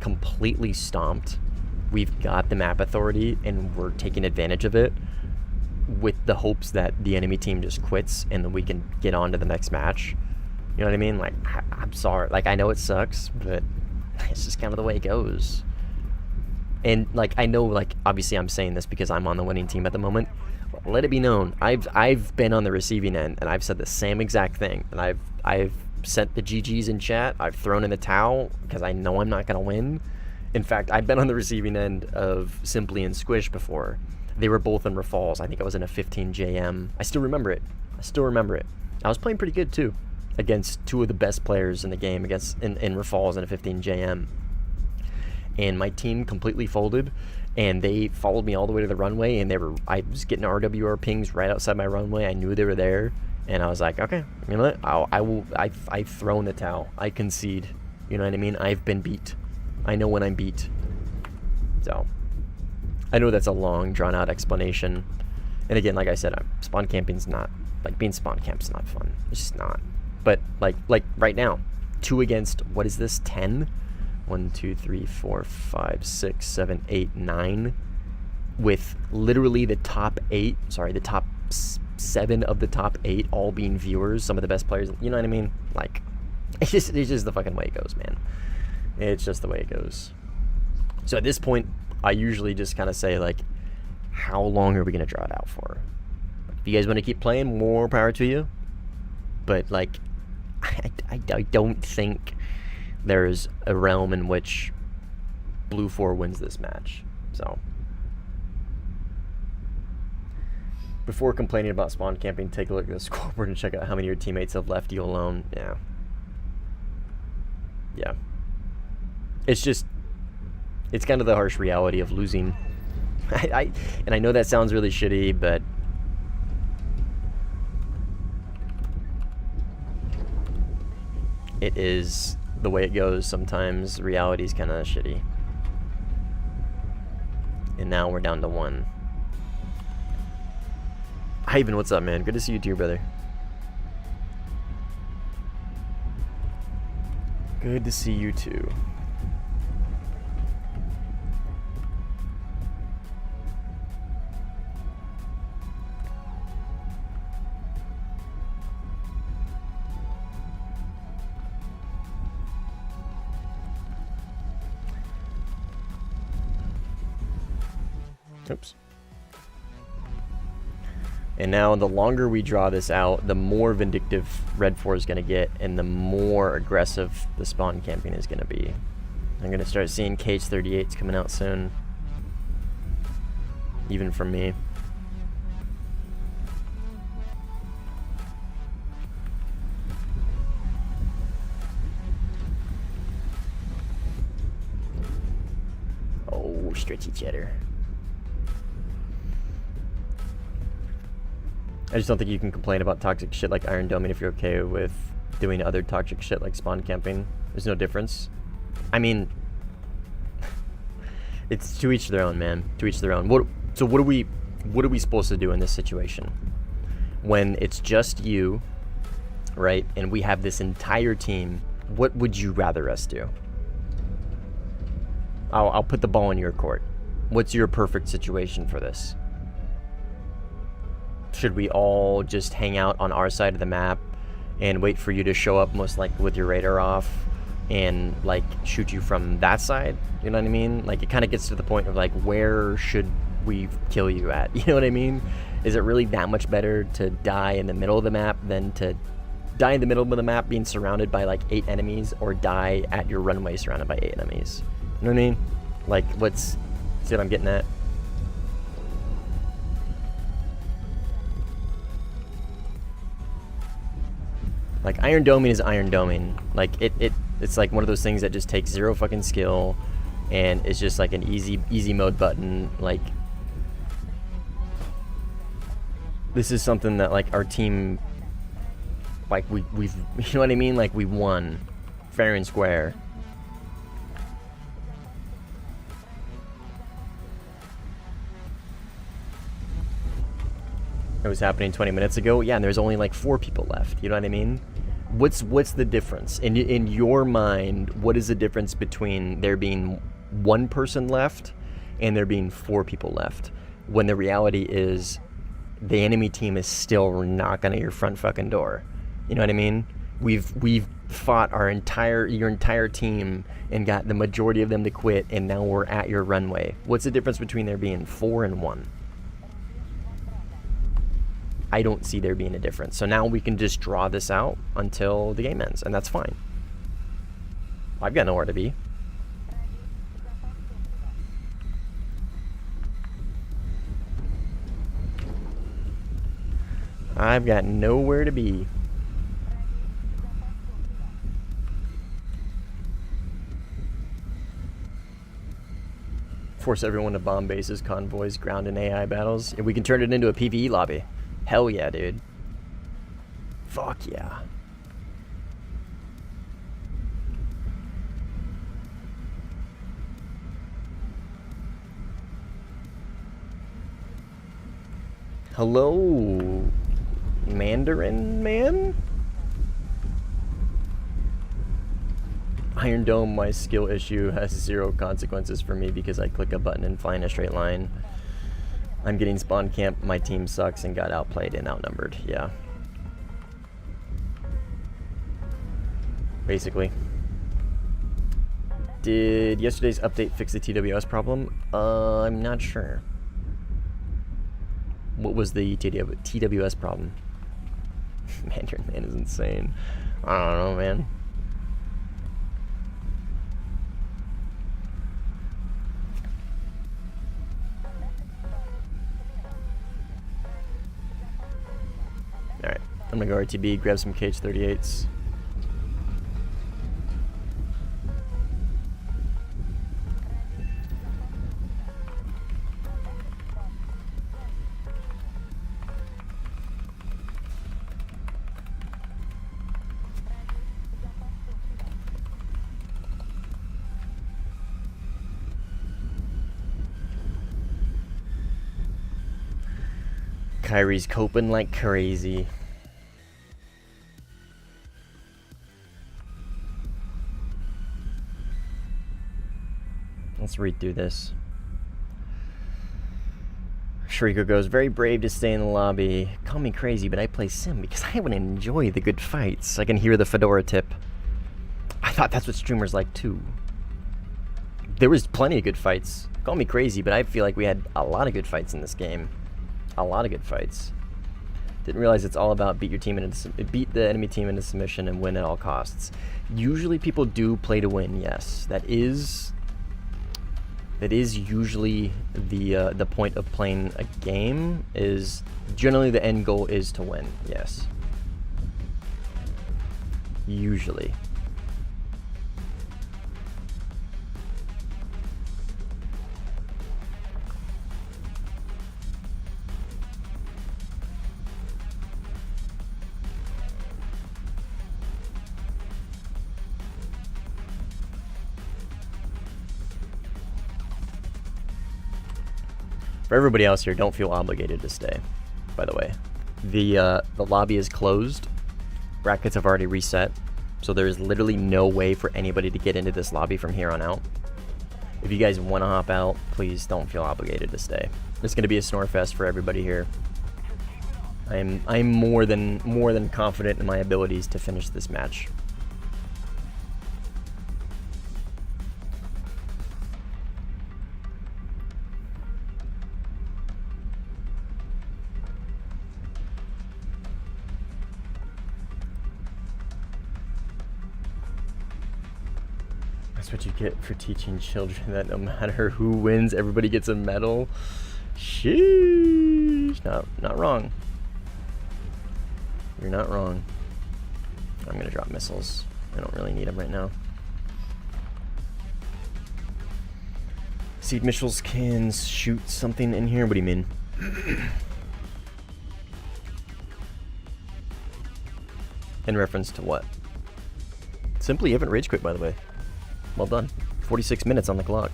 completely stomped, we've got the map authority, and we're taking advantage of it with the hopes that the enemy team just quits and then we can get on to the next match. You know what I mean? Like, I'm sorry. Like, I know it sucks, but it's just kind of the way it goes. And, like, I know, like, obviously I'm saying this because I'm on the winning team at the moment. Let it be known, I've been on the receiving end, and I've said the same exact thing. And I've sent the GGs in chat. I've thrown in the towel because I know I'm not going to win. In fact, I've been on the receiving end of Simply and Squish before. They were both in Rafals. I think I was in a 15 JM. I still remember it. I was playing pretty good, too, against two of the best players in the game, in Rafals in a 15 JM. And my team completely folded, and they followed me all the way to the runway, and I was getting RWR pings right outside my runway. I knew they were there, and I was like, okay, you know what? I've thrown the towel. I concede. You know what I mean? I've been beat. I know when I'm beat. So, I know that's a long, drawn-out explanation. And again, like I said, spawn camping's not, like, being spawn camp's not fun. It's just not. But, like right now, 2 against, what is this, 10? 1, 2, 3, 4, 5, 6, 7, 8, 9, with literally the top 7 of the top 8 all being viewers, some of the best players. You know what I mean? Like, it's just the fucking way it goes, man. It's just the way it goes. So at this point, I usually just kind of say, like, how long are we going to draw it out for? If you guys want to keep playing, more power to you. But, like, I don't think there's a realm in which Blue 4 wins this match. So, before complaining about spawn camping, take a look at the scoreboard and check out how many of your teammates have left you alone. Yeah. It's kind of the harsh reality of losing. And I know that sounds really shitty, but it is the way it goes. Sometimes reality's kind of shitty. And now we're down to 1. Ivan, what's up, man? Good to see you too, brother. Good to see you too. Oops. And now the longer we draw this out, the more vindictive Red 4 is going to get, and the more aggressive the spawn camping is going to be. I'm going to start seeing KH-38s coming out soon. Even from me. stretchy cheddar. I just don't think you can complain about toxic shit like Iron Dome if you're okay with doing other toxic shit like spawn camping. There's no difference. I mean, it's to each their own, man. To each their own. What are we supposed to do in this situation? When it's just you, right? And we have this entire team, what would you rather us do? I'll put the ball in your court. What's your perfect situation for this? Should we all just hang out on our side of the map and wait for you to show up, most likely with your radar off, and like shoot you from that side? You know what I mean? Like, it kind of gets to the point of like, where should we kill you at? You know what I mean? Is it really that much better to die in the middle of the map than to die in the middle of the map being surrounded by like 8 enemies, or die at your runway surrounded by 8 enemies? You know what I mean? Like, see what I'm getting at? Like, Iron Doming is Iron Doming. Like, it's like one of those things that just takes 0 fucking skill, and it's just like an easy mode button. Like, this is something that like our team, like we've you know what I mean? Like, we won fair and square. It was happening 20 minutes ago. Yeah, and there's only like 4 people left. You know what I mean? What's the difference in your mind? What is the difference between there being 1 person left and there being 4 people left, when the reality is the enemy team is still knocking at your front fucking door? You know what I mean? We've fought your entire team and got the majority of them to quit, and now we're at your runway. What's the difference between there being 4 and 1? I don't see there being a difference. So now we can just draw this out until the game ends, and that's fine. I've got nowhere to be. I've got nowhere to be. Force everyone to bomb bases, convoys, ground, and AI battles. If we can turn it into a PvE lobby. Hell yeah, dude. Fuck yeah. Hello, Mandarin man? Iron Dome, my skill issue has 0 consequences for me because I click a button and fly in a straight line. I'm getting spawn camp, my team sucks and got outplayed and outnumbered. Yeah. Basically. Did yesterday's update fix the TWS problem? I'm not sure. What was the TWS problem? Mandarin man is insane. I don't know, man. Alright, I'm gonna go RTB, grab some KH-38s. Kyrie's coping like crazy. Let's read through this. Shriko goes, very brave to stay in the lobby. Call me crazy, but I play Sim because I want to enjoy the good fights. I can hear the Fedora tip. I thought that's what streamers like too. There was plenty of good fights. Call me crazy, but I feel like we had a lot of good fights in this game. A lot of good fights. Didn't realize it's all about beat the enemy team into submission and win at all costs. Usually people do play to win, yes. That is usually the point of playing a game, is generally the end goal is to win, yes. Usually. For everybody else here, don't feel obligated to stay, by the way. The lobby is closed. Brackets have already reset. So there's literally no way for anybody to get into this lobby from here on out. If you guys want to hop out, please don't feel obligated to stay. It's going to be a snore fest for everybody here. I'm more than confident in my abilities to finish this match. That's what you get for teaching children that no matter who wins, everybody gets a medal. Sheesh. Not wrong. You're not wrong. I'm gonna drop missiles. I don't really need them right now. Seed missiles can shoot something in here. What do you mean? In reference to what? Simply, you haven't rage quit, by the way. Well done. 46 minutes on the clock.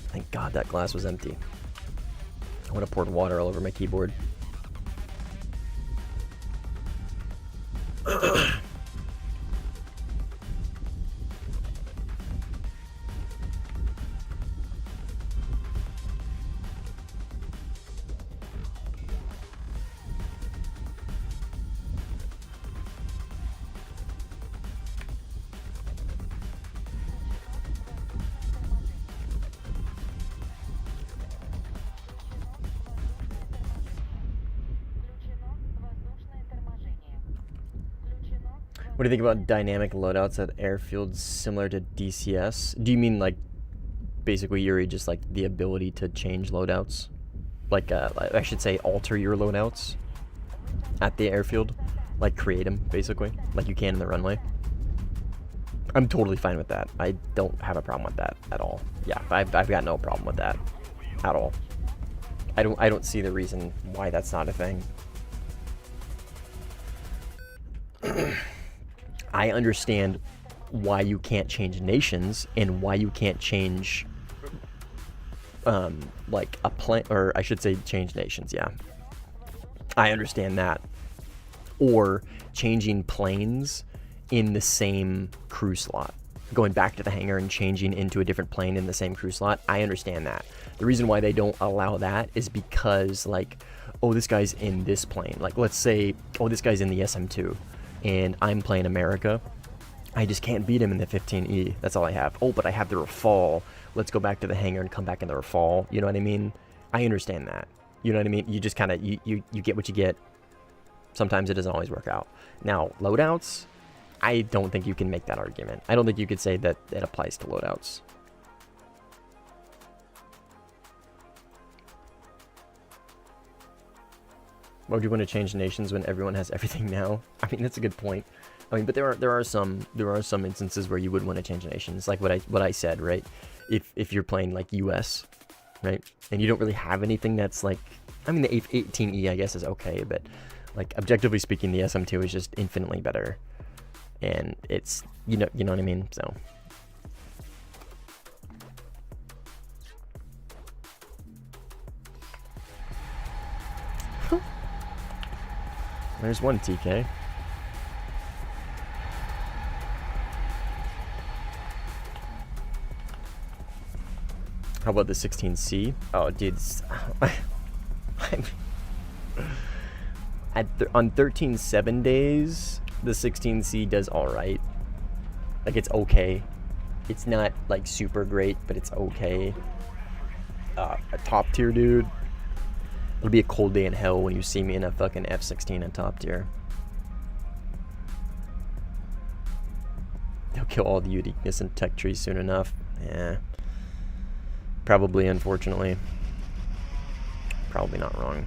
Thank God that glass was empty. I would have poured water all over my keyboard. What do you think about dynamic loadouts at airfields similar to DCS? Do you mean like basically Yuri, just like the ability to change loadouts? Like I should say alter your loadouts at the airfield? Like create them basically, like you can in the runway? I'm totally fine with that. I don't have a problem with that at all. Yeah, I've got no problem with that at all. I don't see the reason why that's not a thing. I understand why you can't change nations and why you can't change like a plane, or I should say change nations. Yeah, I understand that. Or changing planes in the same crew slot, going back to the hangar and changing into a different plane in the same crew slot. I understand that. The reason why they don't allow that is because, like, oh, this guy's in this plane. Like, let's say, oh, this guy's in the SM2 and I'm playing America. I just can't beat him in the 15E. That's all I have. Oh, but I have the Rafale. Let's go back to the hangar and come back in the Rafale. You know what I mean? I understand that. You know what I mean? You just kind of, you get what you get. Sometimes it doesn't always work out. Now, loadouts, I don't think you can make that argument. I don't think you could say that it applies to loadouts. Why would you want to change nations when everyone has everything now? I mean, that's a good point. I mean, but there are some instances where you would want to change nations, like what I said, right? If you're playing like US, right, and you don't really have anything that's like, I mean, the 18E I guess is okay, but like objectively speaking, the SM2 is just infinitely better, and it's you know what I mean. So. There's one TK. How about the 16C? Oh, dude. On 13.7 days, the 16C does alright. Like, it's okay. It's not, like, super great, but it's okay. A top tier, dude. It'll be a cold day in hell when you see me in a fucking F-16 in top tier. They'll kill all the uniqueness and tech trees soon enough. Yeah. Probably, unfortunately. Probably not wrong.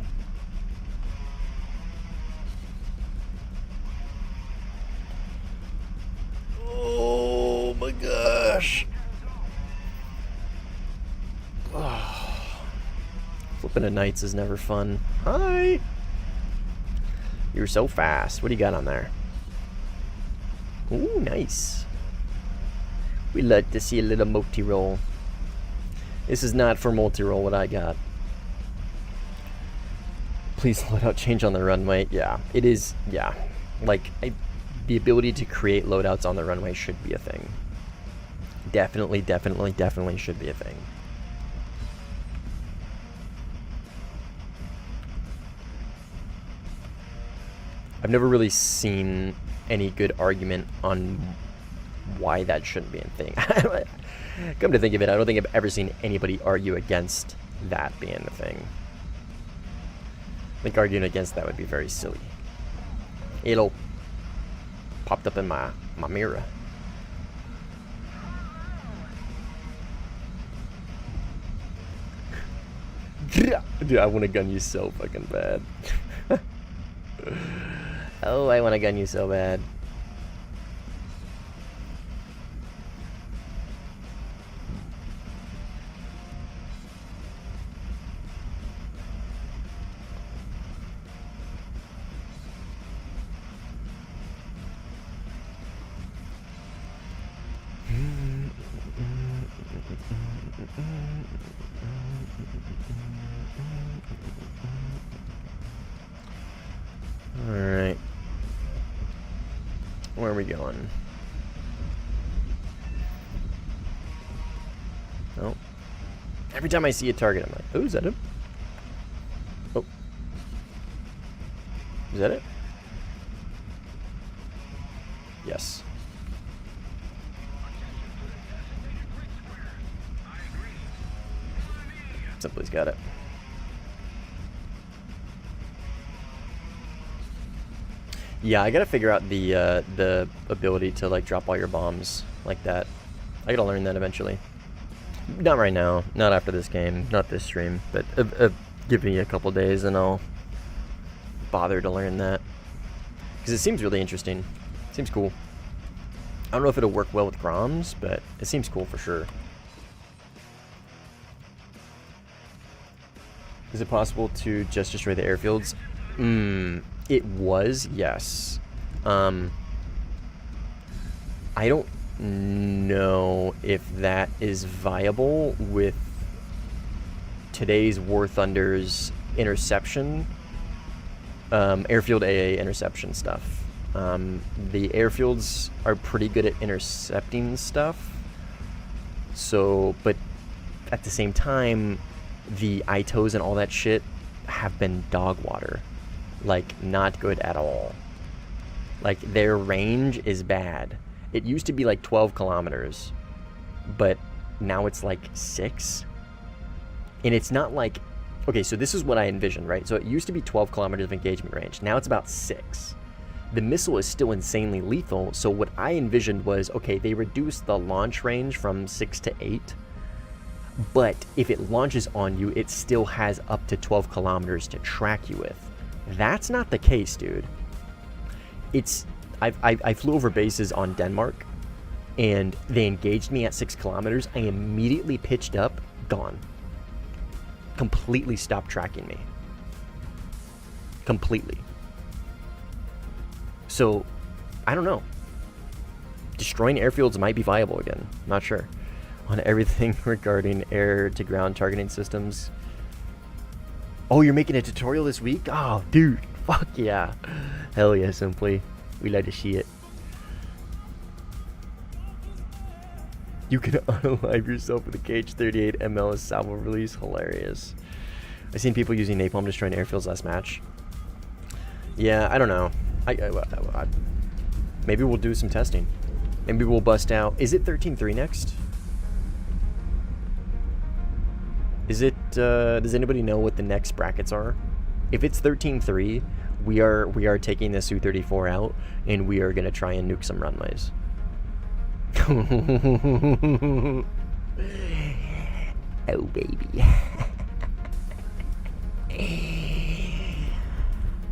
Oh my gosh. Flipping at nights is never fun. Hi. You're so fast. What do you got on there? Ooh, nice. We like to see a little multi-roll. This is not for multi-roll what I got. Please loadout change on the runway. Yeah, it is. Yeah, like the ability to create loadouts on the runway should be a thing. Definitely should be a thing. I've never really seen any good argument on why that shouldn't be a thing. Come to think of it, I don't think I've ever seen anybody argue against that being a thing. I think arguing against that would be very silly. It'll popped up in my mirror. Dude, I want to gun you so fucking bad. Oh, I want to gun you so bad. Alright. Where are we going? Oh. Every time I see a target, I'm like, oh, is that him? Oh. Is that it? Yes. Simply's got it. Yeah, I gotta figure out the ability to like drop all your bombs like that. I gotta learn that eventually. Not right now, not after this game, not this stream, but give me a couple days and I'll bother to learn that. Because it seems really interesting. Seems cool. I don't know if it'll work well with Groms, but it seems cool for sure. Is it possible to just destroy the airfields? It was, yes. I don't know if that is viable with today's Warthunder's interception, airfield AA interception stuff. The airfields are pretty good at intercepting stuff. So, but at the same time, the ITOs and all that shit have been dog water. Like, not good at all. Like, their range is bad. It used to be like 12 kilometers, but now it's like 6. And it's not like, okay, so this is what I envisioned, right? So it used to be 12 kilometers of engagement range. Now it's about 6. The missile is still insanely lethal. So what I envisioned was, okay, they reduced the launch range from 6 to 8. But if it launches on you, it still has up to 12 kilometers to track you with. That's not the case, dude. I flew over bases on Denmark, and they engaged me at 6 kilometers. I immediately pitched up, gone. Completely stopped tracking me. Completely. So, I don't know. Destroying airfields might be viable again. Not sure. On everything regarding air-to-ground targeting systems. Oh, you're making a tutorial this week? Oh, dude. Fuck yeah. Hell yeah, Simply. We like to see it. You can unalive yourself with a KH-38 MLS salvo release. Hilarious. I've seen people using napalm destroying airfields last match. Yeah, I don't know. Maybe we'll do some testing. Maybe we'll bust out. Is it 13.3 next? Is it, does anybody know what the next brackets are? If it's 13.3, we are taking the Su-34 out, and we are going to try and nuke some runways. Oh, baby.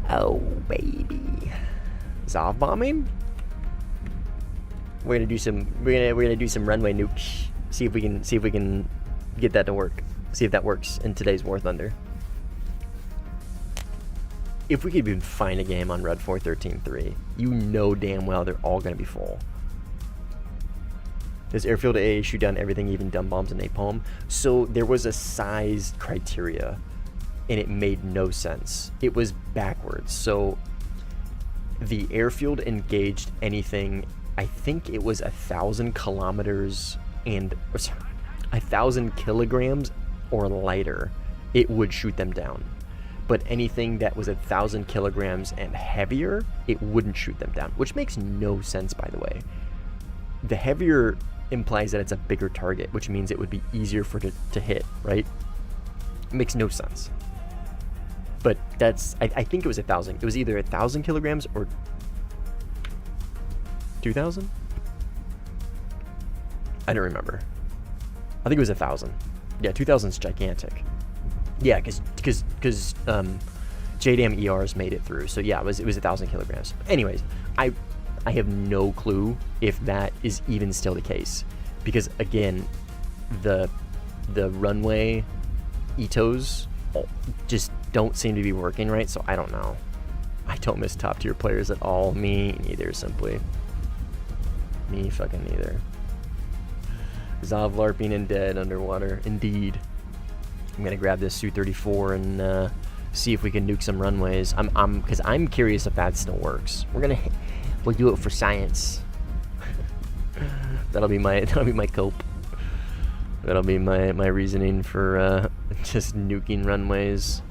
Oh, baby. Zov bombing? We're gonna do some runway nukes. See if we can get that to work. See if that works in today's War Thunder. If we could even find a game on Red 4 13.3, you know damn well they're all going to be full. Does airfield A shoot down everything, even dumb bombs and napalm? So there was a size criteria, and it made no sense. It was backwards. So the airfield engaged anything, I think it was 1,000 kilometers and 1,000 kilograms or lighter, it would shoot them down. But anything that was 1,000 kilograms and heavier, it wouldn't shoot them down, which makes no sense, by the way. The heavier implies that it's a bigger target, which means it would be easier for it to hit, right? It makes no sense. But that's, I think it was 1,000. It was either 1,000 kilograms or 2,000? I don't remember. I think it was 1,000. Yeah, 2,000 is gigantic. Yeah, because JDAM ERs made it through. So yeah, it was 1,000 kilograms. Anyways, I have no clue if that is even still the case, because again, the runway ETOs just don't seem to be working right. So I don't know. I don't miss top tier players at all. Me neither. Simply. Me fucking neither. Zav LARPing and dead underwater. Indeed. I'm gonna grab this Su-34 and see if we can nuke some runways. Because I'm curious if that still works. We'll do it for science. that'll be my cope. That'll be my reasoning for just nuking runways.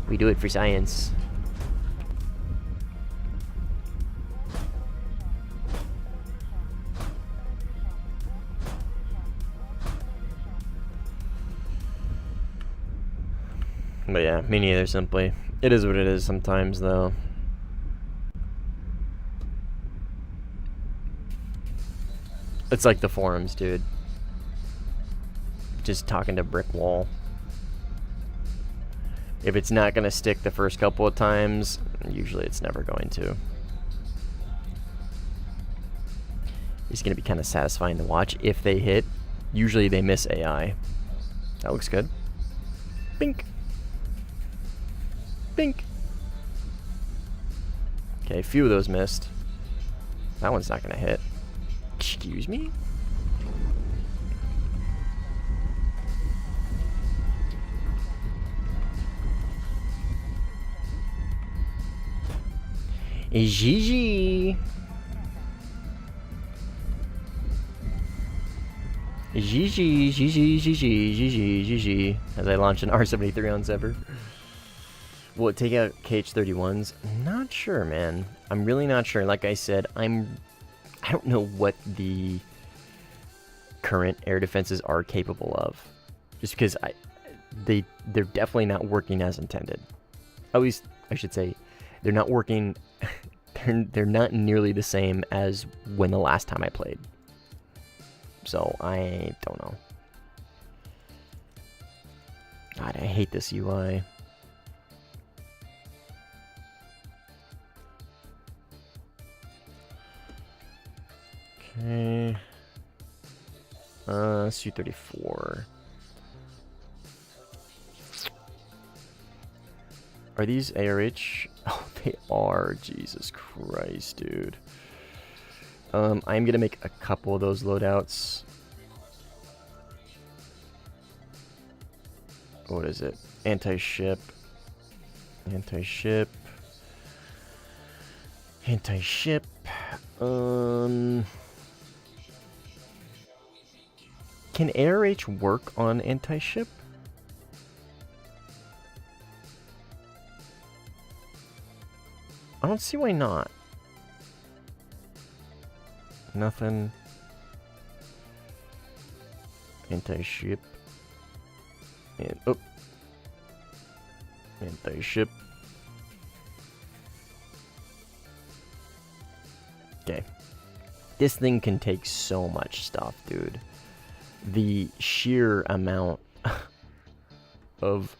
We do it for science. But yeah, me neither, simply. It is what it is sometimes, though. It's like the forums, dude. Just talking to brick wall. If it's not going to stick the first couple of times, usually it's never going to. It's going to be kind of satisfying to watch. If they hit, usually they miss AI. That looks good. Bink. Bink. Okay, a few of those missed. That one's not going to hit. Excuse me? GG. GG. As I launch an R73 on Zephyr. Will it take out KH-31s? Not sure, man. I'm really not sure. Like I said, I don't know what the current air defenses are capable of. Just because they're definitely not working as intended. At least, I should say, they're not working... they're not nearly the same as when the last time I played. So, I don't know. God, I hate this UI. Okay. Su-34. Are these ARH? Oh, they are. Jesus Christ, dude. I'm gonna make a couple of those loadouts. What is it? Anti-ship. Anti-ship. Anti-ship. Can ARH work on anti-ship? I don't see why not. Nothing. Anti-ship. And oh. Anti-ship. Okay. This thing can take so much stuff, dude. The sheer amount of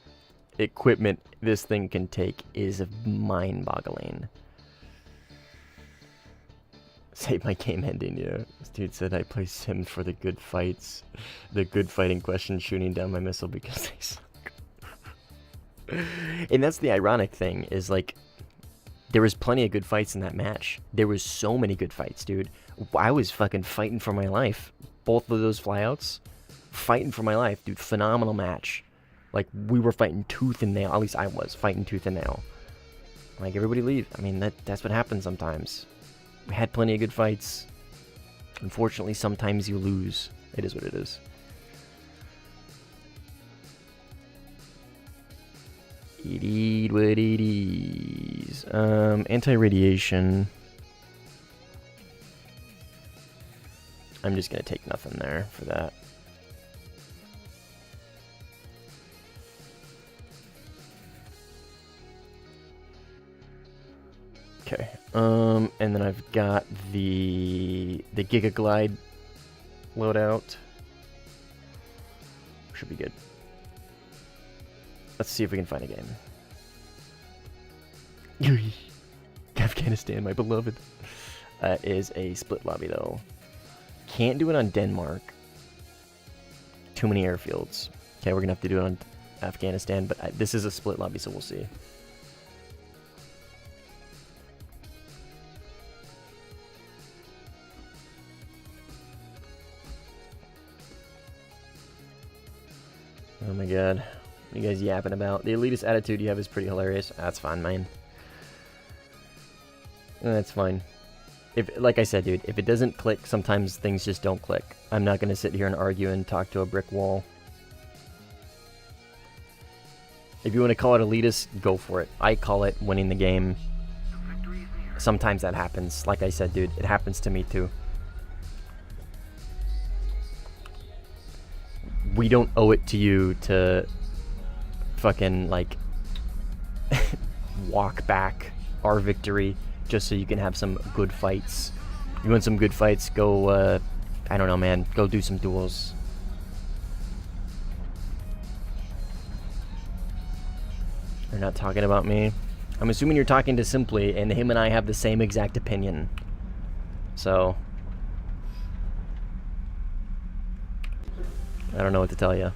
equipment this thing can take is mind-boggling. Save my game ending, yeah. This dude said I play Sims for the good fights. The good fighting question, shooting down my missile because they suck. And that's the ironic thing, is like, There was plenty of good fights in that match. There was so many good fights, dude. I was fucking fighting for my life. Both of those flyouts, fighting for my life, dude. Phenomenal match. Like, we were fighting tooth and nail. At least I was fighting tooth and nail. Like, everybody leave. I mean, that's what happens sometimes. We had plenty of good fights. Unfortunately, sometimes you lose. It is what it is. It is what it is. Anti-radiation. I'm just gonna take nothing there for that. Okay. And then I've got the Giga Glide loadout. Should be good. Let's see if we can find a game. Afghanistan, my beloved. That is a split lobby though. Can't do it on Denmark. Too many airfields. Okay, we're gonna have to do it on Afghanistan, but this is a split lobby, so we'll see. Oh my god. What are you guys yapping about? The elitist attitude you have is pretty hilarious. That's fine, man. That's fine. If, like I said, dude, if it doesn't click, sometimes things just don't click. I'm not gonna sit here and argue and talk to a brick wall. If you want to call it elitist, go for it. I call it winning the game. Sometimes that happens. Like I said, dude, it happens to me too. We don't owe it to you to fucking, like, walk back our victory just so you can have some good fights. You want some good fights, go, I don't know, man, go do some duels. You're not talking about me? I'm assuming you're talking to Simply, and him and I have the same exact opinion. So I don't know what to tell you.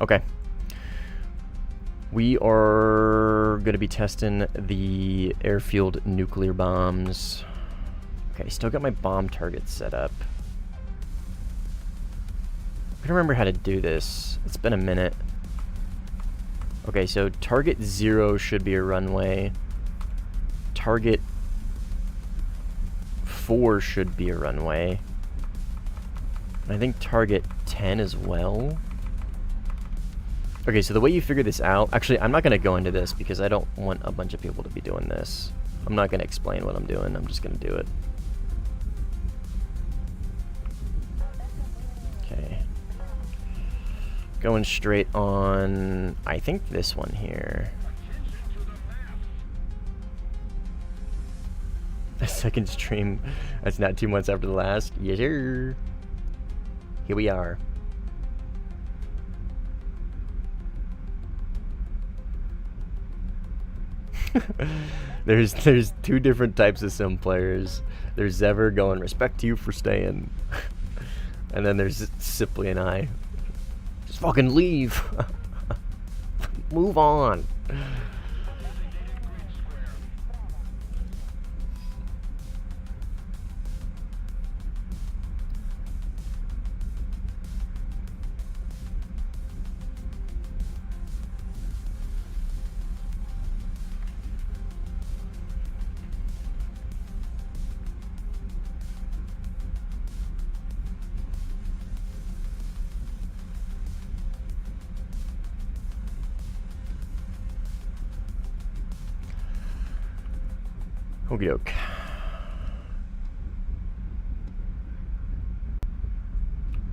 Okay. We are going to be testing the airfield nuclear bombs. Okay, still got my bomb targets set up. I don't remember how to do this. It's been a minute. Okay, so target 0 should be a runway. Target 4 should be a runway. And I think target 10 as well. Okay, so the way you figure this out... Actually, I'm not going to go into this because I don't want a bunch of people to be doing this. I'm not going to explain what I'm doing. I'm just going to do it. Okay. Going straight on... I think this one here. A second stream. That's not 2 months after the last. Yes, sir. Here we are. There's 2 different types of sim players. There's Zever going, respect to you for staying. And then there's Sipley and I. Just fucking leave. Move on. Okie doke.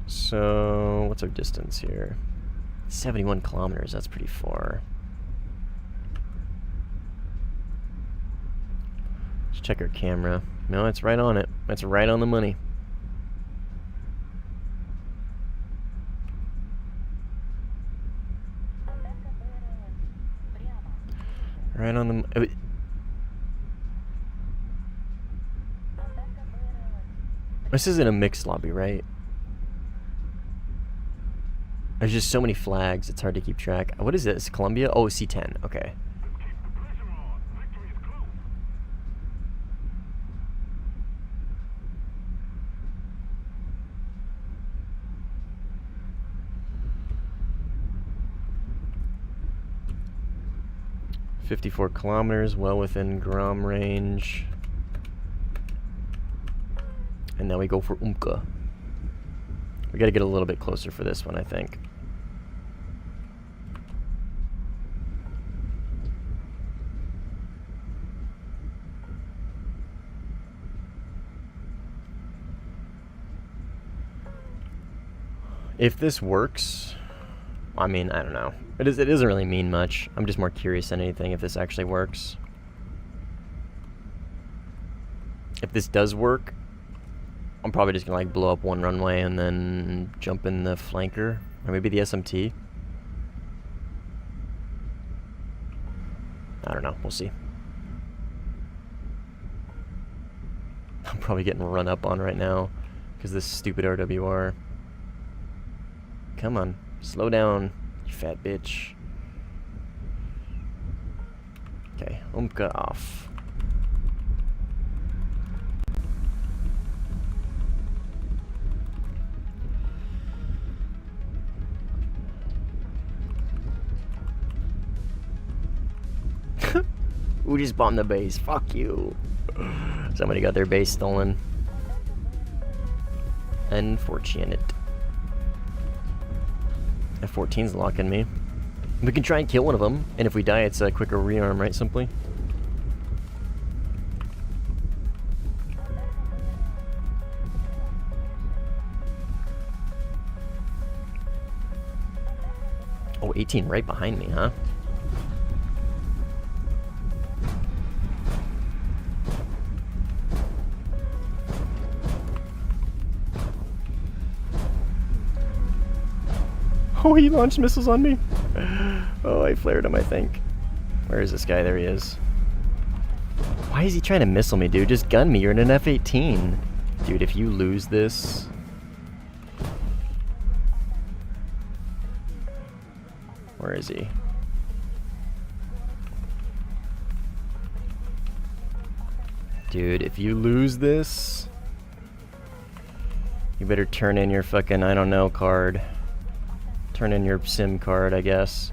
So, what's our distance here? 71 kilometers, that's pretty far. Let's check our camera. No, it's right on it. That's right on the money. Right on the... This isn't a mixed lobby, right? There's just so many flags, it's hard to keep track. What is this? Columbia? Oh, C10. Okay. 54 kilometers, well within Grom range. And now we go for Umka. We gotta get a little bit closer for this one, I think. If this works, I mean, I don't know. It doesn't really mean much. I'm just more curious than anything if this actually works. If this does work, I'm probably just gonna like blow up one runway and then jump in the flanker, or maybe the SMT. I don't know. We'll see. I'm probably getting run up on right now because this stupid RWR. Come on, slow down, you fat bitch. Okay, Umka off. Who just bombed the base? Fuck you. Somebody got their base stolen. Unfortunate. F-14's locking me. We can try and kill one of them, and if we die, it's a quicker rearm, right? Simply. Oh, 18 right behind me, huh? Oh, he launched missiles on me. Oh, I flared him, I think. Where is this guy? There he is. Why is he trying to missile me, dude? Just gun me. You're in an F-18. Dude, if you lose this... Where is he? Dude, if you lose this... You better turn in your fucking, I don't know, card. Turn in your SIM card, I guess.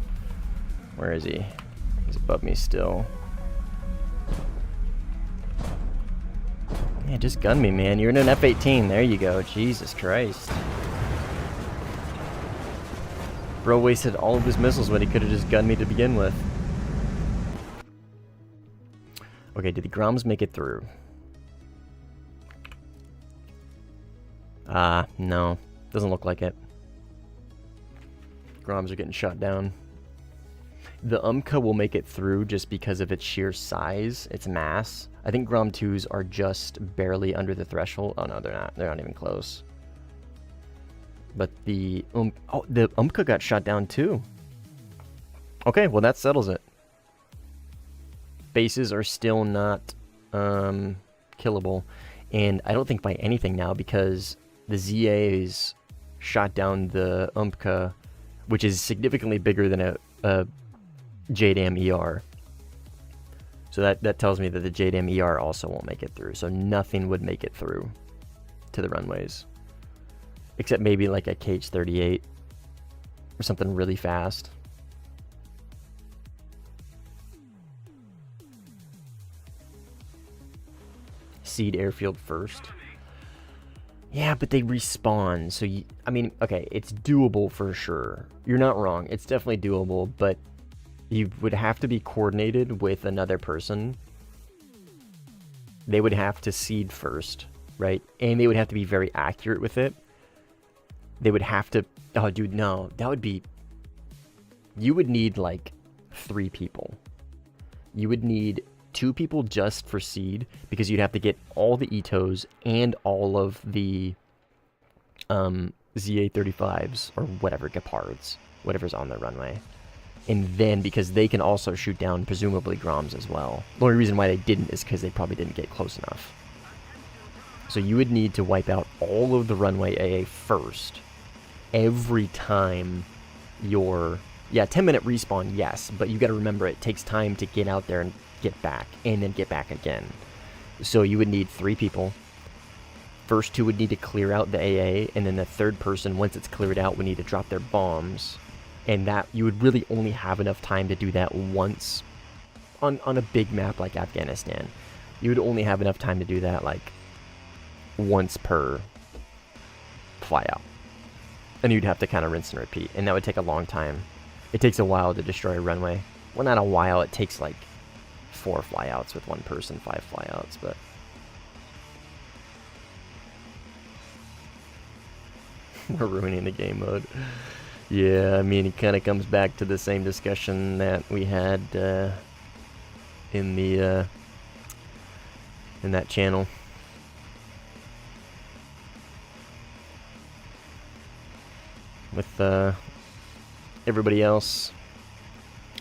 Where is he? He's above me still. Yeah, just gun me, man. You're in an F-18. There you go. Jesus Christ. Bro wasted all of his missiles when he could have just gunned me to begin with. Okay, did the Groms make it through? No. Doesn't look like it. Groms are getting shot down. The Umka will make it through just because of its sheer size, its mass. I think Grom 2s are just barely under the threshold. Oh no, they're not. They're not even close. But the the Umka got shot down too. Okay, well that settles it. Bases are still not killable, and I don't think by anything now because the ZAs shot down the Umka, which is significantly bigger than a JDAM ER. So that tells me that the JDAM ER also won't make it through. So nothing would make it through to the runways. Except maybe like a KH-38 or something really fast. Seed airfield first. Yeah, but they respawn, so I mean, okay, it's doable for sure. You're not wrong, it's definitely doable, but you would have to be coordinated with another person. They would have to seed first, right? And they would have to be very accurate with it. They would have to, oh dude, no, that would be, you would need like 3 people. You would need 2 people just for seed, because you'd have to get all the ETOs and all of the ZA-35s, or whatever, Gepards, whatever's on the runway. And then, because they can also shoot down, presumably, Groms as well. The only reason why they didn't is because they probably didn't get close enough. So you would need to wipe out all of the runway AA first, every time your... Yeah, 10-minute respawn, yes, but you got to remember it takes time to get out there and get back, and then get back again. So you would need 3 people. First 2 would need to clear out the AA, and then the third person, once it's cleared out, would need to drop their bombs. And that, you would really only have enough time to do that once on a big map like Afghanistan. You would only have enough time to do that, like, once per flyout. And you'd have to kind of rinse and repeat, and that would take a long time. It takes a while to destroy a runway. Well, not a while, it takes like 4 flyouts with 1 person, 5 flyouts, but... We're ruining the game mode. Yeah, I mean, it kind of comes back to the same discussion that we had in the in that channel. With everybody else,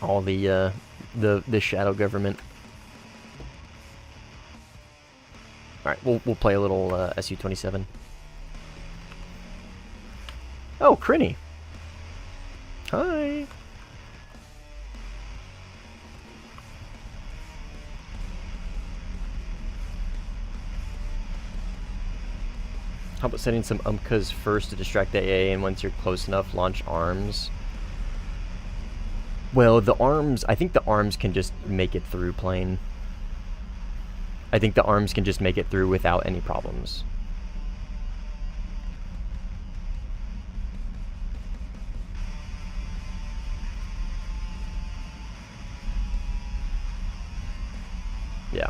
all the shadow government. All right, we'll play a little SU-27. Oh, Crinny. Hi. How about setting some UMCAs first to distract the AA, and once you're close enough, launch arms? Well, the arms... I think the arms can just make it through plane. I think the arms can just make it through without any problems. Yeah.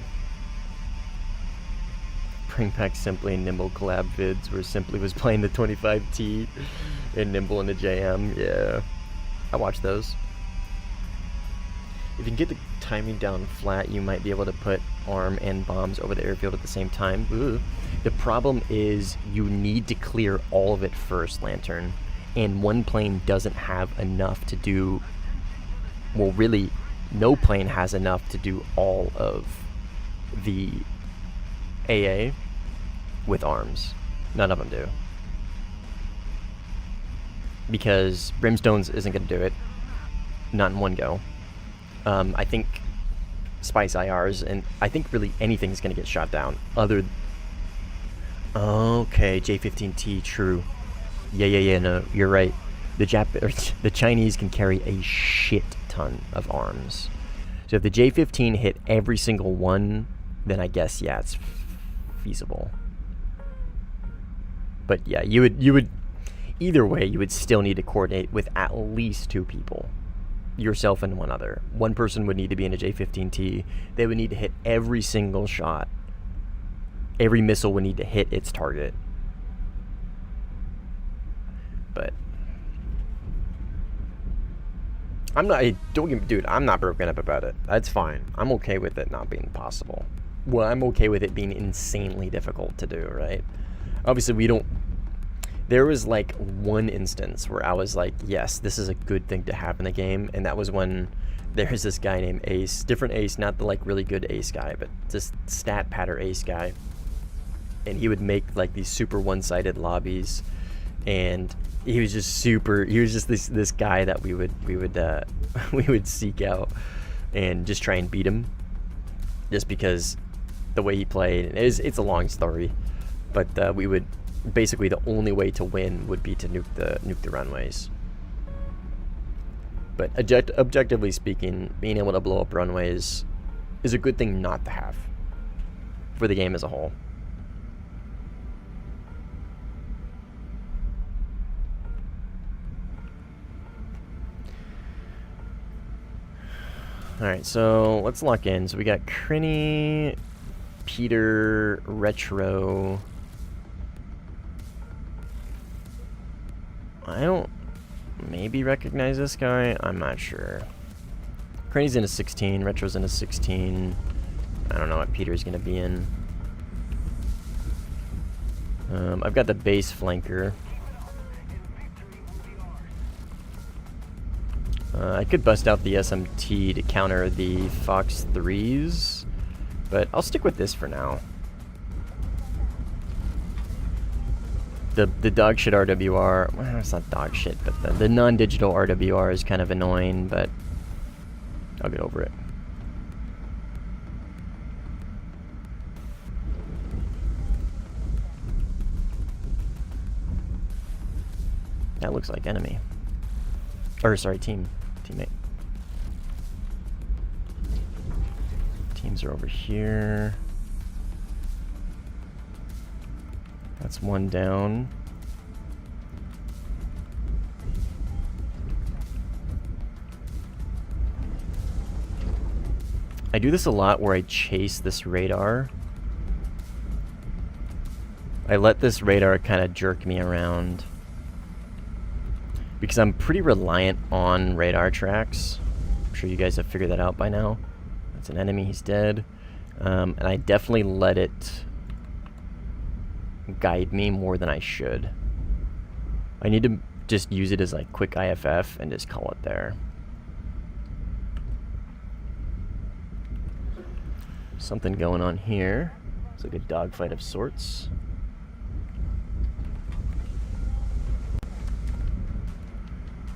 Bring back Simply and Nimble collab vids where Simply was playing the 25T and Nimble in the JM. Yeah. I watched those. If you can get the timing down flat, you might be able to put arm and bombs over the airfield at the same time. Ooh. The problem is you need to clear all of it first, Lantern. And one plane doesn't have enough to do... Well, really, no plane has enough to do all of the AA with arms. None of them do. Because Brimstone's isn't going to do it. Not in one go. I think Spice IRs, and I think really anything's going to get shot down. Other... Okay, J-15T, true. Yeah, no, you're right. The Chinese can carry a shit ton of arms. So if the J-15 hit every single one, then I guess, yeah, it's feasible. But yeah, you would either way, you would still need to coordinate with at least 2 people. Yourself and one other. One person would need to be in a J-15T. They would need to hit every single shot. Every missile would need to hit its target. But I'm not, don't get me, dude, I'm not broken up about it. That's fine. I'm okay with it not being possible. Well, I'm okay with it being insanely difficult to do, right? Obviously, we don't... There was, like, one instance where I was like, yes, this is a good thing to have in the game, and that was when there's this guy named Ace. Different Ace, not the, like, really good Ace guy, but just stat patter Ace guy. And he would make, like, these super one-sided lobbies, and he was just super... He was just this guy that we would we would seek out and just try and beat him. Just because the way he played, it's a long story, but we would basically, the only way to win would be to nuke the runways. But objectively speaking, being able to blow up runways is a good thing not to have for the game as a whole. Alright, so let's lock in. So we got Crinny, Peter, Retro. I don't maybe recognize this guy. I'm not sure. Crinny's in a 16. Retro's in a 16. I don't know what Peter's going to be in. I've got the base flanker. I could bust out the SMT to counter the Fox 3s, but I'll stick with this for now. The dog shit RWR, well, it's not dog shit, but the non-digital RWR is kind of annoying, but I'll get over it. That looks like enemy. Or sorry, teammate. Teams are over here. That's one down. I do this a lot where I chase this radar. I let this radar kind of jerk me around because I'm pretty reliant on radar tracks. I'm sure you guys have figured that out by now. That's an enemy, he's dead. And I definitely let it guide me more than I should. I need to just use it as like quick IFF and just call it there. Something going on here. It's like a dogfight of sorts.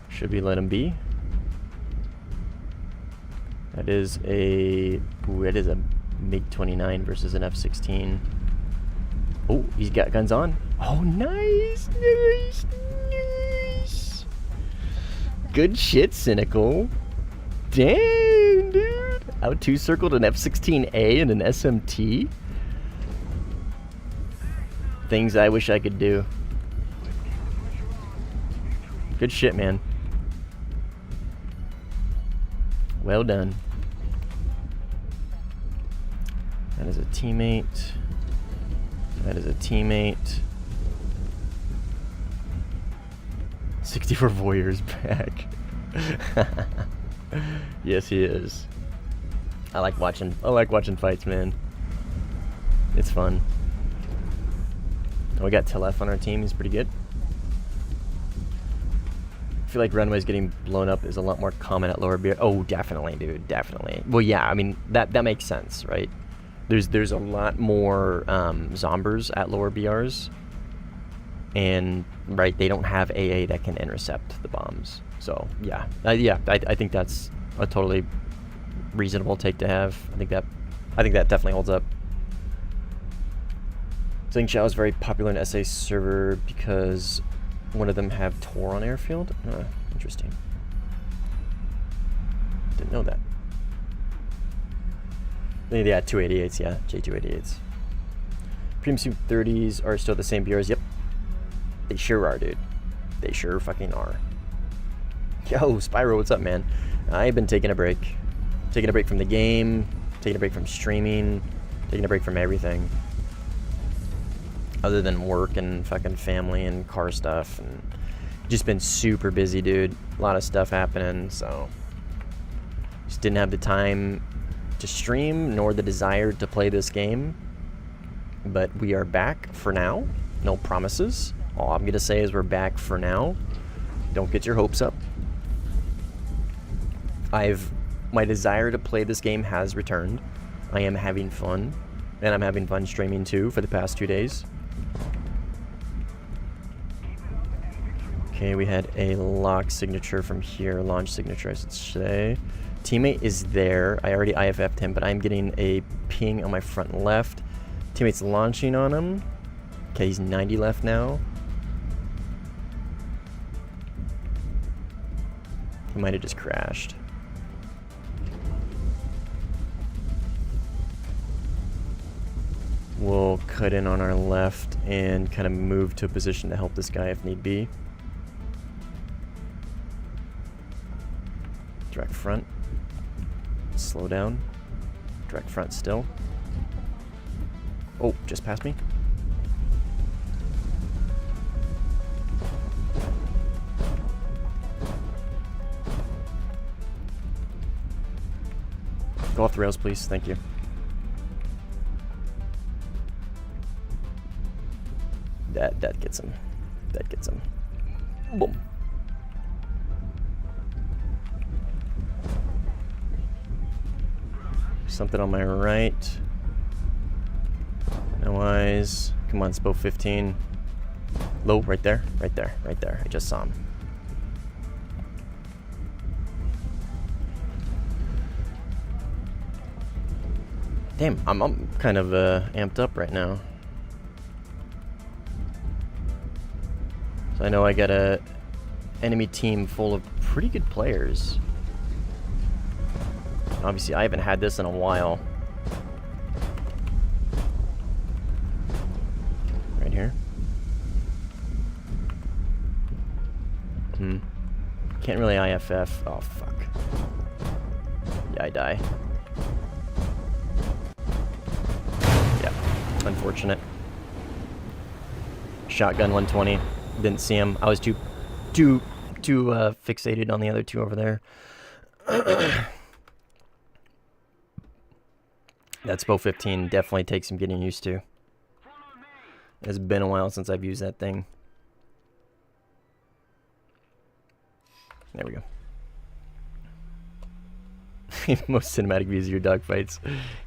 Should we let him be? That is a MiG-29 versus an F-16. Oh, he's got guns on. Oh, nice, nice, nice. Good shit, Cynical. Damn, dude. Out two-circled an F-16A and an SMT. Things I wish I could do. Good shit, man. Well done. That is a teammate. That is a teammate. 64 Voyeurs back. Yes, he is. I like watching fights, man. It's fun. Oh, we got Telef on our team. He's pretty good. I feel like runways getting blown up is a lot more common at lower BR. Oh, definitely, dude. Definitely. Well, yeah. I mean, that makes sense, right? There's a lot more zombers at lower BRs, and right, they don't have AA that can intercept the bombs. So yeah, I think that's a totally reasonable take to have. I think that definitely holds up. Zing Xiao is very popular in SA server because one of them have Tor on airfield. Interesting. Didn't know that. Yeah, 288s, yeah, J288s. Premium Soup 30s are still the same BRs. Yep. They sure are, dude. They sure fucking are. Yo, Spyro, what's up, man? I've been taking a break. Taking a break from the game, taking a break from streaming, taking a break from everything. Other than work and fucking family and car stuff. And just been super busy, dude. A lot of stuff happening, so just didn't have the time to stream nor the desire to play this game. But we are back for now. No promises. All I'm gonna say is we're back for now. Don't get your hopes up. My desire to play this game has returned. I am having fun, and I'm having fun streaming too for the past 2 days. Okay, we had a lock signature from here, launch signature I should say. Teammate is there. I already IFF'd him, but I'm getting a ping on my front left. Teammate's launching on him. Okay, he's 90 left now. He might have just crashed. We'll cut in on our left and kind of move to a position to help this guy if need be. Direct front. Slow down. Direct front still. Oh, just passed me. Go off the rails, please. Thank you. That gets him. That gets him. Boom. Something on my right. No eyes. Come on, Spo 15. Low, right there, right there, right there. I just saw him. Damn, I'm kind of amped up right now. So I know I got a enemy team full of pretty good players. Obviously, I haven't had this in a while. Right here. Can't really IFF. Oh, fuck. Yeah, I die. Yeah, unfortunate. Shotgun 120. Didn't see him. I was too fixated on the other two over there. That SPO 15 definitely takes some getting used to. It's been a while since I've used that thing. There we go. Most cinematic views of your dogfights.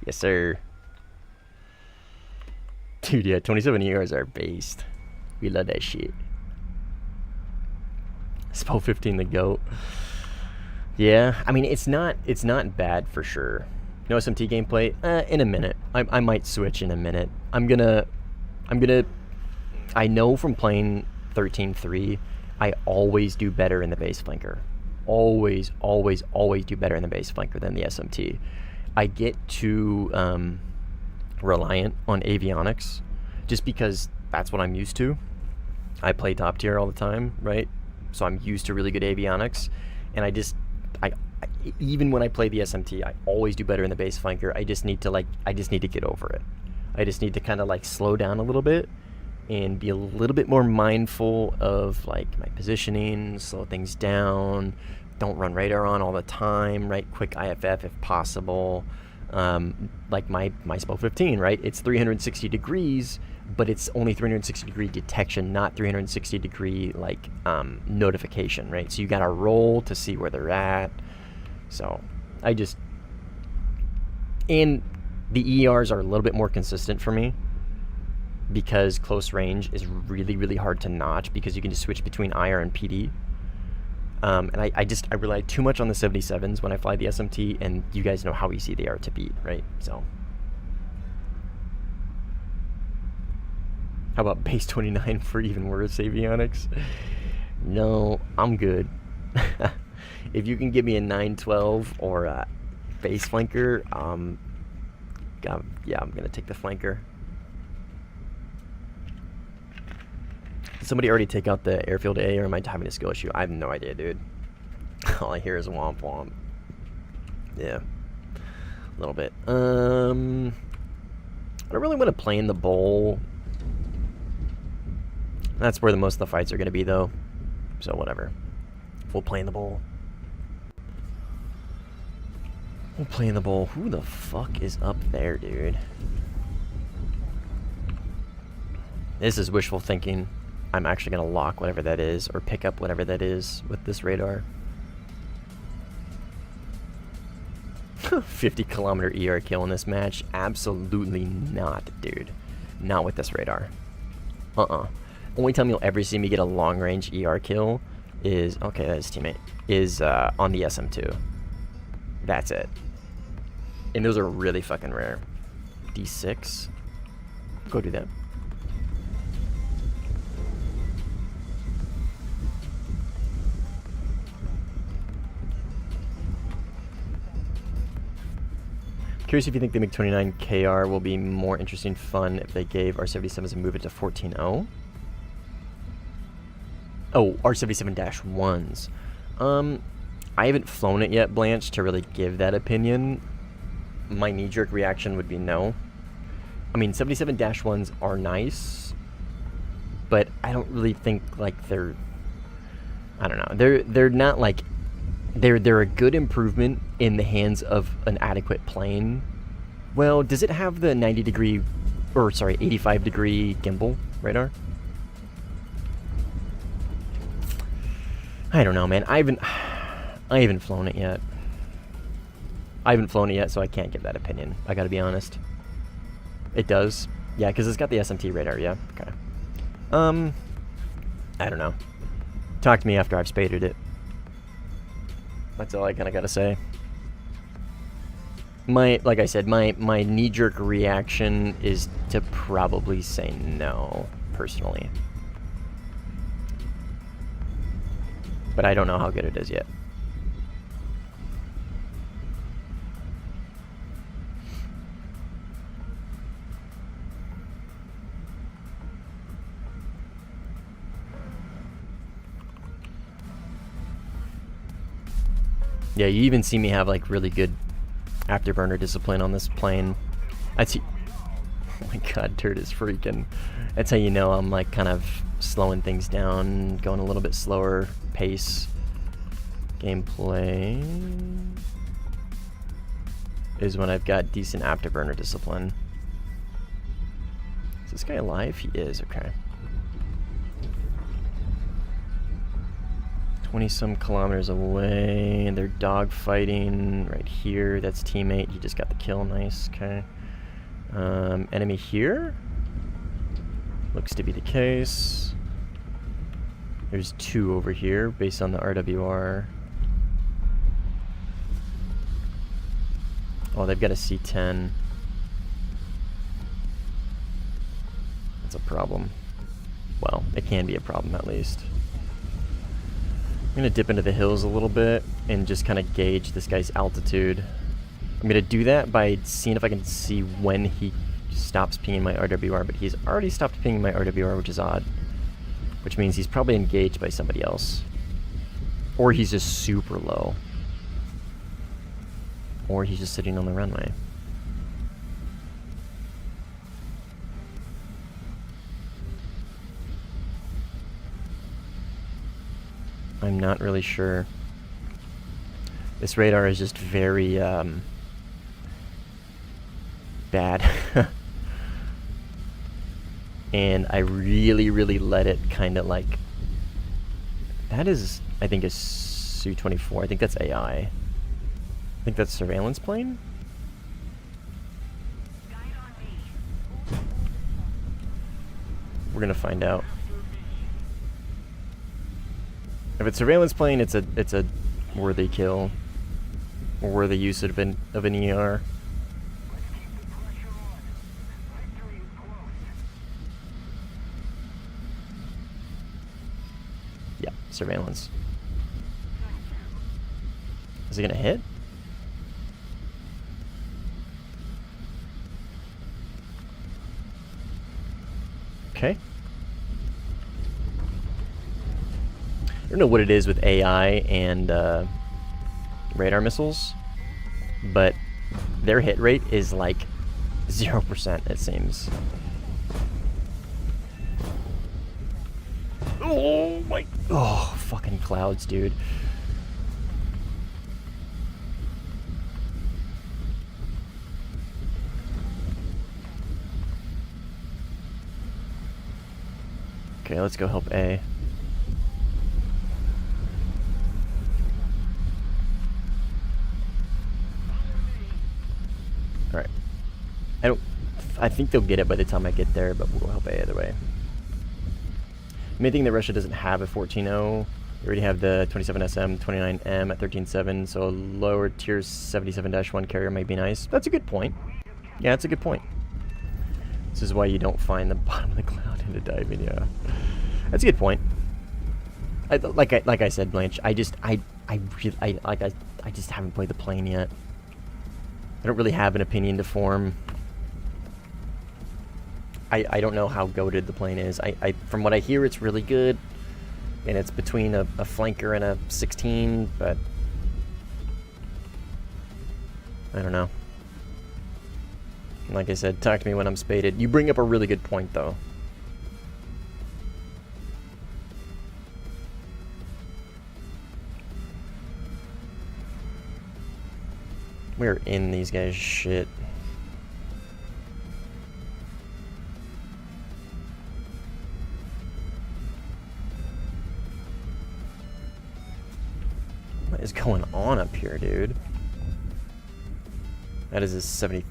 Yes, sir. Dude, yeah, 27 ERs are based. We love that shit. SPO 15 the GOAT. Yeah, I mean, it's not bad for sure. No SMT gameplay? In a minute. I might switch in a minute. I know from playing 13-3, I always do better in the base flanker. Always, always, always do better in the base flanker than the SMT. I get too reliant on avionics just because that's what I'm used to. I play top tier all the time, right? So I'm used to really good avionics, and I even when I play the SMT, I always do better in the base flanker. I just need to get over it. I just need to kind of like slow down a little bit and be a little bit more mindful of like my positioning, slow things down, don't run radar on all the time, right? Quick IFF if possible. Like my SPO 15, right? It's 360 degrees, but it's only 360 degree detection, not 360 degree like notification, right? So you gotta roll to see where they're at. So and the ERs are a little bit more consistent for me because close range is really, really hard to notch because you can just switch between IR and PD. And I rely too much on the 77s when I fly the SMT, and you guys know how easy they are to beat, right? So how about base 29 for even worse avionics? No, I'm good. If you can give me a 912 or a base flanker, yeah, I'm gonna take the flanker. Did somebody already take out the airfield A, or am I having a skill issue? I have no idea, dude. All I hear is womp womp. Yeah, a little bit. I don't really want to play in the bowl. That's where the most of the fights are gonna be, though. So whatever. We'll play in the bowl. We'll play in the bowl. Who the fuck is up there, dude? This is wishful thinking. I'm actually going to lock whatever that is, or pick up whatever that is with this radar. 50-kilometer ER kill in this match? Absolutely not, dude. Not with this radar. Only time you'll ever see me get a long-range ER kill is... Okay, that's his teammate. Is on the SM2. That's it. And those are really fucking rare. D6. Go do that. Curious if you think the MiG-29 KR will be more interesting fun if they gave R77s a move it to 14.0. Oh, R77-1s. I haven't flown it yet, Blanche, to really give that opinion. My knee-jerk reaction would be no. I mean, 77-1s are nice, but I don't really think like they're... I don't know. They're not like... They're a good improvement in the hands of an adequate plane. Well, does it have the 90-degree... Or, sorry, 85-degree gimbal radar? I don't know, man. I haven't flown it yet. I haven't flown it yet, so I can't give that opinion. I gotta be honest. It does. Yeah, because it's got the SMT radar, yeah. Okay. I don't know. Talk to me after I've spaded it. That's all I kind of gotta say. Like I said, my knee-jerk reaction is to probably say no, personally. But I don't know how good it is yet. Yeah, you even see me have like really good afterburner discipline on this plane. That's oh my god, turd is freaking. That's how you know I'm like kind of slowing things down, going a little bit slower pace. Gameplay is when I've got decent afterburner discipline. Is this guy alive? He is, okay. 20-some kilometers away, and they're dogfighting right here. That's teammate. He just got the kill. Nice. Okay. Enemy here. Looks to be the case. There's 2 over here, based on the RWR. Oh, they've got a C-10. That's a problem. Well, it can be a problem at least. I'm going to dip into the hills a little bit and just kind of gauge this guy's altitude. I'm going to do that by seeing if I can see when he stops pinging my RWR, but he's already stopped pinging my RWR, which is odd. Which means he's probably engaged by somebody else. Or he's just super low. Or he's just sitting on the runway. I'm not really sure. This radar is just very bad. And I really, really let it kind of like... That is, I think, a Su-24. I think that's AI. I think that's surveillance plane? We're gonna find out. If it's surveillance plane, it's a worthy kill, or worthy use of an ER. Yeah, surveillance. Is he gonna hit? Okay. I don't know what it is with AI and radar missiles, but their hit rate is like 0%, it seems. Oh my... Oh, fucking clouds, dude. Okay, let's go help A. Alright. I think they'll get it by the time I get there, but we'll help A either way. The main thing that Russia doesn't have a 14.0. They already have the 27SM, 29M at 13.7, so a lower tier 77-1 carrier might be nice. That's a good point. Yeah, that's a good point. This is why you don't find the bottom of the cloud into diving, yeah. That's a good point. Like I said, Blanche, I just haven't played the plane yet. I don't really have an opinion to form. I don't know how goated the plane is. From what I hear, it's really good. And it's between a flanker and a 16, but I don't know. Like I said, talk to me when I'm spaded. You bring up a really good point, though. We're in these guys' shit. What is going on up here, dude? That is a 70...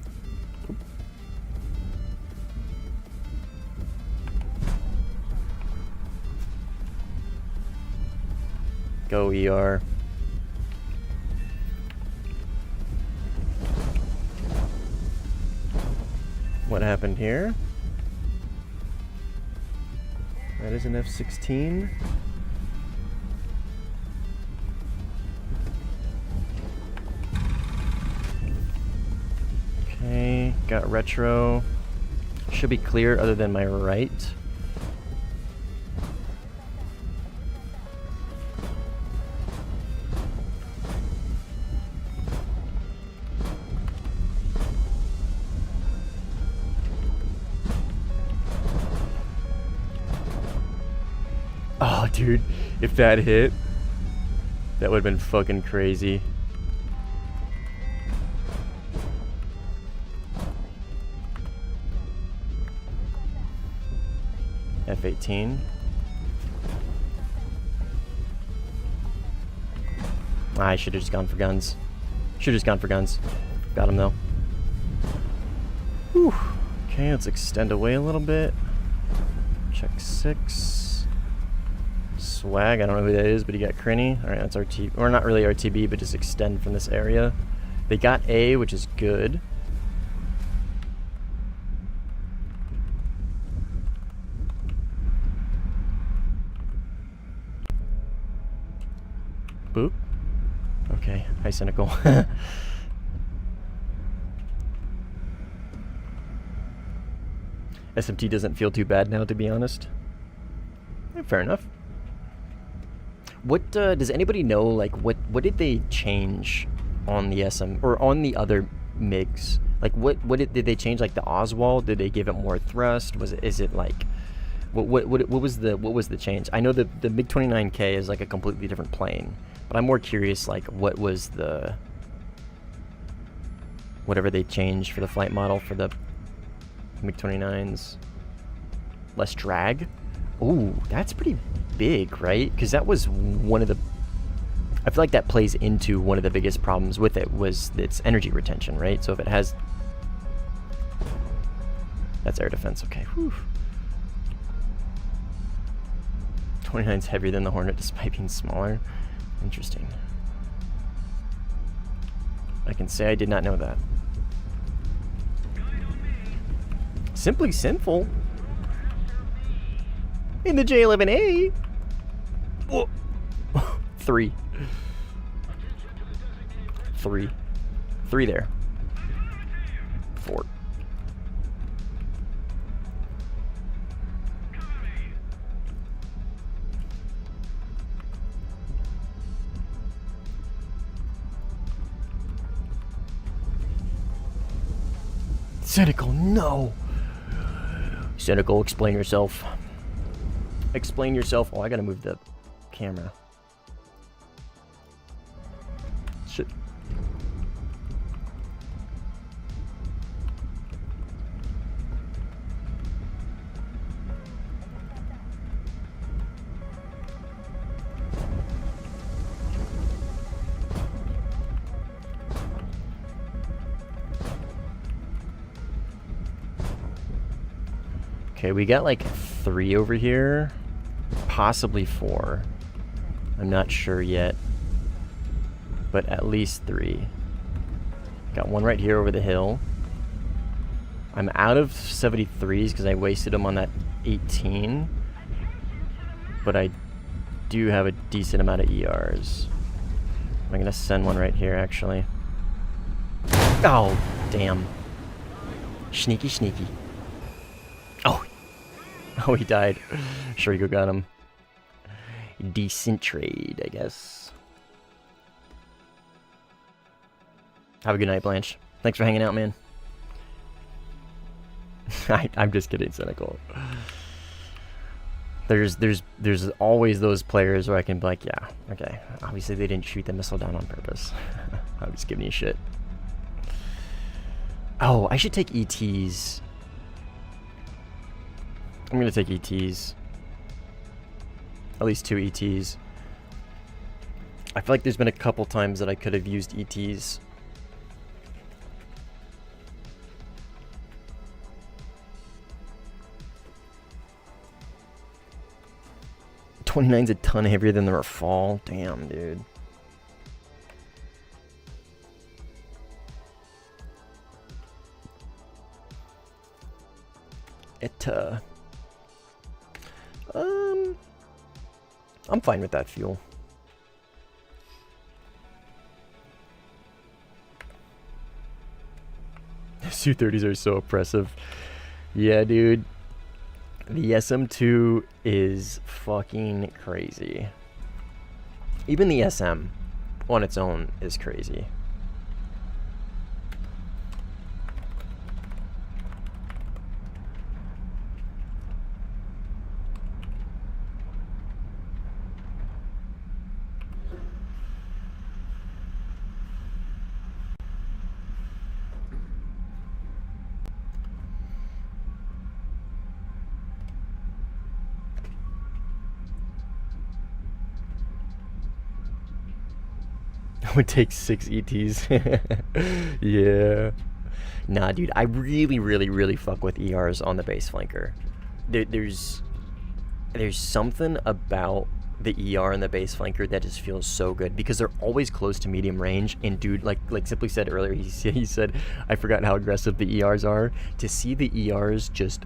Go ER. What happened here? That is an F-16. Okay, got retro. Should be clear other than my right. Oh, dude, if that hit, that would have been fucking crazy. F-18. I should have just gone for guns. Should have just gone for guns. Got him though. Whew. Okay, let's extend away a little bit. Check 6. Swag, I don't know who that is, but he got Crinny. Alright, that's RT, or not really RTB, but just extend from this area. They got A, which is good. Boop. Okay, hi Cynical. SMT doesn't feel too bad now, to be honest. Fair enough. What does anybody know? Like, what did they change on the SM or on the other MiGs? Like, what did they change? Like the Oswald? Did they give it more thrust? Is it like what was the change? I know the MiG-29K is like a completely different plane, but I'm more curious. Like, what was the whatever they changed for the flight model for the MiG-29s? Less drag. Ooh, that's pretty big, right? Because that was one of the... I feel like that plays into one of the biggest problems with it was its energy retention, right? So if it has... That's air defense, okay. Whew. 29's heavier than the Hornet despite being smaller. Interesting. I can say I did not know that. Simply Sinful? In the J11A? Whoa. 3. 3. 3 there. 4. Cynical, no! Cynical, explain yourself. Explain yourself. Oh, I gotta move the camera. Shit. Okay, we got like 3 over here. Possibly 4. I'm not sure yet. But at least 3. Got one right here over the hill. I'm out of 73s because I wasted them on that 18. But I do have a decent amount of ERs. I'm going to send one right here, actually. Oh, damn. Sneaky, sneaky. Oh. Oh, he died. Sure, you got him. Decent trade, I guess. Have a good night, Blanche. Thanks for hanging out, man. I'm just kidding, Cynical. There's always those players where I can be like, yeah, okay. Obviously, they didn't shoot the missile down on purpose. I'm just giving you shit. Oh, I should take ETs. I'm gonna take ETs. At least 2 ETs. I feel like there's been a couple times that I could have used ETs. 29's a ton heavier than the Rafale. Damn, dude. I'm fine with that fuel. Su-30s are so oppressive. Yeah, dude. The SM2 is fucking crazy. Even the SM on its own is crazy. It would take 6 ETs. Yeah. Nah, dude, I really fuck with ERs on the base flanker. There's something about the ER and the base flanker that just feels so good because they're always close to medium range. And dude, like Simply said earlier, he said, I forgot how aggressive the ERs are. To see the ERs just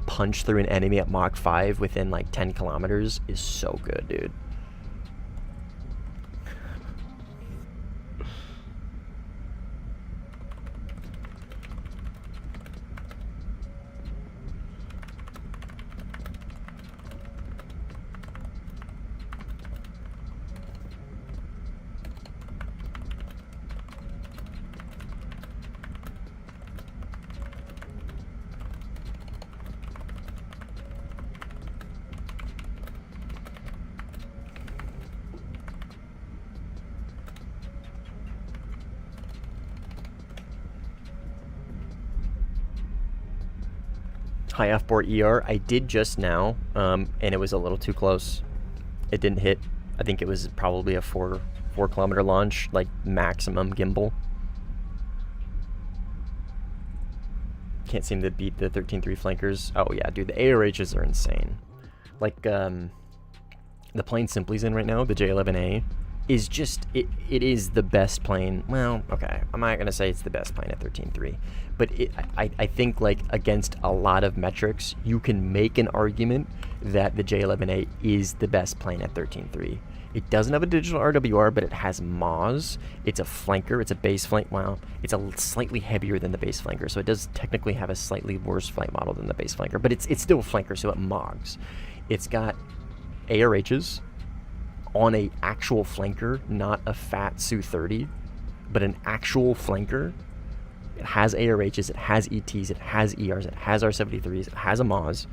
punch through an enemy at Mach 5 within like 10 kilometers is so good, dude. High F-board ER, I did just now, and it was a little too close. It didn't hit. I think it was probably a 4 kilometer launch, like maximum gimbal. Can't seem to beat the 13.3 flankers. Oh yeah, dude, the ARHs are insane. Like, the plane Simply's in right now, the J11A, is just, it is the best plane. Well, okay, I'm not gonna say it's the best plane at 13.3, but I think like against a lot of metrics, you can make an argument that the J11A is the best plane at 13.3. It doesn't have a digital RWR, but it has MAWS. It's a flanker, it's a base flank. Well, it's a slightly heavier than the base flanker, so it does technically have a slightly worse flight model than the base flanker, but it's still a flanker, so it MOGs. It's got ARHs on a actual flanker, not a fat Su-30, but an actual flanker. It has ARHs, it has ETs, it has ERs, it has R73s, it has a MAWS.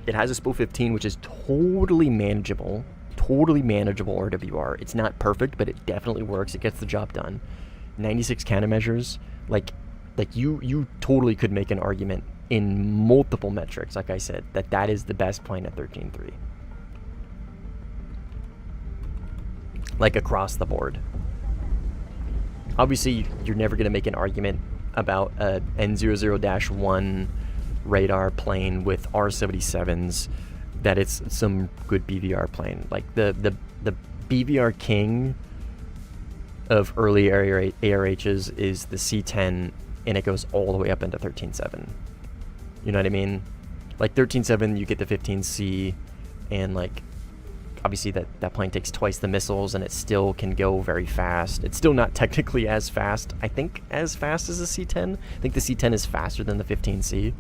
It has a SPO 15, which is totally manageable RWR. It's not perfect, but it definitely works. It gets the job done. 96 countermeasures. Like you totally could make an argument in multiple metrics, like I said, that is the best plane at 13.3. Like across the board. Obviously, you're never going to make an argument about a N00-1 radar plane with R77s that it's some good BVR plane. Like the BVR king of early ARHs is the C10, and it goes all the way up into 13.7. You know what I mean? Like 13.7, you get the 15C, and like obviously that plane takes twice the missiles, and it still can go very fast. It's still not technically as fast, I think, as fast as the C10. I think the C10 is faster than the 15C,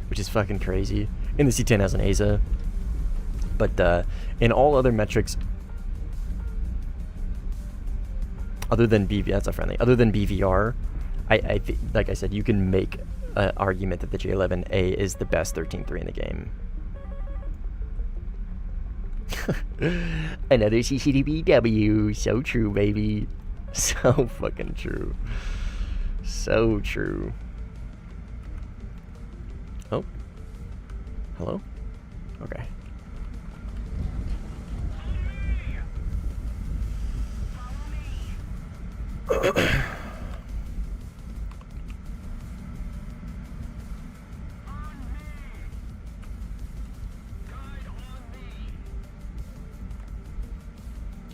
which is fucking crazy. And the C10 has an ASA. But in all other metrics, other than BV, that's a friendly. Other than BVR, I think, like I said, you can make an argument that the J11A is the best 13.3 in the game. Another CCTVW. So true, baby. So fucking true. So true. Oh. Hello? Okay.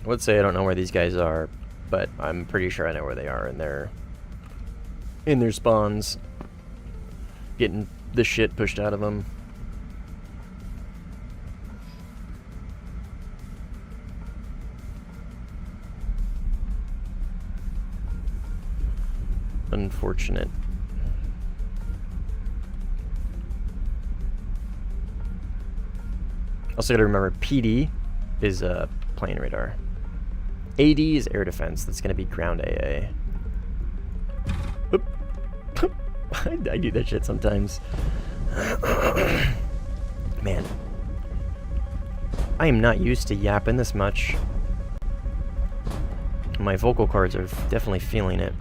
I would say I don't know where these guys are, but I'm pretty sure I know where they are in their spawns. Getting the shit pushed out of them. Unfortunate. Also gotta remember, PD is plane radar. AD is air defense. That's gonna be ground AA. Oop. I do that shit sometimes. Man. I am not used to yapping this much. My vocal cords are definitely feeling it.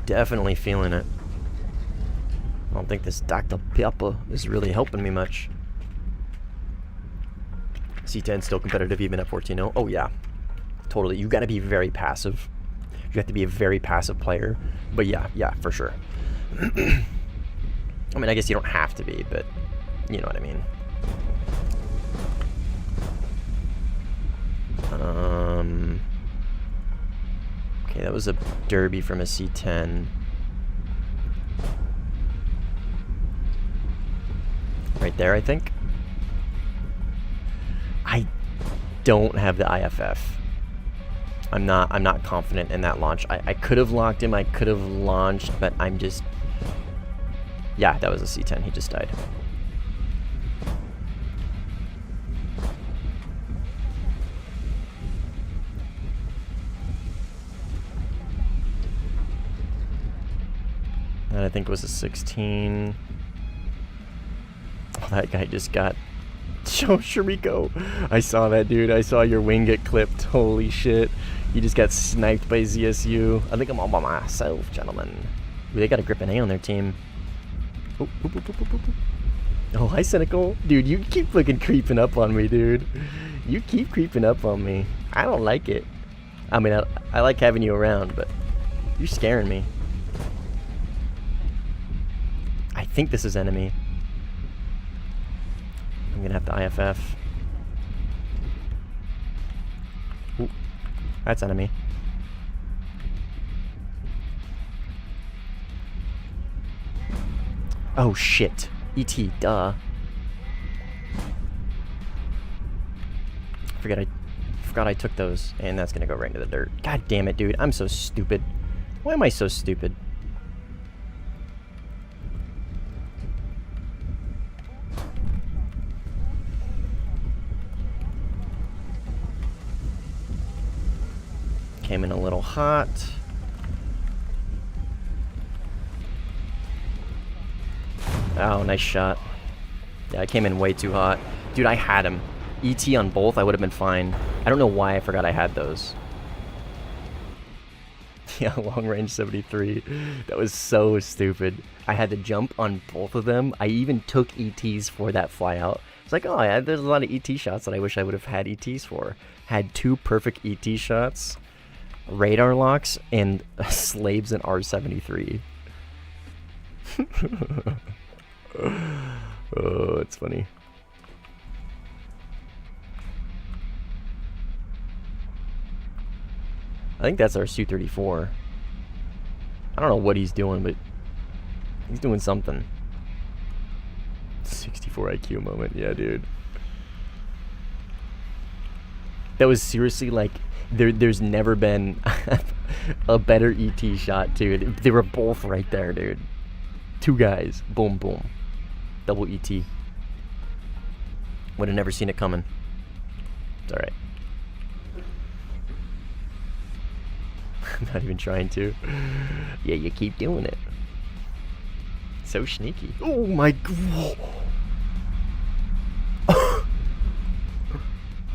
Definitely feeling it. I don't think this Dr. Pepper is really helping me much. C10 still competitive even at 14-0. Oh yeah, totally. You got to be very passive. You have to be a very passive player. But yeah, for sure. I mean, I guess you don't have to be, but you know what I mean. Okay, that was a derby from a C10. Right there, I think. I don't have the IFF. I'm not confident in that launch. I could have locked him, I could have launched, but I'm just... Yeah, that was a C10, he just died. That I think was a 16. Oh, that guy just got... Show Shariko. I saw that, dude. I saw your wing get clipped. Holy shit. You just got sniped by ZSU. I think I'm all by myself, gentlemen. Ooh, they got a grip and A on their team. Ooh, ooh, ooh, ooh, ooh, ooh. Oh, hi, Cynical. Dude, you keep fucking creeping up on me, dude. You keep creeping up on me. I don't like it. I mean, I like having you around, but you're scaring me. I think this is enemy. I'm gonna have the IFF. Ooh, that's enemy. Oh shit. ET, duh. Forgot I took those, and that's gonna go right into the dirt. God damn it, dude. I'm so stupid. Why am I so stupid? Came in a little hot. Oh, nice shot. Yeah, I came in way too hot. Dude, I had him. ET on both, I would have been fine. I don't know why I forgot I had those. Yeah, long range 73. That was so stupid. I had to jump on both of them. I even took ETs for that flyout. It's like, oh, yeah, there's a lot of ET shots that I wish I would have had ETs for. Had 2 perfect ET shots. Radar locks, and slaves in R73. Oh, it's funny. I think that's our Su-34. I don't know what he's doing, but he's doing something. 64 IQ moment, yeah, dude. That was seriously like... There's never been a better ET shot, dude. They were both right there, dude. 2 guys. Boom, boom. Double ET. Would have never seen it coming. It's alright. I'm not even trying to. Yeah, you keep doing it. So sneaky. Oh my god.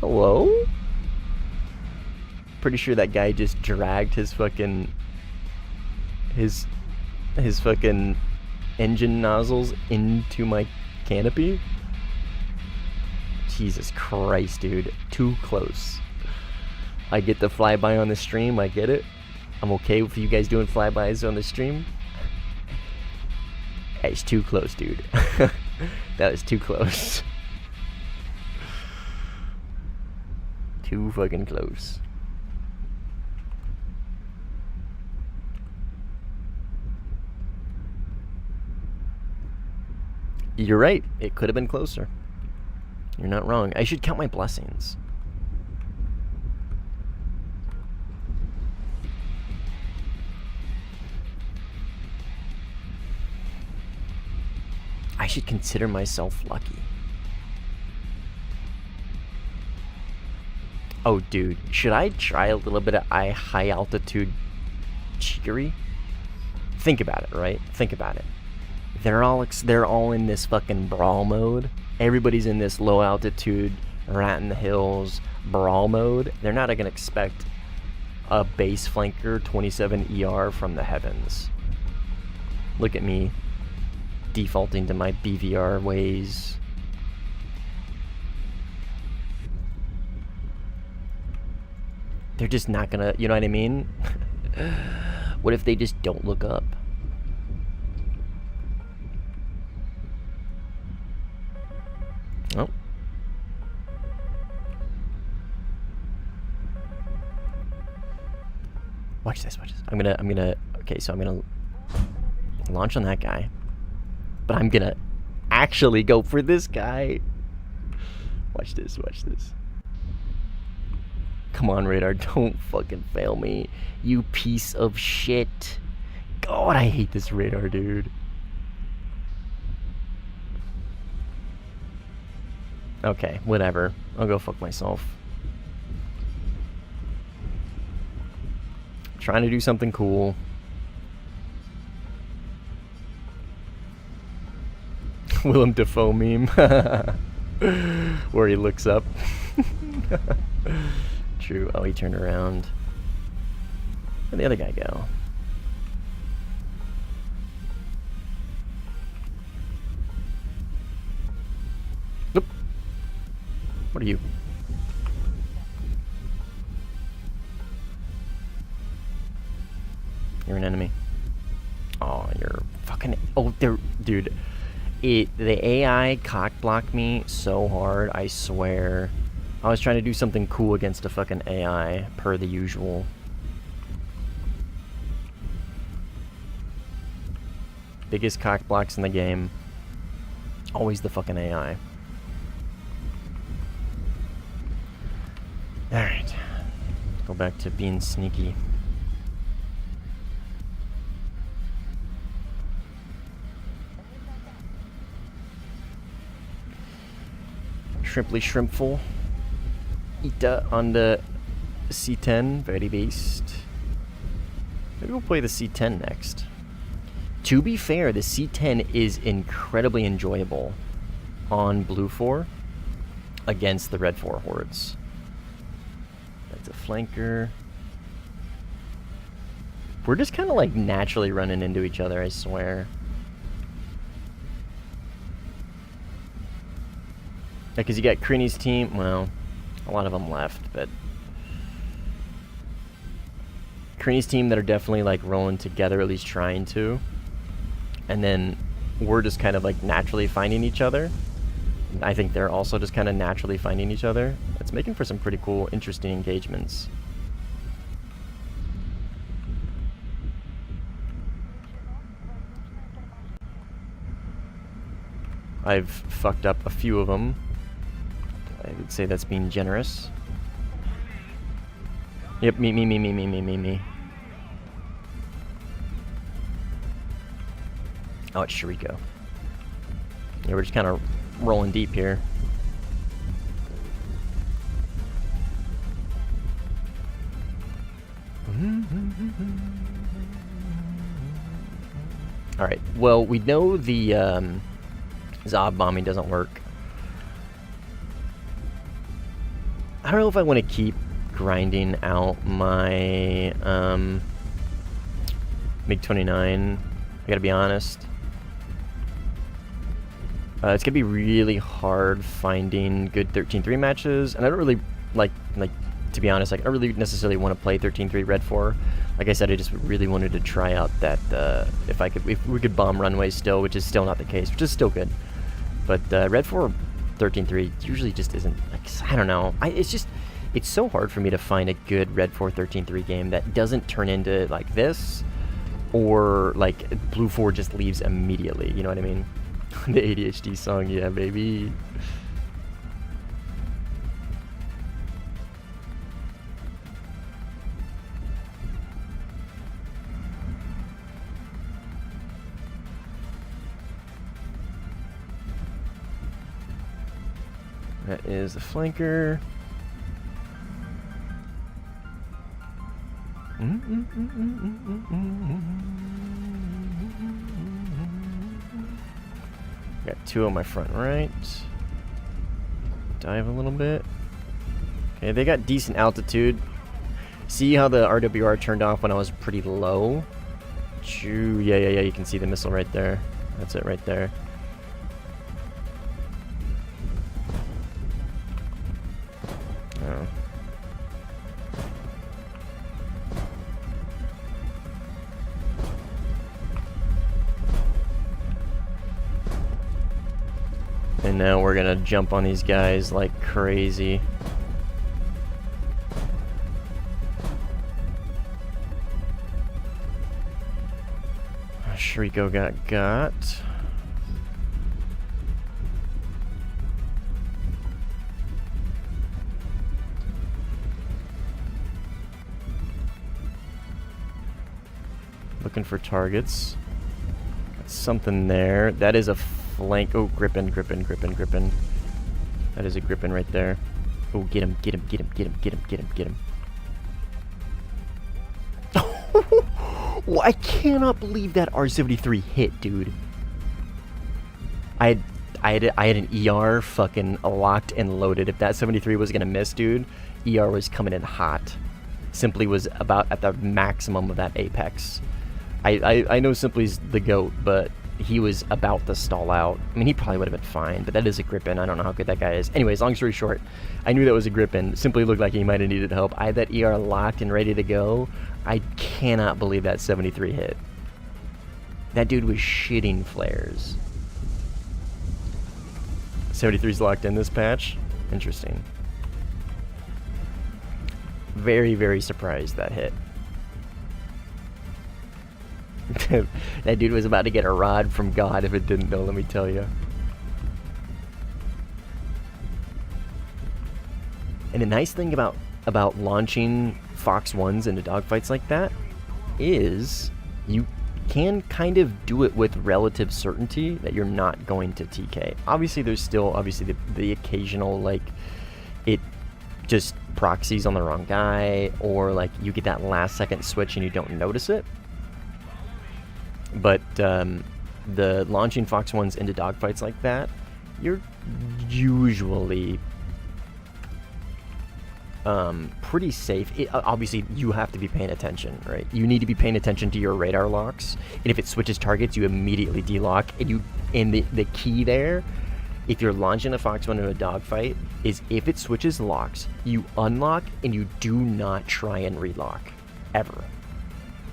Hello? Pretty sure that guy just dragged his fucking his fucking engine nozzles into my canopy. Jesus Christ, dude. Too close. I get the flyby on the stream, I get it. I'm okay with you guys doing flybys on the stream. It's too close, dude. That is too close. too fucking close. You're right. It could have been closer. You're not wrong. I should count my blessings. I should consider myself lucky. Oh, dude. Should I try a little bit of high altitude cheekery? Think about it, right? Think about it. They're all in this fucking brawl mode. Everybody's in this low altitude, rat in the hills brawl mode. They're not gonna expect a base flanker 27 ER from the heavens. Look at me defaulting to my BVR ways. They're just not gonna, you know what I mean? What if they just don't look up? Oh. Watch this, watch this. Okay, so I'm gonna launch on that guy. But I'm gonna actually go for this guy. Watch this, watch this. Come on, radar, don't fucking fail me, you piece of shit. God, I hate this radar, dude. Okay, whatever. I'll go fuck myself. Trying to do something cool. Willem Dafoe meme. Where he looks up. True. Oh, he turned around. Where'd the other guy go? Nope. What are you? You're an enemy. Oh, you're fucking... Oh, they're... Dude. The AI cock-blocked me so hard, I swear. I was trying to do something cool against a fucking AI, per the usual. Biggest cock-blocks in the game. Always the fucking AI. Alright. Go back to being sneaky. Shrimply shrimpful. Ita on the C10, very based. Maybe we'll play the C10 next. To be fair, the C10 is incredibly enjoyable on Blue 4 against the Red 4 hordes. That's a flanker. We're just kind of like naturally running into each other, I swear. Because you got Creany's team, well, a lot of them left, but Creany's team that are definitely like rolling together, at least trying to. And then we're just kind of like naturally finding each other. I think they're also just kind of naturally finding each other. It's making for some pretty cool, interesting engagements. I've fucked up a few of them. I would say that's being generous. Yep, me. Oh, it's Shariko. Yeah, we're just kind of rolling deep here. Alright, well, we know the Zob bombing doesn't work. I don't know if I want to keep grinding out my MiG-29. I gotta be honest. It's gonna be really hard finding good 13-3 matches, and I don't really like to be honest, like I don't really necessarily want to play 13-3 Red 4. Like I said, I just really wanted to try out that if we could bomb runways still, which is still not the case, which is still good. But Red 4 13-3 usually just isn't, like, I don't know. It's just, It's so hard for me to find a good Red 4-13-3 game that doesn't turn into like this, or like Blue 4 just leaves immediately, you know what I mean? The ADHD song, yeah, baby. That is the flanker. Got 2 on my front right. Dive a little bit. Okay, they got decent altitude. See how the RWR turned off when I was pretty low? Choo, yeah, you can see the missile right there. That's it right there. Oh. And now we're gonna jump on these guys like crazy. Shriko got. Looking for targets. Got something there. That is a flank. Oh, gripping. That is a gripping right there. Oh, get him. Well, I cannot believe that R73 hit, dude. I had an ER fucking locked and loaded. If that 73 was gonna miss, dude, ER was coming in hot. Simply was about at the maximum of that apex. I know Simply's the GOAT, but he was about to stall out. I mean, he probably would have been fine, but that is a Grippin. I don't know how good that guy is. Anyways, long story short, I knew that was a Grippin. Simply looked like he might have needed help. I had that ER locked and ready to go. I cannot believe that 73 hit. That dude was shitting flares. 73's locked in this patch. Interesting. Very, very surprised that hit. That dude was about to get a rod from God if it didn't know, let me tell you. And the nice thing about launching Fox 1s into dogfights like that is you can kind of do it with relative certainty that you're not going to TK. Obviously, there's still the occasional, like, it just proxies on the wrong guy, or like you get that last second switch and you don't notice it. But the launching Fox 1s into dogfights like that, you're usually pretty safe. Obviously, you have to be paying attention, right? You need to be paying attention to your radar locks, and if it switches targets, you immediately delock. And the key there, if you're launching a Fox 1 into a dogfight, is if it switches locks, you unlock and you do not try and relock, ever.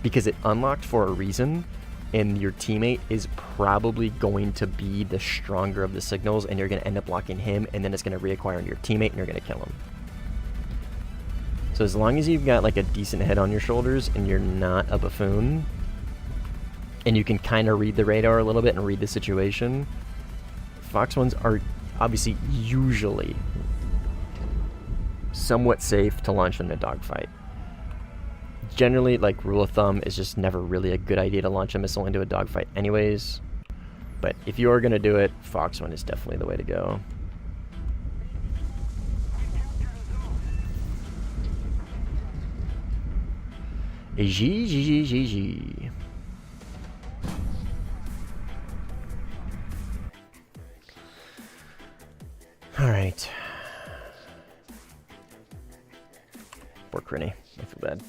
Because it unlocked for a reason, and your teammate is probably going to be the stronger of the signals, and you're going to end up locking him, and then it's going to reacquire on your teammate, and you're going to kill him. So as long as you've got like a decent head on your shoulders, and you're not a buffoon, and you can kind of read the radar a little bit and read the situation, Fox 1s are obviously usually somewhat safe to launch in a dogfight. Generally, like, rule of thumb is just never really a good idea to launch a missile into a dogfight anyways. But if you are going to do it, Fox 1 is definitely the way to go. G. Alright. Poor Crinny. I feel bad.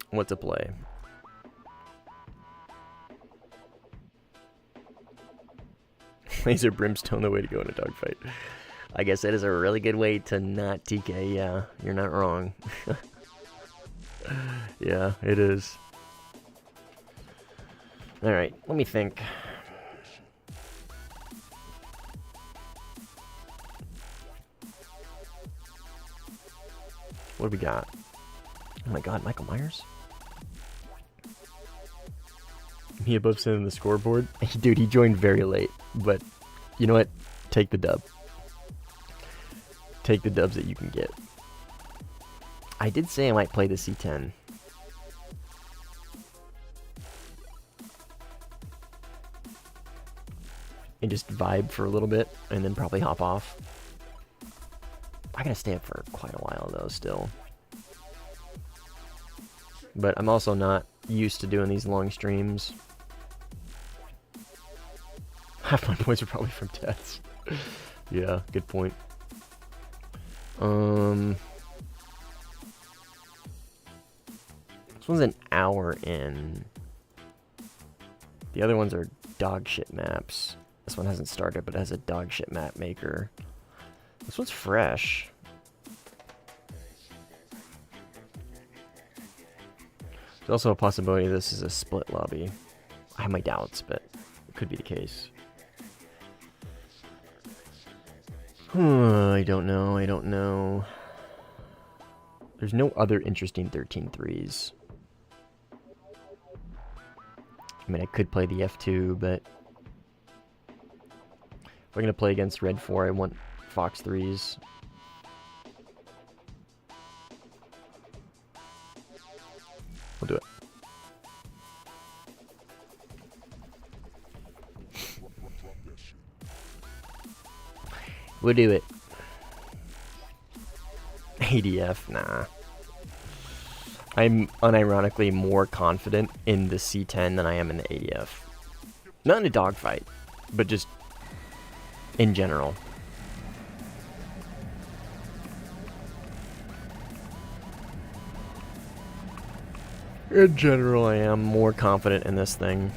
What to play? Laser Brimstone, the way to go in a dogfight. I guess that is a really good way to not TK. Yeah, you're not wrong. Yeah, it is. All right, let me think. What do we got? Oh my god, Michael Myers? Me above sitting the scoreboard? Dude, he joined very late. But, you know what? Take the dub. Take the dubs that you can get. I did say I might play the C10. And just vibe for a little bit, and then probably hop off. I gotta stay up for quite a while, though, still. But I'm also not used to doing these long streams. Half my points are probably from deaths. Yeah, good point. This one's an hour in. The other ones are dog shit maps. This one hasn't started, but it has a dog shit map maker. This one's fresh. There's also a possibility this is a split lobby. I have my doubts, but it could be the case. I don't know. There's no other interesting 13-3s. I mean, I could play the F2, but if we're going to play against Red 4, I want Fox 3s. We'll do it. We'll do it. ADF, nah. I'm unironically more confident in the C10 than I am in the ADF. Not in a dogfight, but just in general. In general, I am more confident in this thing.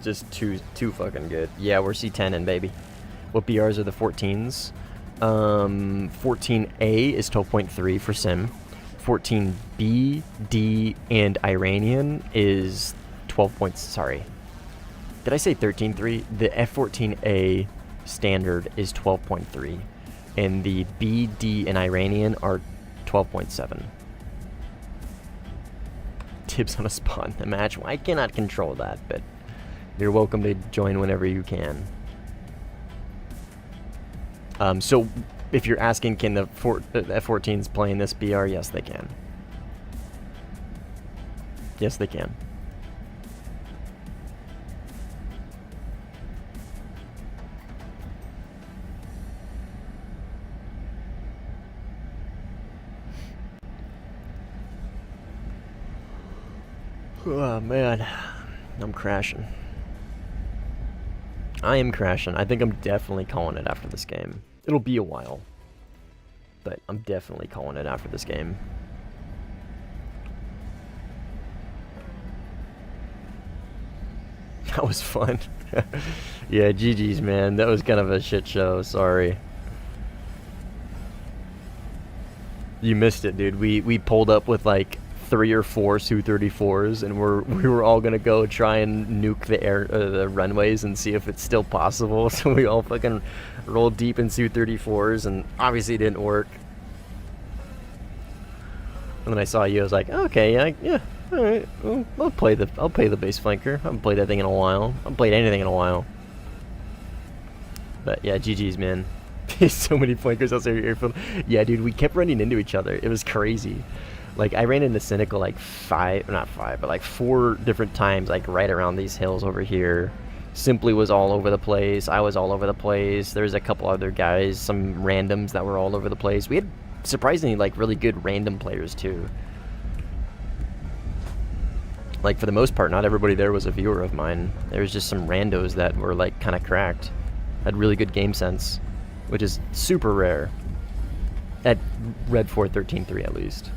Just too fucking good. Yeah, we're C10 in, baby. What BRs are the 14s? 14A is 12.3 for Sim. 14B, D, and Iranian is 12 points. Sorry. Did I say 13.3? The F14A standard is 12.3. And the B, D, and Iranian are 12.7. Tips on a spot in the match. Well, I cannot control that, but you're welcome to join whenever you can. So, if you're asking, can the F14s play in this BR? Yes, they can. Yes, they can. Oh, man. I'm crashing. I am crashing. I think I'm definitely calling it after this game. It'll be a while, but I'm definitely calling it after this game. That was fun. Yeah, GG's, man. That was kind of a shit show. Sorry. You missed it, dude. We pulled up with like 3 or 4 Su-34s, and we were all gonna go try and nuke the runways and see if it's still possible. So we all fucking rolled deep in Su-34s, and obviously it didn't work. And then I saw you, I was like, okay, yeah, all right, well, I'll play the base flanker. I haven't played that thing in a while. I haven't played anything in a while. But yeah, GG's, man. So many flankers outside your airfield. Yeah, dude, we kept running into each other. It was crazy. Like, I ran into Cynical like 4 different times, like right around these hills over here. Simply was all over the place. I was all over the place. There's a couple other guys, some randoms that were all over the place. We had surprisingly like really good random players too. Like, for the most part, not everybody there was a viewer of mine. There was just some randos that were like kind of cracked. Had really good game sense, which is super rare. At Red 4 13-3 at least.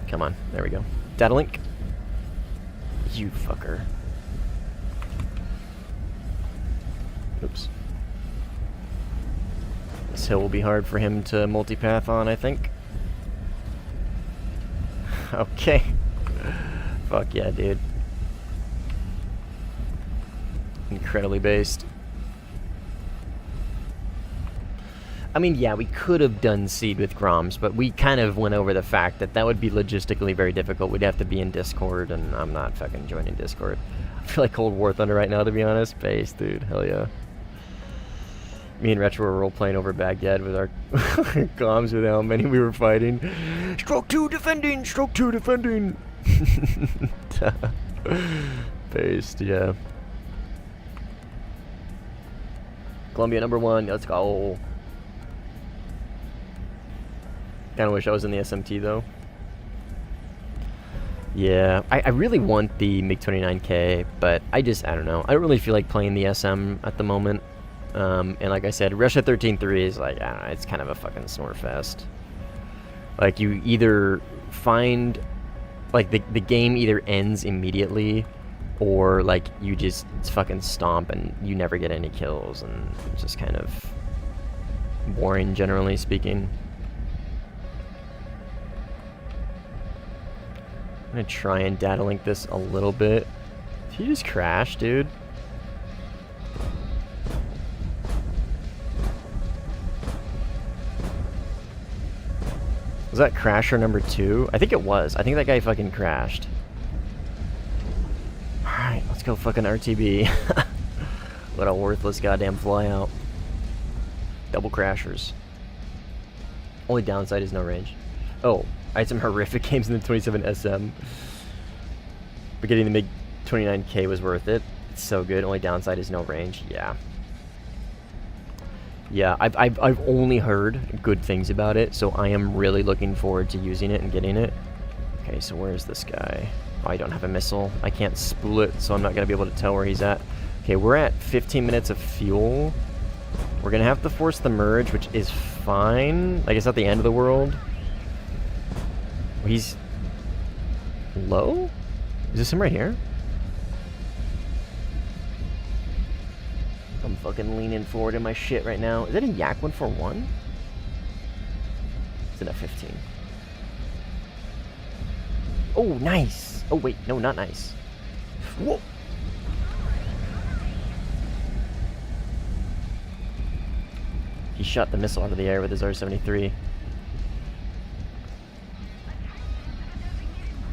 Come on, there we go. Data link. You fucker. Oops. This hill will be hard for him to multipath on, I think. Okay. Fuck yeah, dude. Incredibly based. I mean, yeah, we could have done seed with Groms, but we kind of went over the fact that that would be logistically very difficult. We'd have to be in Discord, and I'm not fucking joining Discord. I feel like Cold Warthunder right now, to be honest. Base, dude. Hell yeah. Me and Retro were role-playing over Baghdad with our comms with how many we were fighting. Stroke 2 defending! Stroke 2 defending! Based, yeah. Columbia #1, let's go. Kinda wish I was in the SMT though. Yeah, I really want the MiG-29K, but I don't know. I don't really feel like playing the SM at the moment. And like I said, Russia 13.3 is like, I don't know, it's kind of a fucking snore fest. Like, you either find, like, the game either ends immediately, or, like, you just fucking stomp and you never get any kills, and it's just kind of boring, generally speaking. I'm gonna try and data link this a little bit. Did he just crash, dude? Was that crasher #2? I think it was. I think that guy fucking crashed. Alright, let's go fucking RTB. What a worthless goddamn flyout. Double crashers. Only downside is no range. Oh, I had some horrific games in the 27 SM. But getting the MiG-29K was worth it. It's so good. Only downside is no range. Yeah. Yeah, I've only heard good things about it, so I am really looking forward to using it and getting it. Okay, so where's this guy? Oh, I don't have a missile. I can't spool it, so I'm not going to be able to tell where he's at. Okay, we're at 15 minutes of fuel. We're going to have to force the merge, which is fine. Like, it's not the end of the world. He's low? Is this him right here? I'm fucking leaning forward in my shit right now. Is that a Yak 141? It's an F-15. Oh, nice. Oh, wait. No, not nice. Whoa. He shot the missile out of the air with his R-73.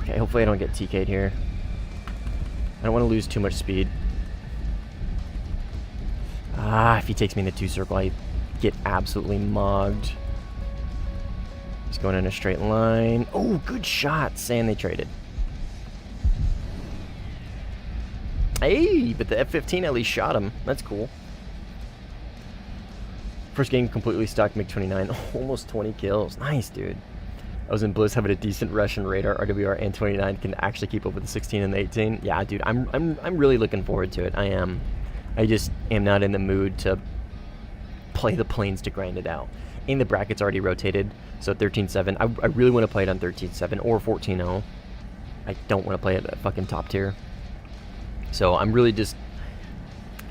Okay, hopefully I don't get TK'd here. I don't want to lose too much speed. Ah, if he takes me in the 2 circle, I get absolutely mogged. He's going in a straight line. Oh, good shots. And they traded. Hey, but the F-15 at least shot him. That's cool. First game completely stocked MiG-29. Almost 20 kills. Nice, dude. I was in bliss having a decent Russian radar. RWR and 29 can actually keep up with the 16 and the 18. Yeah, dude, I'm really looking forward to it. I am. I just am not in the mood to play the planes to grind it out. And the bracket's already rotated, so 13.7. I really want to play it on 13.7 or 14.0. I don't want to play it at fucking top tier. So I'm really just...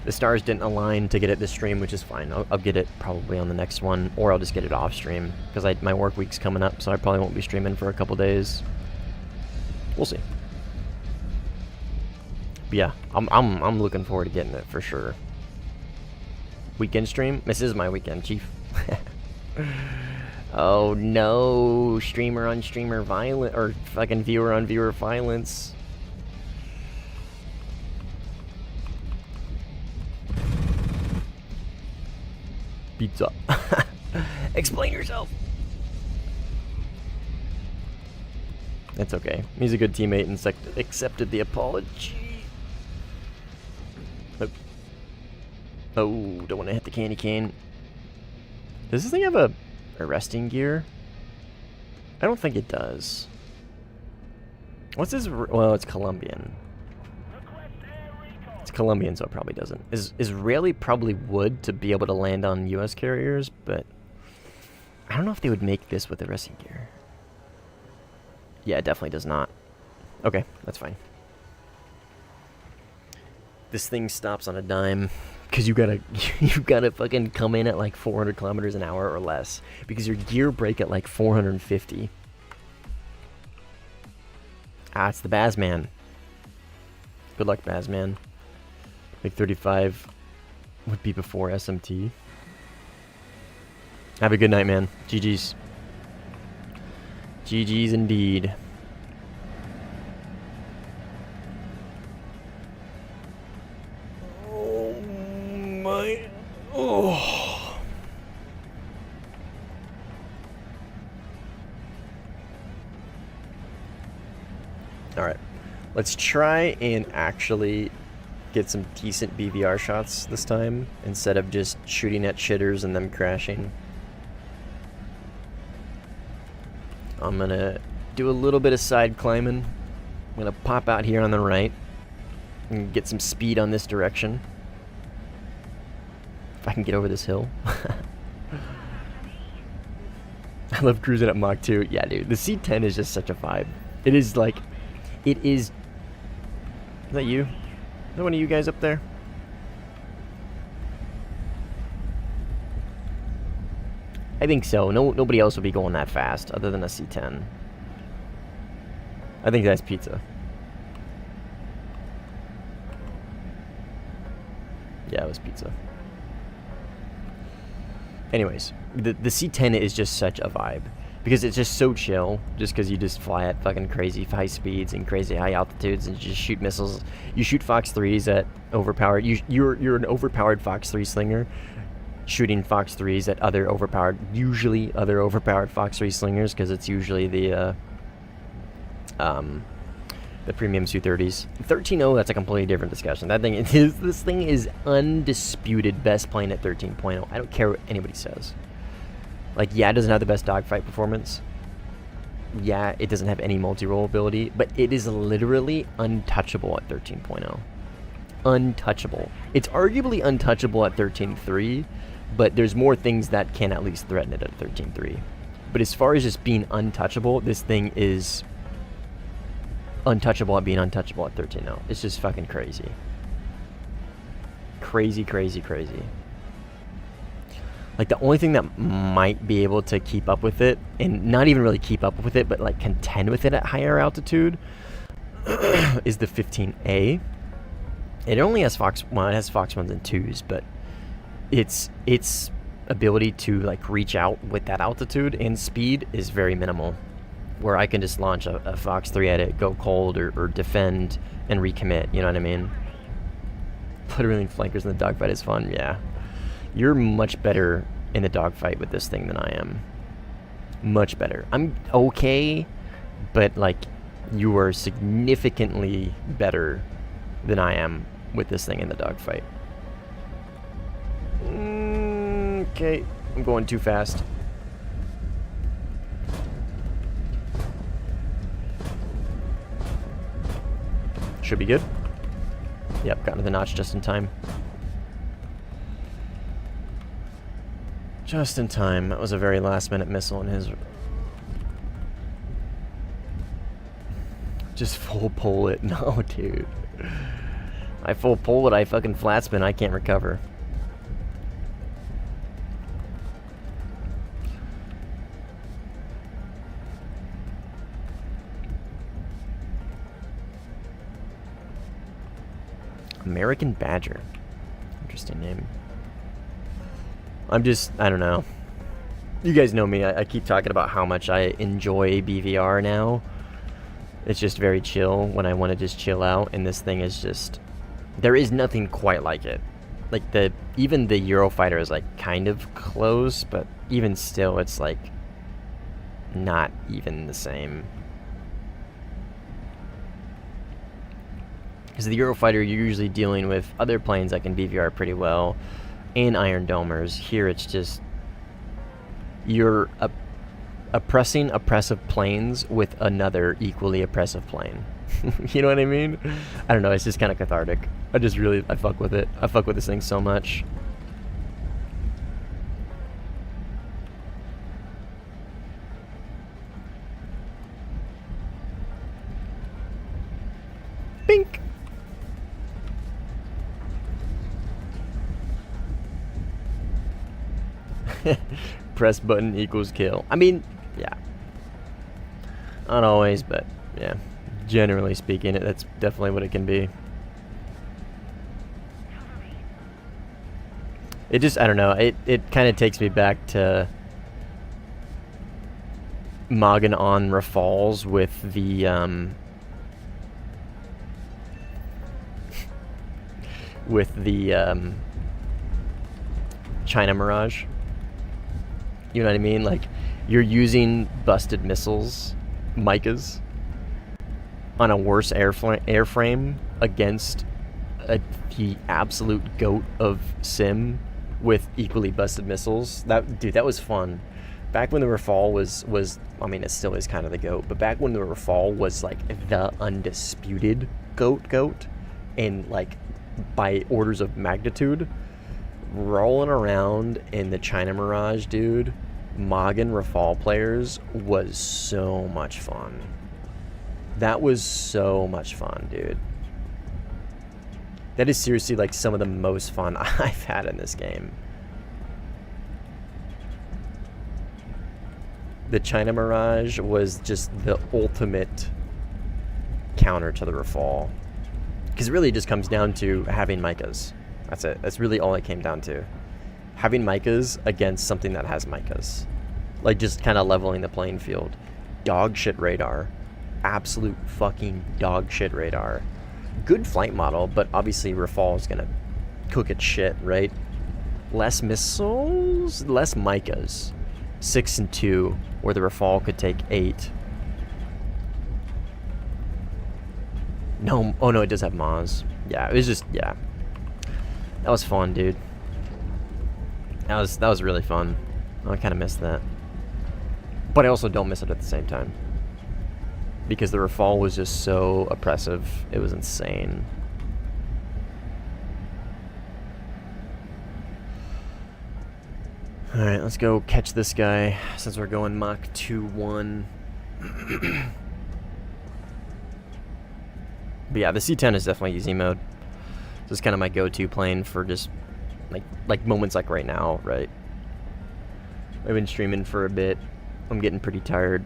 The stars didn't align to get it this stream, which is fine. I'll get it probably on the next one, or I'll just get it off stream, because my work week's coming up, so I probably won't be streaming for a couple days. We'll see. But yeah, I'm looking forward to getting it for sure. Weekend stream? This is my weekend, Chief. Oh no, streamer on streamer violence, or fucking viewer on viewer violence. Pizza. Explain yourself. That's okay. He's a good teammate and accepted the apology. Oh, don't want to hit the candy cane. Does this thing have a arresting gear? I don't think it does. What's this? Well, it's Colombian. It's Colombian, so it probably doesn't. Israeli probably would to be able to land on U.S. carriers, but I don't know if they would make this with arresting gear. Yeah, it definitely does not. Okay, that's fine. This thing stops on a dime. Because you gotta fucking come in at like 400 kilometers an hour or less. Because your gear brake at like 450. Ah, it's the Bazman. Good luck, Bazman. Like 35 would be before SMT. Have a good night, man. GG's. GG's indeed. Oh my. Oh. Alright. Let's try and actually get some decent BVR shots this time instead of just shooting at shitters and them crashing. I'm gonna do a little bit of side climbing. I'm gonna pop out here on the right and get some speed on this direction. If I can get over this hill. I love cruising at Mach 2. Yeah, dude, the C10 is just such a vibe. It is like, it is... Is that you? Is that one of you guys up there? I think so. Nobody else would be going that fast other than a C10. I think that's pizza. Yeah, it was pizza. Anyways, the C10 is just such a vibe. Because it's just so chill, just because you just fly at fucking crazy high speeds and crazy high altitudes and just shoot missiles. You shoot Fox 3s at overpowered... You're an overpowered Fox 3 slinger, shooting Fox 3s at usually other overpowered Fox 3 slingers, because it's usually the premium Su-30s. 13.0, that's a completely different discussion. This thing is undisputed best plane at 13.0. I don't care what anybody says. Like, yeah, it doesn't have the best dogfight performance. Yeah, it doesn't have any multi-role ability, but it is literally untouchable at 13.0. Untouchable. It's arguably untouchable at 13.3, but there's more things that can at least threaten it at 13.3. But as far as just being untouchable, this thing is untouchable at being untouchable at 13.0. It's just fucking crazy. Crazy, crazy, crazy. Like, the only thing that might be able to keep up with it, and not even really keep up with it, but like contend with it at higher altitude, is the 15A. It only has Fox 1s and 2s, but its ability to like reach out with that altitude and speed is very minimal. Where I can just launch a Fox 3 at it, go cold or defend and recommit, you know what I mean? Literally flankers in the dogfight is fun, yeah. You're much better in the dogfight with this thing than I am. Much better. I'm okay, but like, you are significantly better than I am with this thing in the dogfight. Okay, I'm going too fast. Should be good. Yep, got to the notch just in time. Just in time. That was a very last-minute missile in his... Just full pull it. No, dude. I full pull it, I fucking flat spin, I can't recover. American Badger. Interesting name. I don't know. You guys know me. I keep talking about how much I enjoy BVR now. It's just very chill when I want to just chill out, and this thing is just... There is nothing quite like it. Like, even the Eurofighter is, like, kind of close, but even still, it's, like, not even the same. Because the Eurofighter, you're usually dealing with other planes that can BVR pretty well, and Iron Domers. Here it's just, you're oppressing oppressive planes with another equally oppressive plane. You know what I mean? I don't know, it's just kind of cathartic. I fuck with it. I fuck with this thing so much. Bink! Press button equals kill. I mean, yeah. Not always, but yeah. Generally speaking, that's definitely what it can be. It just, I don't know, it kind of takes me back to Mogging on Rafals with the, China Mirage. You know what I mean? Like, you're using busted missiles, Micahs, on a worse airframe against the absolute goat of sim with equally busted missiles. That was fun. Back when the Rafale was I mean, it still is kind of the GOAT, but back when the Rafale was like the undisputed GOAT, and like by orders of magnitude, rolling around in the China Mirage, dude, Mogging Rafale players was so much fun. That was so much fun, dude. That is seriously like some of the most fun I've had in this game. The China Mirage was just the ultimate counter to the Rafale. Because it really just comes down to having Micahs. That's it. That's really all it came down to. Having Micahs against something that has Micahs. Like, just kind of leveling the playing field. Dog shit radar. Absolute fucking dog shit radar. Good flight model, but obviously Rafale is going to cook its shit, right? Less missiles, less Micahs. 6 and 2, where the Rafale could take 8. No, oh no, it does have Maz. Yeah, it was just, yeah. That was fun, dude. That was really fun. I kind of missed that. But I also don't miss it at the same time. Because the Rafale was just so oppressive. It was insane. Alright, let's go catch this guy, since we're going Mach 2-1. But yeah, the C-10 is definitely easy mode. This is kind of my go-to plane for just, like moments like right now, right? I've been streaming for a bit. I'm getting pretty tired.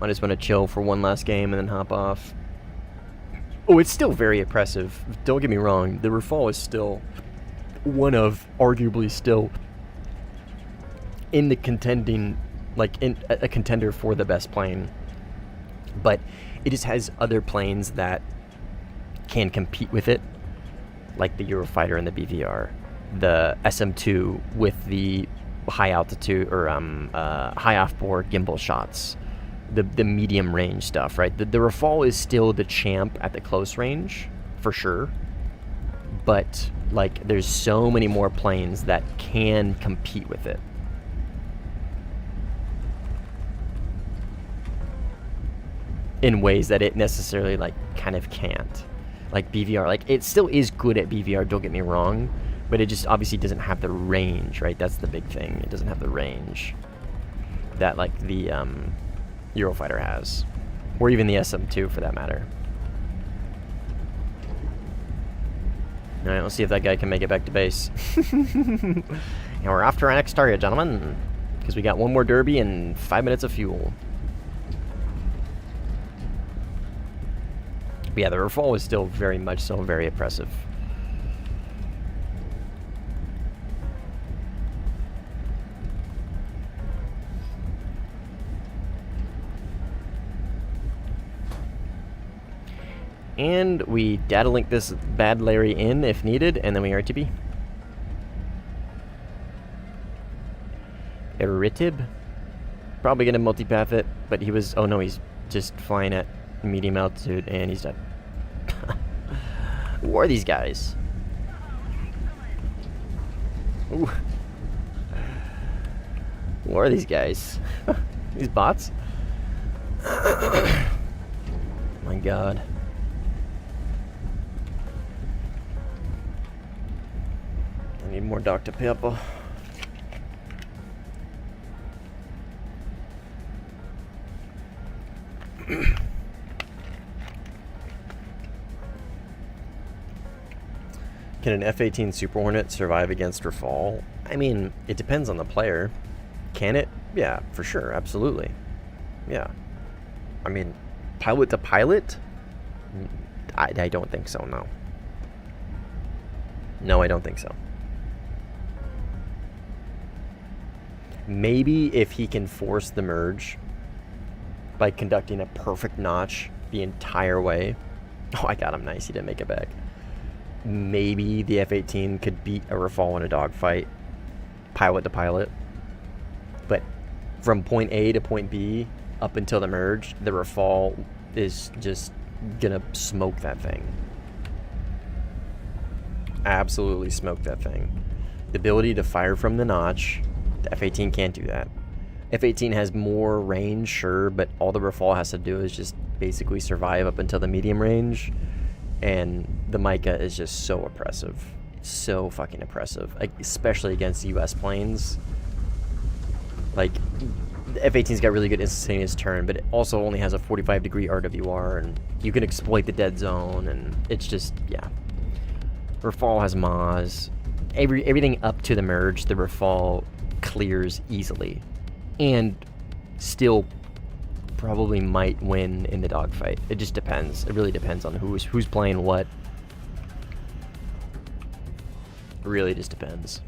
I just want to chill for one last game and then hop off. Oh, it's still very oppressive. Don't get me wrong. The Rafale is still one of, arguably still, in the contending, like, in a contender for the best plane. But it just has other planes that can compete with it, like the Eurofighter and the BVR. The SM-2 with the high altitude, or high off-board gimbal shots. The medium range stuff, right? The Rafale is still the champ at the close range, for sure. But, like, there's so many more planes that can compete with it. In ways that it necessarily, like, kind of can't. Like BVR, like, it still is good at BVR, don't get me wrong, but it just obviously doesn't have the range, right? That's the big thing. It doesn't have the range that, like, the Eurofighter has, or even the SM-2 for that matter. All right, let's see if that guy can make it back to base. And we're off to our next target, gentlemen, because we got one more derby and 5 minutes of fuel. But yeah, the Rafale is still very much so very oppressive. And we data link this bad Larry in if needed, and then we RTB. Eritib. Probably gonna multipath it, but he was, oh no, he's just flying at medium altitude and he's dead. Who are these guys? Ooh. Who are these guys? These bots? My god. I need more Dr. Pepper. Can an F-18 Super Hornet survive against Rafale? I mean, it depends on the player. Can it? Yeah, for sure, absolutely. Yeah. I mean, pilot to pilot? I don't think so, no. No, I don't think so. Maybe if he can force the merge by conducting a perfect notch the entire way. Oh, I got him. Nice. He didn't make it back. Maybe the F-18 could beat a Rafale in a dogfight, pilot to pilot. But from point A to point B up until the merge, the Rafale is just gonna smoke that thing. Absolutely smoke that thing. The ability to fire from the notch, the F-18 can't do that. F-18 has more range, sure, but all the Rafale has to do is just basically survive up until the medium range, and the Mica is just so oppressive. So fucking oppressive, like, especially against US planes. Like, the F-18's got really good instantaneous turn, but it also only has a 45-degree RWR, and you can exploit the dead zone, and it's just, yeah. Rafale has Maz. Everything up to the merge, the Rafale clears easily. And still probably might win in the dogfight. It just depends. It really depends on who's playing what. It really just depends.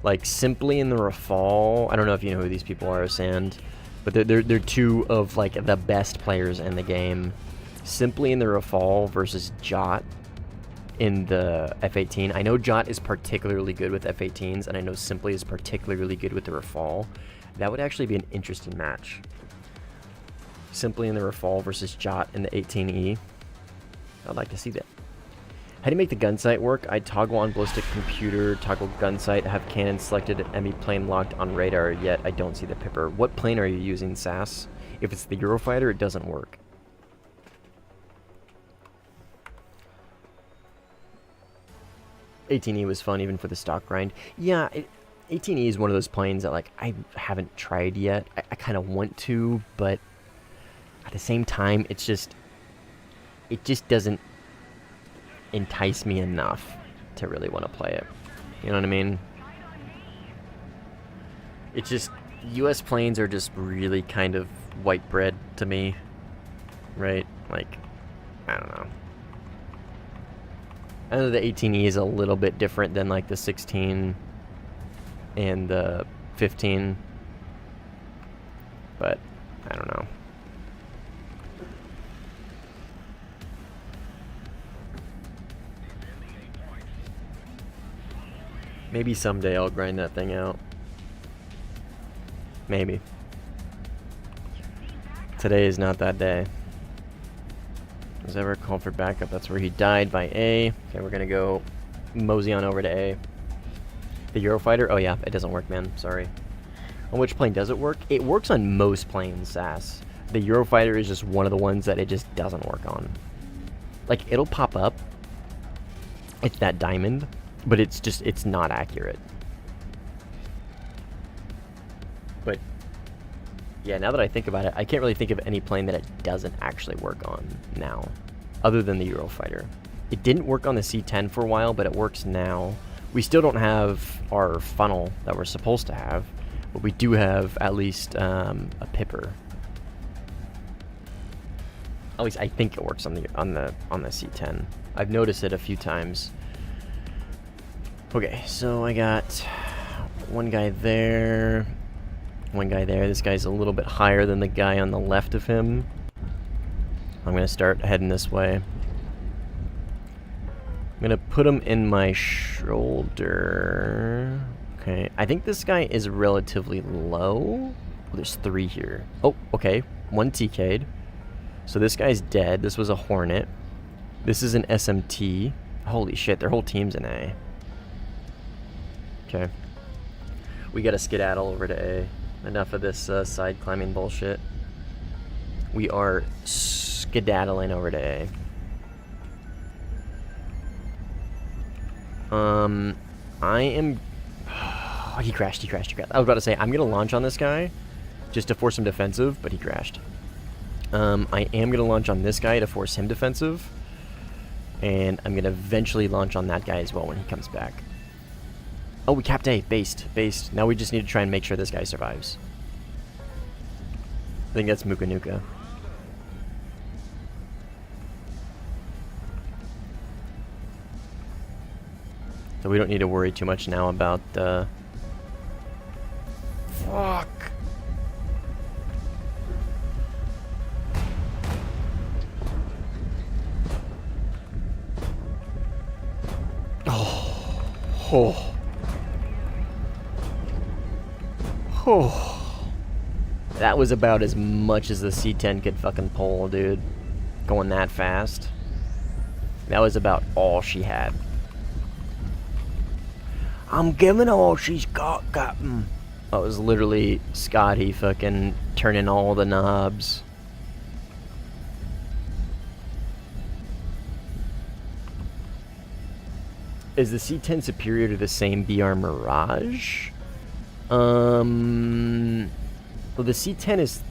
Like, simply in the Rafale, I don't know if you know who these people are, Sand, but they're two of, like, the best players in the game. Simply in the Rafale versus Jot in the F-18. I know Jot is particularly good with F-18s, and I know Simply is particularly good with the Rafale. That would actually be an interesting match. Simply in the Rafale versus Jot in the 18E. I'd like to see that. How do you make the gun sight work? I toggle on ballistic computer, toggle gun sight, have cannon selected, enemy plane locked on radar, yet I don't see the Pipper. What plane are you using, SAS? If it's the Eurofighter, it doesn't work. '18E was fun even for the stock grind. Yeah, 18E is one of those planes that, like, I haven't tried yet. I kind of want to, but at the same time, it just doesn't entice me enough to really want to play it. You know what I mean? It's just, US planes are just really kind of white bread to me, right? Like, I don't know. I know the 18E is a little bit different than, like, the 16 and the 15, but I don't know. Maybe someday I'll grind that thing out. Maybe. Today is not that day. Was ever called for backup? That's where he died by A. Okay, we're gonna go mosey on over to A. The Eurofighter? Oh yeah, it doesn't work, man. Sorry. On which plane does it work? It works on most planes, SAS. The Eurofighter is just one of the ones that it just doesn't work on. Like, it'll pop up. It's that diamond, but it's just, it's not accurate. But yeah, now that I think about it, I can't really think of any plane that it doesn't actually work on now, other than the Eurofighter. It didn't work on the C-10 for a while, but it works now. We still don't have our funnel that we're supposed to have, but we do have at least a Pipper. At least I think it works on the C-10. I've noticed it a few times. Okay, so I got one guy there. One guy there. This guy's a little bit higher than the guy on the left of him. I'm going to start heading this way. I'm going to put him in my shoulder. Okay. I think this guy is relatively low. Oh, there's 3 here. Oh, okay. 1 TK'd. So this guy's dead. This was a Hornet. This is an SMT. Holy shit, their whole team's an A. Okay. We got to skedaddle over to A. Enough of this side climbing bullshit. We are skedaddling over to A. I am... Oh, he crashed. I was about to say, I'm going to launch on this guy just to force him defensive, but he crashed. I am going to launch on this guy to force him defensive. And I'm going to eventually launch on that guy as well when he comes back. Oh, we capped A. Based. Based. Now we just need to try and make sure this guy survives. I think that's Mukanuka. So we don't need to worry too much now about... Fuck! Oh. Oh. That was about as much as the C-10 could fucking pull, dude. Going that fast. That was about all she had. I'm giving all she's got, Captain. That was literally Scotty fucking turning all the knobs. Is the C-10 superior to the same BR Mirage? Well, the C-10 is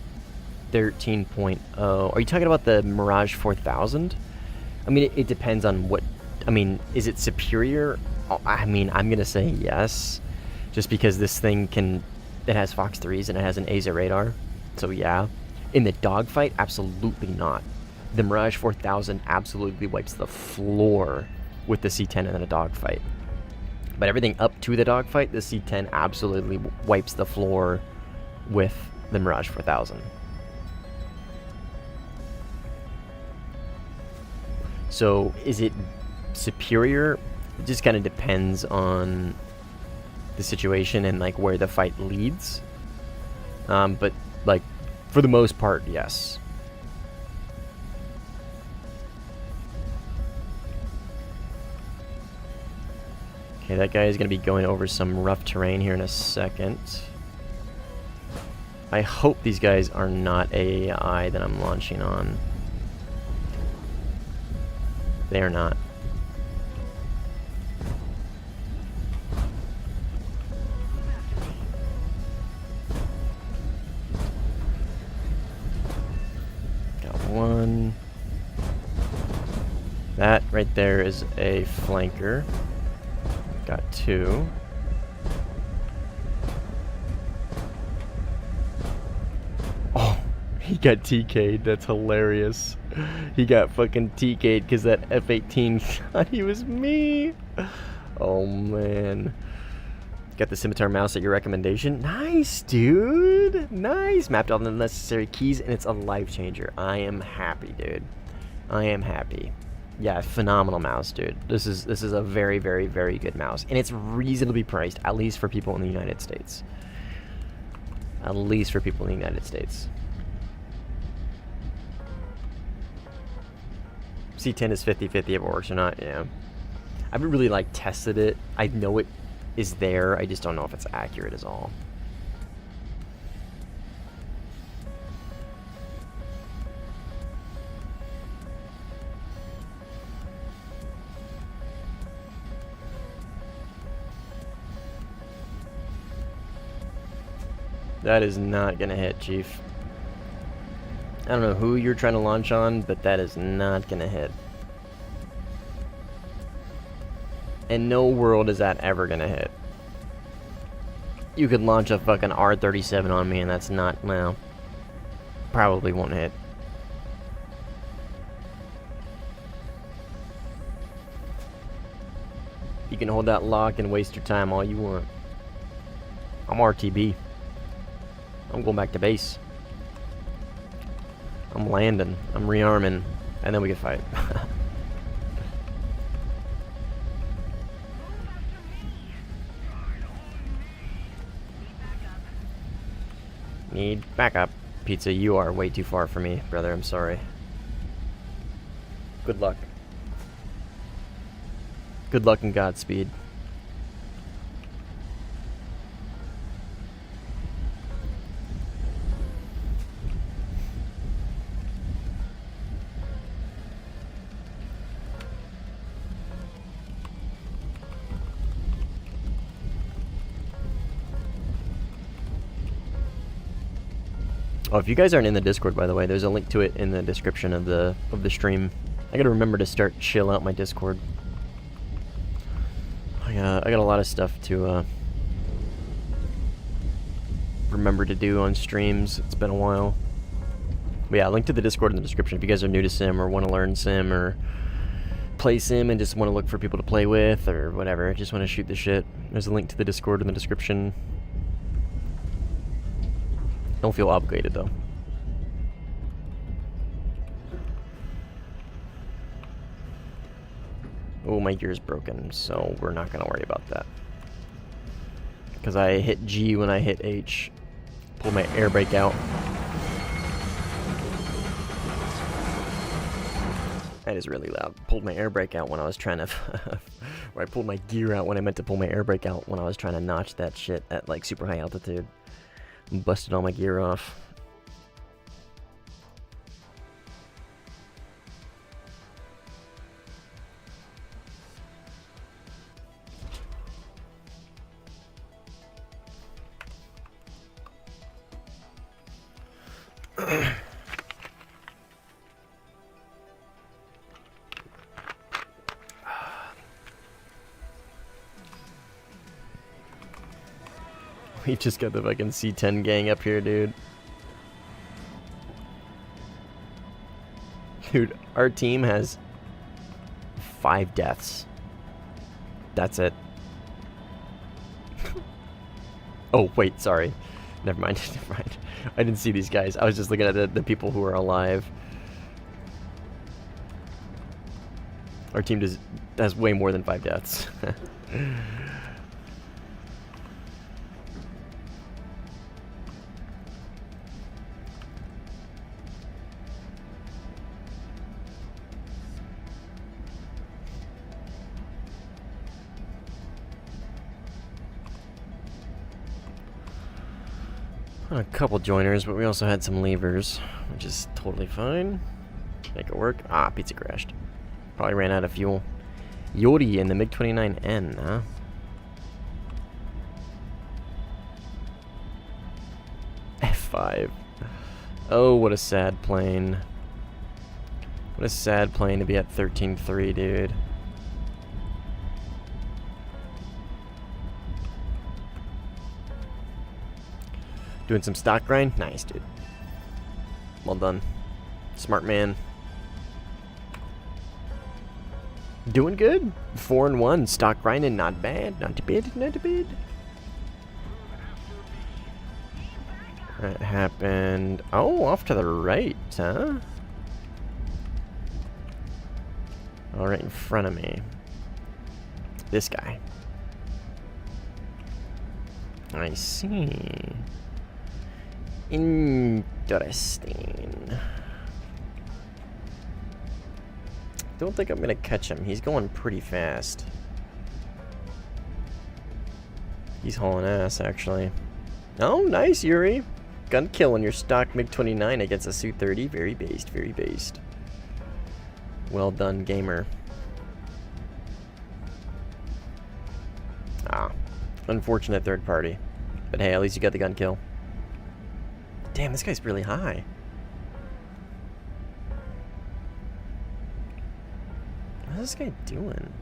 13.0. Are you talking about the Mirage 4000? I mean, it depends on what... I mean, is it superior? I mean, I'm going to say yes. Just because this thing can... It has Fox 3s and it has an ASA radar. So, yeah. In the dogfight, absolutely not. The Mirage 4000 absolutely wipes the floor with the C-10 in a dogfight. But everything up to the dogfight, the C-10 absolutely wipes the floor with the Mirage 4000. So, is it superior? It just kind of depends on the situation and like where the fight leads. But like for the most part, yes. Okay, that guy is going to be going over some rough terrain here in a second. I hope these guys are not AI that I'm launching on. They are not. Got one. That right there is a flanker. Got two. Oh, he got TK'd. That's hilarious. He got fucking TK'd because that F-18 thought he was me. Oh, man. Got the scimitar mouse at your recommendation. Nice, dude. Nice. Mapped all the necessary keys, and it's a life changer. I am happy, dude. I am happy. Yeah, phenomenal mouse, dude. This is a very, very, very good mouse. And it's reasonably priced, at least for people in the United States. At least for people in the United States. C10 is 50-50 if it works or not, yeah. I haven't really, like, tested it. I know it is there. I just don't know if it's accurate is all. That is not gonna hit, Chief. I don't know who you're trying to launch on, but that is not gonna hit. In no world is that ever gonna hit. You could launch a fucking R-37 on me and that's not, well, probably won't hit. You can hold that lock and waste your time all you want. I'm RTB. I'm going back to base. I'm landing. I'm rearming. And then we can fight. Need backup. Pizza, you are way too far for me, brother. I'm sorry. Good luck. Good luck and Godspeed. Oh, if you guys aren't in the Discord, by the way, there's a link to it in the description of the stream. I gotta remember to start chill out my Discord. I got a lot of stuff to remember to do on streams. It's been a while. But yeah, link to the Discord in the description if you guys are new to Sim or want to learn Sim or play Sim and just want to look for people to play with or whatever. Just want to shoot the shit. There's a link to the Discord in the description. Don't feel obligated though. Oh, my gear's broken, so we're not gonna worry about that. Because I hit G when I hit H. Pull my air brake out. That is really loud. Pulled my air brake out when I was trying to... or I pulled my gear out when I meant to pull my air brake out when I was trying to notch that shit at like super high altitude. Busted all my gear off. We just got the fucking C10 gang up here, dude. Dude, our team has 5 deaths. That's it. Oh, wait, sorry. Never mind, never mind. I didn't see these guys. I was just looking at the people who are alive. Our team has way more than 5 deaths. A couple joiners, but we also had some leavers, which is totally fine. Make it work. Ah, pizza crashed. Probably ran out of fuel. Yori in the MiG-29N, huh? F5. Oh, what a sad plane. What a sad plane to be at 13.3, dude. Doing some stock grind? Nice, dude. Well done. Smart man. Doing good. 4-1. Stock grinding, not bad. Not too bad, not too bad. That happened. Oh, off to the right, huh? All right in front of me. This guy. I see. Interesting. Don't think I'm gonna catch him. He's going pretty fast. He's hauling ass, actually. Oh, nice, Yuri. Gun kill on your stock MiG-29 against a Su-30. Very based, very based. Well done, gamer. Ah, unfortunate third party. But hey, at least you got the gun kill. Damn, this guy's really high. What is this guy doing?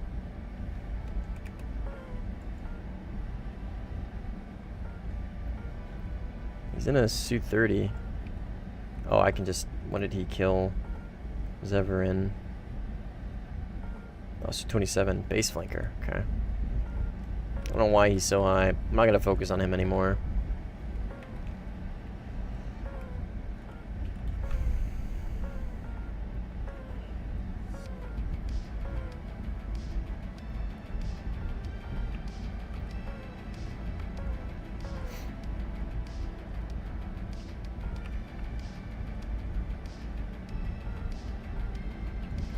He's in a Su-30. Oh, I can just... What did he kill? Was ever in? Oh, Su-27. Base flanker. Okay. I don't know why he's so high. I'm not gonna focus on him anymore.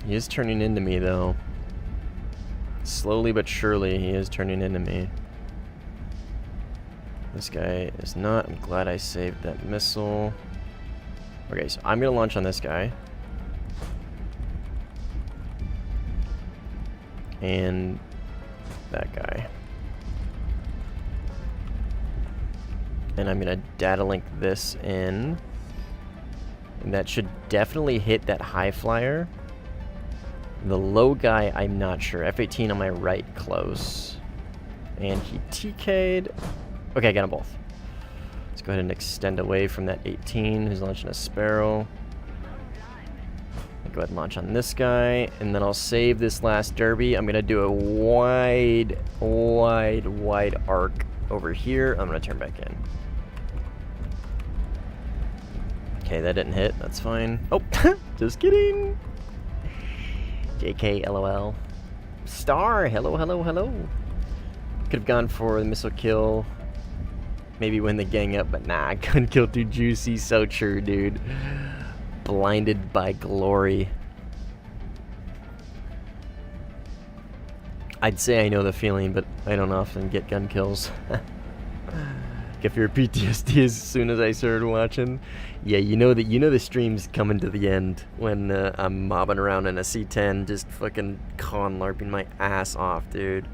He is turning into me, though. Slowly but surely, he is turning into me. This guy is not. I'm glad I saved that missile. Okay, so I'm going to launch on this guy. And that guy. And I'm going to data link this in. And that should definitely hit that high flyer. The low guy, I'm not sure. F-18 on my right, close. And he TK'd. Okay, I got them both. Let's go ahead and extend away from that 18 who's launching a Sparrow. Go ahead and launch on this guy, and then I'll save this last derby. I'm gonna do a wide arc over here. I'm gonna turn back in. Okay, that didn't hit. That's fine. Oh, just kidding. JK, LOL. Star, hello, hello, hello. Could have gone for the missile kill. Maybe win the gang up, but nah, gun kill too juicy. So true, dude. Blinded by glory. I'd say I know the feeling, but I don't often get gun kills. Get your PTSD as soon as I started watching. Yeah, you know the stream's coming to the end when I'm mobbing around in a C10, just fucking con larping my ass off, dude.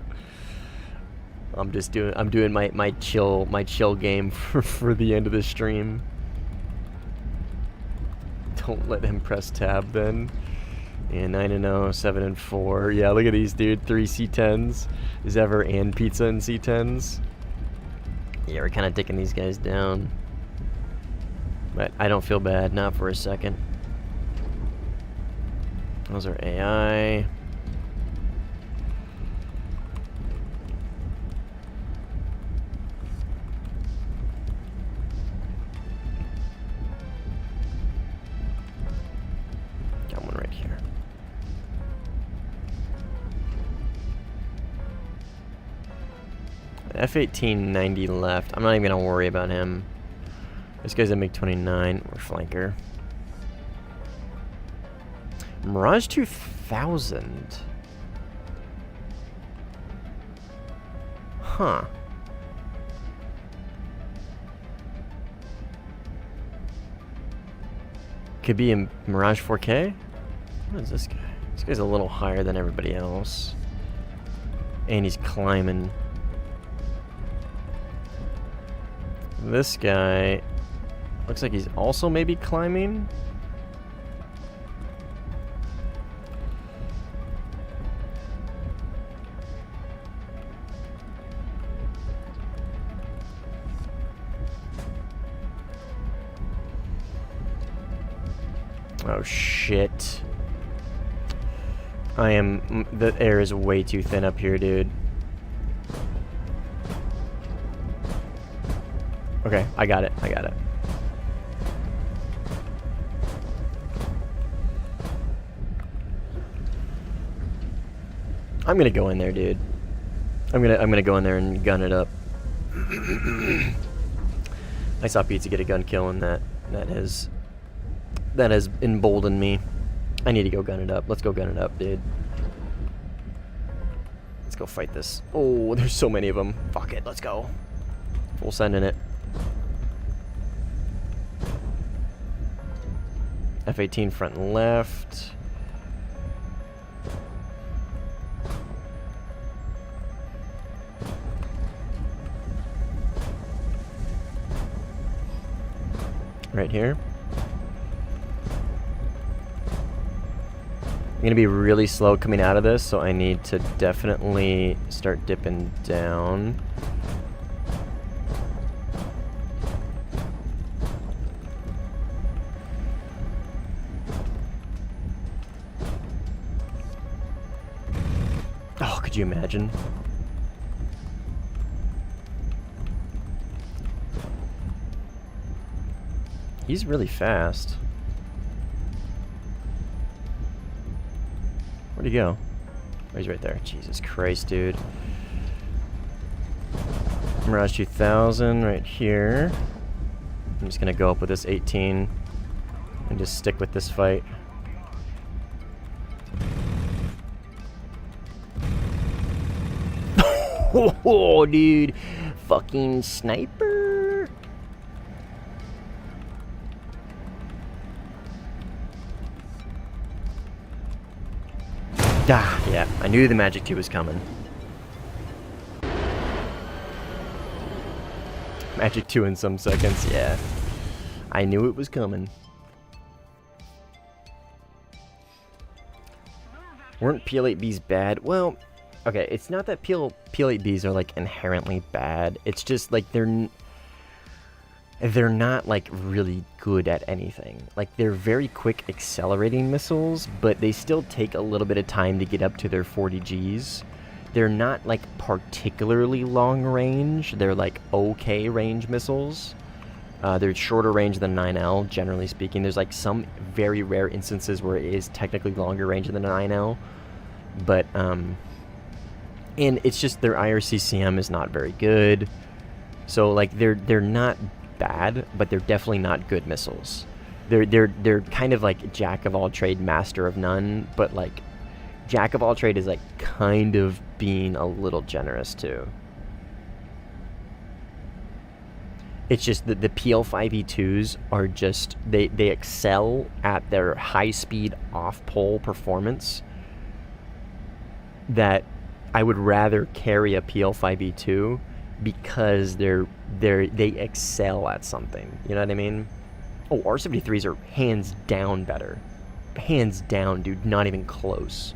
I'm doing my chill game for the end of the stream. Don't let him press tab then. Yeah, 9-0, 7-4. Yeah, look at these, dude. 3 C10s. Zever and Pizza in C10s. Yeah, we're kind of taking these guys down. But I don't feel bad, not for a second. Those are AI. Got one right here. F-18 90 left. I'm not even gonna worry about him. This guy's a MiG-29 or flanker. Mirage 2000. Huh. Could be a Mirage 4K? What is this guy? This guy's a little higher than everybody else. And he's climbing. This guy looks like he's also maybe climbing. Oh shit. The air is way too thin up here, dude. Okay, I got it. I'm gonna go in there, dude. I'm gonna go in there and gun it up. I saw Pizza get a gun kill, and that has emboldened me. I need to go gun it up. Let's go gun it up, dude. Let's go fight this. Oh, there's so many of them. Fuck it, let's go. Full send in it. F-18 front and left. Right here. I'm gonna be really slow coming out of this, so I need to definitely start dipping down. Oh, could you imagine? He's really fast. Where'd he go? Oh, he's right there. Jesus Christ, dude. Mirage 2000 right here. I'm just gonna go up with this 18 and just stick with this fight. Oh, dude. Fucking sniper. Ah, yeah. I knew the Magic 2 was coming. Magic 2 in some seconds, yeah. I knew it was coming. Weren't PL8Bs bad? Well, okay, it's not that PL8Bs are like inherently bad. It's just like they're not like really good at anything. Like they're very quick accelerating missiles, but they still take a little bit of time to get up to their 40 Gs. They're not like particularly long range. They're like okay range missiles. They're shorter range than 9L, generally speaking. There's like some very rare instances where it is technically longer range than 9L, but and it's just their IRCCM is not very good. So like they're not bad, but they're definitely not good missiles. They're kind of like jack of all trade, master of none, but like jack of all trade is like kind of being a little generous too. It's just that the PL5E2s are just, they excel at their high-speed off-pole performance, that I would rather carry a PL5E2 because they excel at something. You know what I mean? Oh, R73s are hands down better. Hands down, dude. Not even close.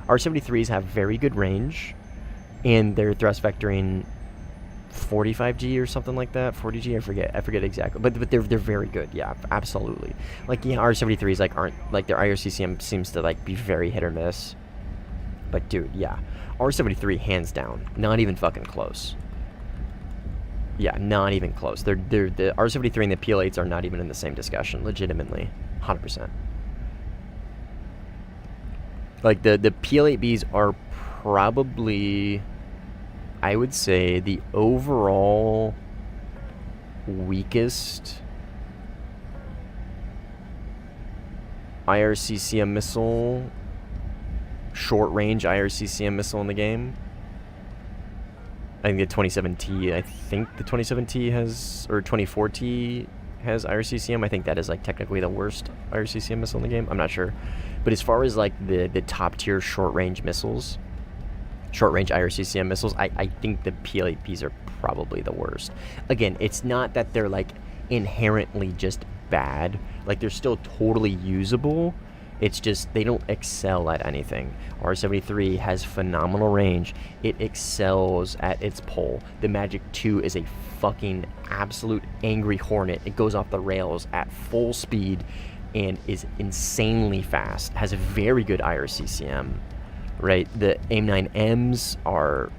R73s have very good range, and they're thrust vectoring 45G or something like that. 40G, I forget exactly, but they're very good. Yeah, absolutely. Like, yeah, R73s like aren't like, their IRCCM seems to like be very hit or miss, but dude, yeah, R73 hands down, not even fucking close. Yeah, not even close. They're the R73 and the PL8s are not even in the same discussion, legitimately, 100%. Like the PL8Bs are probably, I would say, the overall weakest IRCCM missile, short-range IRCCM missile in the game. I think the 27T, I think the 27T has, or 24T has IRCCM. I think that is like technically the worst IRCCM missile in the game. I'm not sure. But as far as like the top-tier short-range missiles, short-range IRCCM missiles, I think the PL8Bs are probably the worst. Again, it's not that they're like inherently just bad. Like they're still totally usable. It's just they don't excel at anything. R73 has phenomenal range. It excels at its pole. The Magic 2 is a fucking absolute angry hornet. It goes off the rails at full speed and is insanely fast. Has a very good IRCCM. Right, the AIM-9Ms are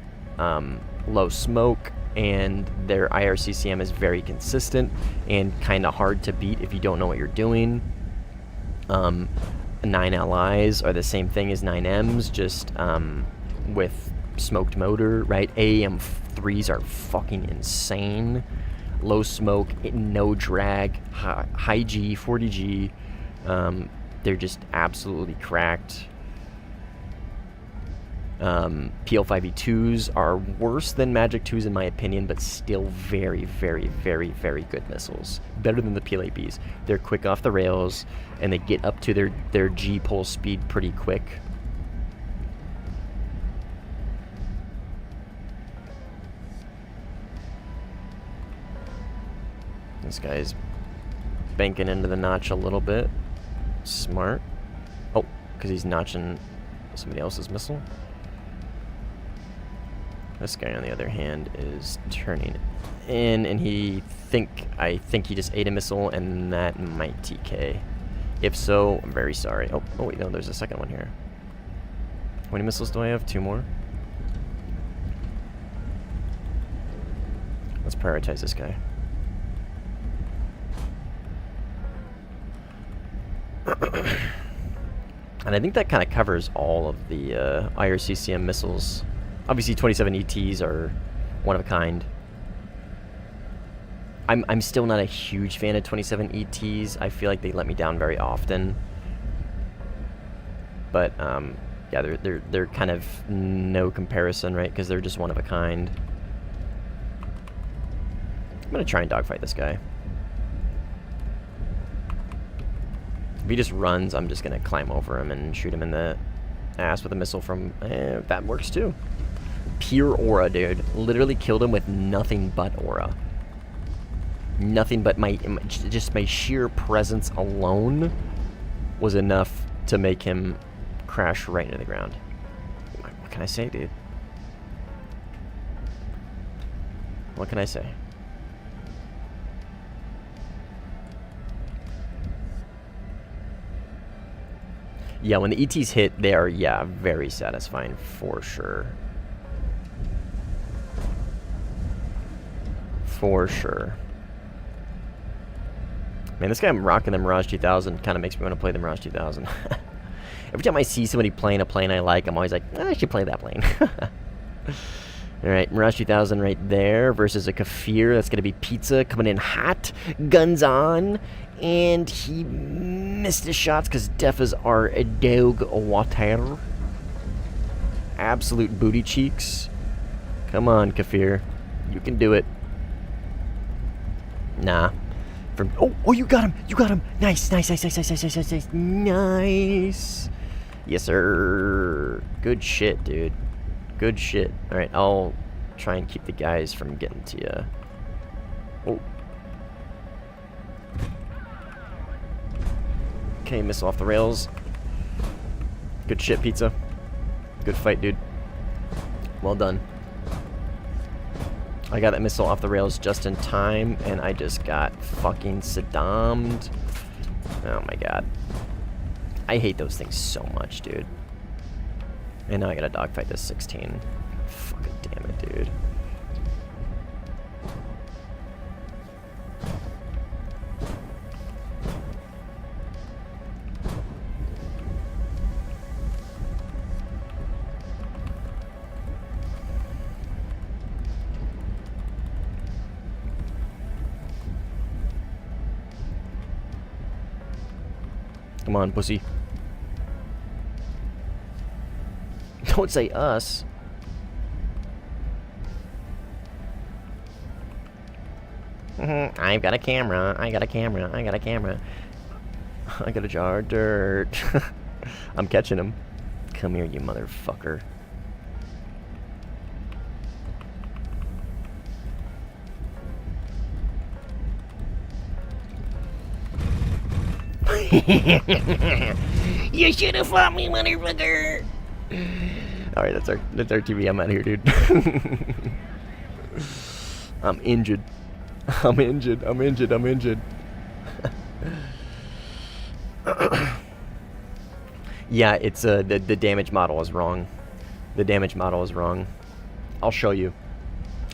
low smoke, and their IRCCM is very consistent and kind of hard to beat if you don't know what you're doing. 9LIs are the same thing as 9Ms, just with smoked motor, right? AAM-3s are fucking insane. Low smoke, no drag, high G, 40G. They're just absolutely cracked. PL5E2s are worse than Magic 2s in my opinion, but still very, very, very, very good missiles. Better than the PL8Bs. They're quick off the rails, and they get up to their G-pole speed pretty quick. This guy's banking into the notch a little bit. Smart. Oh, because he's notching somebody else's missile. This guy, on the other hand, is turning in, and I think he just ate a missile, and that might TK. If so, I'm very sorry. Oh wait, no, there's a second one here. How many missiles do I have? 2 more? Let's prioritize this guy. And I think that kind of covers all of the IRCCM missiles. Obviously, 27 ETs are one of a kind. I'm still not a huge fan of 27 ETs. I feel like they let me down very often. But yeah, they're kind of no comparison, right? Because they're just one of a kind. I'm gonna try and dogfight this guy. If he just runs, I'm just gonna climb over him and shoot him in the ass with a missile from. That works too. Pure aura, dude. Literally killed him with nothing but aura. Nothing but just my sheer presence alone was enough to make him crash right into the ground. What can I say, dude? What can I say? Yeah, when the ETs hit, they are, yeah, very satisfying for sure. For sure. Man, this guy rocking the Mirage 2000 kind of makes me want to play the Mirage 2000. Every time I see somebody playing a plane I like, I'm always like, I should play that plane. Alright, Mirage 2000 right there versus a Kafir. That's going to be Pizza coming in hot. Guns on. And he missed his shots because Def is our dog Warthunder. Absolute booty cheeks. Come on, Kafir. You can do it. Nah. Oh, you got him. You got him. Nice. Nice. Yes, sir. Good shit, dude. Good shit. Alright, I'll try and keep the guys from getting to you. Oh. Okay, missile off the rails. Good shit, Pizza. Good fight, dude. Well done. I got that missile off the rails just in time, and I just got fucking Saddam'd. Oh my god. I hate those things so much, dude. And now I gotta dogfight this 16. Fucking damn it, dude. Come on, pussy. Don't say us. I've got a camera. I got a camera. I got a camera. I got a jar of dirt. I'm catching him. Come here, you motherfucker. You should have fought me, motherfucker. Alright, that's our TV. I'm out of here, dude. I'm injured. I'm injured. Yeah, it's the damage model is wrong. The damage model is wrong. I'll show you.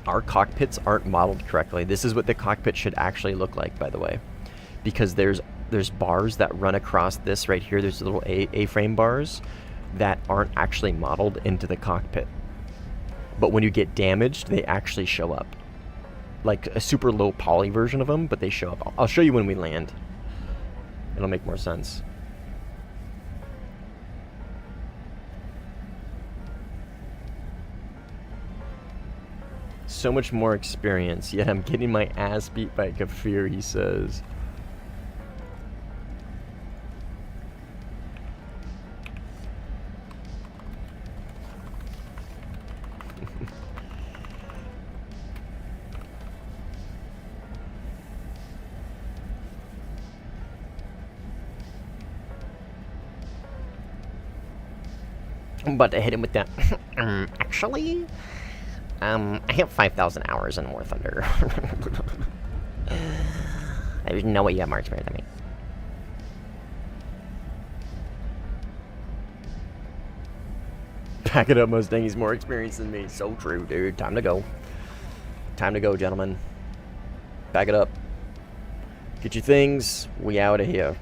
Our cockpits aren't modeled correctly. This is what the cockpit should actually look like, by the way. Because there's bars that run across this right here. There's little A-frame bars that aren't actually modeled into the cockpit. But when you get damaged, they actually show up. Like a super low poly version of them, but they show up. I'll show you when we land. It'll make more sense. So much more experience, yet I'm getting my ass beat by Kafir, he says. I'm about to hit him with that. Actually, I have 5,000 hours in Warthunder. There's no way you have more experience than me. Back it up, Mustang. He's more experienced than me. So true, dude. Time to go. Time to go, gentlemen. Back it up. Get your things. We out of here.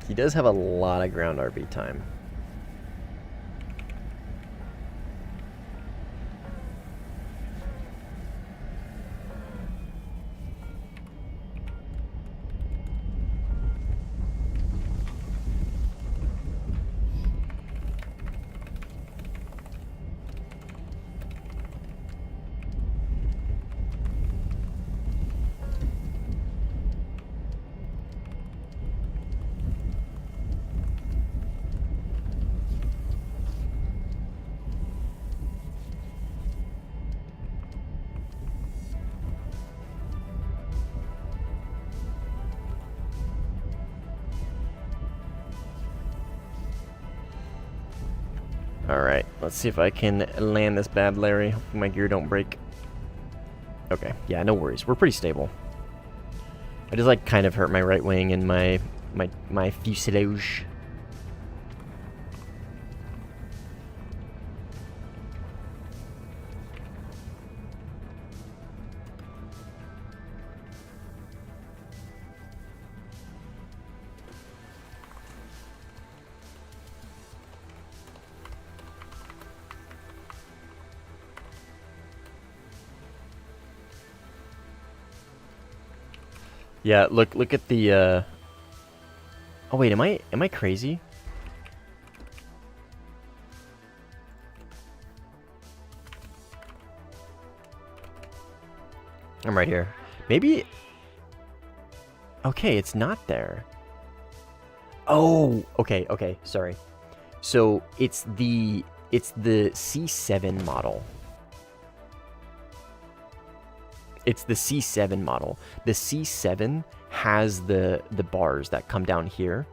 He does have a lot of ground RB time. Alright, let's see if I can land this bad Larry. Hopefully my gear don't break. Okay, yeah, no worries. We're pretty stable. I just like kind of hurt my right wing and my fuselage. Yeah, look at the oh wait, am I crazy? I'm right here. Maybe okay, it's not there. Oh, okay, sorry. So it's the C7 model. It's the C7 model. The C7 has the bars that come down here.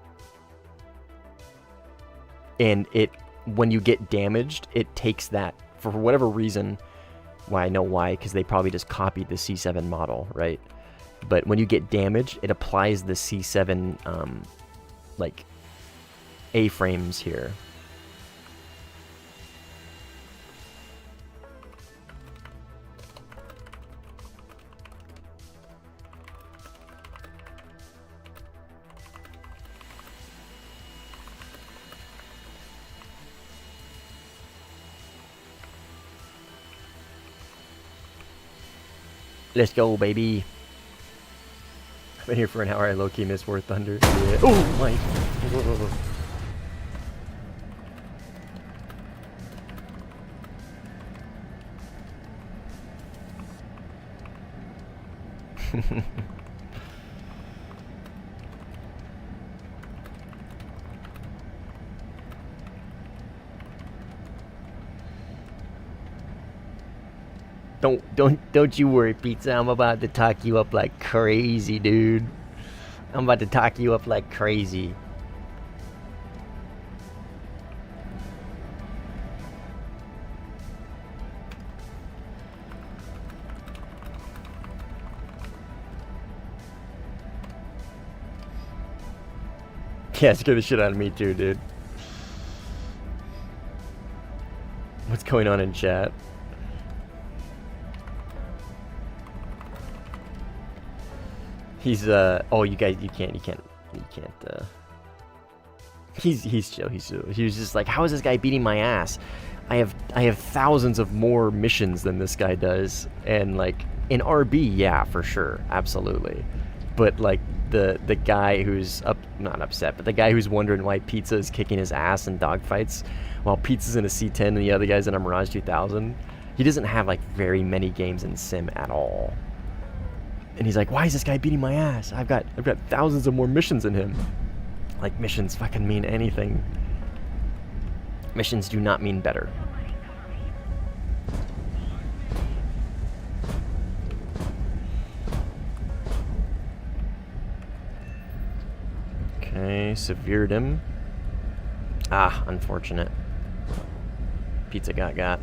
And when you get damaged, it takes that, for whatever reason. Well, I know why, because they probably just copied the C7 model, right? But when you get damaged, it applies the C7, like, A-frames here. Let's go, baby. I've been here for an hour. I low-key miss Warthunder. Yeah. Oh, my. Don't you worry, Pizza. I'm about to talk you up like crazy, dude. I'm about to talk you up like crazy. Yeah, scare the shit out of me too, dude. What's going on in chat? He's oh, you guys, you can't he's chill. He was just like, how is this guy beating my ass? I have thousands of more missions than this guy does, and like in RB, yeah, for sure, absolutely. But like the guy who's not upset, but the guy who's wondering why Pizza is kicking his ass in dogfights while Pizza's in a C10 and the other guy's in a Mirage 2000, he doesn't have like very many games in Sim at all. And he's like, why is this guy beating my ass? I've got thousands of more missions than him. Like, missions fucking mean anything. Missions do not mean better. Okay, severed him. Ah, unfortunate. Pizza got.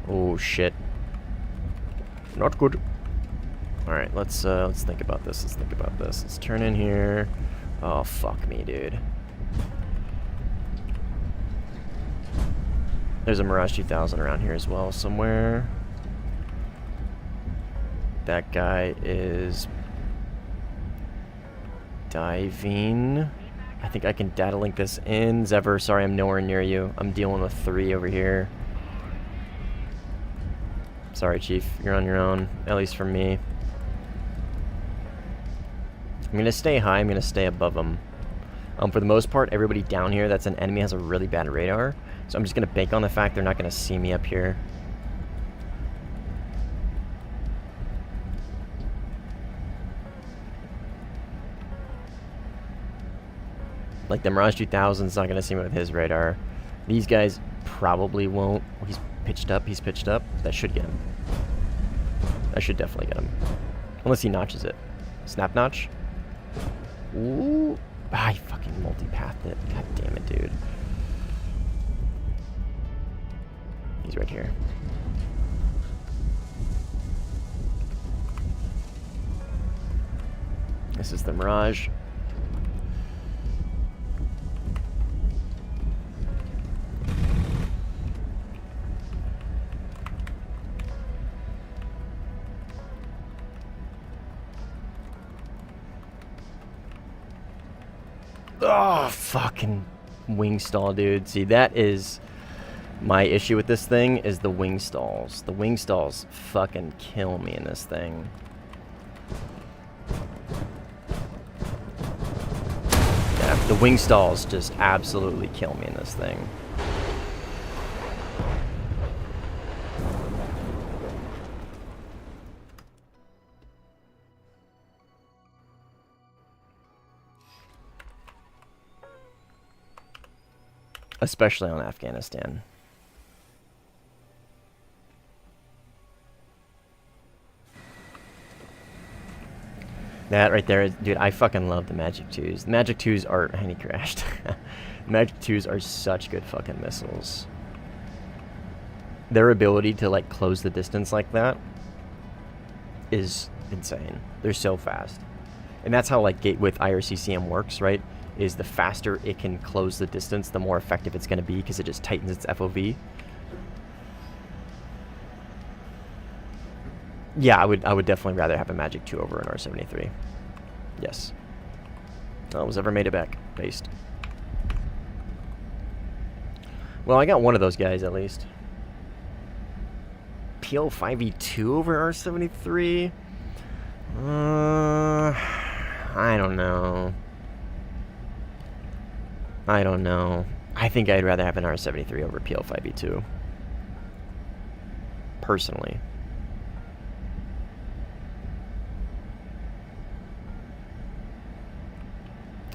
Oh shit. Not good. Alright, let's think about this. Let's turn in here. Oh, fuck me, dude. There's a Mirage 2000 around here as well somewhere. That guy is diving. I think I can data link this in. Zever, sorry, I'm nowhere near you. I'm dealing with 3 over here. Sorry, Chief. You're on your own, at least for me. I'm going to stay high. I'm going to stay above them. For the most part, everybody down here that's an enemy has a really bad radar. So I'm just going to bank on the fact they're not going to see me up here. Like the Mirage 2000's not going to see me with his radar. These guys probably won't. Oh, he's pitched up. That should get him. That should definitely get him. Unless he notches it. Snap notch? Ooh. I fucking multi-pathed it. God damn it, dude. He's right here. This is the Mirage. Oh, fucking wing stall, dude. See, that is my issue with this thing, is the wing stalls. The wing stalls fucking kill me in this thing. Yeah, the wing stalls just absolutely kill me in this thing. Especially on Afghanistan. That right there, dude, I fucking love the Magic 2s. The Magic 2s are... and he crashed. The Magic 2s are such good fucking missiles. Their ability to, like, close the distance like that is insane. They're so fast. And that's how, like, with IRCCM works, right? Is the faster it can close the distance, the more effective it's going to be, because it just tightens its FOV. Yeah, I would definitely rather have a Magic 2 over an R73. Yes. Oh, was ever made it back. Based. Well, I got one of those guys at least. PL5E2 over R73? I don't know. I don't know. I think I'd rather have an R73 over PL5E2. Personally.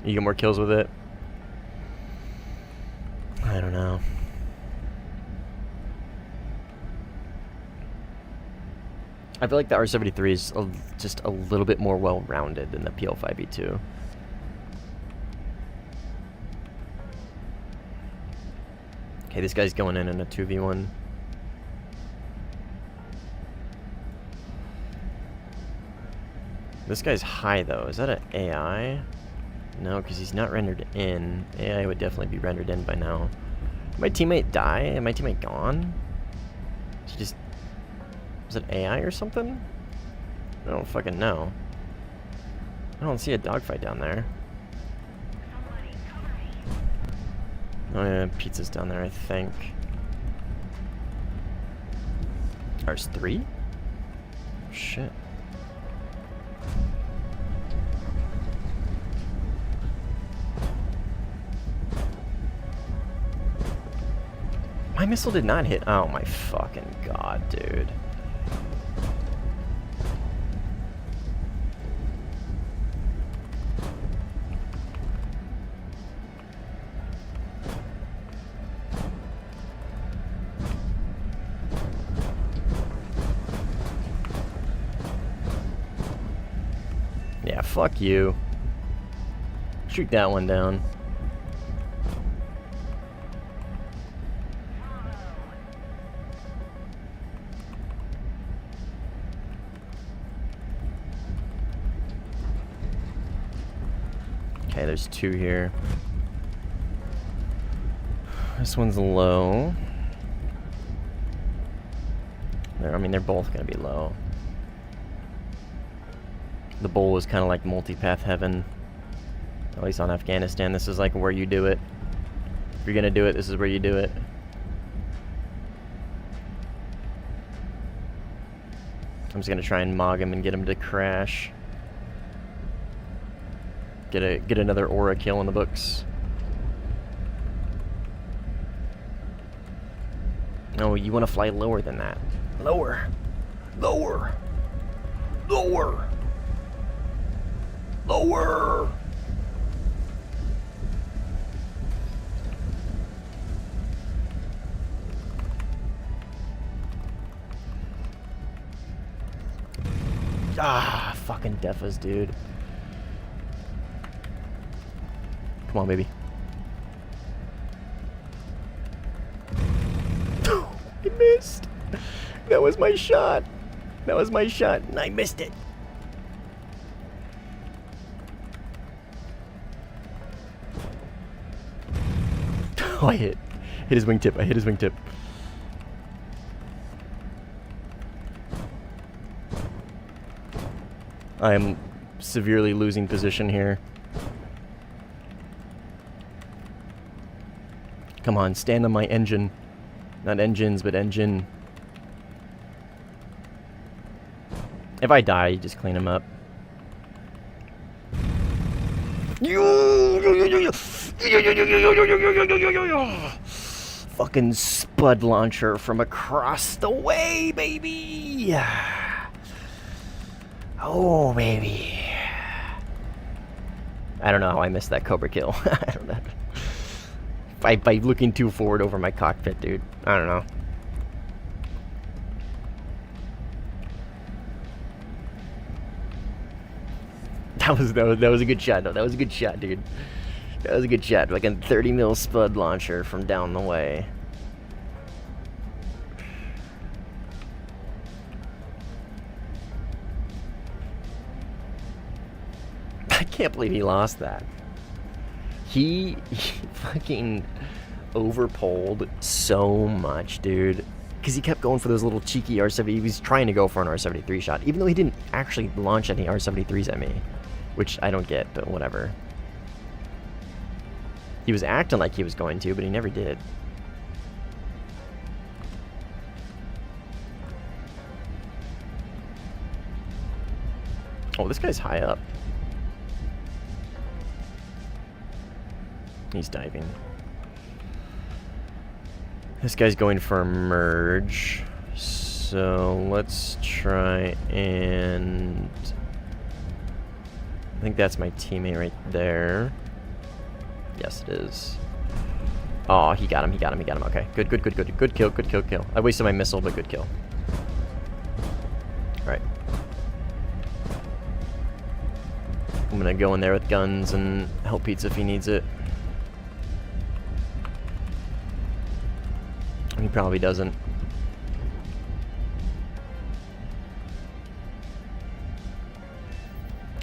You get more kills with it? I don't know. I feel like the R73 is just a little bit more well-rounded than the PL5E2. Okay, this guy's going in a 2v1. This guy's high, though. Is that an AI? No, because he's not rendered in. AI would definitely be rendered in by now. Did my teammate die? Am my teammate gone? She just... Was it AI or something? I don't fucking know. I don't see a dogfight down there. Oh yeah, pizza's down there, I think. Ours 3? Shit. My missile did not hit. Oh my fucking god, dude. Yeah, fuck you. Shoot that one down. Okay, there's 2 here. This one's low. I mean, they're both gonna be low. The bowl is kind of like multi-path heaven. At least on Afghanistan, this is like where you do it. If you're gonna do it, this is where you do it. I'm just gonna try and mog him and get him to crash. Get another aura kill in the books. No, you want to fly lower than that. Lower. Lower. Lower. Lower. Ah, fucking defas, dude. Come on, baby. Fucking was my shot. That was my shot, and I missed it. Oh, I hit his wingtip. I hit his wingtip. I am severely losing position here. Come on, stand on my engine. Not engines, but engine. If I die, you just clean them up. Fucking spud launcher from across the way, baby. Oh, baby. I don't know how I missed that Cobra kill. I don't know. By looking too forward over my cockpit, dude. I don't know. That was a good shot, though. That was a good shot, dude. That was a good shot. Like a 30 mil spud launcher from down the way. I can't believe he lost that. He fucking overpulled so much, dude. Because he kept going for those little cheeky R70. He was trying to go for an R73 shot, even though he didn't actually launch any R73s at me. Which I don't get, but whatever. He was acting like he was going to, but he never did. Oh, this guy's high up. He's diving. This guy's going for a merge. So let's try and... I think that's my teammate right there. Yes, it is. Oh, he got him, he got him, he got him. Okay, good, good, good, good. Good kill, good kill, kill. I wasted my missile, but good kill. Alright. I'm gonna go in there with guns and help Pizza if he needs it. He probably doesn't.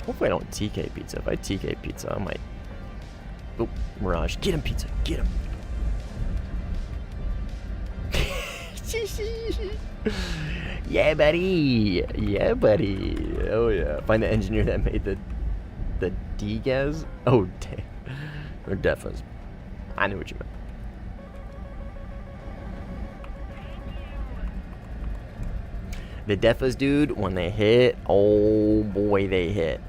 Hopefully I don't TK Pizza. If I TK Pizza, I might... Oh, Mirage. Get him, Pizza. Get him. Yeah, buddy. Yeah, buddy. Oh, yeah. Find the engineer that made the D-gas. Oh, damn. Or defas. I knew what you meant. The defas, dude, when they hit, oh boy, they hit.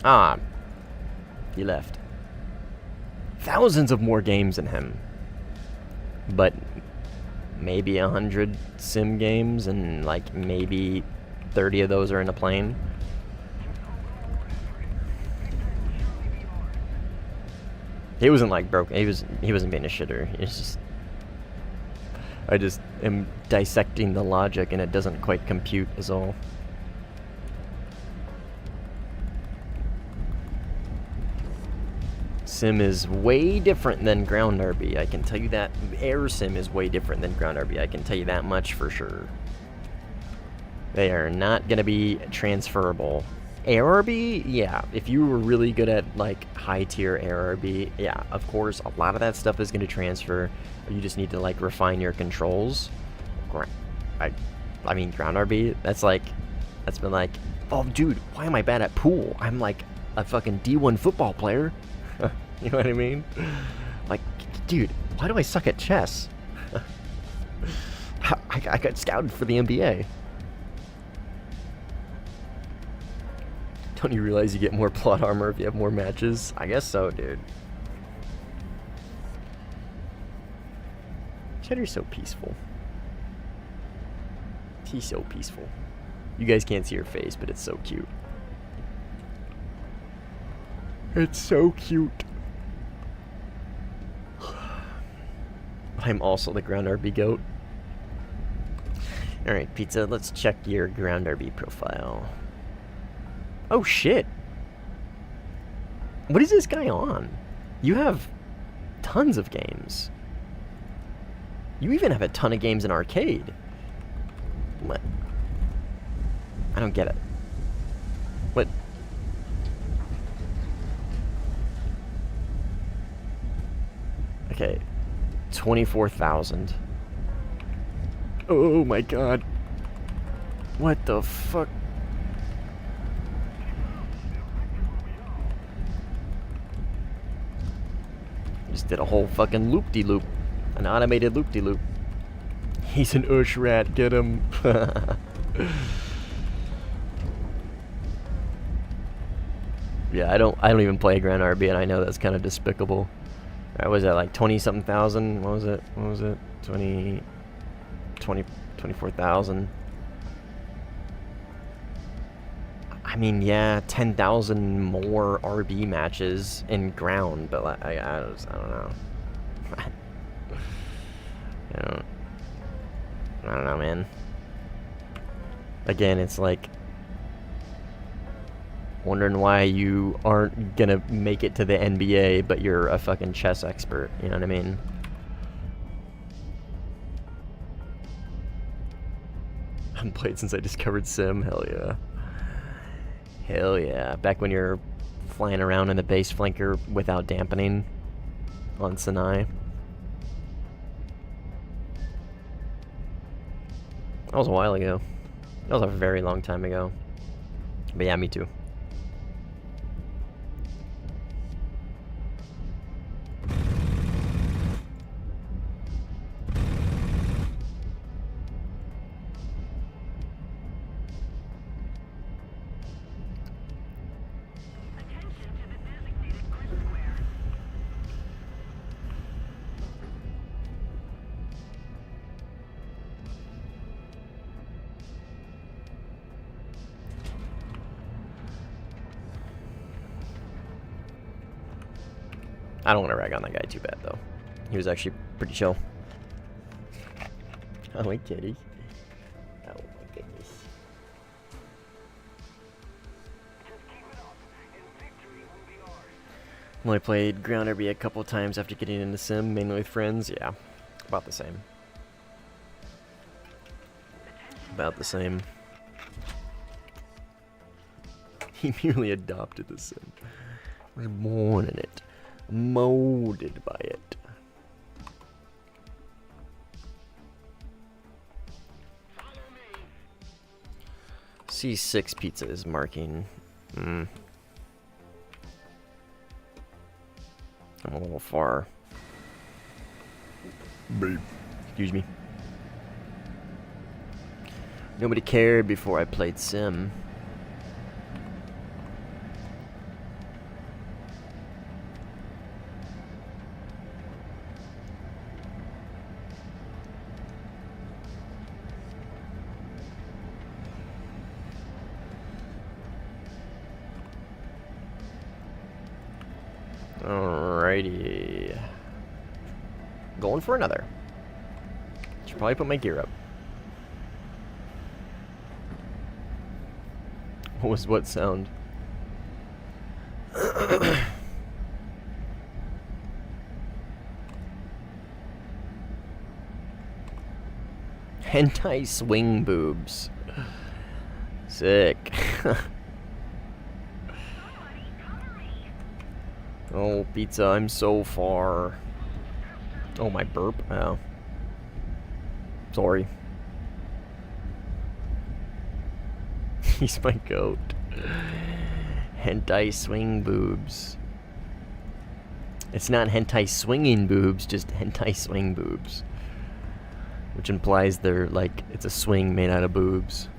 Ah, he left. Thousands of more games than him. But maybe 100 sim games, and like maybe 30 of those are in a plane. He wasn't like broken. He wasn't being a shitter. It's just... I just am dissecting the logic and it doesn't quite compute is all. Sim is way different than ground RB, I can tell you that. Air sim is way different than ground RB, I can tell you that much for sure. They are not going to be transferable. ARB, yeah, if you were really good at like high tier ARB, yeah, of course a lot of that stuff is going to transfer. You just need to like refine your controls. I mean ground RB, that's been like, oh dude, why am I bad at pool? I'm like a fucking D1 football player. You know what I mean? Like, dude, why do I suck at chess? I got scouted for the NBA. Don't you realize you get more plot armor if you have more matches? I guess so, dude. Cheddar's so peaceful. He's so peaceful. You guys can't see her face, but it's so cute. It's so cute. I'm also the ground RB goat. Alright, Pizza, let's check your ground RB profile. Oh shit. What is this guy on? You have tons of games. You even have a ton of games in arcade. What? I don't get it. What? Okay. 24,000. Oh my god. What the fuck? Just did a whole fucking loop-de-loop. An automated loop-de-loop. He's an Ushrat, get him. Yeah, I don't even play Grand RB, and I know that's kind of despicable. What was that, like 20-something thousand? What was it? 24,000. I mean, yeah, 10,000 more RB matches in ground, but like, I don't know. I don't know, man. Again, it's like wondering why you aren't gonna make it to the NBA, but you're a fucking chess expert. You know what I mean? I haven't played since I discovered Sim. Hell yeah. Hell yeah. Back when you're flying around in the base flanker without dampening on Sinai. That was a while ago. That was a very long time ago. But yeah, me too. I don't want to rag on that guy too bad, though. He was actually pretty chill. Oh, my kitty. Oh, my goodness. Only played Ground RB a couple times after getting into Sim, mainly with friends. Yeah, about the same. About the same. He merely adopted the Sim. Was born in it. Molded by it. C6 pizza is marking. I'm a little far. Babe. Excuse me. Nobody cared before I played Sim. Alrighty. Going for another. Should probably put my gear up. What was what sound? Hentai swing boobs. Sick. Oh, pizza, I'm so far. Oh, my burp? Oh. Sorry. He's my goat. Hentai swing boobs. It's not hentai swinging boobs, just hentai swing boobs. Which implies they're like, it's a swing made out of boobs.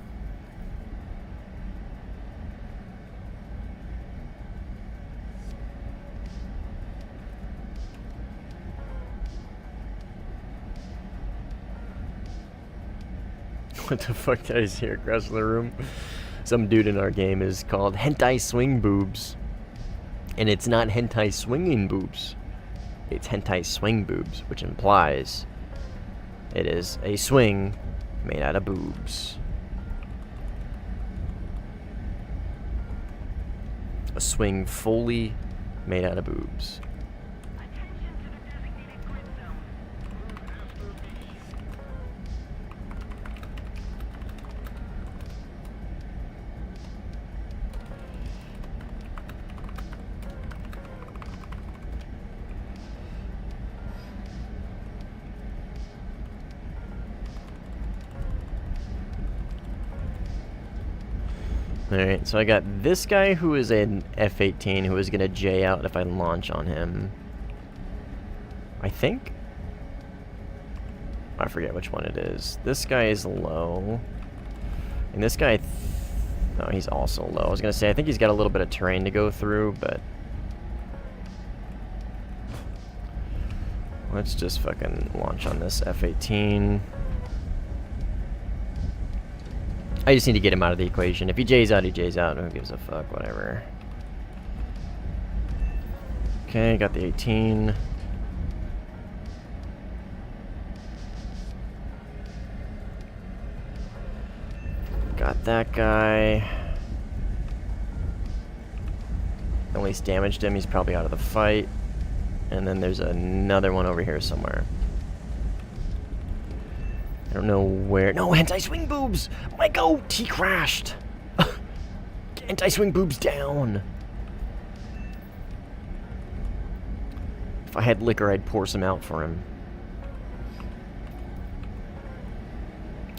What the fuck did I just hear across the room? Some dude in our game is called Hentai Swing Boobs. And it's not hentai swinging boobs. It's hentai swing boobs, which implies it is a swing made out of boobs. A swing fully made out of boobs. Alright, so I got this guy who is an F-18 who is going to J out if I launch on him. I think? I forget which one it is. This guy is low. And this guy... no, he's also low. I was going to say, I think he's got a little bit of terrain to go through, but... let's just fucking launch on this F-18. I just need to get him out of the equation. If he J's out, he J's out. Who gives a fuck? Whatever. Okay, got the 18. Got that guy. At least damaged him. He's probably out of the fight. And then there's another one over here somewhere. I don't know where. No, anti-swing boobs! My goat! He crashed! Anti-swing boobs down! If I had liquor, I'd pour some out for him.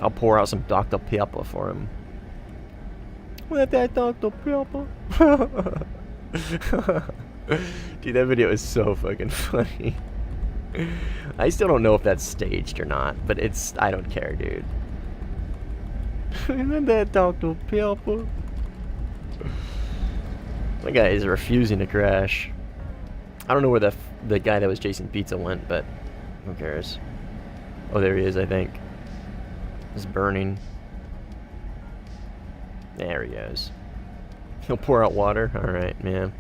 I'll pour out some Dr. Pepper for him. With that Dr. Pepper. Dude, that video is so fucking funny. I still don't know if that's staged or not, but it's... I don't care, dude. With that Dr. Pepper. My guy is refusing to crash. I don't know where the guy that was chasing pizza went, but who cares? Oh, there he is, I think. It's burning. There he is. He'll pour out water? Alright, man.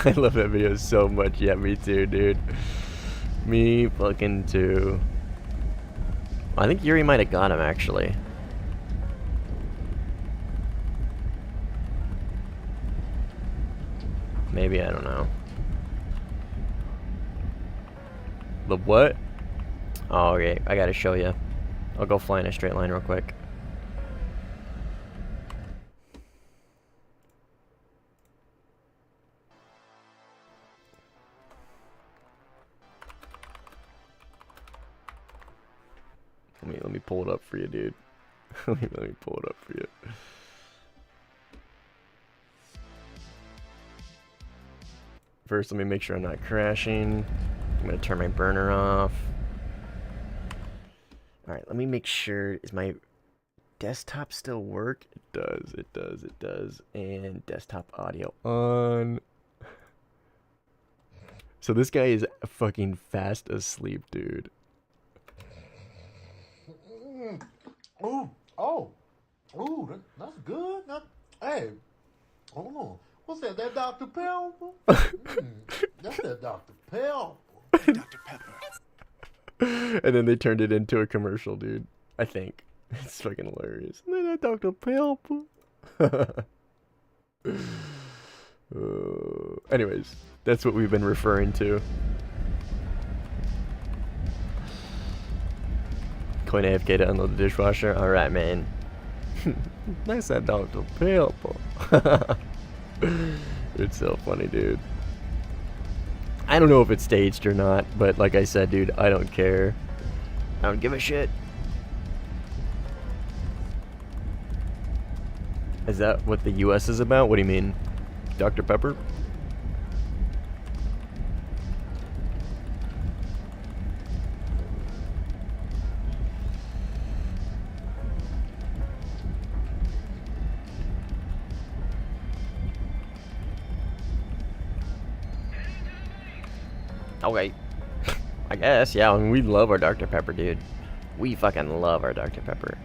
I love that video so much. Yeah, me too, dude. Me fucking too. I think Yuri might have got him, actually. Maybe, I don't know. The what? Oh, okay. I gotta show you. I'll go fly in a straight line real quick. Let me pull it up for you, dude. let me pull it up for you. First, let me make sure I'm not crashing. I'm gonna turn my burner off. Alright, let me make sure. Is my desktop still work? It does, it does, it does. And desktop audio on. So this guy is fucking fast asleep, dude. That's good. Hey, hold on. What's that? That Dr. Pepper? That's that Dr. Pepper. Dr. Pepper. And then they turned it into a commercial, dude. I think. It's fucking hilarious. That Dr. Pepper. Anyways, that's what we've been referring to. Coin AFK to unload the dishwasher. Alright, man. Nice that Dr. Pepper. It's so funny, dude. I don't know if it's staged or not, but like I said, dude, I don't care. I don't give a shit. Is that what the US is about? What do you mean? Dr. Pepper? Okay. I guess, yeah, I mean, we love our Dr. Pepper, dude. We fucking love our Dr. Pepper.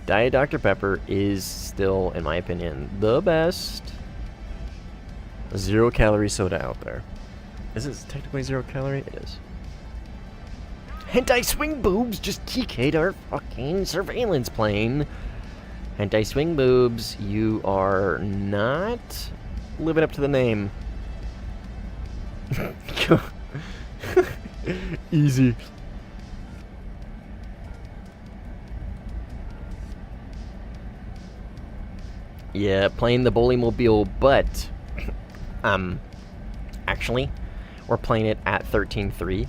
Diet Dr. Pepper is still, in my opinion, the best 0-calorie soda out there. Is it technically 0-calorie? It is. Hentai Swing Boobs just TK'd our fucking surveillance plane. Hentai Swing Boobs, you are not living up to the name. Easy. Yeah, playing the Bullymobile, but actually, we're playing it at 13.3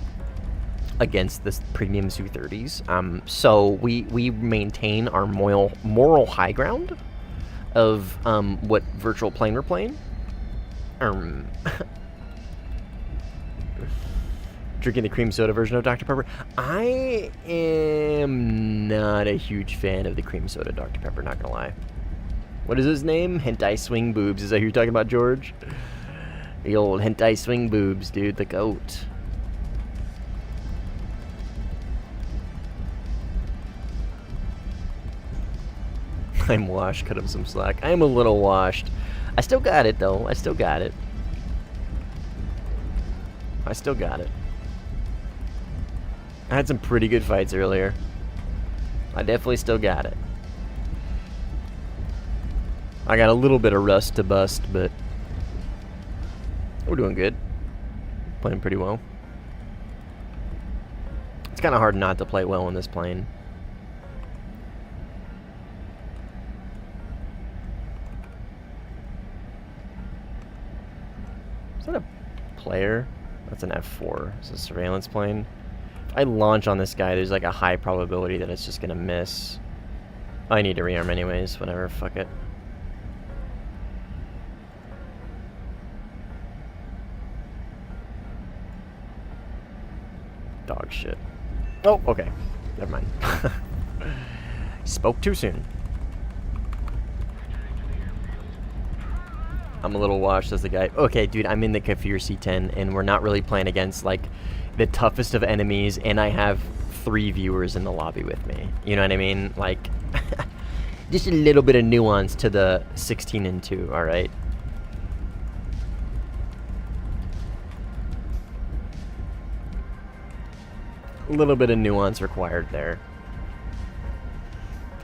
against the premium Su-30s. So we maintain our moral high ground of what virtual plane we're playing. Drinking the cream soda version of Dr. Pepper. I am not a huge fan of the cream soda Dr. Pepper, not gonna lie. What is his name? Hentai Swing Boobs. Is that who you're talking about, George? The old Hentai Swing Boobs, dude. The goat. I'm washed. Cut him some slack. I am a little washed. I still got it, though. I still got it. I still got it. I had some pretty good fights earlier. I definitely still got it. I got a little bit of rust to bust, but we're doing good. Playing pretty well. It's kind of hard not to play well in this plane. Is that a player? That's an F4. It's a surveillance plane. If I launch on this guy, there's like a high probability that it's just gonna miss. I need to rearm anyways. Whatever. Fuck it. Dog shit. Oh, okay. Never mind. Spoke too soon. I'm a little washed as the guy. Okay, dude, I'm in the Kafir C10, and we're not really playing against, like, the toughest of enemies, and I have 3 viewers in the lobby with me. You know what I mean? Like, just a little bit of nuance to the 16 and 2, alright? A little bit of nuance required there.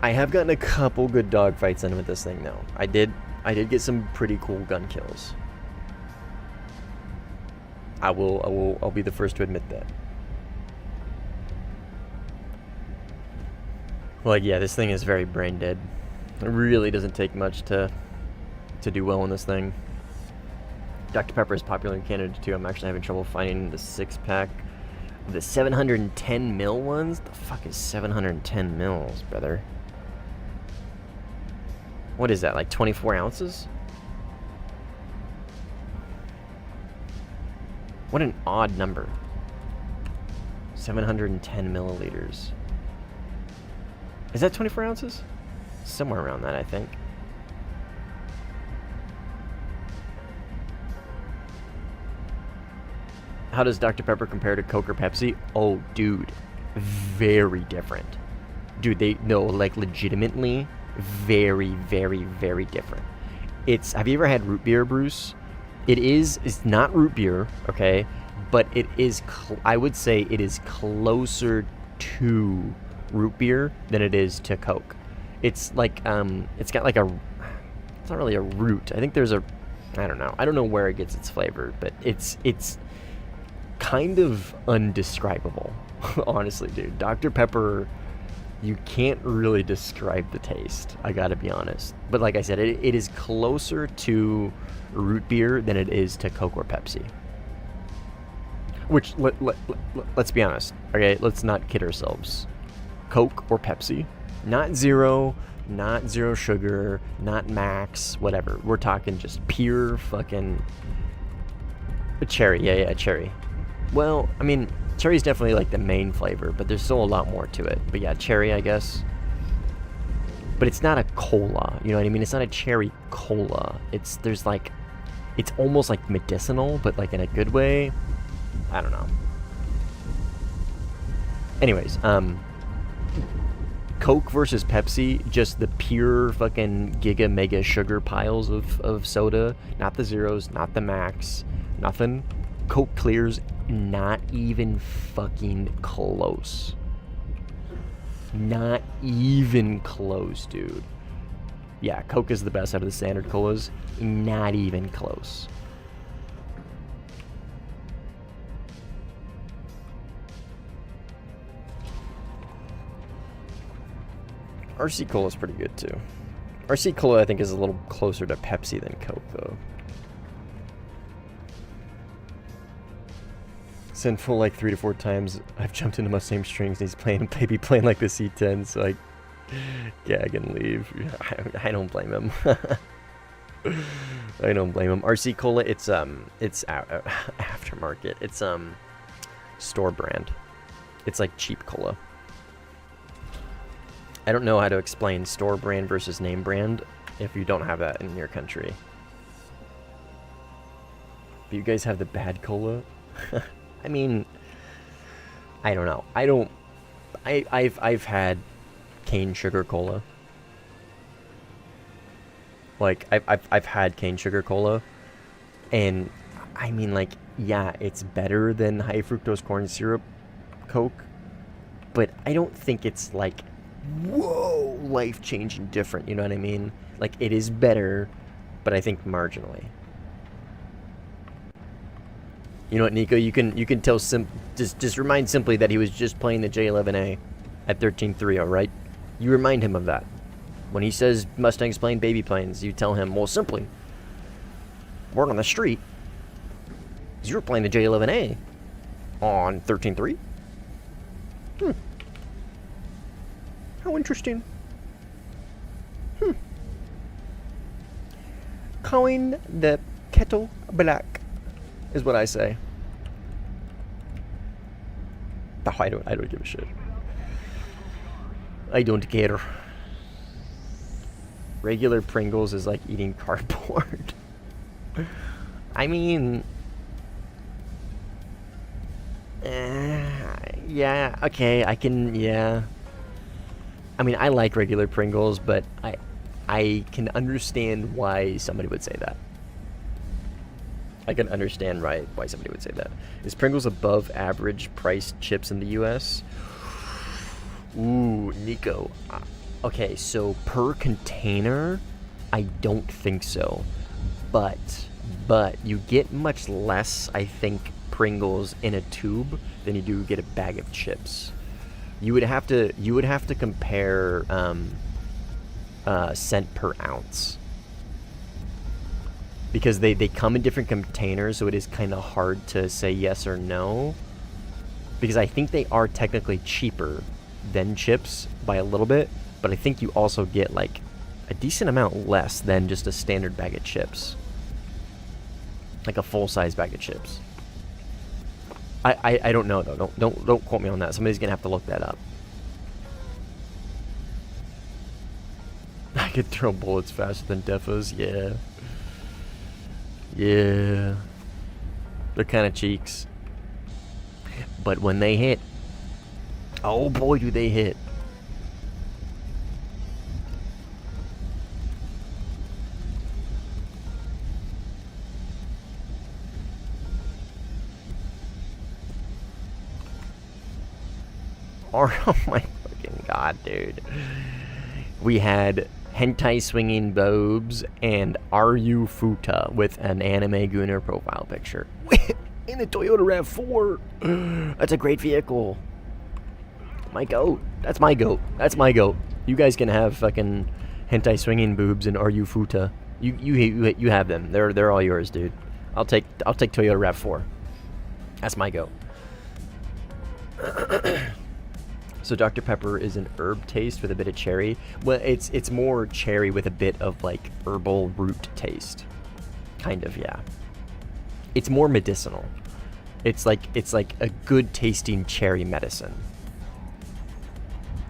I have gotten a couple good dogfights in with this thing, though. I did get some pretty cool gun kills. I'll be the first to admit that. Like, yeah, this thing is very brain dead. It really doesn't take much to do well in this thing. Dr. Pepper is popular in Canada too. I'm actually having trouble finding the 6-pack. The 710 mil ones? The fuck is 710 mils, brother? What is that, like 24 ounces? What an odd number. 710 milliliters. Is that 24 ounces? Somewhere around that, I think. How does Dr. Pepper compare to Coke or Pepsi? Oh, dude. Very different. Dude, like, legitimately very, very, very different. Have you ever had root beer, Bruce? It's not root beer, okay? But it is, I would say it is closer to root beer than it is to Coke. It's like, it's got like it's not really a root. I think there's I don't know where it gets its flavor, but it's kind of undescribable, honestly, dude. Dr. Pepper, you can't really describe the taste, I gotta be honest. But like I said, it is closer to root beer than it is to Coke or Pepsi. Which, let's be honest, okay? Let's not kid ourselves. Coke or Pepsi, not zero sugar, not max, whatever. We're talking just pure fucking cherry. Yeah, cherry. Well, I mean, cherry's definitely like the main flavor, but there's still a lot more to it. But yeah, cherry, I guess. But it's not a cola, you know what I mean? It's not a cherry cola. It's almost like medicinal, but like in a good way. I don't know. Anyways, Coke versus Pepsi, just the pure fucking giga mega sugar piles of soda, not the zeros, not the max, nothing. Coke clears, not even fucking close. Not even close, dude. Yeah, Coke is the best out of the standard colas. Not even close. RC Cola is pretty good too. RC Cola, I think, is a little closer to Pepsi than Coke, though. Sinful like 3 to 4 times. I've jumped into my same strings and he's playing baby playing like the C10, so I gag and leave. I don't blame him. I don't blame him. RC Cola, it's aftermarket. It's store brand. It's like cheap cola. I don't know how to explain store brand versus name brand if you don't have that in your country. But you guys have the bad cola? I mean, I don't know. I've had cane sugar cola. Like I've had cane sugar cola, and I mean, like, yeah, it's better than high fructose corn syrup Coke, but I don't think it's like, whoa, life-changing different, you know what I mean? Like, it is better, but I think marginally. You know what, Nico? You can tell just remind Simply that he was just playing the J11A at 13.3, all right? You remind him of that. When he says Mustang's playing baby planes, you tell him, well, Simply, word on the street, you were playing the J11A on 13.3. How interesting. Calling the kettle black is what I say. Oh, I don't give a shit. I don't care. Regular Pringles is like eating cardboard. I mean, yeah, okay, I can, yeah. I mean, I like regular Pringles, but I can understand why somebody would say that. I can understand why somebody would say that. Is Pringles above average priced chips in the U.S.? Ooh, Nico. Okay, so per container, I don't think so. But you get much less, I think, Pringles in a tube than you do get a bag of chips. You would have to compare cent per ounce. Because they come in different containers, so it is kind of hard to say yes or no. Because I think they are technically cheaper than chips by a little bit, but I think you also get like a decent amount less than just a standard bag of chips. Like a full-size bag of chips. I don't know though. Don't quote me on that. Somebody's gonna have to look that up. I could throw bullets faster than Defos, yeah. Yeah. They're kind of cheeks. But when they hit, oh boy, do they hit. Oh my fucking god, dude. We had hentai swinging boobs and RU Futa with an anime Gunner profile picture. In a Toyota RAV4. That's a great vehicle. My goat. That's my goat. That's my goat. You guys can have fucking hentai swinging boobs and RU Futa. You have them. They're all yours, dude. I'll take Toyota RAV4. That's my goat. So Dr. Pepper is an herb taste with a bit of cherry. Well, it's more cherry with a bit of like herbal root taste. Kind of, yeah. It's more medicinal. It's like a good tasting cherry medicine.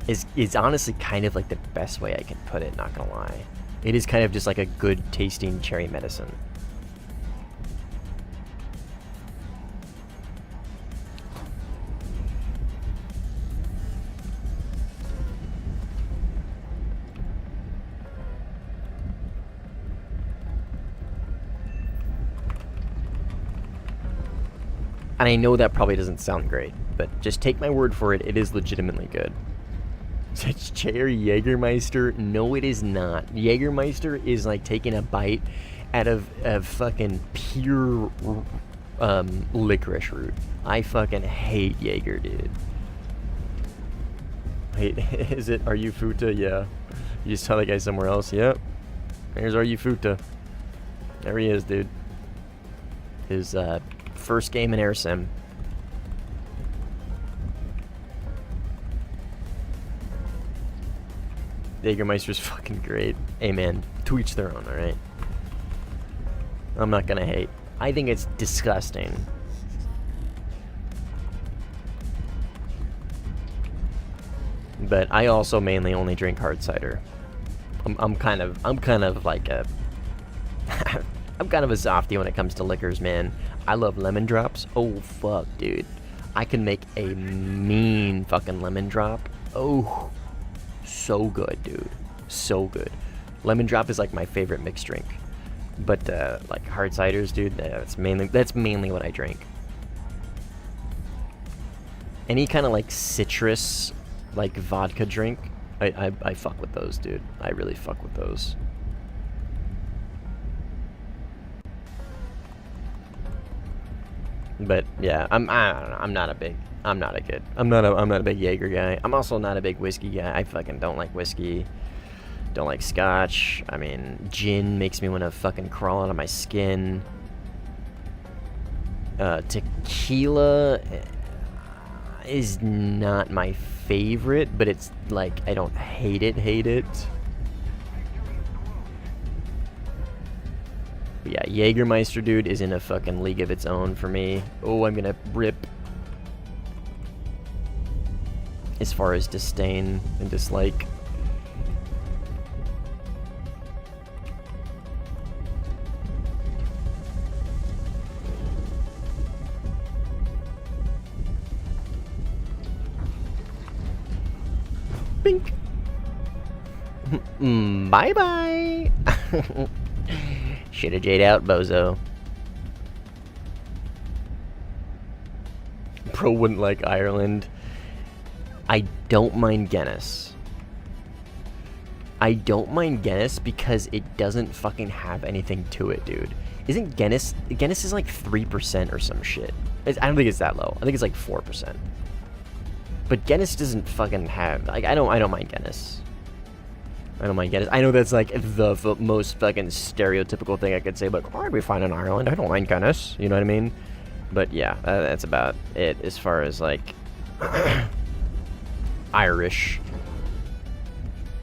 Is honestly kind of like the best way I can put it, not gonna lie. It is kind of just like a good tasting cherry medicine. And I know that probably doesn't sound great, but just take my word for it, it is legitimately good. It's cherry Jägermeister? No, it is not. Jägermeister is like taking a bite out of fucking pure licorice root. I fucking hate Jaeger, dude. Wait, is it RU Futa? Yeah. You just saw that guy somewhere else? Yep. There's RU Futa. There he is, dude. His first game in Air Sim. Jägermeister's fucking great. Hey man, to each their own, alright? I'm not gonna hate. I think it's disgusting. But I also mainly only drink hard cider. I'm kind of like a I'm kind of a softie when it comes to liquors, man. I love lemon drops. Oh fuck, dude. I can make a mean fucking lemon drop. Oh, so good, dude. So good. Lemon drop is like my favorite mixed drink. But like hard ciders, dude, that's mainly what I drink. Any kind of like citrus, like vodka drink, I fuck with those, dude. I really fuck with those. But yeah, I don't know. I'm not a big Jaeger guy. I'm also not a big whiskey guy. I fucking don't like whiskey. Don't like scotch. I mean, gin makes me want to fucking crawl out of my skin. Tequila is not my favorite, but it's like, I don't hate it. But yeah, Jägermeister, dude, is in a fucking league of its own for me. Oh, I'm gonna rip. As far as disdain and dislike. Bink. Bye-bye. Shoulda Jade out, bozo. Bro wouldn't like Ireland. I don't mind Guinness. I don't mind Guinness because it doesn't fucking have anything to it, dude. Isn't Guinness is like 3% or some shit. I don't think it's that low. I think it's like 4%. But Guinness doesn't fucking have, like, I don't mind Guinness. I don't mind Guinness. I know that's like the most fucking stereotypical thing I could say, but I'd be fine in Ireland. I don't mind Guinness. You know what I mean? But yeah, that's about it as far as like Irish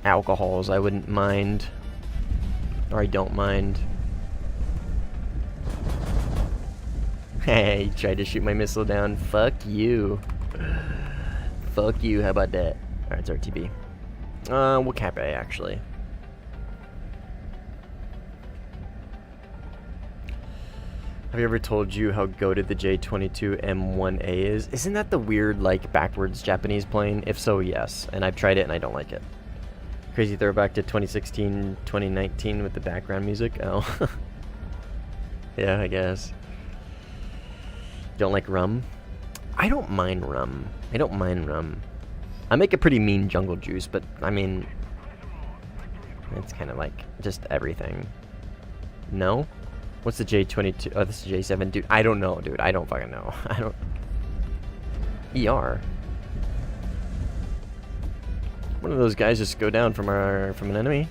alcohols. I wouldn't mind, or I don't mind. Hey, you tried to shoot my missile down. Fuck you. Fuck you. How about that? Alright, it's RTB. We'll cap A, actually. Have you ever told you how goated the J22M1A is? Isn't that the weird, like, backwards Japanese plane? If so, yes. And I've tried it and I don't like it. Crazy throwback to 2016, 2019 with the background music. Oh. Yeah, I guess. Don't like rum? I don't mind rum. I make a pretty mean jungle juice, but I mean, it's kind of like just everything. No? What's the J22? Oh, this is J7. Dude, I don't know, dude. I don't fucking know. I don't. ER. One of those guys just go down from an enemy.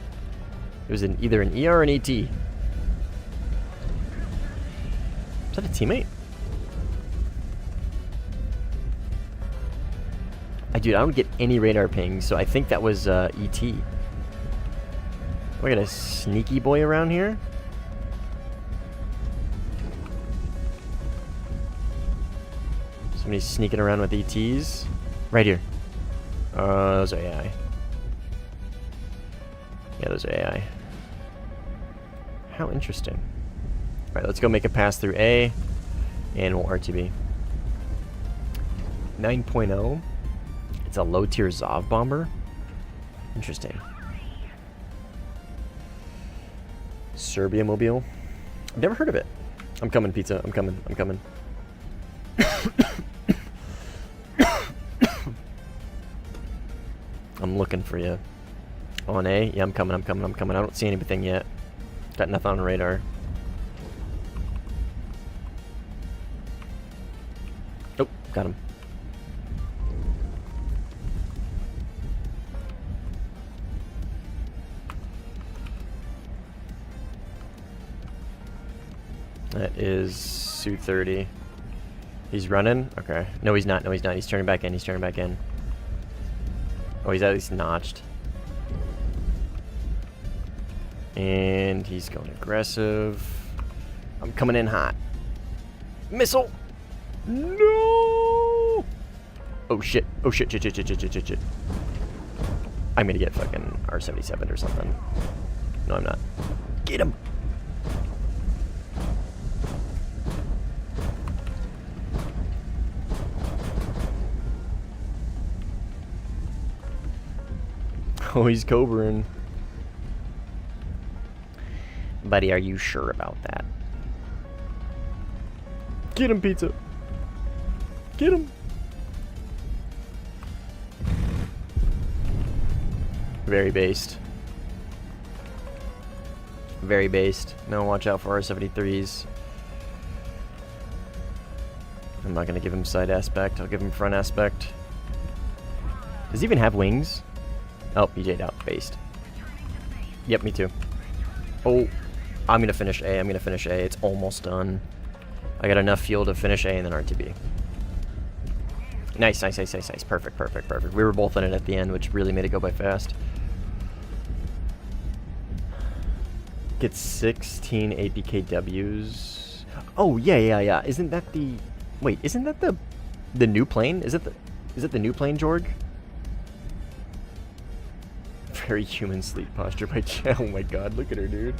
It was either an ER or an ET. Is that a teammate? Dude, I don't get any radar pings, so I think that was ET. We got a sneaky boy around here. Somebody's sneaking around with ETs. Right here. Those are AI. Yeah, those are AI. How interesting. Alright, let's go make a pass through A, and we'll RTB. 9.0. It's a low-tier Zov bomber? Interesting. Serbia Mobile? I've never heard of it. I'm coming, pizza. I'm coming. I'm looking for you. On A? Yeah, I'm coming. I don't see anything yet. Got nothing on the radar. Oh, got him. That is Su-30. He's running? Okay. No, he's not. He's turning back in. Oh, he's at least notched. And he's going aggressive. I'm coming in hot. Missile! No! Oh shit. Oh shit, shit, shit, shit, shit, shit, shit, shit. I'm gonna get fucking R77 or something. No, I'm not. Get him! Oh, he's Cobraing. Buddy, are you sure about that? Get him, pizza! Get him! Very based. Very based. No, watch out for R73s. I'm not gonna give him side aspect, I'll give him front aspect. Does he even have wings? Oh, he J'd out. Based. Yep, me too. Oh, I'm gonna finish A. I'm gonna finish A. It's almost done. I got enough fuel to finish A and then RTB. Nice, nice, nice, nice, nice. Perfect, perfect, perfect. We were both in it at the end, which really made it go by fast. Get 16 APKWs. Oh, yeah, yeah, yeah. Isn't that the... Wait, isn't that the new plane? Is it the new plane, Jorg? Very human sleep posture by Chad. Oh my god, look at her, dude.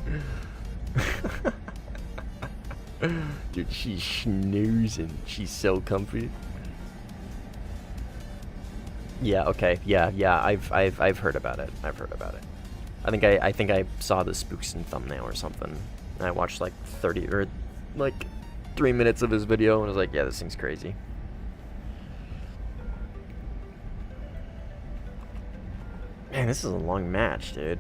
Dude, she's snoozing. She's so comfy. Yeah, okay. Yeah, yeah, I've heard about it. I've heard about it. I think I saw the Spookson thumbnail or something. And I watched like 30 or like 3 minutes of his video and I was like, yeah, this thing's crazy. Man, this is a long match, dude.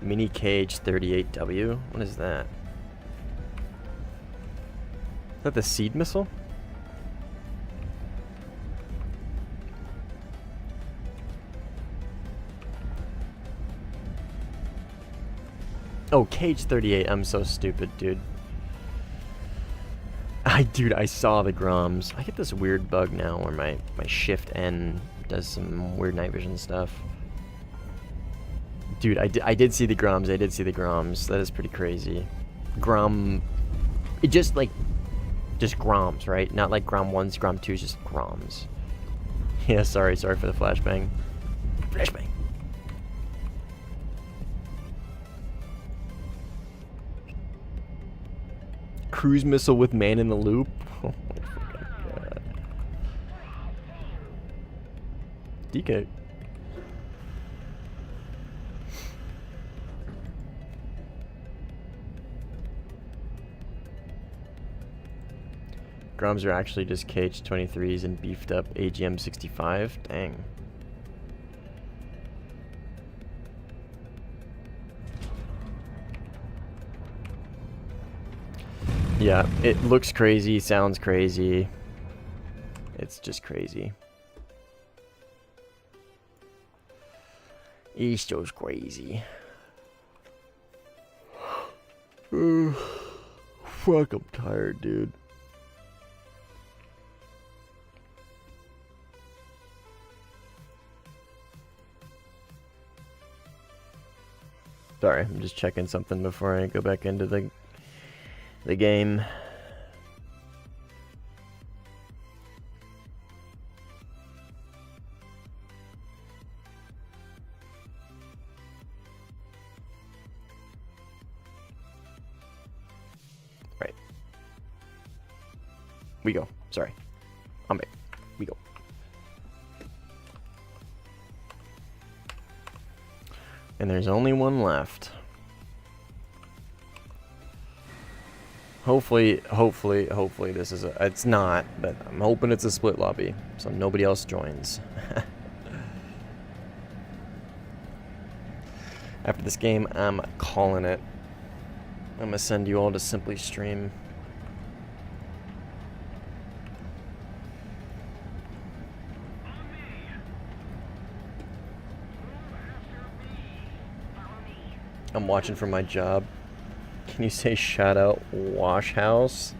Mini Cage 38W? What is that? Is that the seed missile? Oh, Cage 38. I'm so stupid, dude. Dude, I saw the Groms. I get this weird bug now where my shift N does some weird night vision stuff. Dude, I did see the Groms. I did see the Groms. That is pretty crazy. Grom... It just, like... Just Groms, right? Not like Grom 1s, Grom 2s, just Groms. Yeah, sorry for the flashbang. Flashbang. Cruise missile with man in the loop? Oh my fucking god. DK. Groms are actually just KH-23s and beefed up AGM-65? Dang. Yeah, it looks crazy, sounds crazy. It's just crazy. It's just crazy. Fuck, I'm tired, dude. Sorry, I'm just checking something before I go back into the game. Right. We go. Sorry. I'm back. We go. And there's only one left. Hopefully this is a... It's not, but I'm hoping it's a split lobby, so nobody else joins. After this game, I'm calling it. I'm gonna send you all to Simply Stream. I'm watching from my job. Can you say shout out Wash House?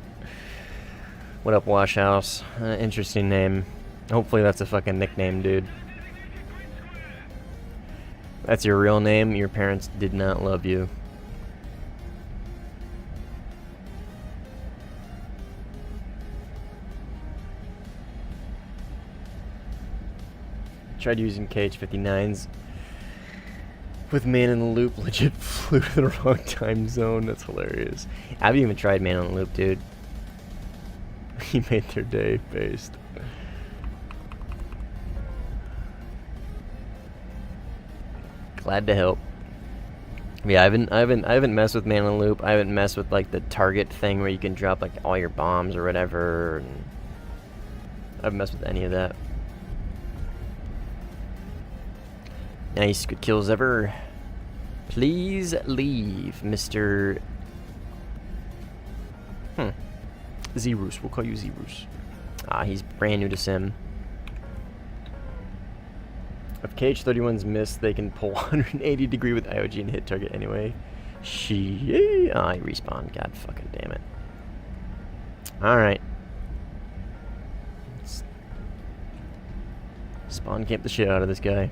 What up, Wash House? Interesting name. Hopefully that's a fucking nickname, dude. That's your real name. Your parents did not love you. Tried using KH-59s with Man in the Loop. Legit flew to the wrong time zone. That's hilarious. I haven't even tried Man in the Loop, dude. He made their day based. Glad to help. Yeah, I haven't messed with Man in the Loop. I haven't messed with like the target thing where you can drop like all your bombs or whatever. And I haven't messed with any of that. Nice, good kills ever. Please leave, Mr. Zerus. We'll call you Zerus. Ah, he's brand new to Sim. If KH-31s miss, they can pull 180 degree with IOG and hit target anyway. He respawned. God fucking damn it. Alright. Spawn camp the shit out of this guy.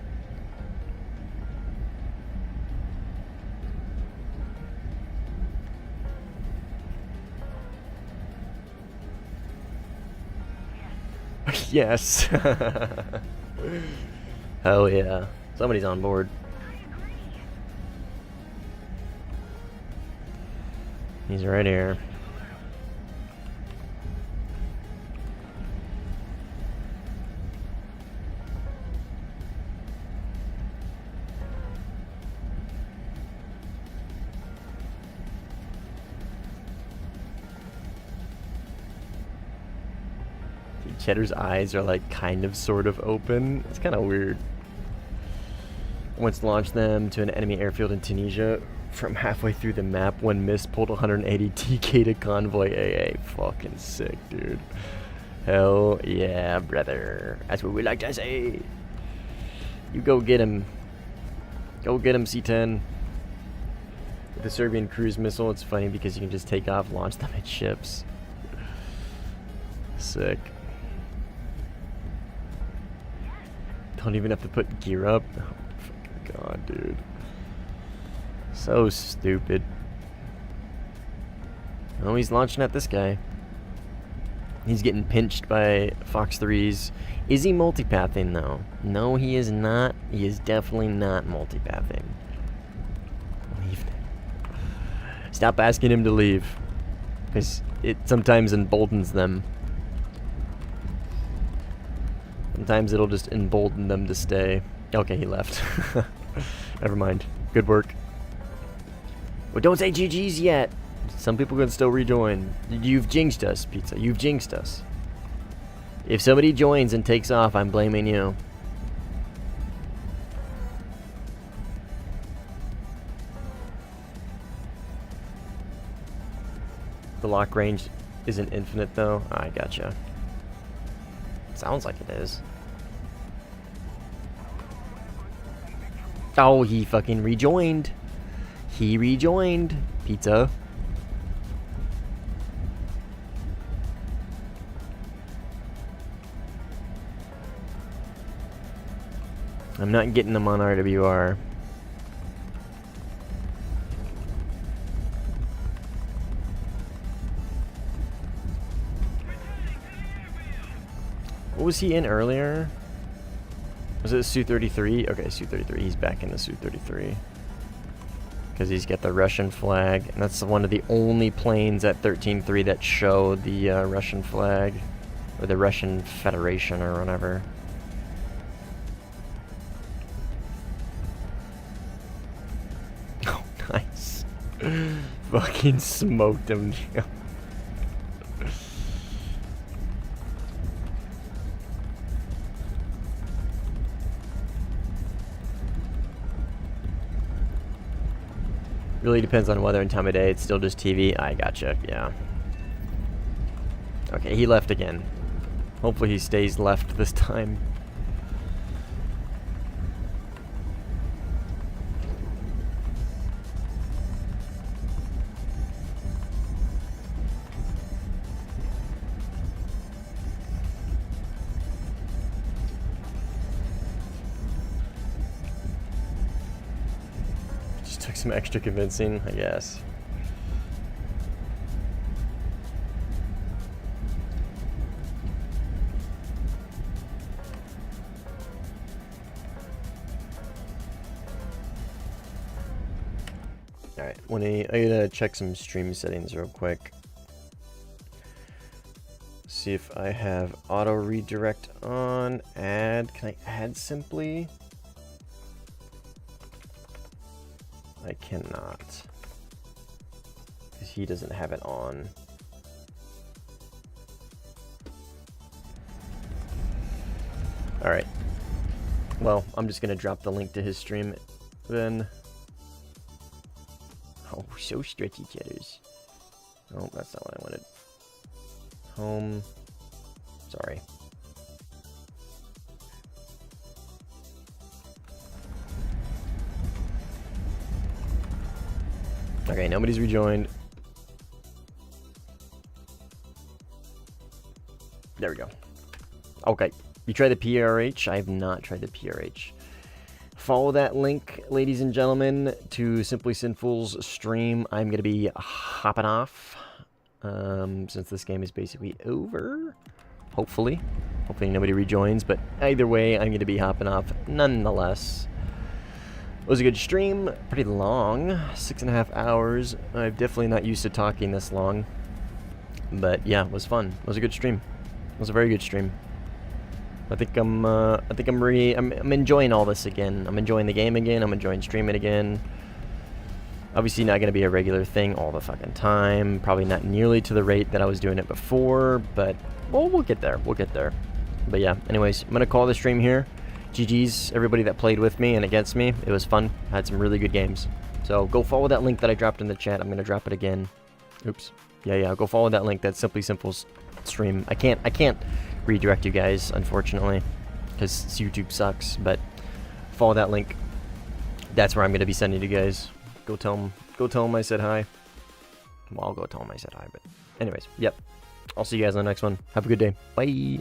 Yes. Hell yeah. Somebody's on board. He's right here. Cheddar's eyes are like kind of sort of open. It's kind of weird. Once launched them to an enemy airfield in Tunisia from halfway through the map when Mist pulled 180 TK to convoy AA. Fucking sick, dude. Hell yeah, brother. That's what we like to say. You go get him. Go get him, C-10. With the Serbian cruise missile, it's funny because you can just take off, launch them at ships. Sick. Don't even have to put gear up. Oh, fucking god, dude. So stupid. Oh, he's launching at this guy. He's getting pinched by Fox 3s. Is he multipathing, though? No, he is not. He is definitely not multipathing. Leave. Stop asking him to leave. Because it sometimes emboldens them. Sometimes it'll just embolden them to stay. Okay, he left. Never mind. Good work. Well, don't say GG's yet. Some people can still rejoin. You've jinxed us, Pizza. You've jinxed us. If somebody joins and takes off, I'm blaming you. The lock range isn't infinite, though. I gotcha. Sounds like it is. Oh, he fucking rejoined. He rejoined. Pizza. I'm not getting them on RWR. What was he in earlier? Was it Su-33? Okay, Su-33. He's back in the Su-33. Because he's got the Russian flag. And that's one of the only planes at 13.3 that show the Russian flag. Or the Russian Federation or whatever. Oh, nice. Fucking smoked him. Really depends on weather and time of day. It's still just TV. I gotcha, yeah. Okay, he left again. Hopefully he stays left this time. some extra convincing, I guess. Alright, I gotta check some stream settings real quick. See if I have auto redirect on. Add. Can I add simply? I cannot. Because he doesn't have it on. Alright. Well, I'm just gonna drop the link to his stream then. Oh, so stretchy cheddars. Oh, that's not what I wanted. Home. Sorry. Okay, nobody's rejoined. There we go. Okay, you try the PRH? I have not tried the PRH. Follow that link, ladies and gentlemen, to Simply Sinful's stream. I'm going to be hopping off since this game is basically over. Hopefully. Hopefully nobody rejoins, but either way, I'm going to be hopping off nonetheless. It was a good stream, pretty long, 6.5 hours. I'm definitely not used to talking this long, but yeah, it was fun. It was a good stream. It was a very good stream. I think I'm enjoying all this again. I'm enjoying the game again. I'm enjoying streaming again. Obviously not going to be a regular thing all the fucking time. Probably not nearly to the rate that I was doing it before, but well, we'll get there. We'll get there. But yeah, anyways, I'm going to call the stream here. GG's, everybody that played with me and against me. It was fun. I had some really good games. So go follow that link that I dropped in the chat. I'm going to drop it again. Oops. Yeah, go follow that link. That's Simply Simple's stream. I can't redirect you guys, unfortunately, because YouTube sucks, but follow that link. That's where I'm going to be sending you guys. Go tell them I said hi. Well, I'll go tell them I said hi, but anyways, yep. I'll see you guys on the next one. Have a good day. Bye.